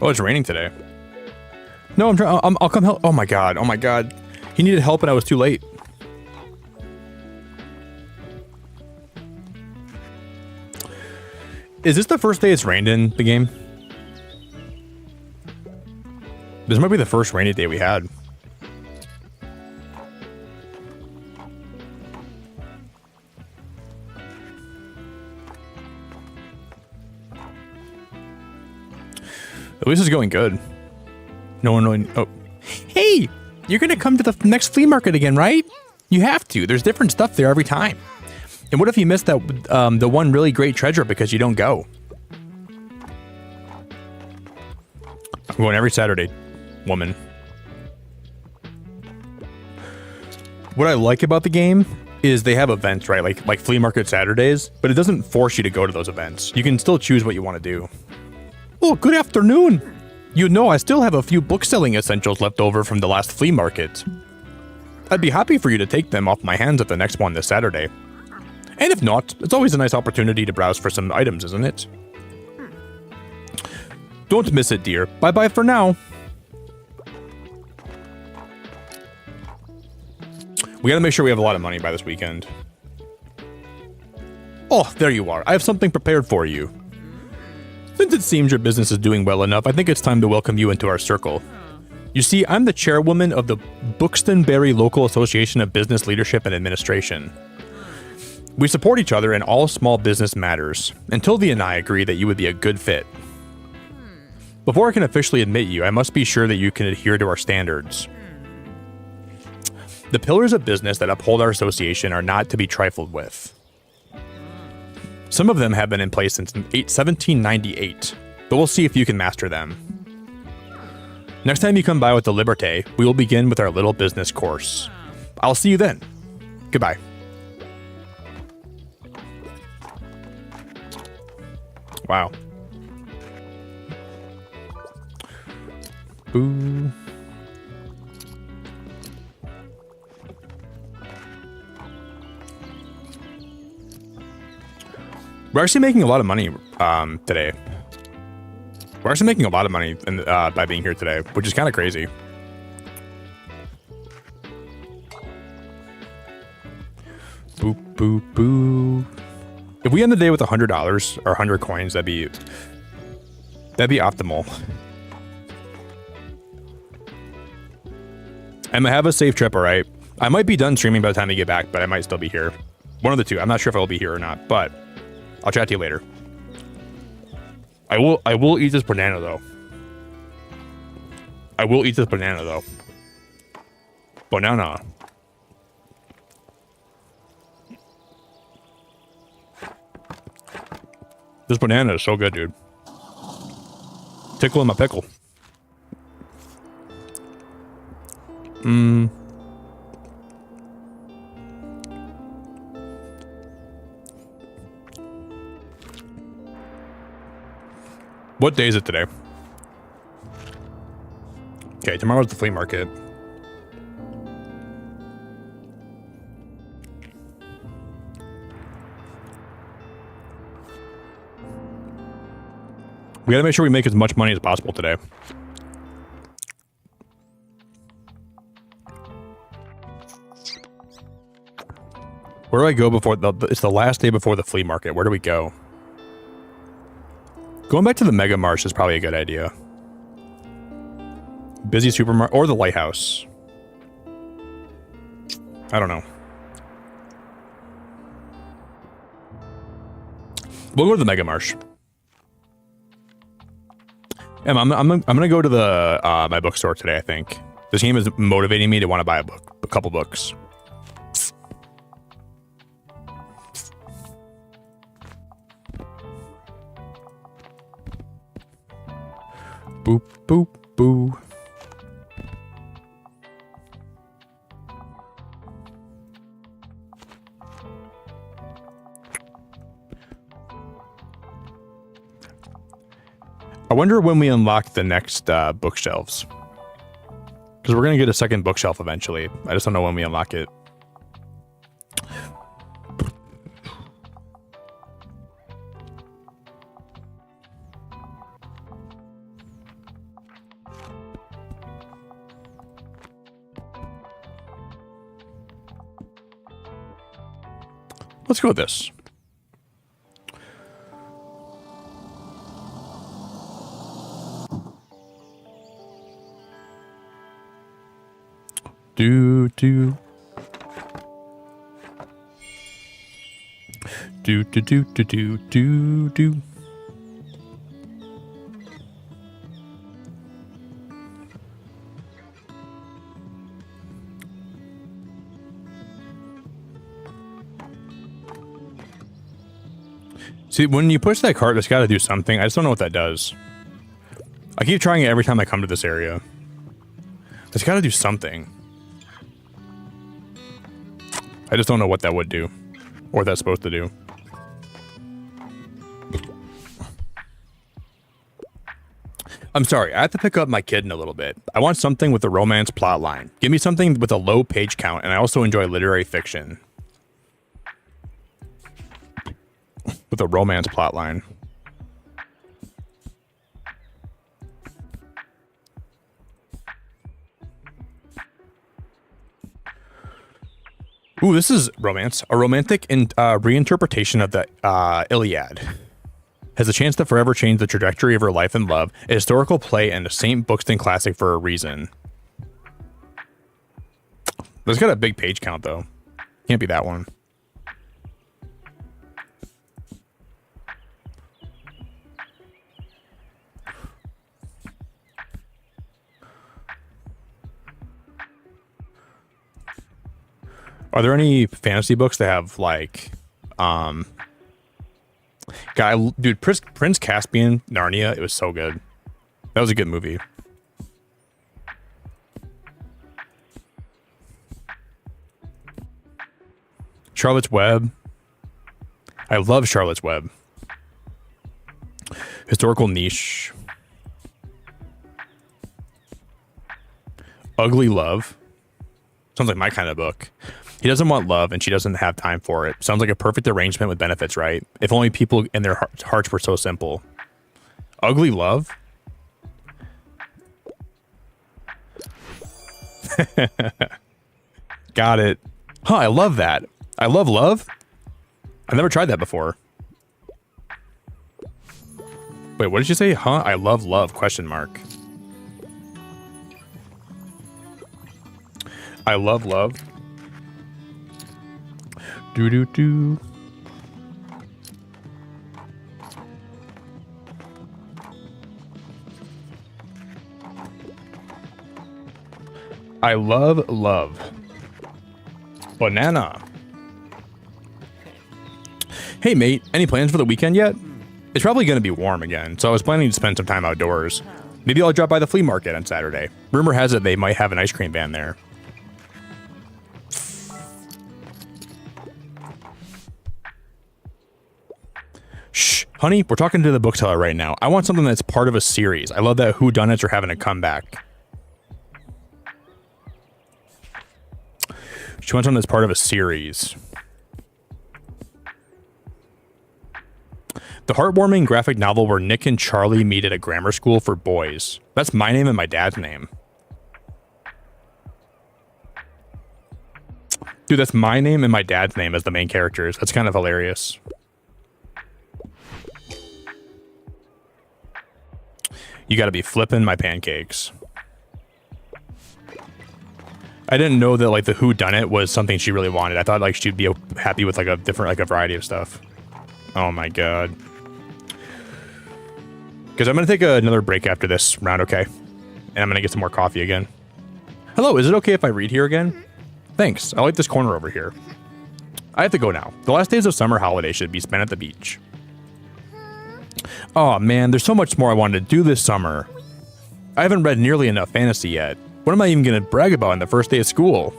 Oh, it's raining today. No, I'm trying. I'll come help. Oh my god. Oh my god. He needed help and I was too late. Is this the first day it's rained in the game? This might be the first rainy day we had. At least it's going good. No one. Oh, hey! You're gonna come to the next flea market again, right? You have to. There's different stuff there every time. And what if you missed that the one really great treasure because you don't go? I'm going every Saturday, woman. What I like about the game is they have events, right? Like flea market Saturdays, but it doesn't force you to go to those events. You can still choose what you want to do. Oh, good afternoon. You know, I still have a few book selling essentials left over from the last flea market. I'd be happy for you to take them off my hands at the next one this Saturday. And if not, it's always a nice opportunity to browse for some items, isn't it? Don't miss it, dear. Bye-bye for now. We gotta make sure we have a lot of money by this weekend. Oh, there you are. I have something prepared for you. Since it seems your business is doing well enough, I think it's time to welcome you into our circle. You see, I'm the chairwoman of the Buxtonbury Local Association of Business Leadership and Administration. We support each other in all small business matters, and Tildy and I agree that you would be a good fit. Before I can officially admit you, I must be sure that you can adhere to our standards. The pillars of business that uphold our association are not to be trifled with. Some of them have been in place since 1798, but we'll see if you can master them. Next time you come by with the Liberté, we will begin with our little business course. I'll see you then. Goodbye. Wow. Boo. We're actually making a lot of money today. We're actually making a lot of money by being here today, which is kind of crazy. Boop, boop, boop. If we end the day with $100 or 100 coins, that'd be optimal. And have a safe trip, all right? I might be done streaming by the time I get back, but I might still be here. One of the two. I'm not sure if I'll be here or not, but I'll chat to you later. I will eat this banana though. Banana. This banana is so good, dude. Tickle in my pickle. What day is it today? Okay, tomorrow's the flea market. We gotta make sure we make as much money as possible today. Where do I go before it's the last day before the flea market? Where do we go? Going back to the Mega Marsh is probably a good idea. Busy supermarket or the lighthouse. I don't know. We'll go to the Mega Marsh. Emma, I'm gonna go to the my bookstore today. I think this game is motivating me to want to buy a couple books. Boop boop boo. I wonder when we unlock the next bookshelves. Because we're going to get a second bookshelf eventually. I just don't know when we unlock it. Let's go with this. Do. Do. See, when you push that cart, it's got to do something. I just don't know what that does. I keep trying it every time I come to this area. It's got to do something. I just don't know what that would do. Or what that's supposed to do. I'm sorry, I have to pick up my kid in a little bit. I want something with a romance plot line. Give me something with a low page count, and I also enjoy literary fiction. With a romance plot line. Ooh, this is romance. A romantic reinterpretation of the Iliad. Has a chance to forever change the trajectory of her life and love. A historical play and a St. Buxton classic for a reason. There's got a big page count, though. Can't be that one. Are there any fantasy books that have like, dude, Prince Caspian, Narnia, it was so good. That was a good movie. Charlotte's Web. I love Charlotte's Web. Historical niche. Ugly Love. Sounds like my kind of book. He doesn't want love, and she doesn't have time for it. Sounds like a perfect arrangement with benefits, right? If only people in their hearts were so simple. Ugly Love? Got it. Huh, I love that. I love love? I've never tried that before. Wait, what did you say? Huh? I love love, question mark. I love love. Do do do. I love love. Banana. Hey mate, any plans for the weekend yet? It's probably going to be warm again, so I was planning to spend some time outdoors. Maybe I'll drop by the flea market on Saturday. Rumor has it they might have an ice cream van there. Shh, honey, we're talking to the bookseller right now. I want something that's part of a series. I love that whodunits are having a comeback. She wants something that's part of a series. The heartwarming graphic novel where Nick and Charlie meet at a grammar school for boys. That's my name and my dad's name. Dude, that's my name and my dad's name as the main characters. That's kind of hilarious. You gotta be flipping my pancakes. I didn't know that like the whodunit was something she really wanted. I thought like she'd be happy with like a different, like a variety of stuff. Oh my god. Because I'm gonna take another break after this round, okay? And I'm gonna get some more coffee again. Hello, is it okay if I read here again? Thanks, I like this corner over here. I have to go now. The last days of summer holiday should be spent at the beach. Oh man, there's so much more I wanted to do this summer. I haven't read nearly enough fantasy yet. What am I even gonna brag about on the first day of school?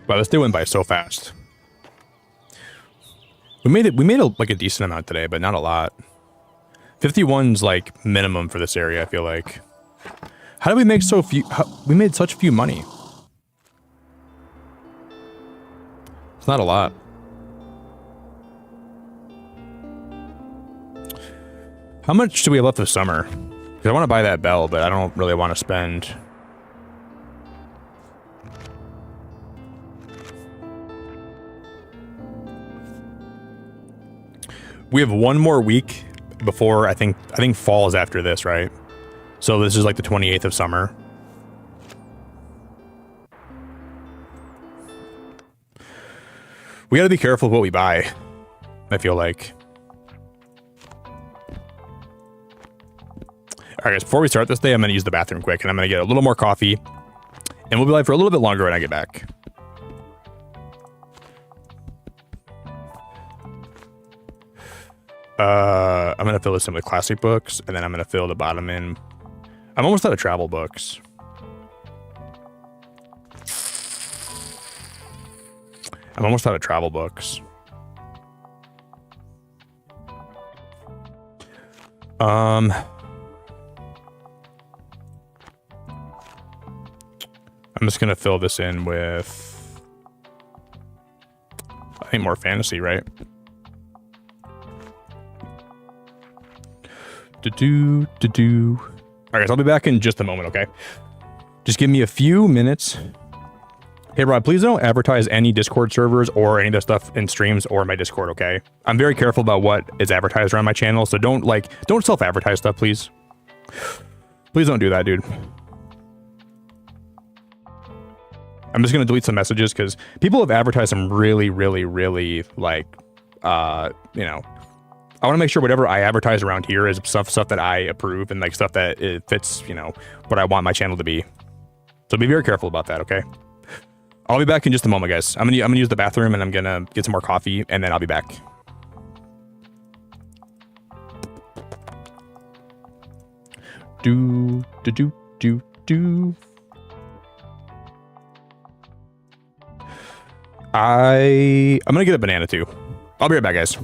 Wow, this day went by so fast. We made like a decent amount today, but not a lot. 51's like minimum for this area, I feel like. How did we make so few? We made such few money. It's not a lot. How much do we have left of summer? Because I want to buy that bell, but I don't really want to spend... We have one more week before I think fall is after this, right? So this is like the 28th of summer. We got to be careful of what we buy, I feel like. All right, guys, before we start this day, I'm going to use the bathroom quick, and I'm going to get a little more coffee, and we'll be live for a little bit longer when I get back. I'm going to fill this in with classic books, and then I'm going to fill the bottom in. I'm almost out of travel books. I'm almost out of travel books. I'm just going to fill this in with, I think, more fantasy, right? All right, guys, I'll be back in just a moment, okay? Just give me a few minutes. Hey, Rob, please don't advertise any Discord servers or any of the stuff in streams or my Discord, okay? I'm very careful about what is advertised around my channel, so don't self-advertise stuff, please. Please don't do that, dude. I'm just gonna delete some messages because people have advertised some really, like, you know, I want to make sure whatever I advertise around here is stuff that I approve and like stuff that it fits, you know, what I want my channel to be. So be very careful about that, okay? I'll be back in just a moment, guys. I'm gonna use the bathroom and I'm gonna get some more coffee and then I'll be back. I'm gonna get a banana too. I'll be right back, guys.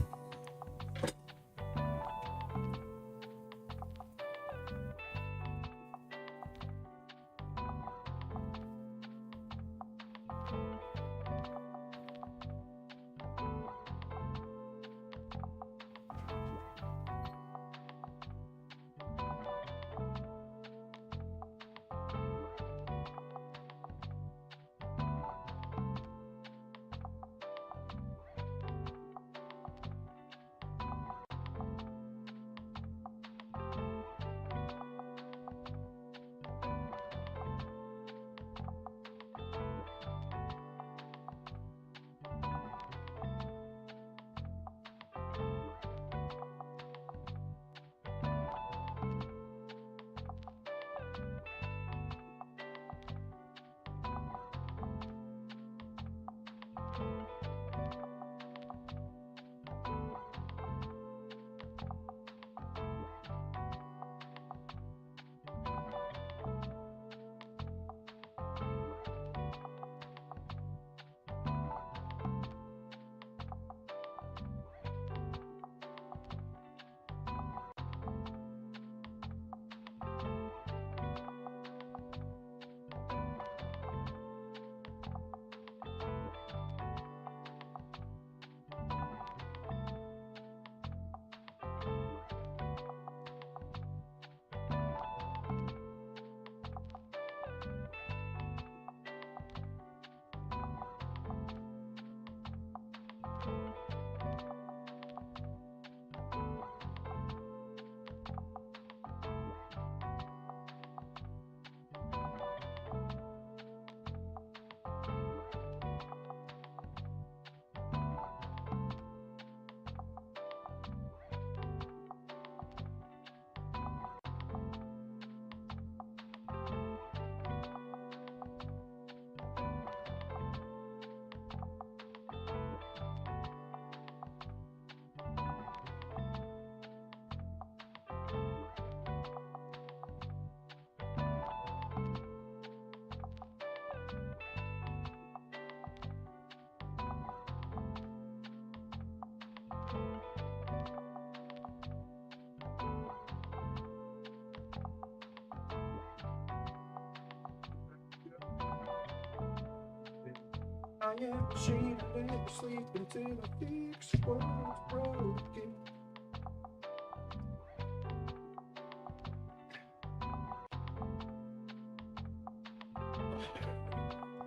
All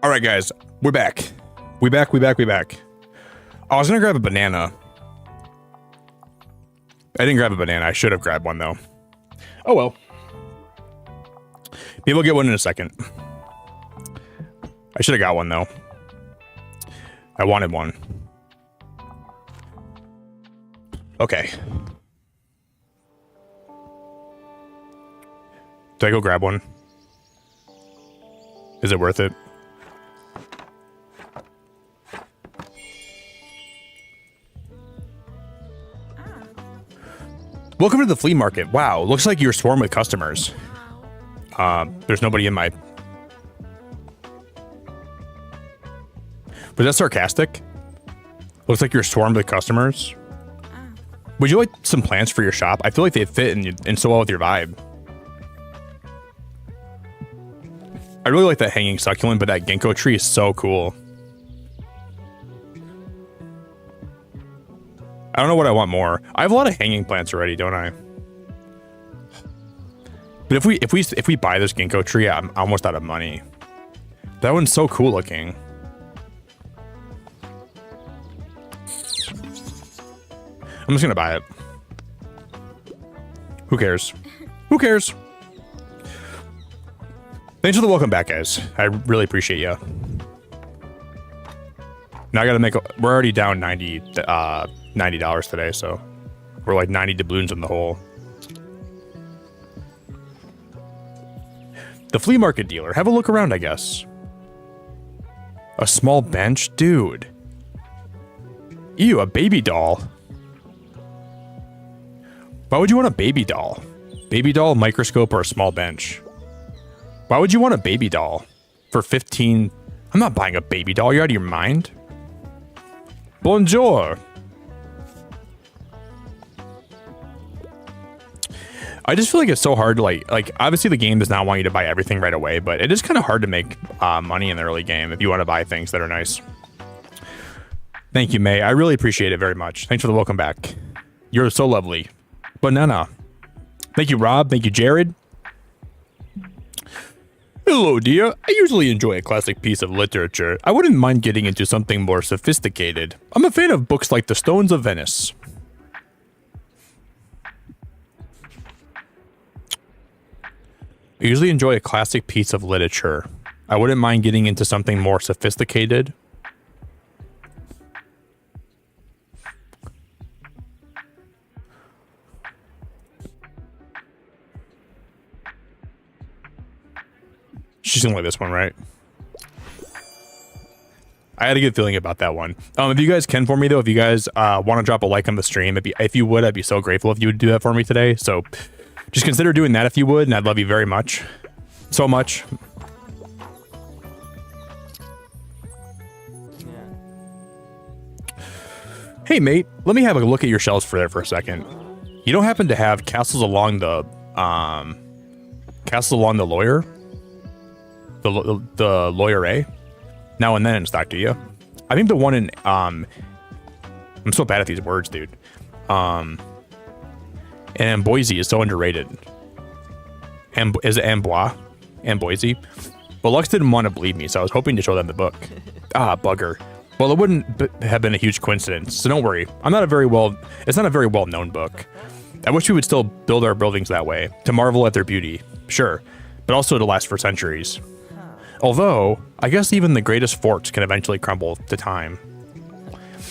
right, guys, we're back. We back. I was gonna grab a banana. I didn't grab a banana. I should have grabbed one though. Oh well. Maybe we'll get one in a second. I should have got one though. I wanted one. Okay. Did I go grab one? Is it worth it? Welcome to the flea market. Wow, looks like you're swarmed with customers. There's nobody in my... Was that sarcastic? Looks like you're swarmed with customers. Would you like some plants for your shop? I feel like they fit in so well with your vibe. I really like that hanging succulent, but that ginkgo tree is so cool. I don't know what I want more. I have a lot of hanging plants already, don't I? But if we buy this ginkgo tree, I'm almost out of money. That one's so cool looking. I'm just gonna buy it. Who cares? Who cares? Thanks for the welcome back, guys. I really appreciate you. Now I gotta make. We're already down $90 today, so we're like 90 doubloons in the hole. The flea market dealer. Have a look around, I guess. A small bench, dude. Ew, a baby doll. Why would you want a baby doll? Baby doll, microscope, or a small bench? Why would you want a baby doll for 15? I'm not buying a baby doll. You're out of your mind. Bonjour. I just feel like it's so hard to like obviously the game does not want you to buy everything right away, but it is kind of hard to make money in the early game if you want to buy things that are nice. Thank you, May. I really appreciate it very much. Thanks for the welcome back. You're so lovely. Banana. Thank you, Rob. Thank you, Jared. Hello, dear. I usually enjoy a classic piece of literature. I wouldn't mind getting into something more sophisticated. I'm a fan of books like The Stones of Venice. I usually enjoy a classic piece of literature. I wouldn't mind getting into something more sophisticated. She's gonna like this one, right? I had a good feeling about that one. If you guys can for me, though, if you guys want to drop a like on the stream, if you would, I'd be so grateful if you would do that for me today. So just consider doing that if you would, and I'd love you very much. So much. Hey, mate, let me have a look at your shelves for a second. You don't happen to have Castles Along the Lawyer? The Lawyer A? Now and Then in stock, do you? I think the one in, I'm so bad at these words, dude. And Boise is so underrated. Is it Amboise? Boise? But Lux didn't want to believe me, so I was hoping to show them the book. Ah, bugger. Well, it wouldn't have been a huge coincidence, so don't worry. It's not a very well-known book. I wish we would still build our buildings that way, to marvel at their beauty, sure, but also to last for centuries. Although, I guess even the greatest forts can eventually crumble to time.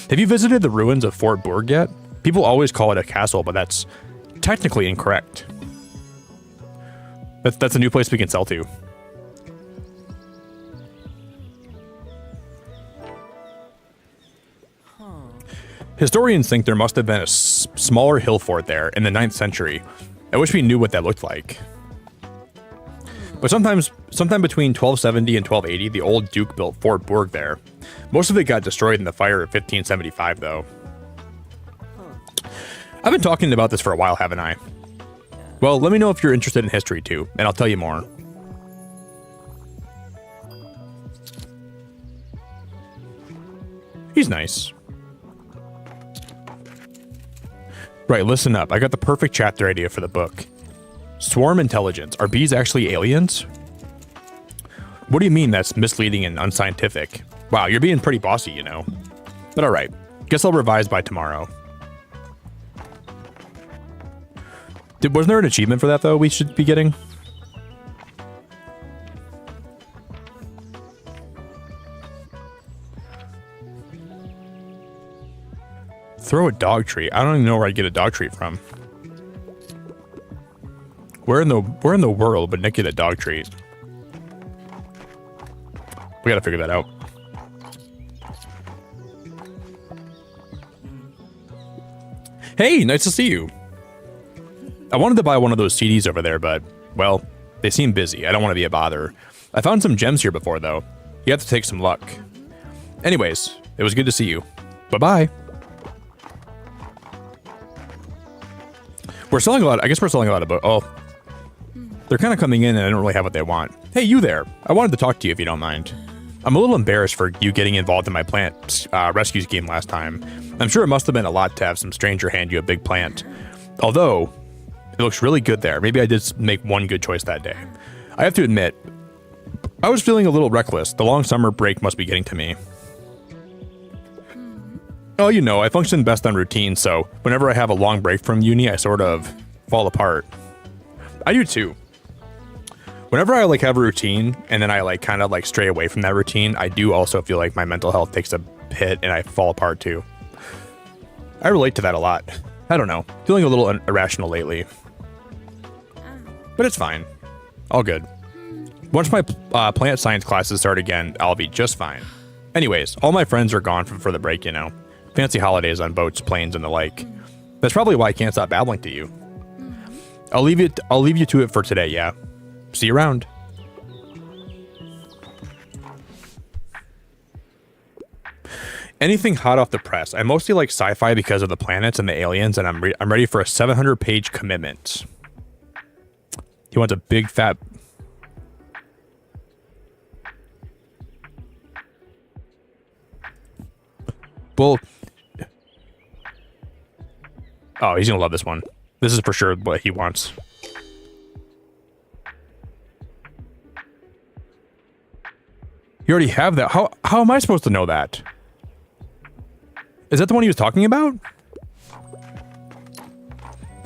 Have you visited the ruins of Fort Bourg yet? People always call it a castle, but that's technically incorrect. That's a new place we can sell to. Historians think there must have been a smaller hill fort there in the 9th century. I wish we knew what that looked like. But sometime between 1270 and 1280, the old Duke built Fort Bourg there. Most of it got destroyed in the fire of 1575, though. I've been talking about this for a while, haven't I? Well, let me know if you're interested in history too, and I'll tell you more. He's nice. Right, listen up. I got the perfect chapter idea for the book. Swarm intelligence. Are bees actually aliens? What do you mean that's misleading and unscientific? Wow, you're being pretty bossy, you know. But alright. Guess I'll revise by tomorrow. Wasn't there an achievement for that, though, we should be getting? Throw a dog treat. I don't even know where I'd get a dog treat from. Where in the world would Nick get a dog treat? We gotta figure that out. Hey, nice to see you. I wanted to buy one of those CDs over there, but, well, they seem busy. I don't want to be a bother. I found some gems here before, though. You have to take some luck. Anyways, it was good to see you. Bye-bye. We're selling a lot. I guess we're selling a lot of books. Oh, they're kind of coming in and I don't really have what they want. Hey, you there. I wanted to talk to you if you don't mind. I'm a little embarrassed for you getting involved in my plant rescues game last time. I'm sure it must have been a lot to have some stranger hand you a big plant. Although, it looks really good there. Maybe I did make one good choice that day. I have to admit, I was feeling a little reckless. The long summer break must be getting to me. Oh, you know, I function best on routine, so whenever I have a long break from uni, I sort of fall apart. I do too. Whenever I like have a routine and then I like kind of like stray away from that routine, I do also feel like my mental health takes a hit and I fall apart too. I relate to that a lot. I don't know, feeling a little irrational lately. But it's fine. All good. Once my plant science classes start again, I'll be just fine. Anyways, all my friends are gone for the break, you know. Fancy holidays on boats, planes, and the like. That's probably why I can't stop babbling to you. I'll leave you to it for today, yeah. See you around. Anything hot off the press. I mostly like sci-fi because of the planets and the aliens, and I'm ready for a 700-page commitment. He wants a big fat... Well... Oh, he's gonna love this one. This is for sure what he wants. You already have that. How am I supposed to know that? Is that the one he was talking about?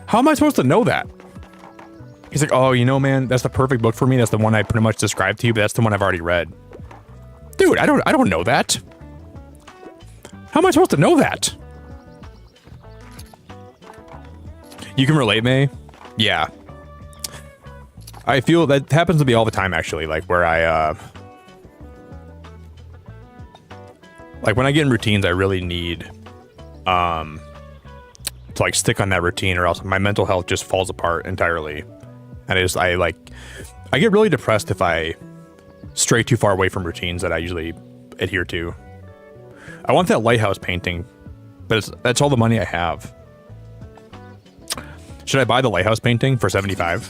How am I supposed to know that? He's like, oh, you know, man, that's the perfect book for me. That's the one I pretty much described to you, but that's the one I've already read. Dude, I don't know that. How am I supposed to know that? You can relate, May? Yeah. I feel that happens to me all the time, actually. Like, where I, like, when I get in routines, I really need, to, like, stick on that routine, or else my mental health just falls apart entirely. And I get really depressed if I stray too far away from routines that I usually adhere to. I want that lighthouse painting, but that's all the money I have. Should I buy the lighthouse painting for 75?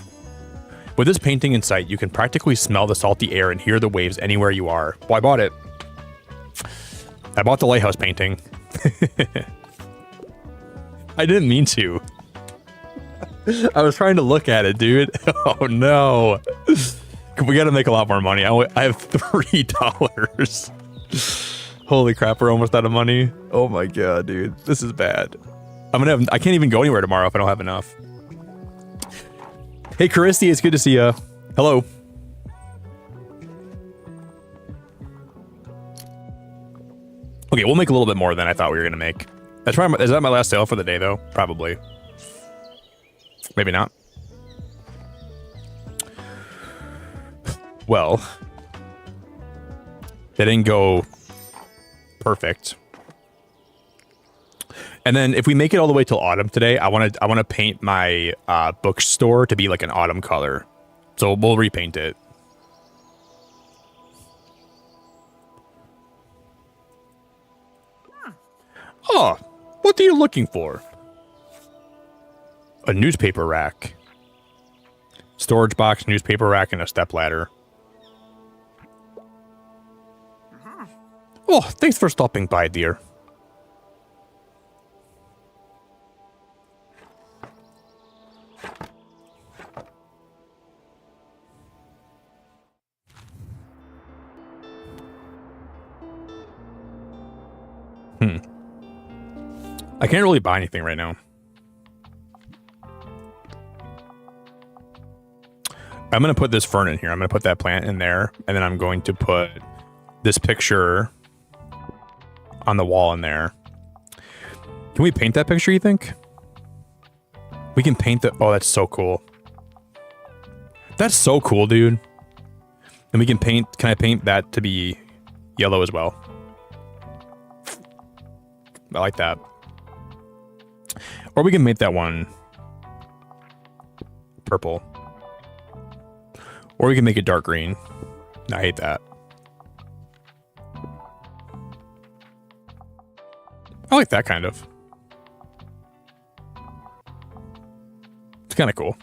With this painting in sight, you can practically smell the salty air and hear the waves anywhere you are. Well, I bought it. I bought the lighthouse painting. I didn't mean to. I was trying to look at it, dude. Oh no. We gotta make a lot more money. I have $3. Holy crap, we're almost out of money. Oh my god, dude. This is bad. I can't even go anywhere tomorrow if I don't have enough. Hey, Christy, it's good to see ya. Hello. Okay, we'll make a little bit more than I thought we were gonna make. Is that my last sale for the day, though? Probably. Maybe not. Well, that didn't go perfect. And then if we make it all the way till autumn today, I want to paint my bookstore to be like an autumn color. So we'll repaint it. Oh, what are you looking for? A newspaper rack. Storage box, newspaper rack, and a stepladder. Oh, thanks for stopping by, dear. I can't really buy anything right now. I'm going to put this fern in here. I'm going to put that plant in there. And then I'm going to put this picture on the wall in there. Can we paint that picture, you think? We can paint the... Oh, that's so cool. That's so cool, dude. And we can paint... Can I paint that to be yellow as well? I like that. Or we can make that one purple. Or we can make it dark green. I hate that. I like that kind of. It's kind of cool.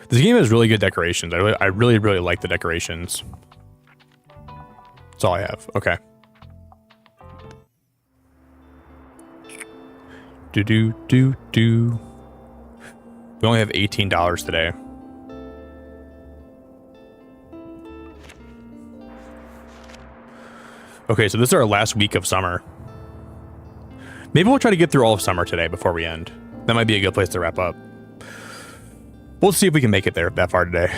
This game has really good decorations. I really like the decorations. That's all I have. Okay. Do. We only have $18 today. Okay, so this is our last week of summer. Maybe we'll try to get through all of summer today before we end. That might be a good place to wrap up. We'll see if we can make it there that far today.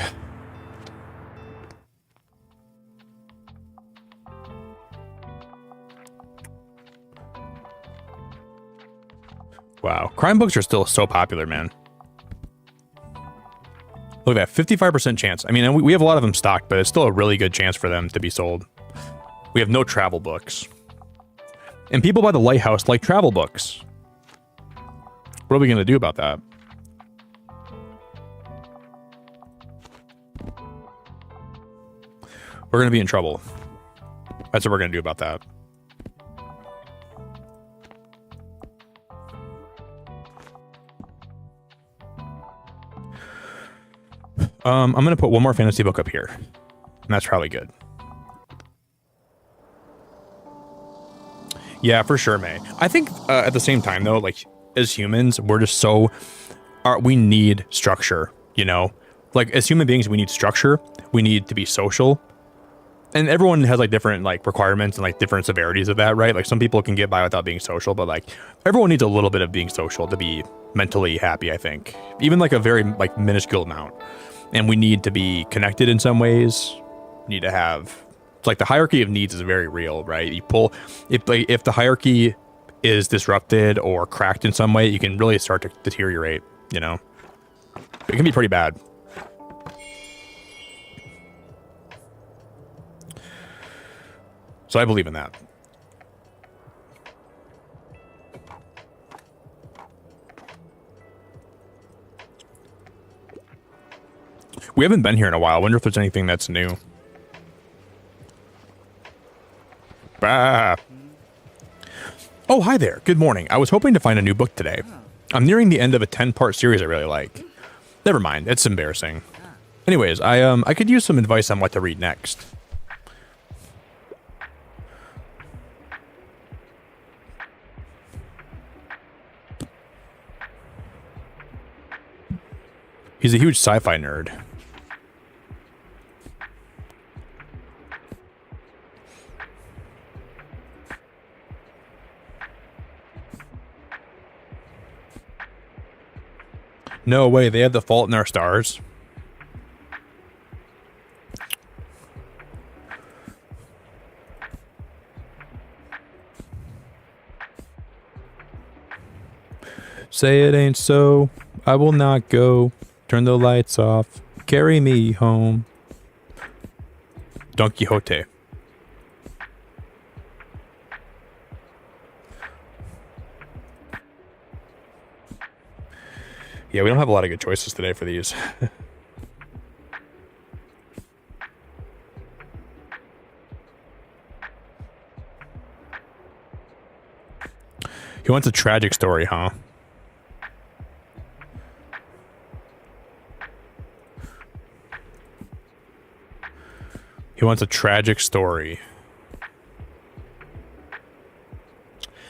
Wow, crime books are still so popular, man. Look at that, 55% chance. I mean, we have a lot of them stocked, but it's still a really good chance for them to be sold. We have no travel books. And people by the lighthouse like travel books. What are we going to do about that? We're going to be in trouble. That's what we're going to do about that. I'm going to put one more fantasy book up here. And that's probably good. Yeah, for sure, May. I think at the same time, though, like, as humans, we're just so... we need structure, you know? Like, as human beings, we need structure. We need to be social. And everyone has, like, different, like, requirements and, like, different severities of that, right? Like, some people can get by without being social, but, like, everyone needs a little bit of being social to be mentally happy, I think. Even, like, a very, like, minuscule amount. And we need to be connected in some ways. We need to have... It's like the hierarchy of needs is very real, right? You pull... If the hierarchy is disrupted or cracked in some way, you can really start to deteriorate, you know? It can be pretty bad. So I believe in that. We haven't been here in a while. I wonder if there's anything that's new. Bah. Oh, hi there. Good morning. I was hoping to find a new book today. I'm nearing the end of a 10-part series I really like. Never mind. It's embarrassing. Anyways, I could use some advice on what to read next. He's a huge sci-fi nerd. No way, they have The Fault in Our Stars. Say it ain't so, I will not go. Turn the lights off, carry me home. Don Quixote. Yeah, we don't have a lot of good choices today for these. He wants a tragic story, huh? He wants a tragic story.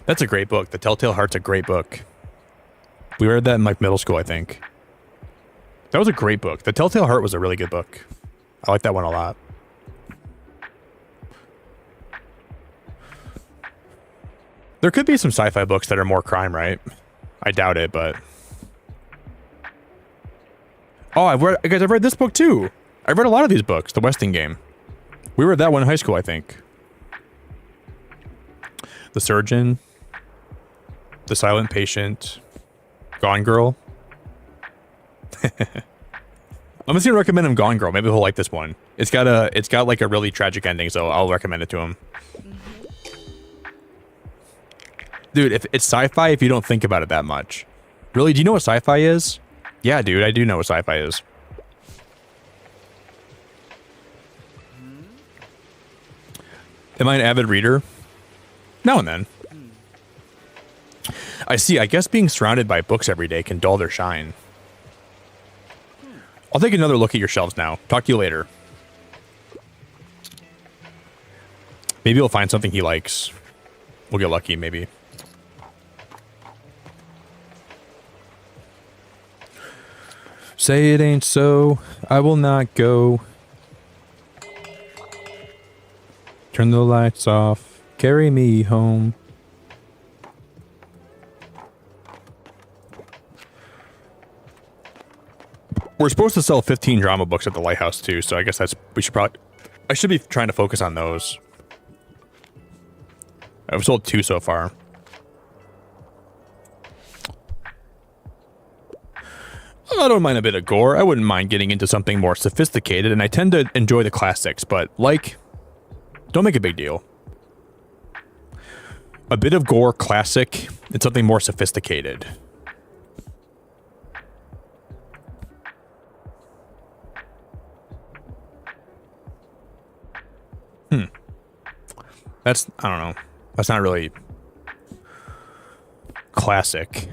That's a great book. The Telltale Heart's a great book. We read that in like middle school, I think. That was a great book. The Telltale Heart was a really good book. I like that one a lot. There could be some sci-fi books that are more crime, right? I doubt it, but... Oh, I've read this book too. I've read a lot of these books. The Westing Game. We read that one in high school, I think. The Surgeon. The Silent Patient. Gone Girl. I'm just gonna recommend him Gone Girl. Maybe he'll like this one. It's got like a really tragic ending, so I'll recommend it to him. Dude, if it's sci-fi, if you don't think about it that much. Really, do you know what sci-fi is? Yeah, dude, I do know what sci-fi is. Am I an avid reader? Now and then. I see. I guess being surrounded by books every day can dull their shine. I'll take another look at your shelves now. Talk to you later. Maybe we'll find something he likes. We'll get lucky, maybe. Say it ain't so. I will not go. Turn the lights off. Carry me home. We're supposed to sell 15 drama books at the Lighthouse too, so I guess I should be trying to focus on those. I've sold 2 so far. I don't mind a bit of gore. I wouldn't mind getting into something more sophisticated, and I tend to enjoy the classics, but don't make a big deal. A bit of gore, classic, and something more sophisticated. I don't know. That's not really classic.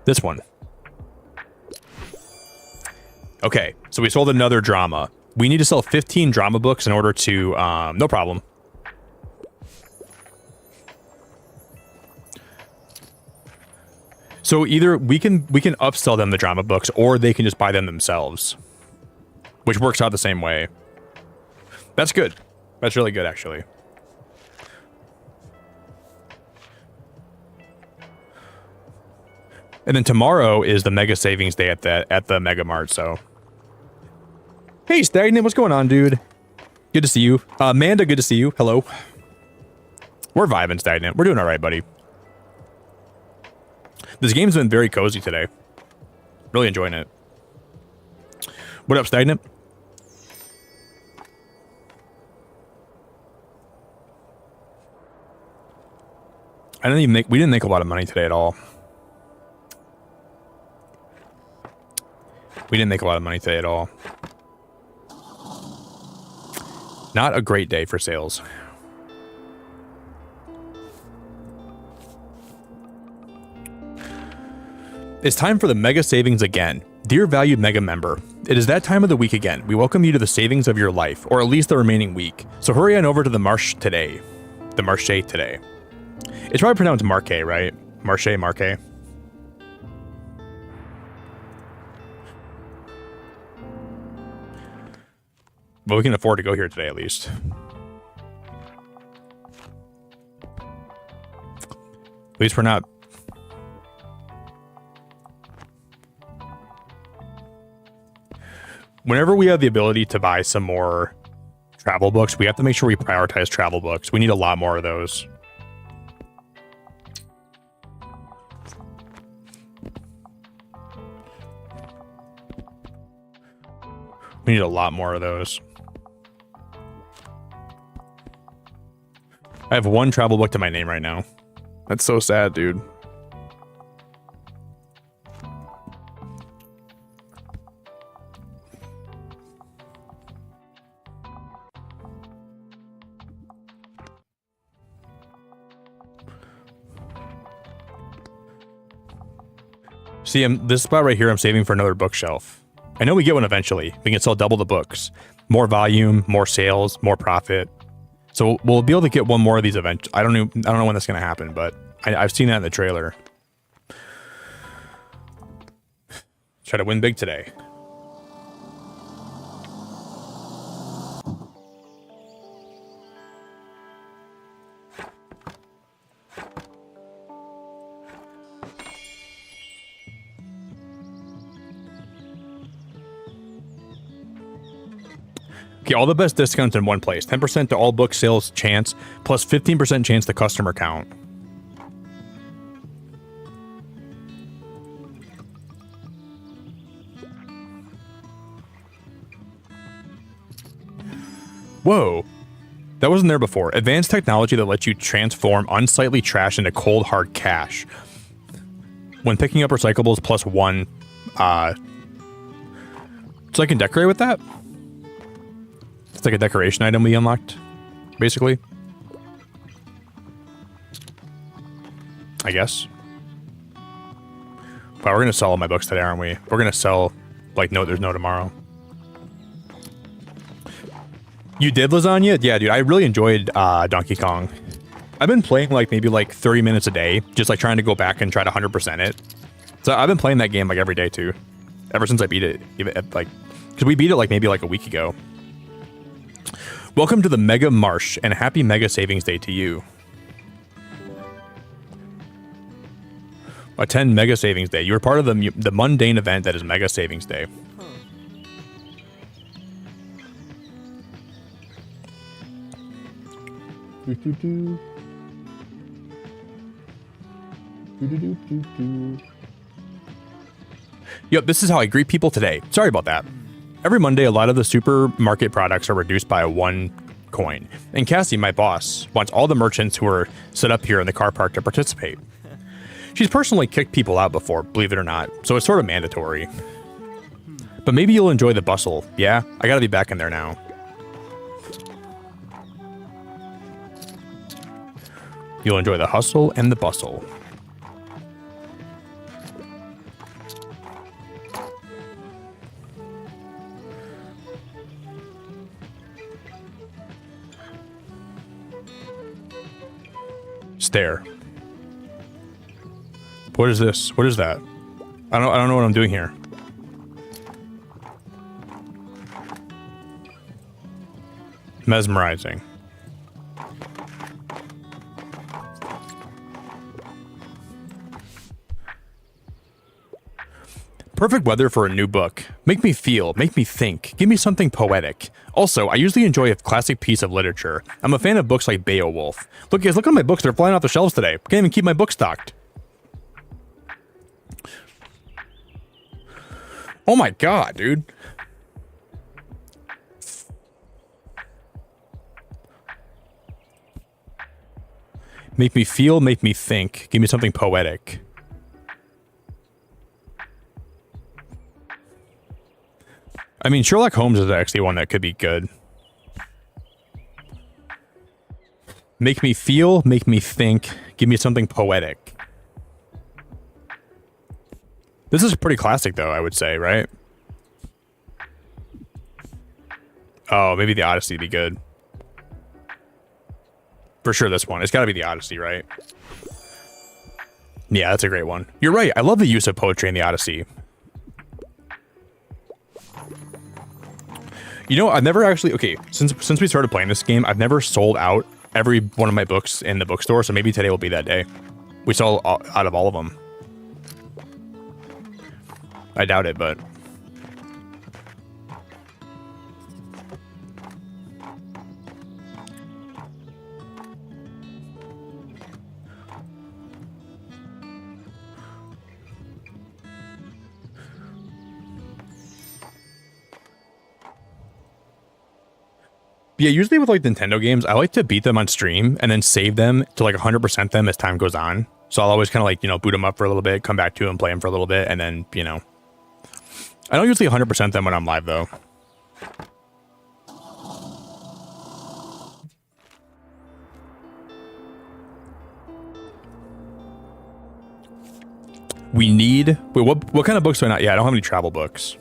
This one. Okay, so we sold another drama. We need to sell 15 drama books in order to, no problem. So either we can upsell them the drama books, or they can just buy them themselves, which works out the same way. That's good. That's really good, actually. And then tomorrow is the mega savings day at the Mega Mart. So, hey, Stagnant, what's going on, dude? Good to see you, Amanda. Good to see you. Hello. We're vibing, Stagnant. We're doing all right, buddy. This game's been very cozy today. Really enjoying it. What up, Stagnant? We didn't make a lot of money today at all. We didn't make a lot of money today at all. Not a great day for sales. It's time for the mega savings again. Dear valued mega member, it is that time of the week again. We welcome you to the savings of your life, or at least the remaining week. So hurry on over to the Marche today. The Marche today. It's probably pronounced Marque, right? Marche, Marque. But we can afford to go here today, at least. At least we're not... Whenever we have the ability to buy some more travel books, we have to make sure we prioritize travel books. We need a lot more of those. We need a lot more of those. I have 1 travel book to my name right now. That's so sad, dude. See, this spot right here, I'm saving for another bookshelf. I know we get one eventually. We can sell double the books. More volume, more sales, more profit. So we'll be able to get one more of these eventually. I don't know when that's going to happen, but I've seen that in the trailer. Try to win big today. Okay, all the best discounts in one place. 10% to all book sales chance, plus 15% chance to customer count. Whoa. That wasn't there before. Advanced technology that lets you transform unsightly trash into cold, hard cash. When picking up recyclables, plus 1. So I can decorate with that? It's like a decoration item we unlocked, basically. I guess. But we're going to sell all my books today, aren't we? We're going to sell, like, no, there's no tomorrow. You did lasagna? Yeah, dude, I really enjoyed Donkey Kong. I've been playing, like, maybe, like, 30 minutes a day, just, like, trying to go back and try to 100% it. So I've been playing that game, like, every day, too. Ever since I beat it, like, because we beat it, like, maybe, like, a week ago. Welcome to the Mega Marsh, and happy Mega Savings Day to you. Attend Mega Savings Day. You are part of the mundane event that is Mega Savings Day. Yep, this is how I greet people today. Sorry about that. Every Monday, a lot of the supermarket products are reduced by 1 coin. And Cassie, my boss, wants all the merchants who are set up here in the car park to participate. She's personally kicked people out before, believe it or not, so it's sort of mandatory. But maybe you'll enjoy the bustle. Yeah, I gotta be back in there now. You'll enjoy the hustle and the bustle. Stare. What is this? What is that? I don't know what I'm doing here. Mesmerizing. Perfect weather for a new book. Make me feel, make me think, give me something poetic. Also, I usually enjoy a classic piece of literature. I'm a fan of books like Beowulf. Look guys, look at my books, they're flying off the shelves today. Can't even keep my book stocked. Oh my god, dude. Make me feel, make me think, give me something poetic. I mean, Sherlock Holmes is actually one that could be good. Make me feel, make me think, give me something poetic. This is pretty classic, though, I would say, right? Oh, maybe the Odyssey would be good. For sure, this one. It's got to be the Odyssey, right? Yeah, that's a great one. You're right. I love the use of poetry in the Odyssey. You know, I've never actually... Okay, since we started playing this game, I've never sold out every one of my books in the bookstore, so maybe today will be that day. We sold out of all of them. I doubt it, but... Yeah, usually with like Nintendo games, I like to beat them on stream and then save them to like 100% them as time goes on. So I'll always kind of like, you know, boot them up for a little bit, come back to them, play them for a little bit, and then, you know. I don't usually 100% them when I'm live, though. We need... Wait, what kind of books do I not... Yeah, I don't have any travel books.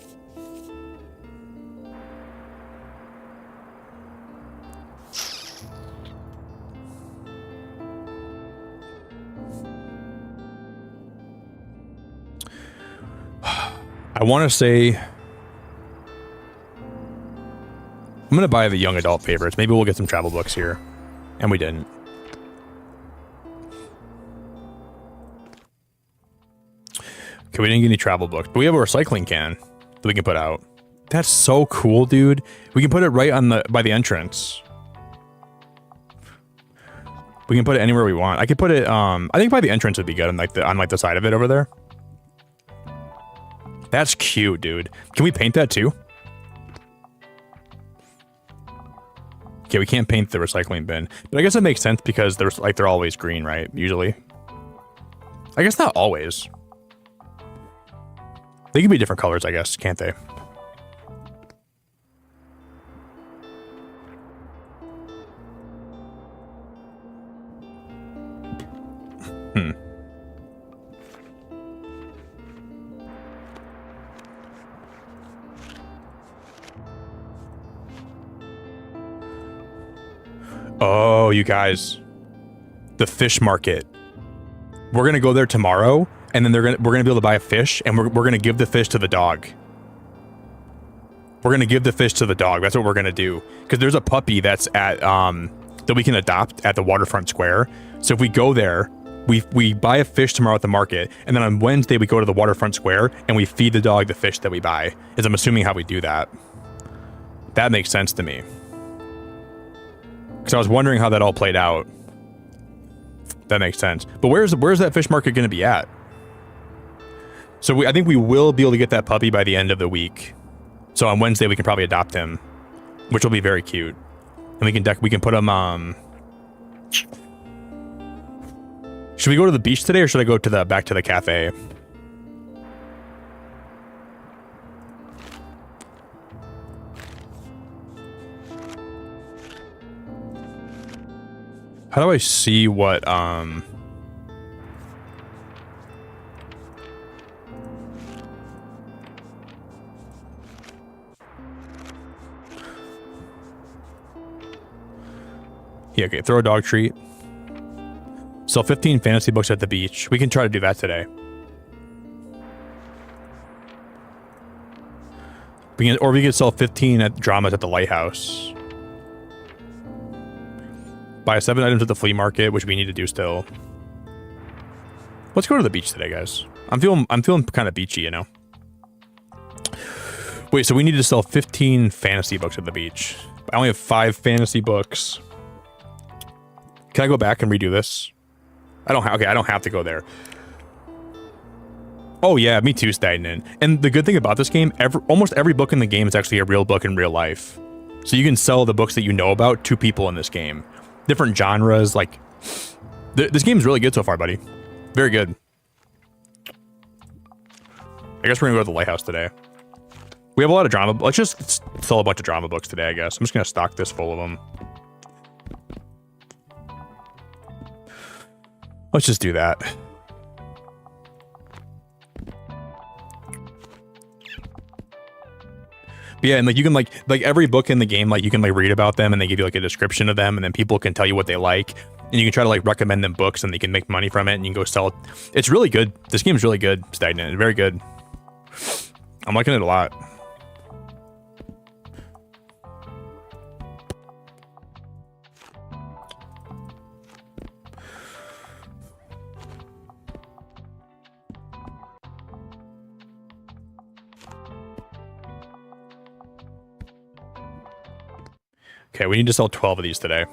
I want to say... I'm going to buy the young adult favorites. Maybe we'll get some travel books here. And we didn't. Okay, we didn't get any travel books. But we have a recycling can that we can put out. That's so cool, dude. We can put it right on by the entrance. We can put it anywhere we want. I could put it, I think by the entrance would be good on like the side of it over there. That's cute, dude. Can we paint that too? Okay, we can't paint the recycling bin, but I guess it makes sense because they're always green, right? Usually. I guess not always. They can be different colors, I guess, can't they? Oh, you guys. The fish market. We're gonna go there tomorrow, and then we're gonna be able to buy a fish, and we're gonna give the fish to the dog. We're gonna give the fish to the dog. That's what we're gonna do. Because there's a puppy that's at that we can adopt at the waterfront square. So if we go there, we buy a fish tomorrow at the market, and then on Wednesday we go to the waterfront square and we feed the dog the fish that we buy. Is I'm assuming how we do that. That makes sense to me. Because I was wondering how that all played out. That makes sense. But where's that fish market going to be at? So I think we will be able to get that puppy by the end of the week. So on Wednesday we can probably adopt him, which will be very cute. And we can put him. Should we go to the beach today, or should I go to back to the cafe? How do I see what, Yeah, okay, throw a dog treat. Sell 15 fantasy books at the beach. We can try to do that today. Or we could sell 15 dramas at the lighthouse. Buy 7 items at the flea market, which we need to do still. Let's go to the beach today, guys. I'm feeling kind of beachy, you know. Wait, so we need to sell 15 fantasy books at the beach. I only have 5 fantasy books. Can I go back and redo this? I don't have to go there. Oh yeah, me too, Stagnant. And the good thing about this game, almost every book in the game is actually a real book in real life. So you can sell the books that you know about to people in this game. Different genres, like this game is really good so far, buddy. Very good. I guess we're gonna go to the lighthouse today. We have a lot of drama. Let's just sell a bunch of drama books today, I guess. I'm just gonna stock this full of them. Let's just do that. But yeah, and like you can like every book in the game, like you can like read about them and they give you like a description of them, and then people can tell you what they like, and you can try to like recommend them books and they can make money from it, and you can go sell it. It's really good. This game is really good, Stagnant. Very good. I'm liking it a lot. Okay, we need to sell 12 of these today.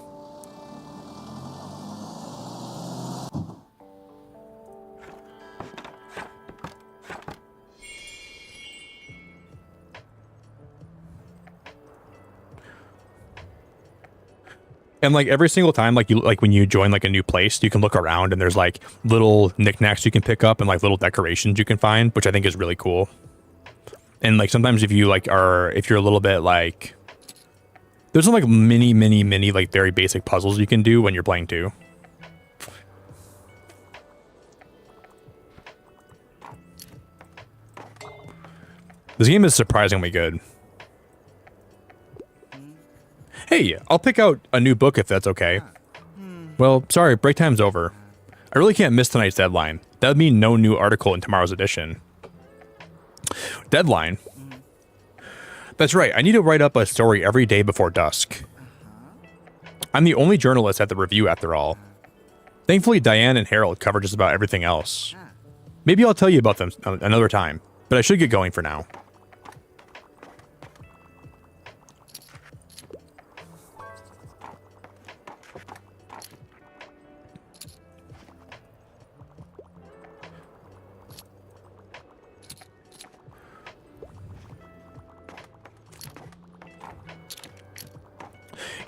And like every single time, like when you join like a new place, you can look around and there's like little knickknacks you can pick up and like little decorations you can find, which I think is really cool. And like sometimes if you're a little bit like, there's some like mini like very basic puzzles you can do when you're playing too. This game is surprisingly good. Hey, I'll pick out a new book if that's okay. Well, sorry, break time's over. I really can't miss tonight's deadline. That would mean no new article in tomorrow's edition. Deadline? That's right, I need to write up a story every day before dusk. I'm the only journalist at the review after all. Thankfully, Diane and Harold cover just about everything else. Maybe I'll tell you about them another time, but I should get going for now.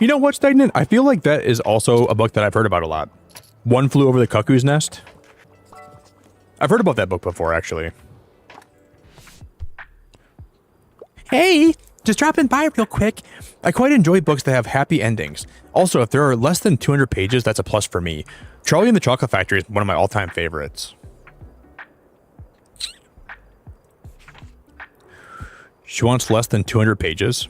You know what, Stagnant? I feel like that is also a book that I've heard about a lot. One Flew Over the Cuckoo's Nest. I've heard about that book before, actually. Hey, just dropping by real quick. I quite enjoy books that have happy endings. Also, if there are less than 200 pages, that's a plus for me. Charlie and the Chocolate Factory is one of my all-time favorites. She wants less than 200 pages.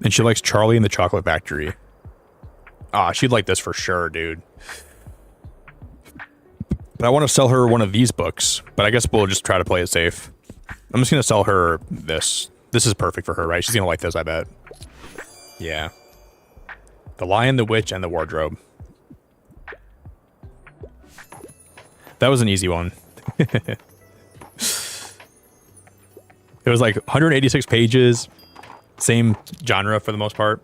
And she likes Charlie and the Chocolate Factory. Ah, she'd like this for sure, dude. But I want to sell her one of these books. But I guess we'll just try to play it safe. I'm just going to sell her this. This is perfect for her, right? She's going to like this, I bet. Yeah. The Lion, the Witch, and the Wardrobe. That was an easy one. It was like 186 pages. Same genre for the most part.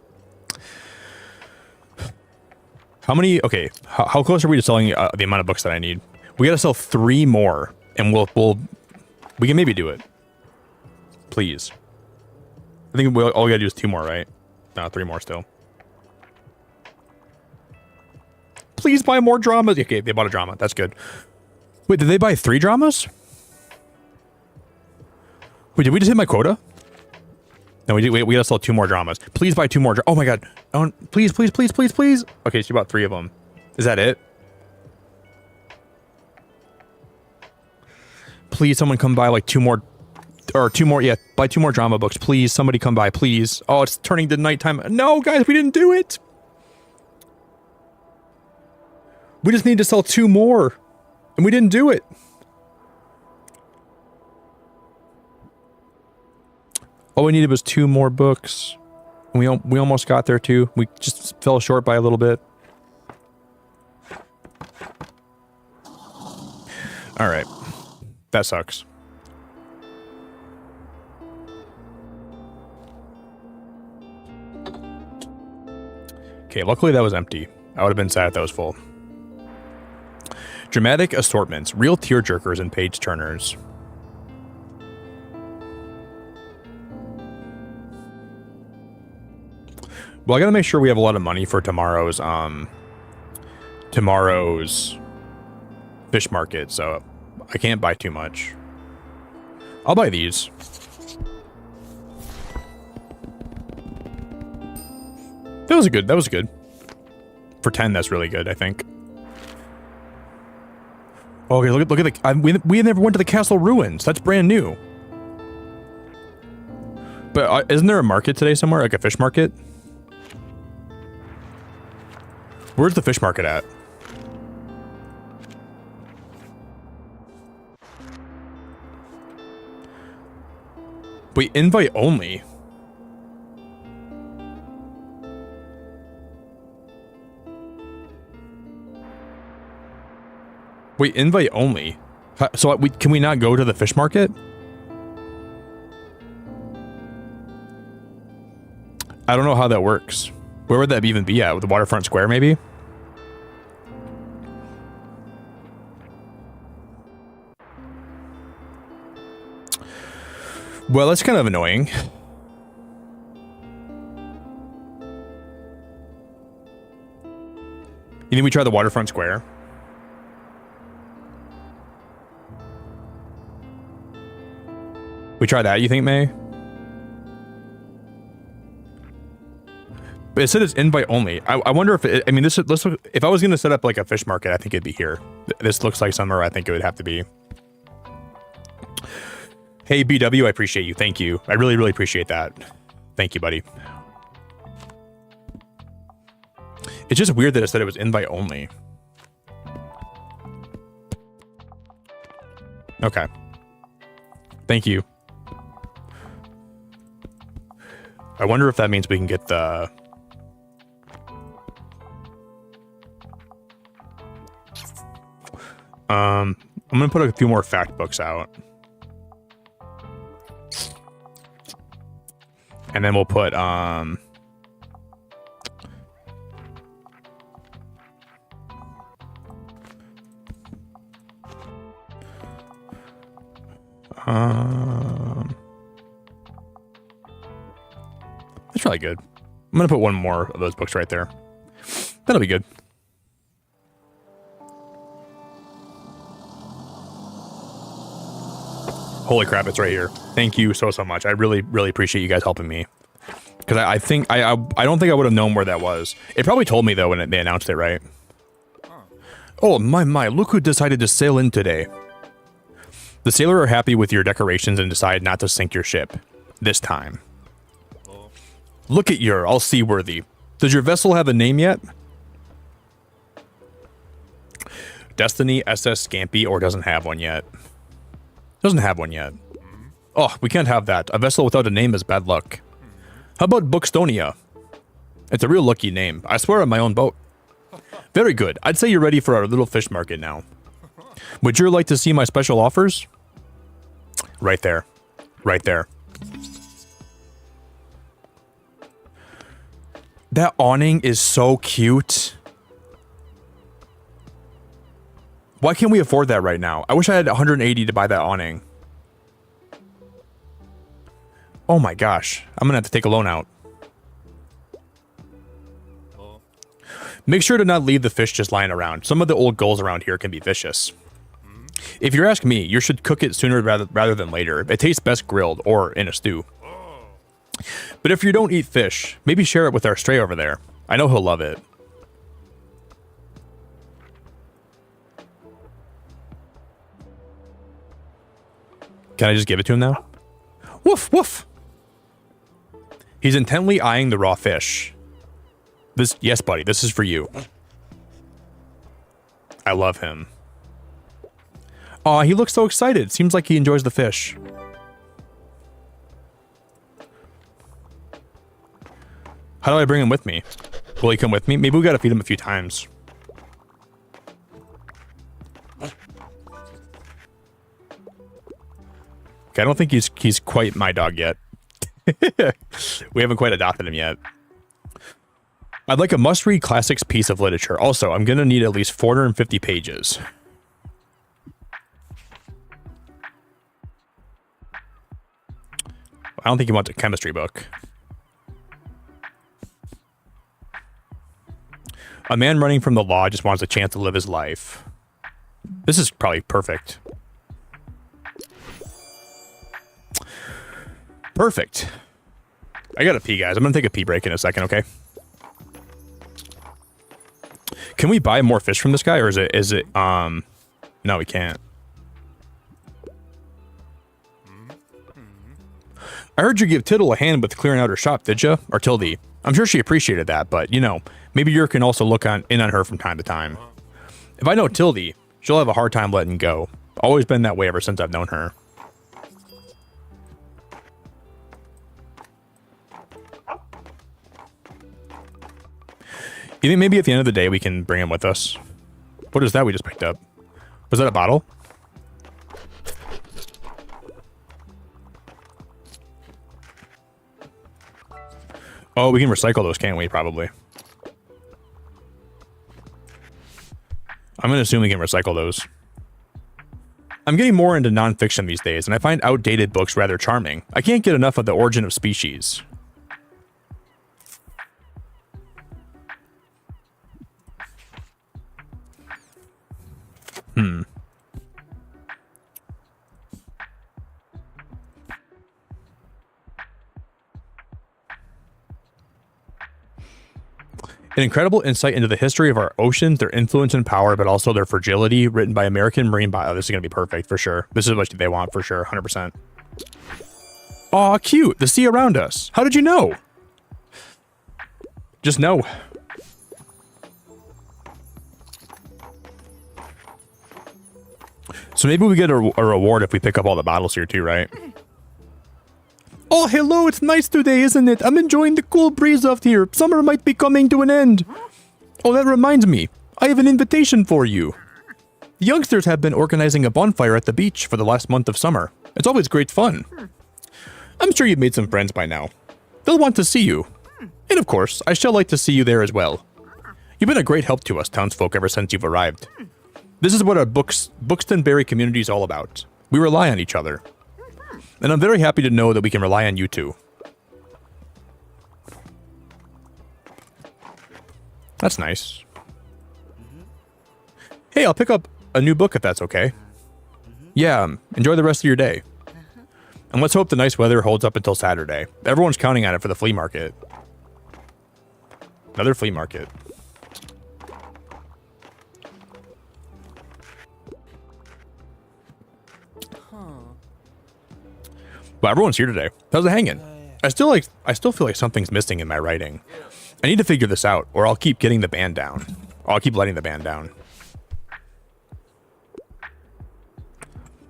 How many? Okay, how close are we to selling the amount of books that I need? We got to sell 3 more, and we can maybe do it. Please. I think all we got to do is 2 more, right? No, 3 more still. Please buy more dramas. Okay, they bought a drama. That's good. Wait, did they buy 3 dramas? Wait, did we just hit my quota? No, we gotta sell 2 more dramas. Please buy 2 more. Oh my god. Oh, please, please, please, please, please. Okay, she bought 3 of them. Is that it? Please, someone come by like 2 more. Or 2 more. Yeah, buy 2 more drama books. Please, somebody come by, please. Oh, it's turning to nighttime. No, guys, we didn't do it. We just need to sell 2 more. And we didn't do it. All we needed was 2 more books. And we almost got there too. We just fell short by a little bit. All right. That sucks. Okay, luckily that was empty. I would have been sad if that was full. Dramatic assortments, real tearjerkers and page turners. Well, I gotta make sure we have a lot of money for tomorrow's fish market, so I can't buy too much. I'll buy these. That was good. For 10, that's really good, I think. Okay, look at the... we never went to the castle ruins. That's brand new. But isn't there a market today somewhere? Like a fish market? Where's the fish market at? Wait, invite only? Wait, invite only? So can we not go to the fish market? I don't know how that works. Where would that even be at? With the Waterfront Square, maybe? Well, that's kind of annoying. You think we try the Waterfront Square? We try that, you think, May? But it said it's invite only. I wonder if it, I mean, if I was going to set up like a fish market, I think it'd be here. This looks like somewhere I think it would have to be. Hey, BW, I appreciate you. Thank you. I really, really appreciate that. Thank you, buddy. It's just weird that it said it was invite only. Okay. Thank you. I wonder if that means we can get the... I'm gonna put a few more fact books out. And then we'll put, probably good. I'm going to put one more of those books right there. That'll be good. Holy crap, it's right here. Thank you so much. I really, really appreciate you guys helping me. Because I think, I don't think I would have known where that was. It probably told me, though, when they announced it, right? Oh, my, look who decided to sail in today. The sailor are happy with your decorations and decide not to sink your ship. This time. Look at your all seaworthy. Does your vessel have a name yet? Destiny, SS, Scampy, or doesn't have one yet? Doesn't have one yet. Oh, we can't have that. A vessel without a name is bad luck. How about Bookstonia? It's a real lucky name. I swear on my own boat. Very good. I'd say you're ready for our little fish market now. Would you like to see my special offers? Right there. Right there. That awning is so cute. Why can't we afford that right now? I wish I had 180 to buy that awning. Oh my gosh. I'm gonna have to take a loan out. Make sure to not leave the fish just lying around. Some of the old gulls around here can be vicious. If you ask me, you should cook it sooner rather than later. It tastes best grilled or in a stew. But if you don't eat fish, maybe share it with our stray over there. I know he'll love it. Can I just give it to him now? Woof, woof. He's intently eyeing the raw fish. Yes, buddy, this is for you. I love him. Aw, he looks so excited. Seems like he enjoys the fish. How do I bring him with me? Will he come with me? Maybe we gotta feed him a few times. Okay, I don't think he's quite my dog yet. We haven't quite adopted him yet. I'd like a must-read classics piece of literature. Also, I'm gonna need at least 450 pages. I don't think he wants a chemistry book. A man running from the law just wants a chance to live his life. This is probably perfect. Perfect. I gotta pee, guys. I'm gonna take a pee break in a second, okay? Can we buy more fish from this guy, or is it, no, we can't. I heard you give Tittle a hand with clearing out her shop, did ya? Or Tildy. I'm sure she appreciated that, but, you know, maybe you can also look in on her from time to time. If I know Tildy, she'll have a hard time letting go. Always been that way ever since I've known her. You think maybe at the end of the day we can bring him with us? What is that we just picked up? Was that a bottle? Oh, we can recycle those, can't we? Probably. I'm going to assume we can recycle those. I'm getting more into nonfiction these days, and I find outdated books rather charming. I can't get enough of The Origin of Species. An incredible insight into the history of our oceans, their influence and power, but also their fragility, written by American marine bio. This is going to be perfect for sure. This is what they want for sure, 100%. Aw, cute. The sea around us. How did you know? Just know. So maybe we get a reward if we pick up all the bottles here too, right? Oh, hello, it's nice today, isn't it? I'm enjoying the cool breeze out here. Summer might be coming to an end. Oh, that reminds me. I have an invitation for you. The youngsters have been organizing a bonfire at the beach for the last month of summer. It's always great fun. I'm sure you've made some friends by now. They'll want to see you. And of course, I shall like to see you there as well. You've been a great help to us townsfolk ever since you've arrived. This is what our Buxtonberry community is all about. We rely on each other. And I'm very happy to know that we can rely on you too. That's nice. Hey, I'll pick up a new book if that's okay. Yeah, enjoy the rest of your day. And let's hope the nice weather holds up until Saturday. Everyone's counting on it for the flea market. Another flea market. Well, everyone's here today. How's it hanging? I still feel like something's missing in my writing. I need to figure this out, or I'll keep getting the band down. I'll keep letting the band down.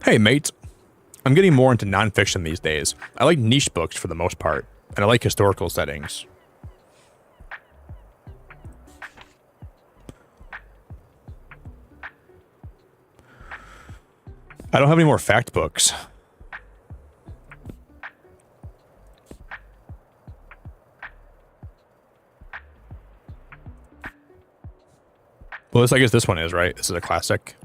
Hey, mate. I'm getting more into nonfiction these days. I like niche books for the most part, and I like historical settings. I don't have any more fact books. Well, I guess this one is, right? This is a classic.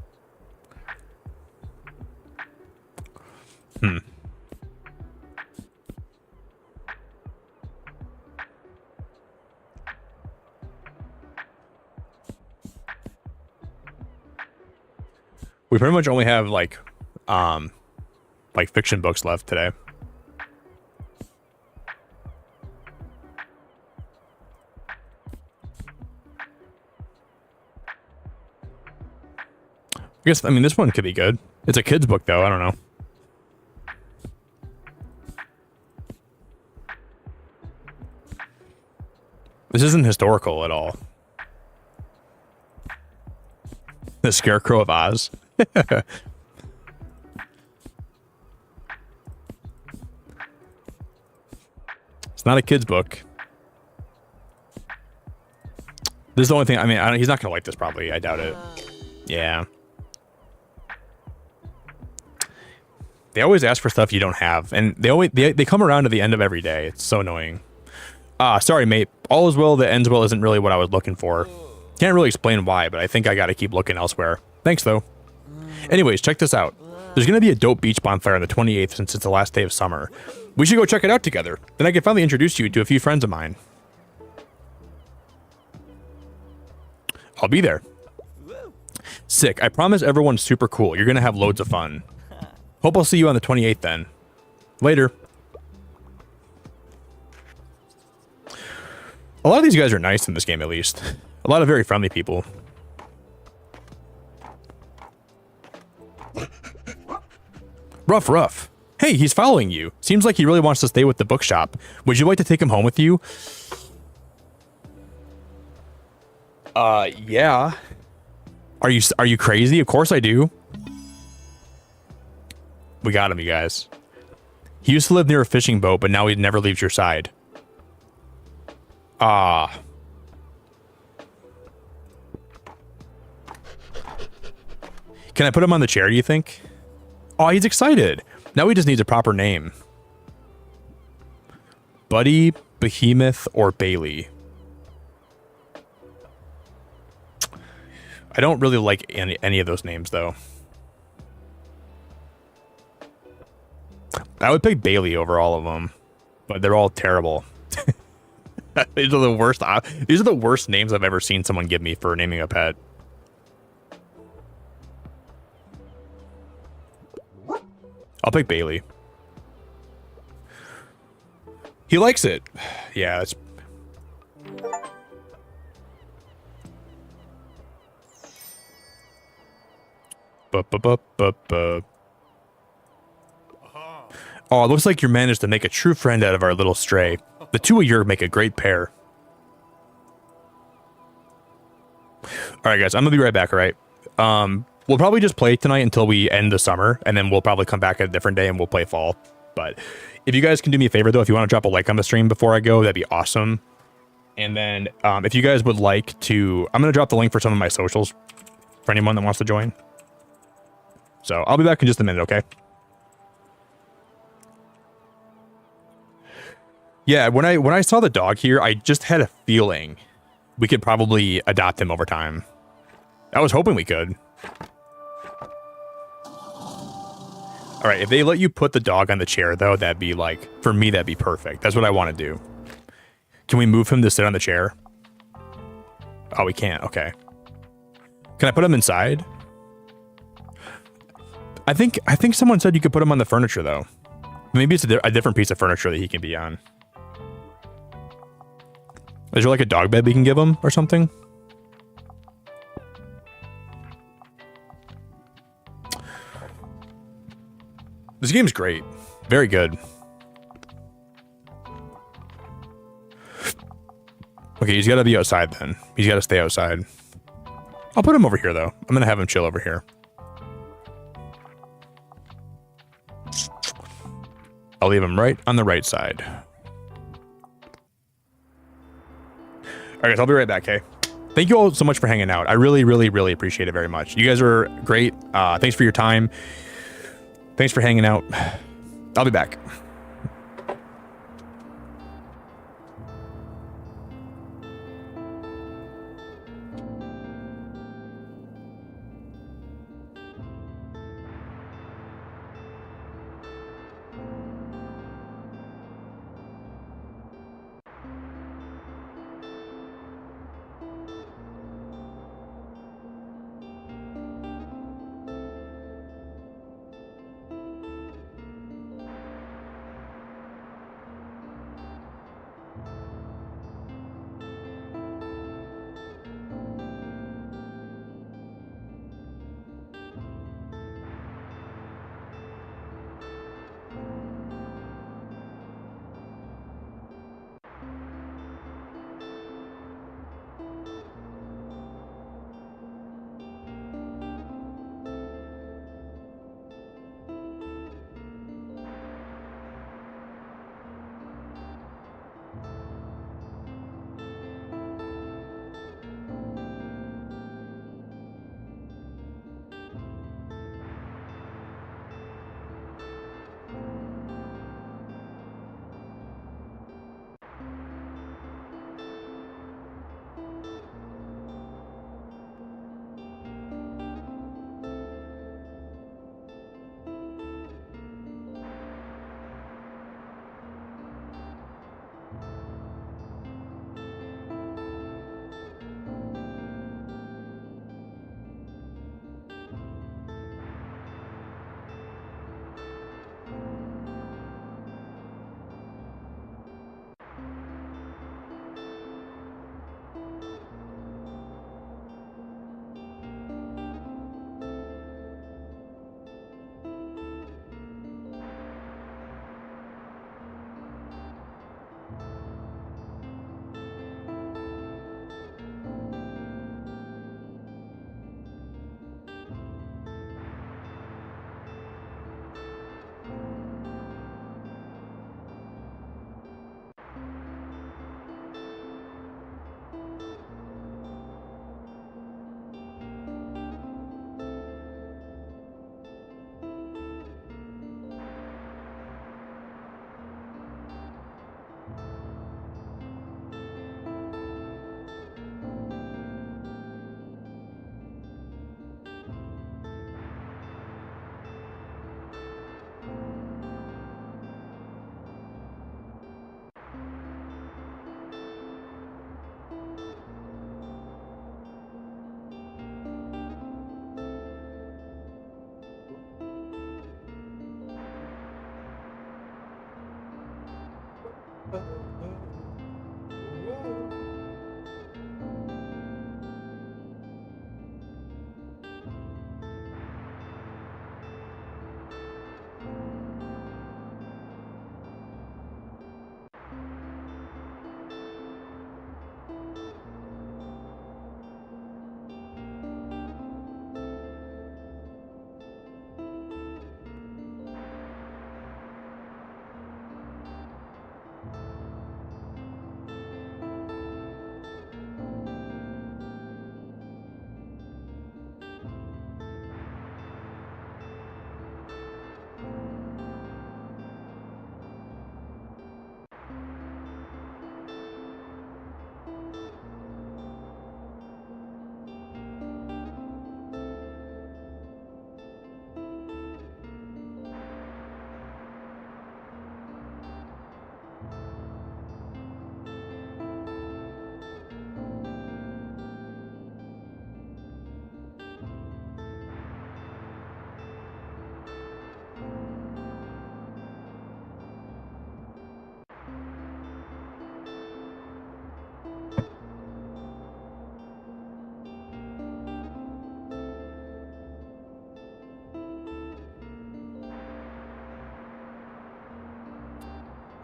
We pretty much only have like fiction books left today. I guess, I mean, this one could be good. It's a kid's book, though. I don't know. This isn't historical at all. The Scarecrow of Oz. It's not a kid's book. This is the only thing. I mean, he's not going to like this, probably. I doubt it. Yeah. They always ask for stuff you don't have, and they come around to the end of every day. It's so annoying. Sorry, mate. All is well that ends well isn't really what I was looking for. Can't really explain why, but I think I gotta keep looking elsewhere. Thanks, though. Anyways, check this out. There's gonna be a dope beach bonfire on the 28th since it's the last day of summer. We should go check it out together. Then I can finally introduce you to a few friends of mine. I'll be there. Sick. I promise everyone's super cool. You're gonna have loads of fun. Hope I'll see you on the 28th then. Later. A lot of these guys are nice in this game, at least. A lot of very friendly people. Rough. Hey, he's following you. Seems like he really wants to stay with the bookshop. Would you like to take him home with you? Yeah. Are you crazy? Of course I do. We got him, you guys. He used to live near a fishing boat, but now he never leaves your side. Ah. Can I put him on the chair, do you think? Oh, he's excited. Now he just needs a proper name. Buddy, Behemoth, or Bailey. I don't really like any of those names, though. I would pick Bailey over all of them, but they're all terrible. These are the worst. These are the worst names I've ever seen someone give me for naming a pet. I'll pick Bailey. He likes it. Yeah, that's... Oh, it looks like you managed to make a true friend out of our little stray. The two of you make a great pair. Alright guys, I'm gonna be right back, alright? We'll probably just play tonight until we end the summer, and then we'll probably come back at a different day and we'll play fall. But if you guys can do me a favor though, if you want to drop a like on the stream before I go, that'd be awesome. And then if you guys would like to, I'm gonna drop the link for some of my socials for anyone that wants to join. So I'll be back in just a minute, okay? Yeah, when I saw the dog here, I just had a feeling we could probably adopt him over time. I was hoping we could. All right, if they let you put the dog on the chair, though, that'd be like, for me, that'd be perfect. That's what I want to do. Can we move him to sit on the chair? Oh, we can't. Okay. Can I put him inside? I think someone said you could put him on the furniture though. Maybe it's a different piece of furniture that he can be on. Is there like a dog bed we can give him or something? This game's great. Very good. Okay, he's got to be outside then. He's got to stay outside. I'll put him over here, though. I'm going to have him chill over here. I'll leave him right on the right side. All right, guys, I'll be right back, okay? Thank you all so much for hanging out. I really, really, really appreciate it very much. You guys were great. Thanks for your time. Thanks for hanging out. I'll be back.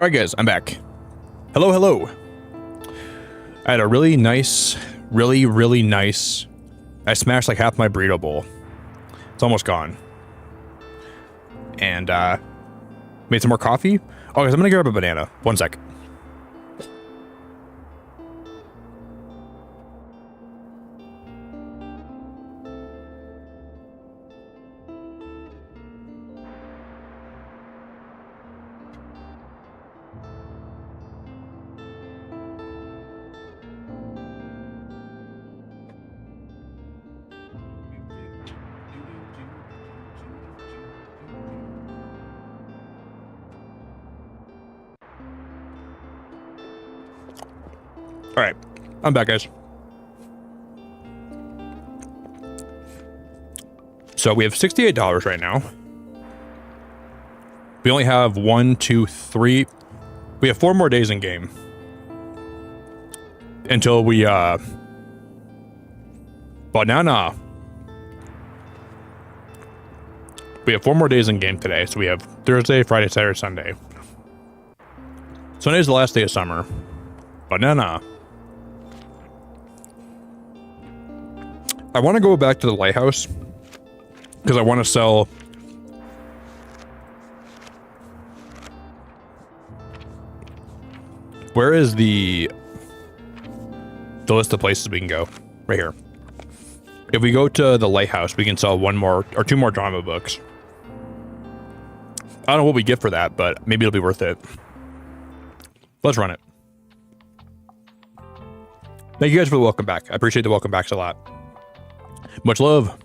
All right, guys, I'm back. Hello, hello. I had a really nice, really nice. I smashed like half my burrito bowl. It's almost gone. And made some more coffee. Oh, guys, I'm gonna grab a banana. 1 sec. All right, I'm back, guys. So we have $68 right now. We only have 1, 2, 3. We have 4 more days in game until we banana. We have 4 more days in game today, so we have Thursday, Friday, Saturday, Sunday. Sunday is the last day of summer. Banana. I want to go back to the lighthouse because I want to sell. Where is the list of places we can go? Right here. If we go to the lighthouse, we can sell 1 more or 2 more drama books. I don't know what we get for that, but maybe it'll be worth it. Let's run it. Thank you guys for the welcome back. I appreciate the welcome backs a lot. Much love.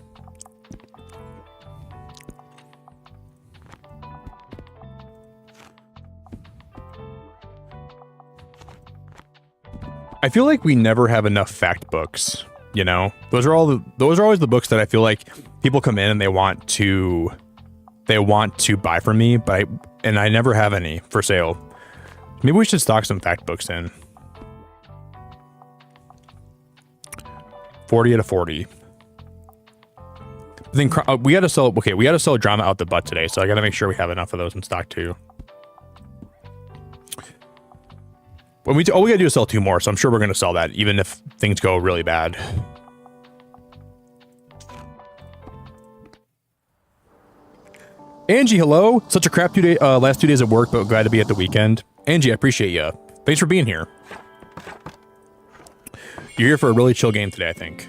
I feel like we never have enough fact books, you know? Those are always the books that I feel like people come in and they want to buy from me, but I never have any for sale. Maybe we should stock some fact books in. 40 out of 40. I think we got to sell. Okay, we got to sell drama out the butt today, so I got to make sure we have enough of those in stock too. When all we got to do is sell 2 more, so I'm sure we're going to sell that, even if things go really bad. Angie, hello. Such a crap last 2 days at work, but glad to be at the weekend. Angie, I appreciate you. Thanks for being here. You're here for a really chill game today, I think.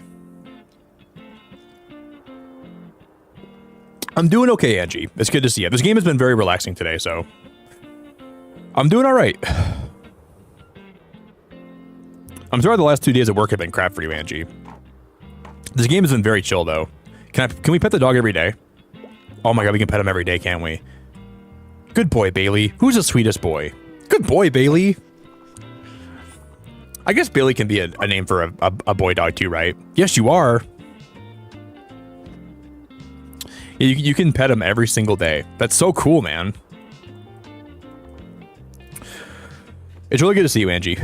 I'm doing okay, Angie. It's good to see you. This game has been very relaxing today, so I'm doing all right. I'm sorry the last 2 days at work have been crap for you, Angie. This game has been very chill, though. Can we pet the dog every day? Oh my god, we can pet him every day, can't we? Good boy, Bailey. Who's the sweetest boy? Good boy, Bailey. I guess Bailey can be a name for a boy dog too, right? Yes, you are. You can pet him every single day. That's so cool, man. It's really good to see you, Angie.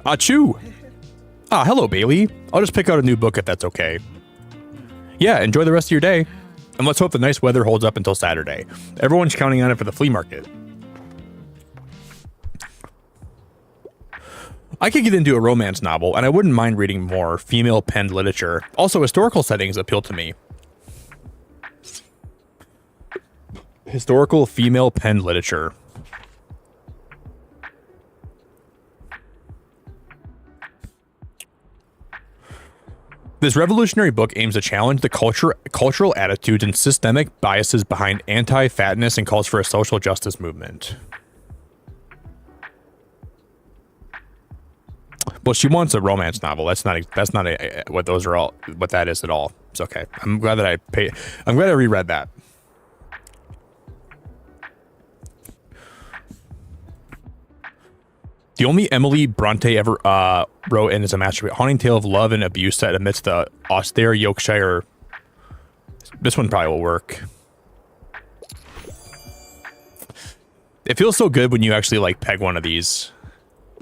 Achoo! Ah, hello, Bailey. I'll just pick out a new book if that's okay. Yeah, enjoy the rest of your day. And let's hope the nice weather holds up until Saturday. Everyone's counting on it for the flea market. I could get into a romance novel, and I wouldn't mind reading more female-penned literature. Also, historical settings appeal to me. Historical female-penned literature. This revolutionary book aims to challenge the cultural attitudes and systemic biases behind anti-fatness and calls for a social justice movement. Well, she wants a romance novel. That's not what those are all. What that is at all. It's okay. I'm glad I reread that. The only Emily Bronte ever wrote in is a masterpiece, haunting tale of love and abuse set amidst the austere Yorkshire. This one probably will work. It feels so good when you actually like peg one of these.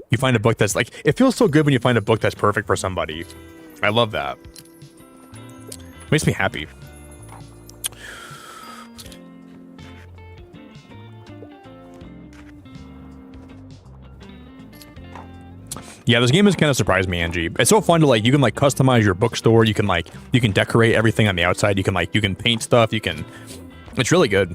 You find a book that's like, it feels so good when you find a book that's perfect for somebody. I love that. Makes me happy. Yeah, this game has kind of surprised me, Angie. It's so fun to like, you can like customize your bookstore. You can like, you can decorate everything on the outside. You can paint stuff. It's really good.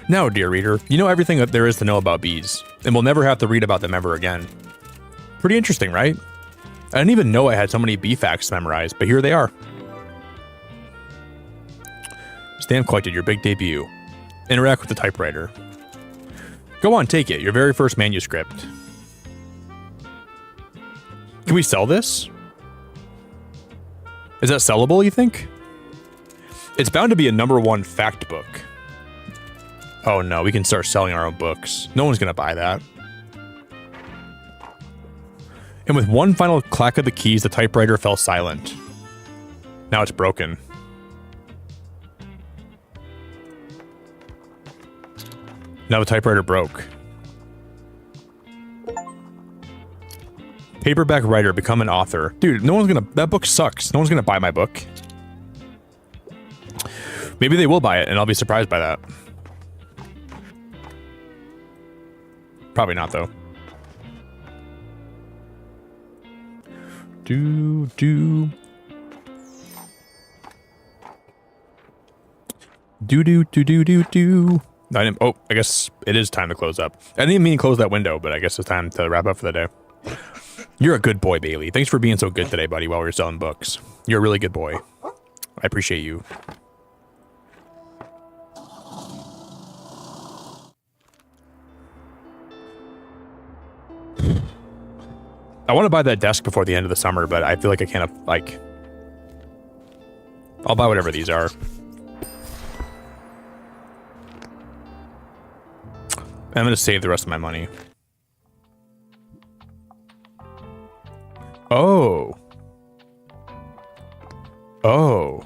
Now, dear reader, you know everything that there is to know about bees, and we'll never have to read about them ever again. Pretty interesting, right? I didn't even know I had so many bee facts memorized, but here they are. Stamp collected your big debut. Interact with the typewriter. Go on, take it. Your very first manuscript. Can we sell this? Is that sellable, you think? It's bound to be a #1 fact book. Oh no, we can start selling our own books. No one's gonna buy that. And with one final clack of the keys, the typewriter fell silent. Now it's broken. Now the typewriter broke. Paperback writer, become an author. Dude, that book sucks. No one's gonna buy my book. Maybe they will buy it, and I'll be surprised by that. Probably not, though. Do. Oh, I guess it is time to close up. I didn't even mean to close that window, but I guess it's time to wrap up for the day. You're a good boy, Bailey. Thanks for being so good today, buddy, while we were selling books. You're a really good boy. I appreciate you. I want to buy that desk before the end of the summer, but I feel like I can't, like... I'll buy whatever these are. I'm going to save the rest of my money. Oh. Oh.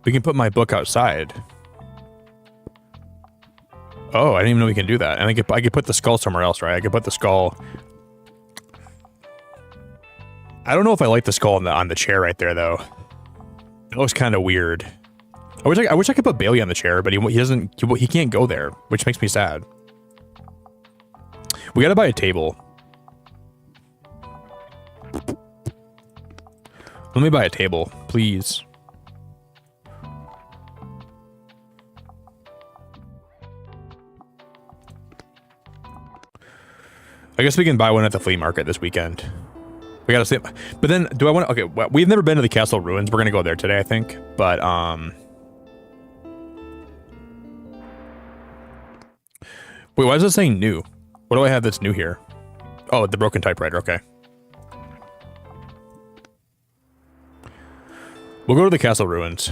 We can put my book outside. Oh, I didn't even know we can do that. And I could put the skull somewhere else, right? I could put the skull... I don't know if I like the skull on the chair right there, though. That looks kind of weird. I wish I could put Bailey on the chair, but he can't go there, which makes me sad. We gotta buy a table. Let me buy a table, please. I guess we can buy one at the flea market this weekend. We gotta see, but then do I want to? Okay, well, we've never been to the castle ruins. We're gonna go there today, I think. But wait, why is it saying new? What do I have that's new here? Oh, the broken typewriter. Okay. We'll go to the castle ruins.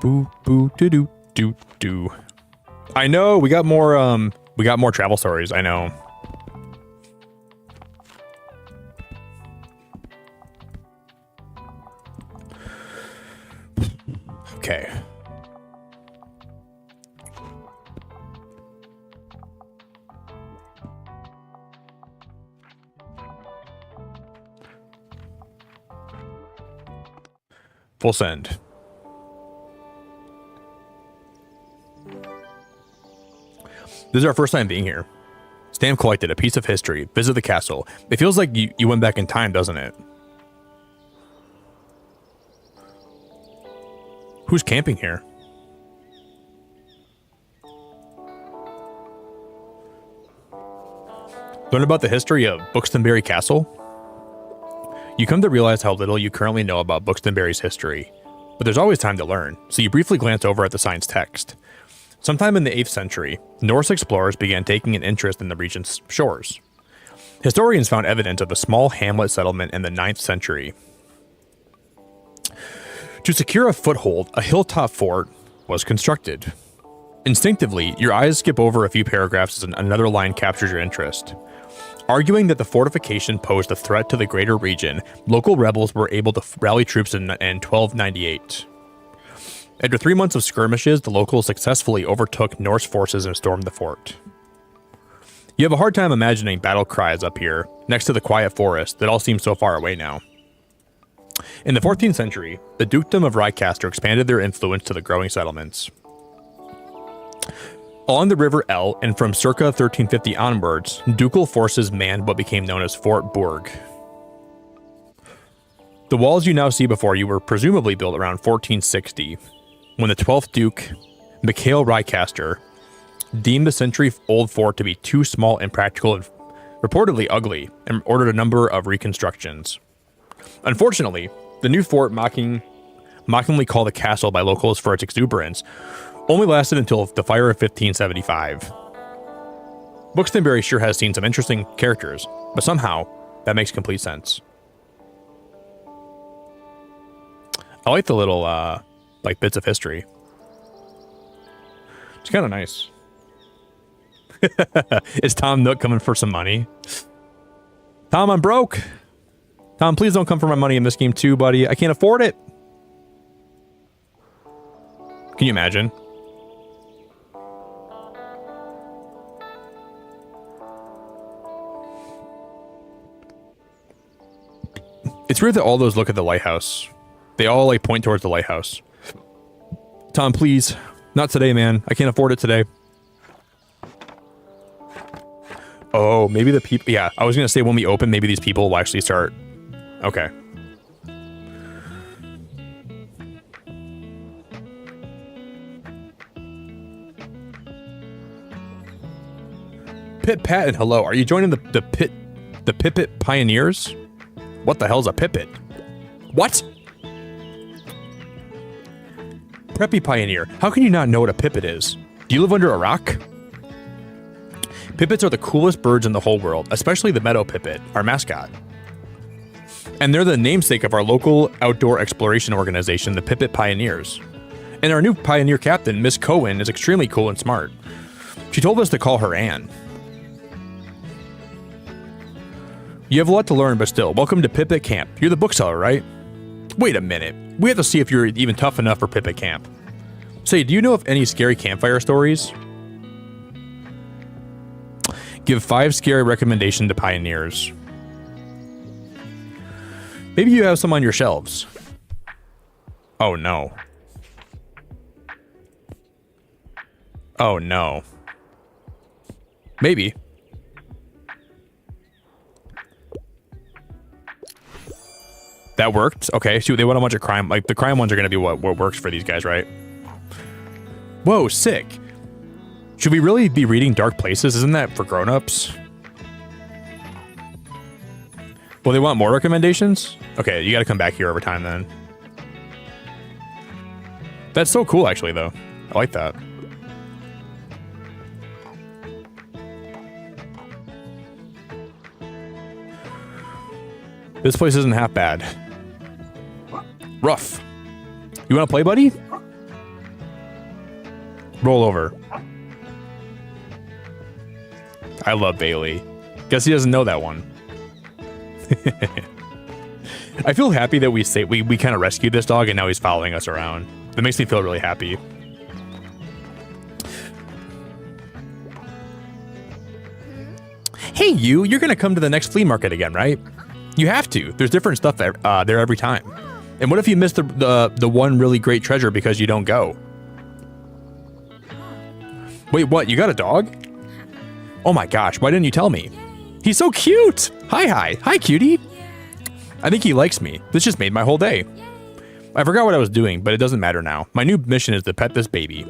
Boo boo doo doo doo doo. I know we got more travel stories. I know. Okay. Full send. This is our first time being here. Stamp collected, a piece of history. Visit the castle. It feels like you went back in time, doesn't it? Who's camping here? Learn about the history of Buxtonbury Castle? You come to realize how little you currently know about Buxtonbury's history, but there's always time to learn, so you briefly glance over at the sign's text. Sometime in the 8th century, Norse explorers began taking an interest in the region's shores. Historians found evidence of a small hamlet settlement in the 9th century. To secure a foothold, a hilltop fort was constructed. Instinctively, your eyes skip over a few paragraphs as another line captures your interest. Arguing that the fortification posed a threat to the greater region, local rebels were able to rally troops in 1298. After 3 months of skirmishes, the locals successfully overtook Norse forces and stormed the fort. You have a hard time imagining battle cries up here, next to the quiet forest that all seems so far away now. In the 14th century, the dukedom of Rheicaster expanded their influence to the growing settlements. Along the River El and from circa 1350 onwards, ducal forces manned what became known as Fort Bourg. The walls you now see before you were presumably built around 1460, when the 12th Duke, Mikhail Rheicaster, deemed the century-old fort to be too small, impractical, and reportedly ugly, and ordered a number of reconstructions. Unfortunately, the new fort, mockingly called a castle by locals for its exuberance, only lasted until the fire of 1575. Buxtonbury sure has seen some interesting characters, but somehow, that makes complete sense. I like the little, like, bits of history. It's kind of nice. Is Tom Nook coming for some money? Tom, I'm broke. Tom, please don't come for my money in this game too, buddy. I can't afford it. Can you imagine? It's weird that all those look at the lighthouse. They all, like, point towards the lighthouse. Tom, please. Not today, man. I can't afford it today. Oh, maybe the people... Yeah, I was going to say when we open, maybe these people will actually start... Okay. Pit Pat and hello. Are you joining the Pipit Pioneers? What the hell's a Pipit? What? Preppy Pioneer. How can you not know what a Pipit is? Do you live under a rock? Pipits are the coolest birds in the whole world, especially the meadow pipit, our mascot. And they're the namesake of our local outdoor exploration organization, the Pipit Pioneers. And our new pioneer captain, Miss Cohen, is extremely cool and smart. She told us to call her Anne. You have a lot to learn, but still, welcome to Pipit Camp. You're the bookseller, right? Wait a minute. We have to see if you're even tough enough for Pipit Camp. Say, do you know of any scary campfire stories? Give 5 scary recommendations to pioneers. Maybe you have some on your shelves. Oh no. Oh no. Maybe. That worked? Okay, shoot, they want a bunch of crime. Like, the crime ones are going to be what works for these guys, right? Whoa, sick. Should we really be reading Dark Places? Isn't that for grown-ups? Well, they want more recommendations? Okay, you got to come back here over time then. That's so cool, actually, though. I like that. This place isn't half bad. Rough. You want to play, buddy? Roll over. I love Bailey. Guess he doesn't know that one. I feel happy that we kind of rescued this dog and now he's following us around. That makes me feel really happy. Hey, you're gonna come to the next flea market again, right? You have to. There's different stuff there every time. And what if you miss the one really great treasure because you don't go? Wait, what? You got a dog? Oh my gosh, why didn't you tell me? He's so cute! Hi, cutie! I think he likes me. This just made my whole day. I forgot what I was doing, but it doesn't matter now. My new mission is to pet this baby.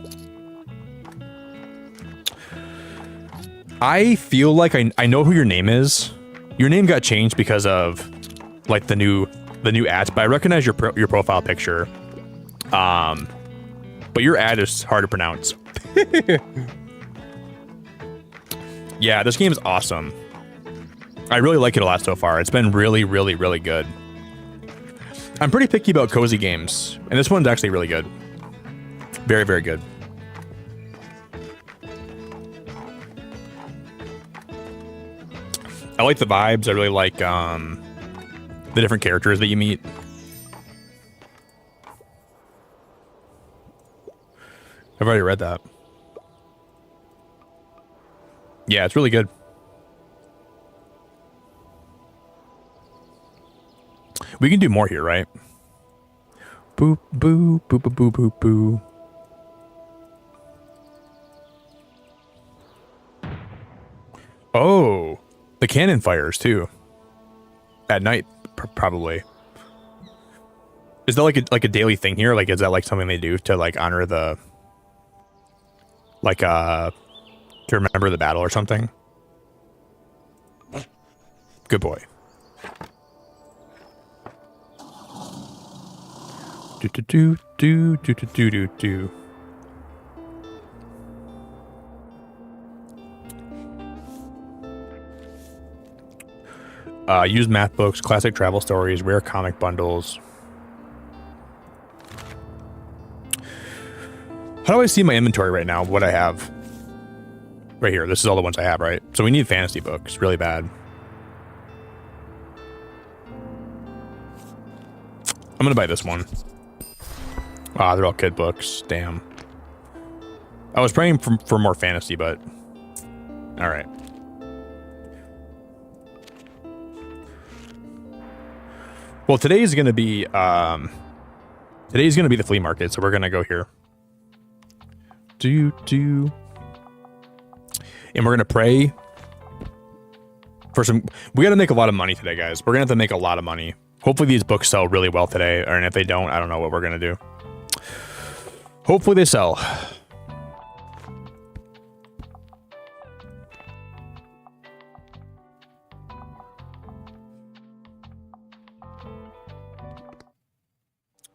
I feel like I know who your name is. Your name got changed because of, like, the new ads, but I recognize your profile picture. But your ad is hard to pronounce. Yeah, this game is awesome. I really like it a lot so far. It's been really, really, really good. I'm pretty picky about cozy games, and this one's actually really good. Very, very good. I like the vibes. I really like the different characters that you meet. I've already read that. Yeah, it's really good. We can do more here, right? Boop, boo, boop, boop, boop, boop, boo. Oh, the cannon fires too. At night, probably. Is that like a daily thing here? Like, is that like something they do to like honor the, like to remember the battle or something? Good boy. Do do do do do do do do. Used math books, classic travel stories, rare comic bundles. How do I see my inventory right now? What I have right here. This is all the ones I have, right? So we need fantasy books really bad. I'm gonna buy this one. Ah, they're all kid books. Damn. I was praying for more fantasy, but all right. Well, today's gonna be the flea market, so we're gonna go here. And we're gonna pray for some. We gotta make a lot of money today, guys. We're gonna have to make a lot of money. Hopefully these books sell really well today, and if they don't, I don't know what we're gonna do. Hopefully they sell.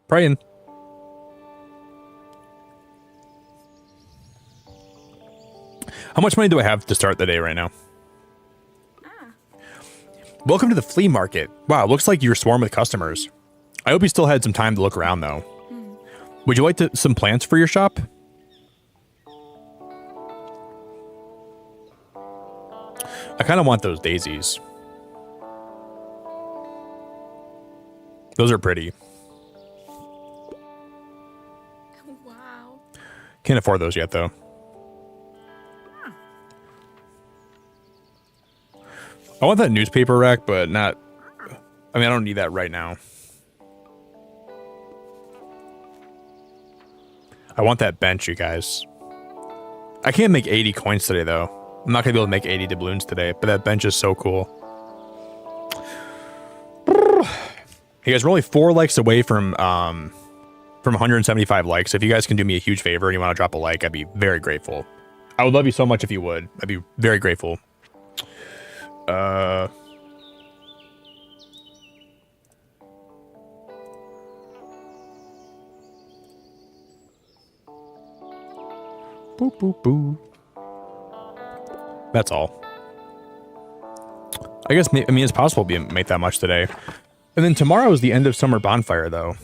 Praying. How much money do I have to start the day right now? Welcome to the flea market. Wow, it looks like you're swarmed with customers. I hope you still had some time to look around, though. Would you like some plants for your shop? I kind of want those daisies. Those are pretty. Wow. Can't afford those yet, though. I want that newspaper rack, but not... I mean, I don't need that right now. I want that bench, you guys. I can't make 80 coins today, though. I'm not going to be able to make 80 doubloons today, but that bench is so cool. Hey, guys, we're only 4 likes away from 175 likes. If you guys can do me a huge favor and you want to drop a like, I'd be very grateful. I would love you so much if you would. I'd be very grateful. Boop, boop, boop. That's all. I guess, I mean, it's possible to make that much today. And then tomorrow is the end of summer bonfire, though.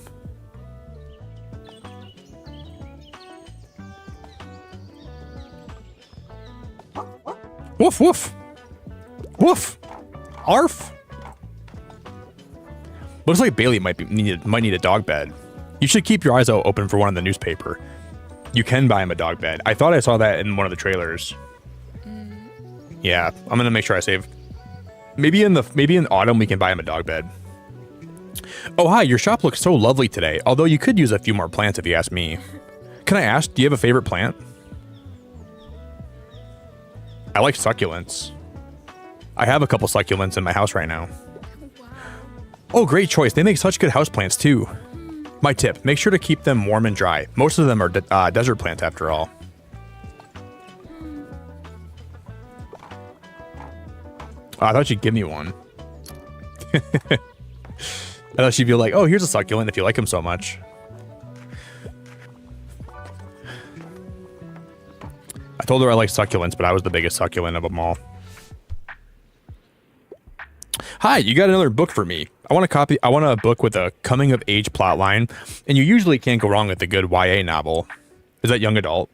Woof, woof. Woof. Arf. Looks like Bailey might need a dog bed. You should keep your eyes open for one in the newspaper. You can buy him a dog bed. I thought I saw that in one of the trailers. Yeah, I'm gonna make sure I save. Maybe in autumn we can buy him a dog bed. Oh hi, your shop looks so lovely today. Although you could use a few more plants if you ask me. Can I ask, do you have a favorite plant? I like succulents. I have a couple succulents in my house right now. Wow. Oh, great choice. They make such good houseplants too. My tip, make sure to keep them warm and dry. Most of them are desert plants after all. Oh, I thought you'd give me one. I thought she'd be like, oh, here's a succulent if you like them so much. I told her I like succulents, but I was the biggest succulent of them all. Hi, you got another book for me. I want a book with a coming of age plot line, and you usually can't go wrong with a good YA novel. Is that young adult?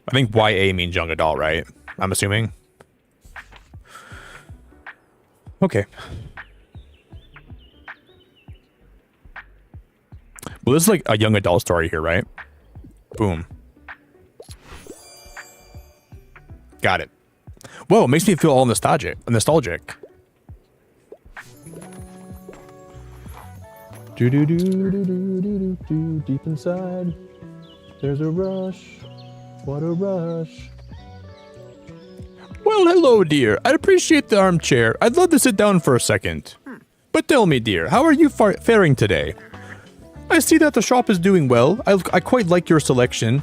I think YA means young adult, right? I'm assuming. Okay. Well, this is like a young adult story here, right? Boom. Got it. Whoa, it makes me feel all nostalgic. Do do do do do do do do. Deep inside, there's a rush. What a rush. Well, hello, dear. I appreciate the armchair. I'd love to sit down for a second. But tell me, dear, how are you faring today? I see that the shop is doing well. I quite like your selection.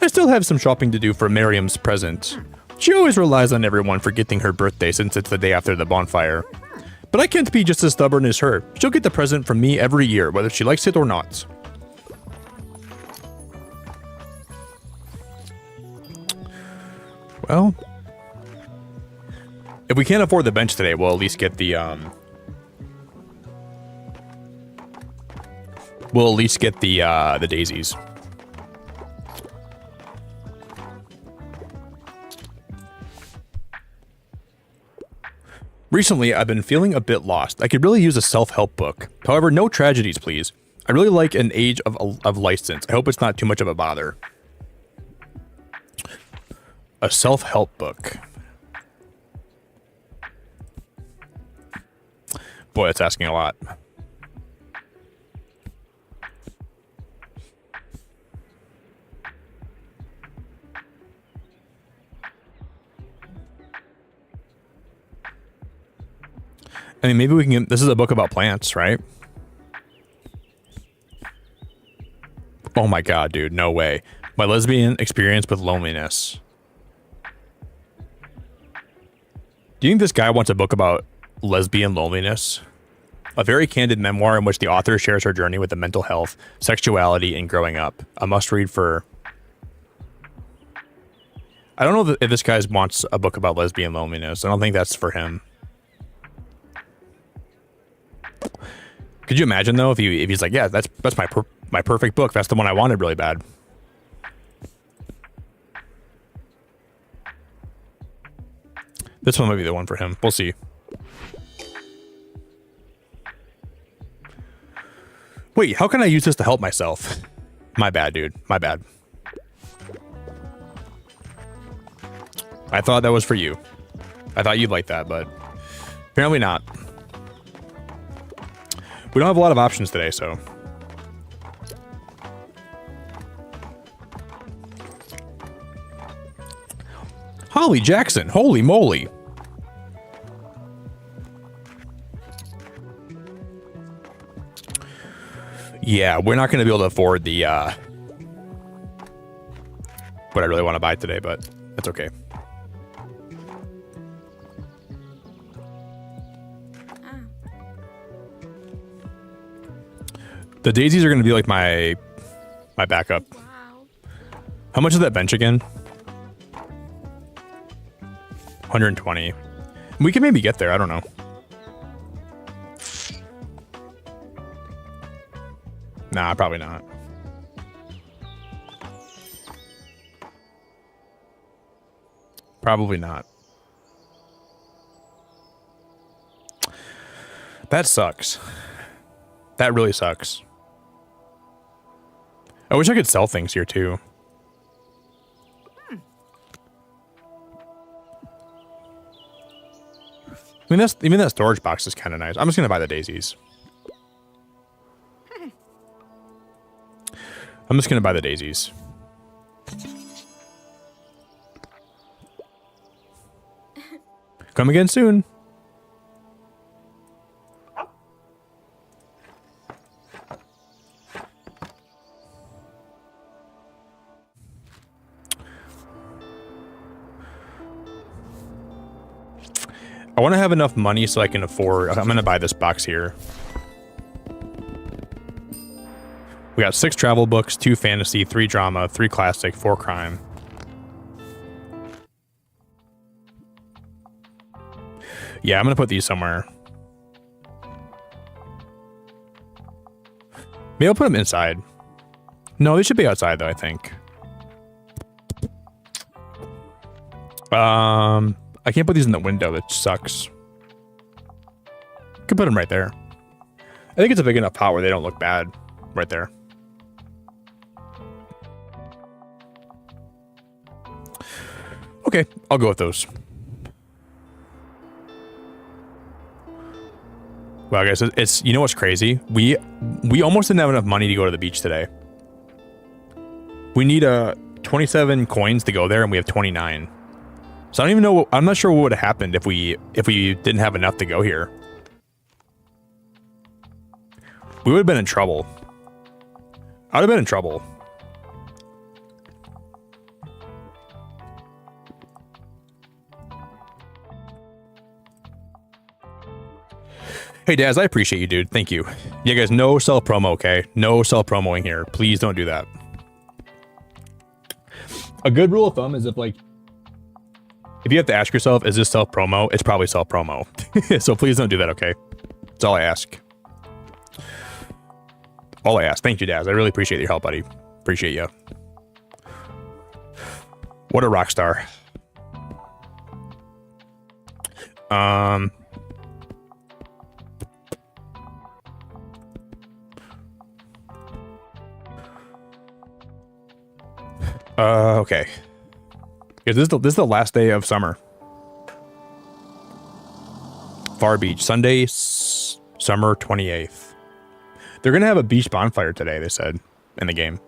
I still have some shopping to do for Miriam's present. She always relies on everyone for getting her birthday since it's the day after the bonfire. But I can't be just as stubborn as her. She'll get the present from me every year, whether she likes it or not. Well, if we can't afford the bench today, we'll at least get the daisies. Recently, I've been feeling a bit lost. I could really use a self-help book. However, no tragedies, please. I really like An Age of License. I hope it's not too much of a bother. A self-help book. Boy, that's asking a lot. I mean, maybe we can get... This is a book about plants, right? Oh my god, dude. No way. My lesbian experience with loneliness. Do you think this guy wants a book about lesbian loneliness? A very candid memoir in which the author shares her journey with the mental health, sexuality, and growing up. A must-read for... I don't know if this guy wants a book about lesbian loneliness. I don't think that's for him. Could you imagine though if he's like, yeah, that's my perfect book. That's the one I wanted really bad. This one might be the one for him. We'll see. Wait, how can I use this to help myself? My bad, dude. My bad. I thought that was for you. I thought you'd like that, but apparently not. We don't have a lot of options today, so. Holly Jackson, holy moly. Yeah, we're not going to be able to afford the, what I really want to buy today, but that's okay. The daisies are going to be like my backup. Wow. How much is that bench again? 120. We can maybe get there. I don't know. Nah, probably not. Probably not. That sucks. That really sucks. I wish I could sell things here too. I mean, even that storage box is kind of nice. I'm just gonna buy the daisies. I'm just gonna buy the daisies. Come again soon. I want to have enough money so I can afford... I'm going to buy this box here. We got 6 travel books, 2 fantasy, 3 drama, 3 classic, 4 crime. Yeah, I'm going to put these somewhere. Maybe I'll put them inside. No, they should be outside though, I think. I can't put these in the window. That sucks. Could put them right there. I think it's a big enough pot where they don't look bad. Right there. Okay, I'll go with those. Wow, guys, it's you know what's crazy? We almost didn't have enough money to go to the beach today. We need 27 coins to go there, and we have 29. So I don't even know. I'm not sure what would have happened if we didn't have enough to go here. We would have been in trouble. I'd have been in trouble. Hey, Daz, I appreciate you, dude. Thank you. Yeah, guys, no self-promo, okay? No self-promoing here. Please don't do that. A good rule of thumb is if you have to ask yourself, is this self-promo? It's probably self-promo. So please don't do that, okay? That's all I ask. All I ask. Thank you, Daz. I really appreciate your help, buddy. Appreciate you. What a rock star. Okay. This is the last day of summer. Far Beach, Sunday, summer 28th. They're gonna have a beach bonfire today, they said, in the game.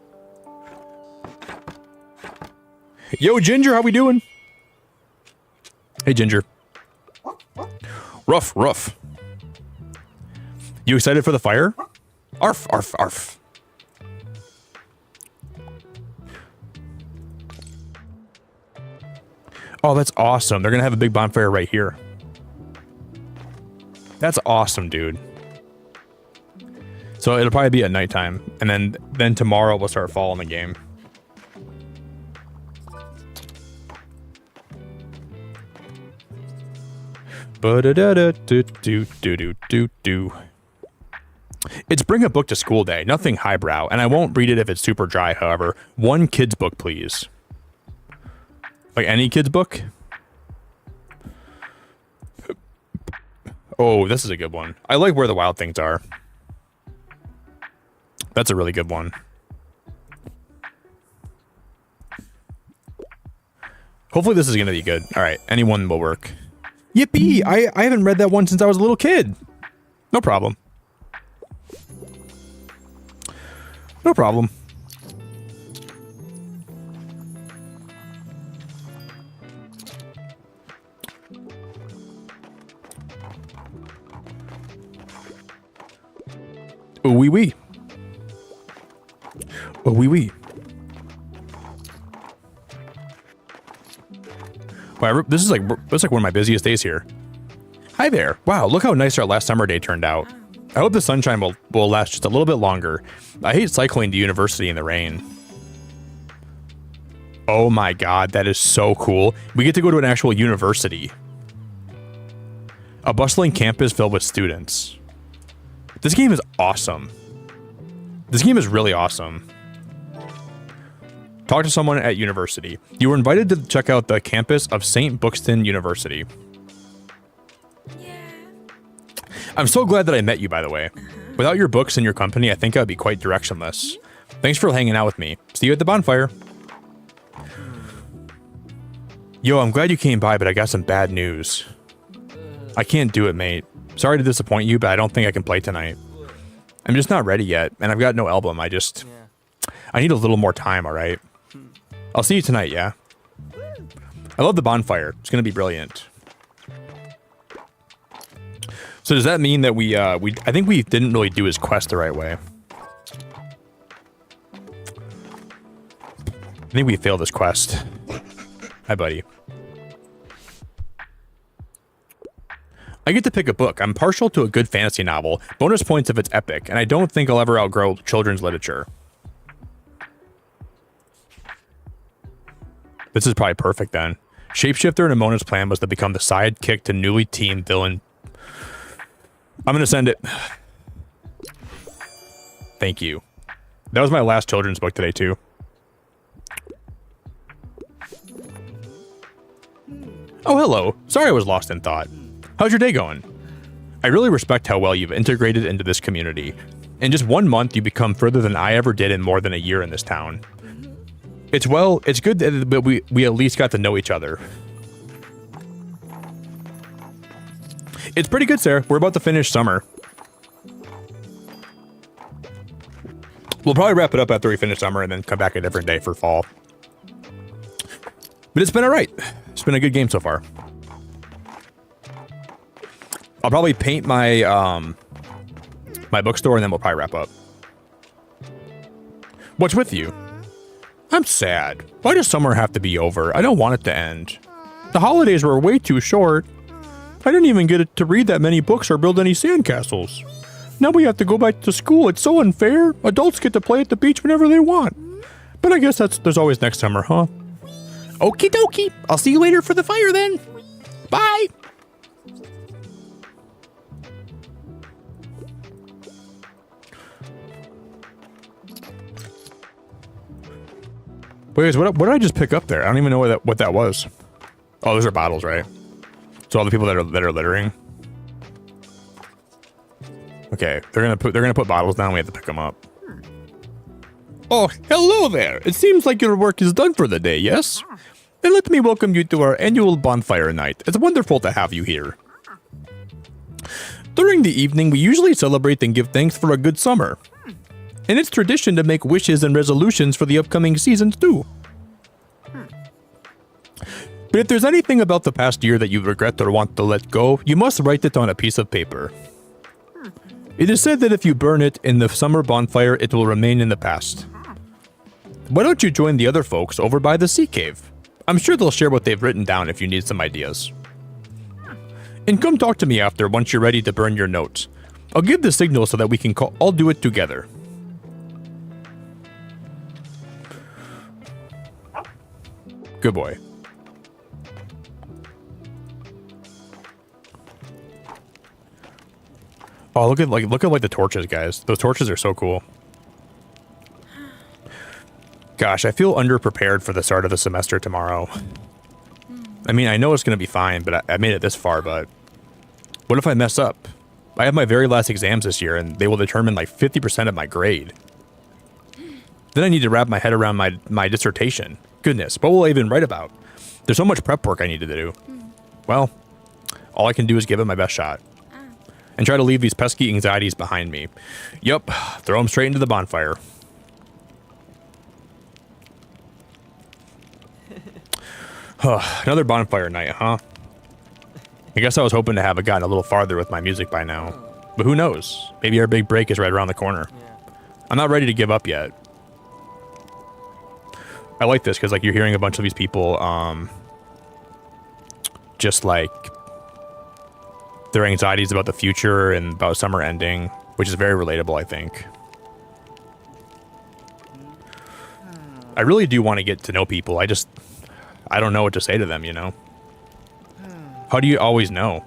Yo, Ginger, how we doing? Hey, Ginger. Rough. You excited for the fire? Arf, arf, arf. Oh, that's awesome. They're going to have a big bonfire right here. That's awesome, dude. So it'll probably be at nighttime. And then tomorrow we'll start fall in the game. It's bring a book to school day. Nothing highbrow. And I won't read it if it's super dry, however. One kid's book, please. Like any kid's book? Oh, this is a good one. I like Where the Wild Things Are. That's a really good one. Hopefully this is going to be good. All right, anyone will work. Yippee! I haven't read that one since I was a little kid. No problem. No problem. Oh, wee wee. Oh, wee wee. Wow, this is like one of my busiest days here. Hi there. Wow, look how nice our last summer day turned out. I hope the sunshine will last just a little bit longer. I hate cycling to university in the rain. Oh my god, that is so cool. We get to go to an actual university. A bustling campus filled with students. This game is awesome. This game is really awesome. Talk to someone at university. You were invited to check out the campus of St. Buxton University. Yeah. I'm so glad that I met you, by the way. Without your books and your company, I think I'd be quite directionless. Thanks for hanging out with me. See you at the bonfire. Yo, I'm glad you came by, but I got some bad news. I can't do it, mate. Sorry to disappoint you, but I don't think I can play tonight. I'm just not ready yet, and I've got no album. I need a little more time, all right? I'll see you tonight, yeah? I love the bonfire. It's going to be brilliant. So does that mean that I think we didn't really do his quest the right way. I think we failed this quest. Hi, buddy. I get to pick a book. I'm partial to a good fantasy novel. Bonus points if it's epic, and I don't think I'll ever outgrow children's literature. This is probably perfect then. Shapeshifter and Emona's plan was to become the sidekick to newly teamed villain. I'm gonna send it. Thank you. That was my last children's book today too. Oh, hello. Sorry I was lost in thought. How's your day going? I really respect how well you've integrated into this community. In just 1 month, you become further than I ever did in more than a year in this town. It's good that we at least got to know each other. It's pretty good, Sarah. We're about to finish summer. We'll probably wrap it up after we finish summer and then come back a different day for fall. But it's been all right. It's been a good game so far. I'll probably paint my my bookstore and then we'll probably wrap up. What's with you? I'm sad. Why does summer have to be over? I don't want it to end. The holidays were way too short. I didn't even get to read that many books or build any sandcastles. Now we have to go back to school. It's so unfair. Adults get to play at the beach whenever they want. But I guess there's always next summer, huh? Okie dokie. I'll see you later for the fire then. Bye. Wait, what did I just pick up there? I don't even know what that was. Oh, those are bottles, right? So all the people that are littering. Okay, they're gonna put bottles down. We have to pick them up. Oh, hello there. It seems like your work is done for the day, yes? Then let me welcome you to our annual bonfire night. It's wonderful to have you here. During the evening, we usually celebrate and give thanks for a good summer. And it's tradition to make wishes and resolutions for the upcoming seasons too. But if there's anything about the past year that you regret or want to let go, you must write it on a piece of paper. It is said that if you burn it in the summer bonfire, it will remain in the past. Why don't you join the other folks over by the sea cave? I'm sure they'll share what they've written down if you need some ideas. And come talk to me after once you're ready to burn your notes. I'll give the signal so that we can all do it together. Good boy. Oh, look at the torches, guys. Those torches are so cool. Gosh, I feel underprepared for the start of the semester tomorrow. I mean, I know it's going to be fine, but I made it this far, but what if I mess up? I have my very last exams this year, and they will determine like 50% of my grade. Then I need to wrap my head around my dissertation. Goodness, what will I even write about? There's so much prep work I need to do. Well, all I can do is give it my best shot. And try to leave these pesky anxieties behind me. Yup, throw them straight into the bonfire. Another bonfire night, huh? I guess I was hoping to have gotten a little farther with my music by now. But who knows? Maybe our big break is right around the corner. I'm not ready to give up yet. I like this because like you're hearing a bunch of these people just like their anxieties about the future and about summer ending, which is very relatable, I think. I really do want to get to know people. I don't know what to say to them, you know? How do you always know?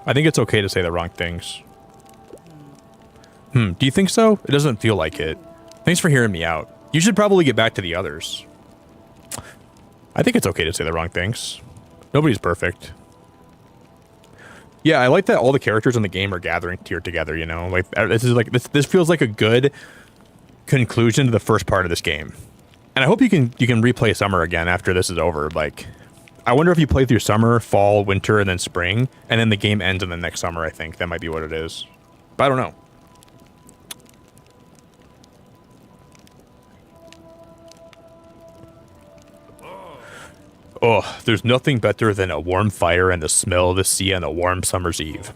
I think it's okay to say the wrong things. Do you think so? It doesn't feel like it. Thanks for hearing me out. You should probably get back to the others. I think it's okay to say the wrong things. Nobody's perfect. Yeah, I like that all the characters in the game are gathering here together, you know? Like this feels like a good conclusion to the first part of this game. And I hope you can replay summer again after this is over. Like, I wonder if you play through summer, fall, winter, and then spring, and then the game ends in the next summer, I think. That might be what it is. But I don't know. Oh, there's nothing better than a warm fire and the smell of the sea on a warm summer's eve.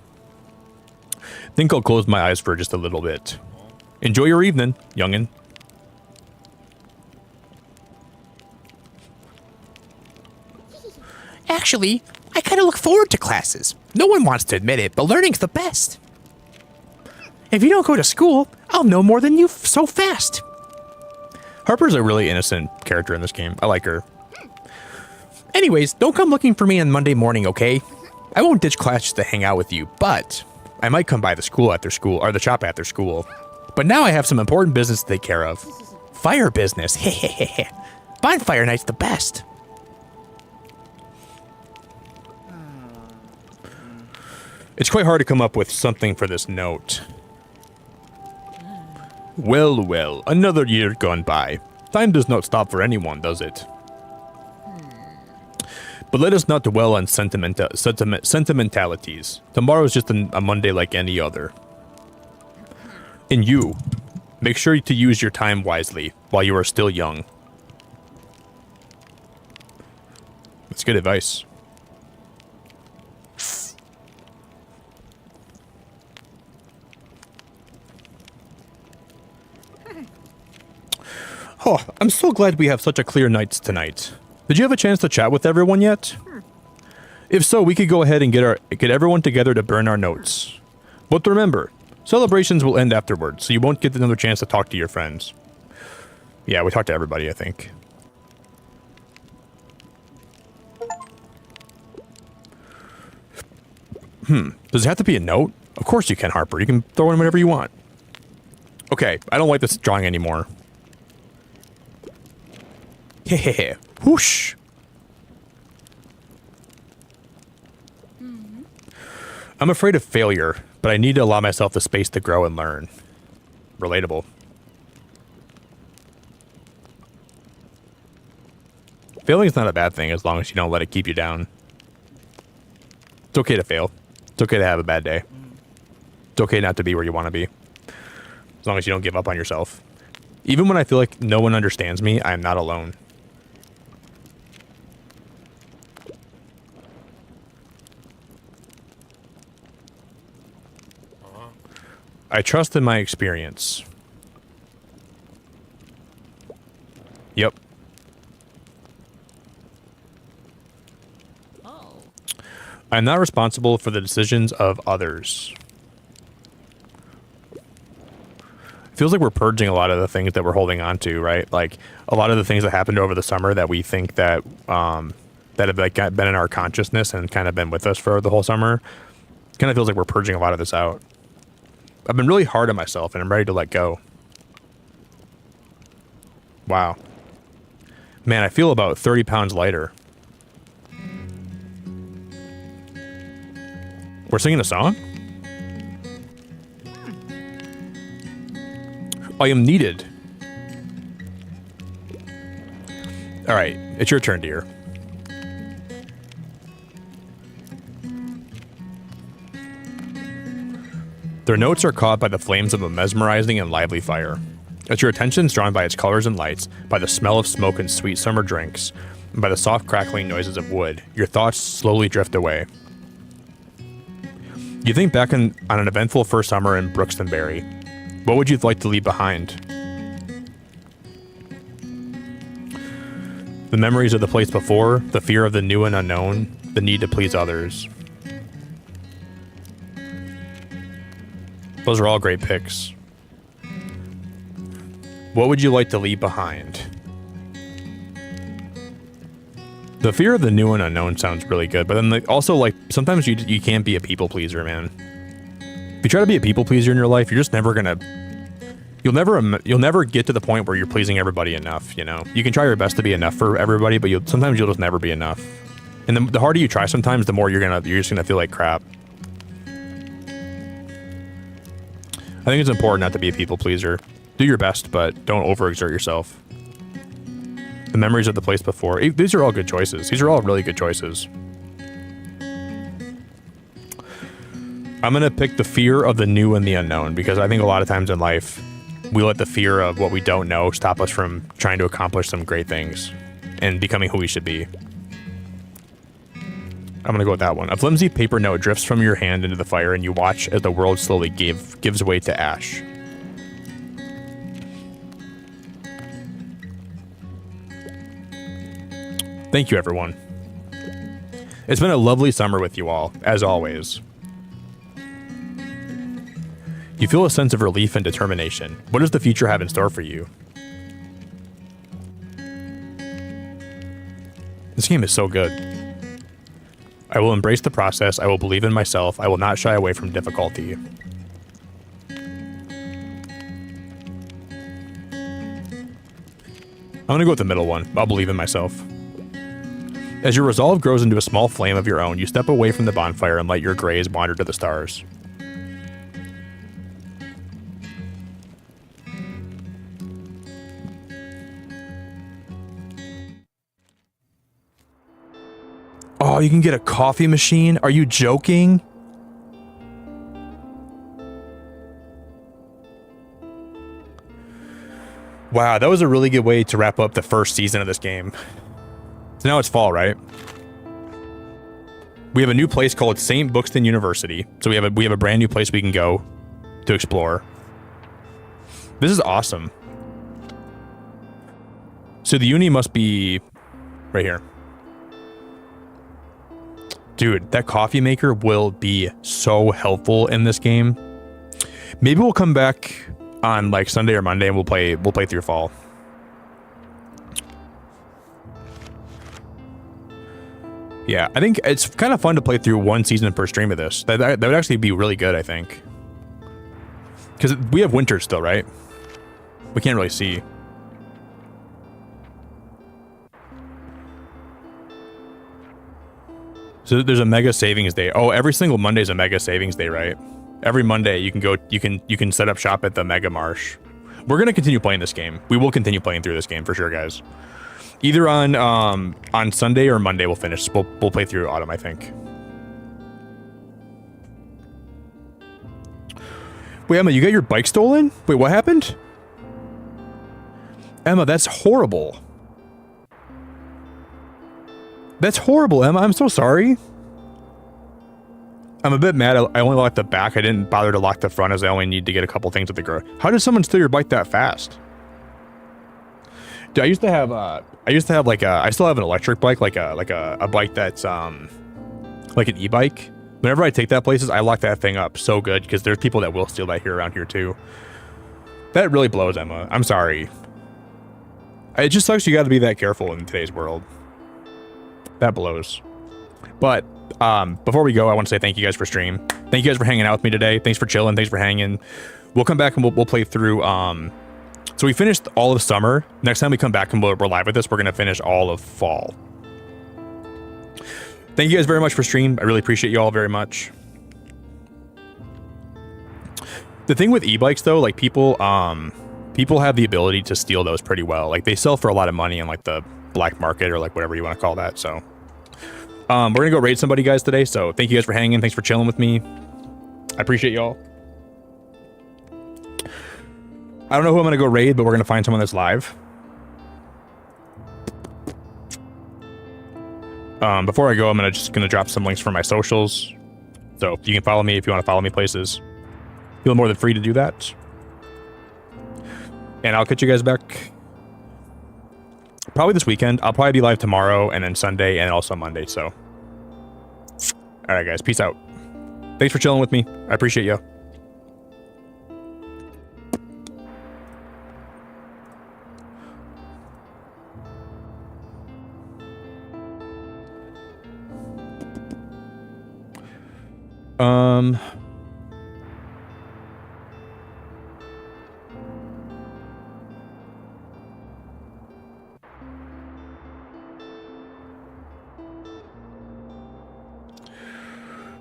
Think I'll close my eyes for just a little bit. Enjoy your evening, youngin'. Actually, I kind of look forward to classes. No one wants to admit it, but learning's the best. If you don't go to school, I'll know more than you so fast. Harper's a really innocent character in this game. I like her. Anyways, don't come looking for me on Monday morning, okay? I won't ditch class just to hang out with you, but I might come by the school after school, or the shop after school. But now I have some important business to take care of. Fire business, hehehe. Bonfire night's the best. It's quite hard to come up with something for this note. Well, well, another year gone by. Time does not stop for anyone, does it? But let us not dwell on sentimentalities. Tomorrow is just a Monday like any other. And you, make sure to use your time wisely while you are still young. That's good advice. Oh, I'm so glad we have such a clear night tonight. Did you have a chance to chat with everyone yet? If so, we could go ahead and get everyone together to burn our notes. But remember, celebrations will end afterwards, so you won't get another chance to talk to your friends. Yeah, we talked to everybody, I think. Does it have to be a note? Of course you can, Harper. You can throw in whatever you want. Okay, I don't like this drawing anymore. Hehehe. Whoosh. I'm afraid of failure, but I need to allow myself the space to grow and learn. Relatable. Failing is not a bad thing as long as you don't let it keep you down. It's okay to fail. It's okay to have a bad day. It's okay not to be where you want to be. As long as you don't give up on yourself. Even when I feel like no one understands me, I am not alone. I trust in my experience. Yep. I'm not responsible for the decisions of others. Feels like we're purging a lot of the things that we're holding on to, right? Like a lot of the things that happened over the summer that we think that that have like been in our consciousness and kind of been with us for the whole summer. Kind of feels like we're purging a lot of this out. I've been really hard on myself and I'm ready to let go. Wow. Man, I feel about 30 pounds lighter. We're singing a song? I am needed. All right, it's your turn, dear. Their notes are caught by the flames of a mesmerizing and lively fire. As your attention is drawn by its colors and lights, by the smell of smoke and sweet summer drinks, and by the soft crackling noises of wood, your thoughts slowly drift away. You think back on an eventful first summer in Brookstonbury. What would you like to leave behind? The memories of the place before, the fear of the new and unknown, the need to please others. Those are all great picks. What would you like to leave behind? The fear of the new and unknown sounds really good, but then also like sometimes you can't be a people pleaser, man. If you try to be a people pleaser in your life, you're just never gonna. You'll never get to the point where you're pleasing everybody enough. You know, you can try your best to be enough for everybody, but sometimes you'll just never be enough. And the harder you try, sometimes the more you're just gonna feel like crap. I think it's important not to be a people pleaser. Do your best, but don't overexert yourself. The memories of the place before. These are all good choices. These are all really good choices. I'm going to pick the fear of the new and the unknown because I think a lot of times in life, we let the fear of what we don't know stop us from trying to accomplish some great things and becoming who we should be. I'm going to go with that one. A flimsy paper note drifts from your hand into the fire and you watch as the world slowly gives way to ash. Thank you, everyone. It's been a lovely summer with you all, as always. You feel a sense of relief and determination. What does the future have in store for you? This game is so good. I will embrace the process. I will believe in myself. I will not shy away from difficulty. I'm going to go with the middle one. I'll believe in myself. As your resolve grows into a small flame of your own, you step away from the bonfire and let your grays wander to the stars. Oh, you can get a coffee machine? Are you joking? Wow, that was a really good way to wrap up the first season of this game. So now it's fall, right? We have a new place called St. Buxton University. So we have a brand new place we can go to explore. This is awesome. So the uni must be right here. Dude, that coffee maker will be so helpful in this game. Maybe we'll come back on like Sunday or Monday and we'll play through fall. Yeah, I think it's kind of fun to play through one season per stream of this. That would actually be really good, I think. Because we have winter still, right? We can't really see. So there's a mega savings day. Oh, every single Monday is a mega savings day, right? Every Monday you can go, you can set up shop at the Mega Marsh. We're gonna continue playing this game. We will continue playing through this game for sure, guys. Either on Sunday or Monday we'll finish. We'll play through Autumn, I think. Wait, Emma, you got your bike stolen? Wait, what happened? Emma, that's horrible. That's horrible, Emma. I'm so sorry. I'm a bit mad. I only locked the back. I didn't bother to lock the front as I only need to get a couple things at the garage. How did someone steal your bike that fast? Dude, I still have an electric bike, like a bike that's like an e-bike. Whenever I take that places, I lock that thing up so good because there's people that will steal that around here too. That really blows, Emma. I'm sorry. It just sucks you got to be that careful in today's world. That blows. But before we go, I want to say thank you guys for stream. Thank you guys for hanging out with me today. Thanks for chilling. Thanks for hanging. We'll come back and we'll play through. So we finished all of summer. Next time we come back and we're live with this, we're going to finish all of fall. Thank you guys very much for stream. I really appreciate you all very much. The thing with e-bikes though, like people have the ability to steal those pretty well. Like they sell for a lot of money in like the black market or like whatever you want to call that. So we're gonna go raid somebody, guys, today. So thank you guys for hanging. Thanks for chilling with me. I appreciate y'all. I don't know who I'm gonna go raid, but we're gonna find someone that's live. Before I go, I'm just gonna drop some links for my socials. So you can follow me if you want to follow me places. Feel more than free to do that. And I'll catch you guys back probably this weekend. I'll probably be live tomorrow and then Sunday and also Monday. So, all right, guys, peace out. Thanks for chilling with me. I appreciate you.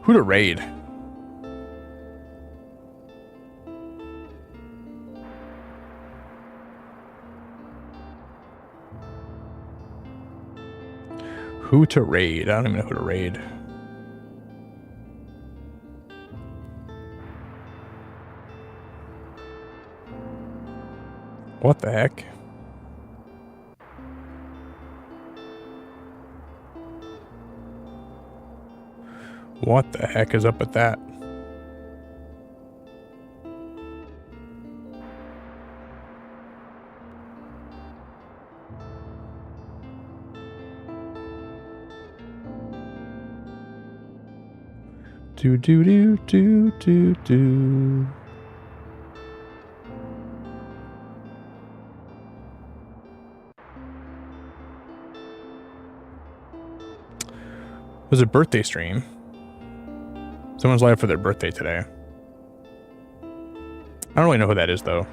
Who to raid? Who to raid? I don't even know who to raid. What the heck? What the heck is up with that? Do do do do do do. It was a birthday stream. Someone's live for their birthday today. I don't really know who that is, though.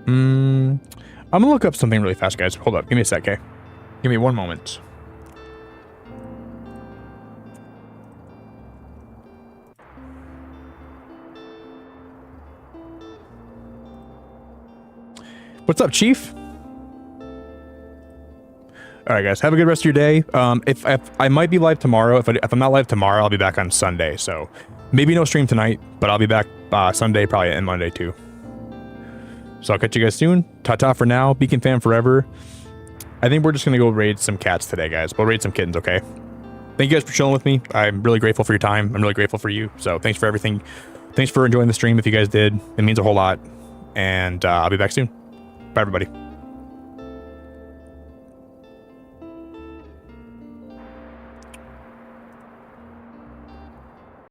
I'm gonna look up something really fast, guys. Hold up. Give me a sec, okay? Give me one moment. What's up, Chief? All right, guys. Have a good rest of your day. If I might be live tomorrow. If I'm not live tomorrow, I'll be back on Sunday. So maybe no stream tonight, but I'll be back Sunday, probably, and Monday too. So I'll catch you guys soon. Ta-ta for now. Beacon fan forever. I think we're just gonna go raid some cats today, guys. We'll raid some kittens, okay? Thank you guys for chilling with me. I'm really grateful for your time. I'm really grateful for you. So thanks for everything. Thanks for enjoying the stream. If you guys did, it means a whole lot. And I'll be back soon. Bye, everybody.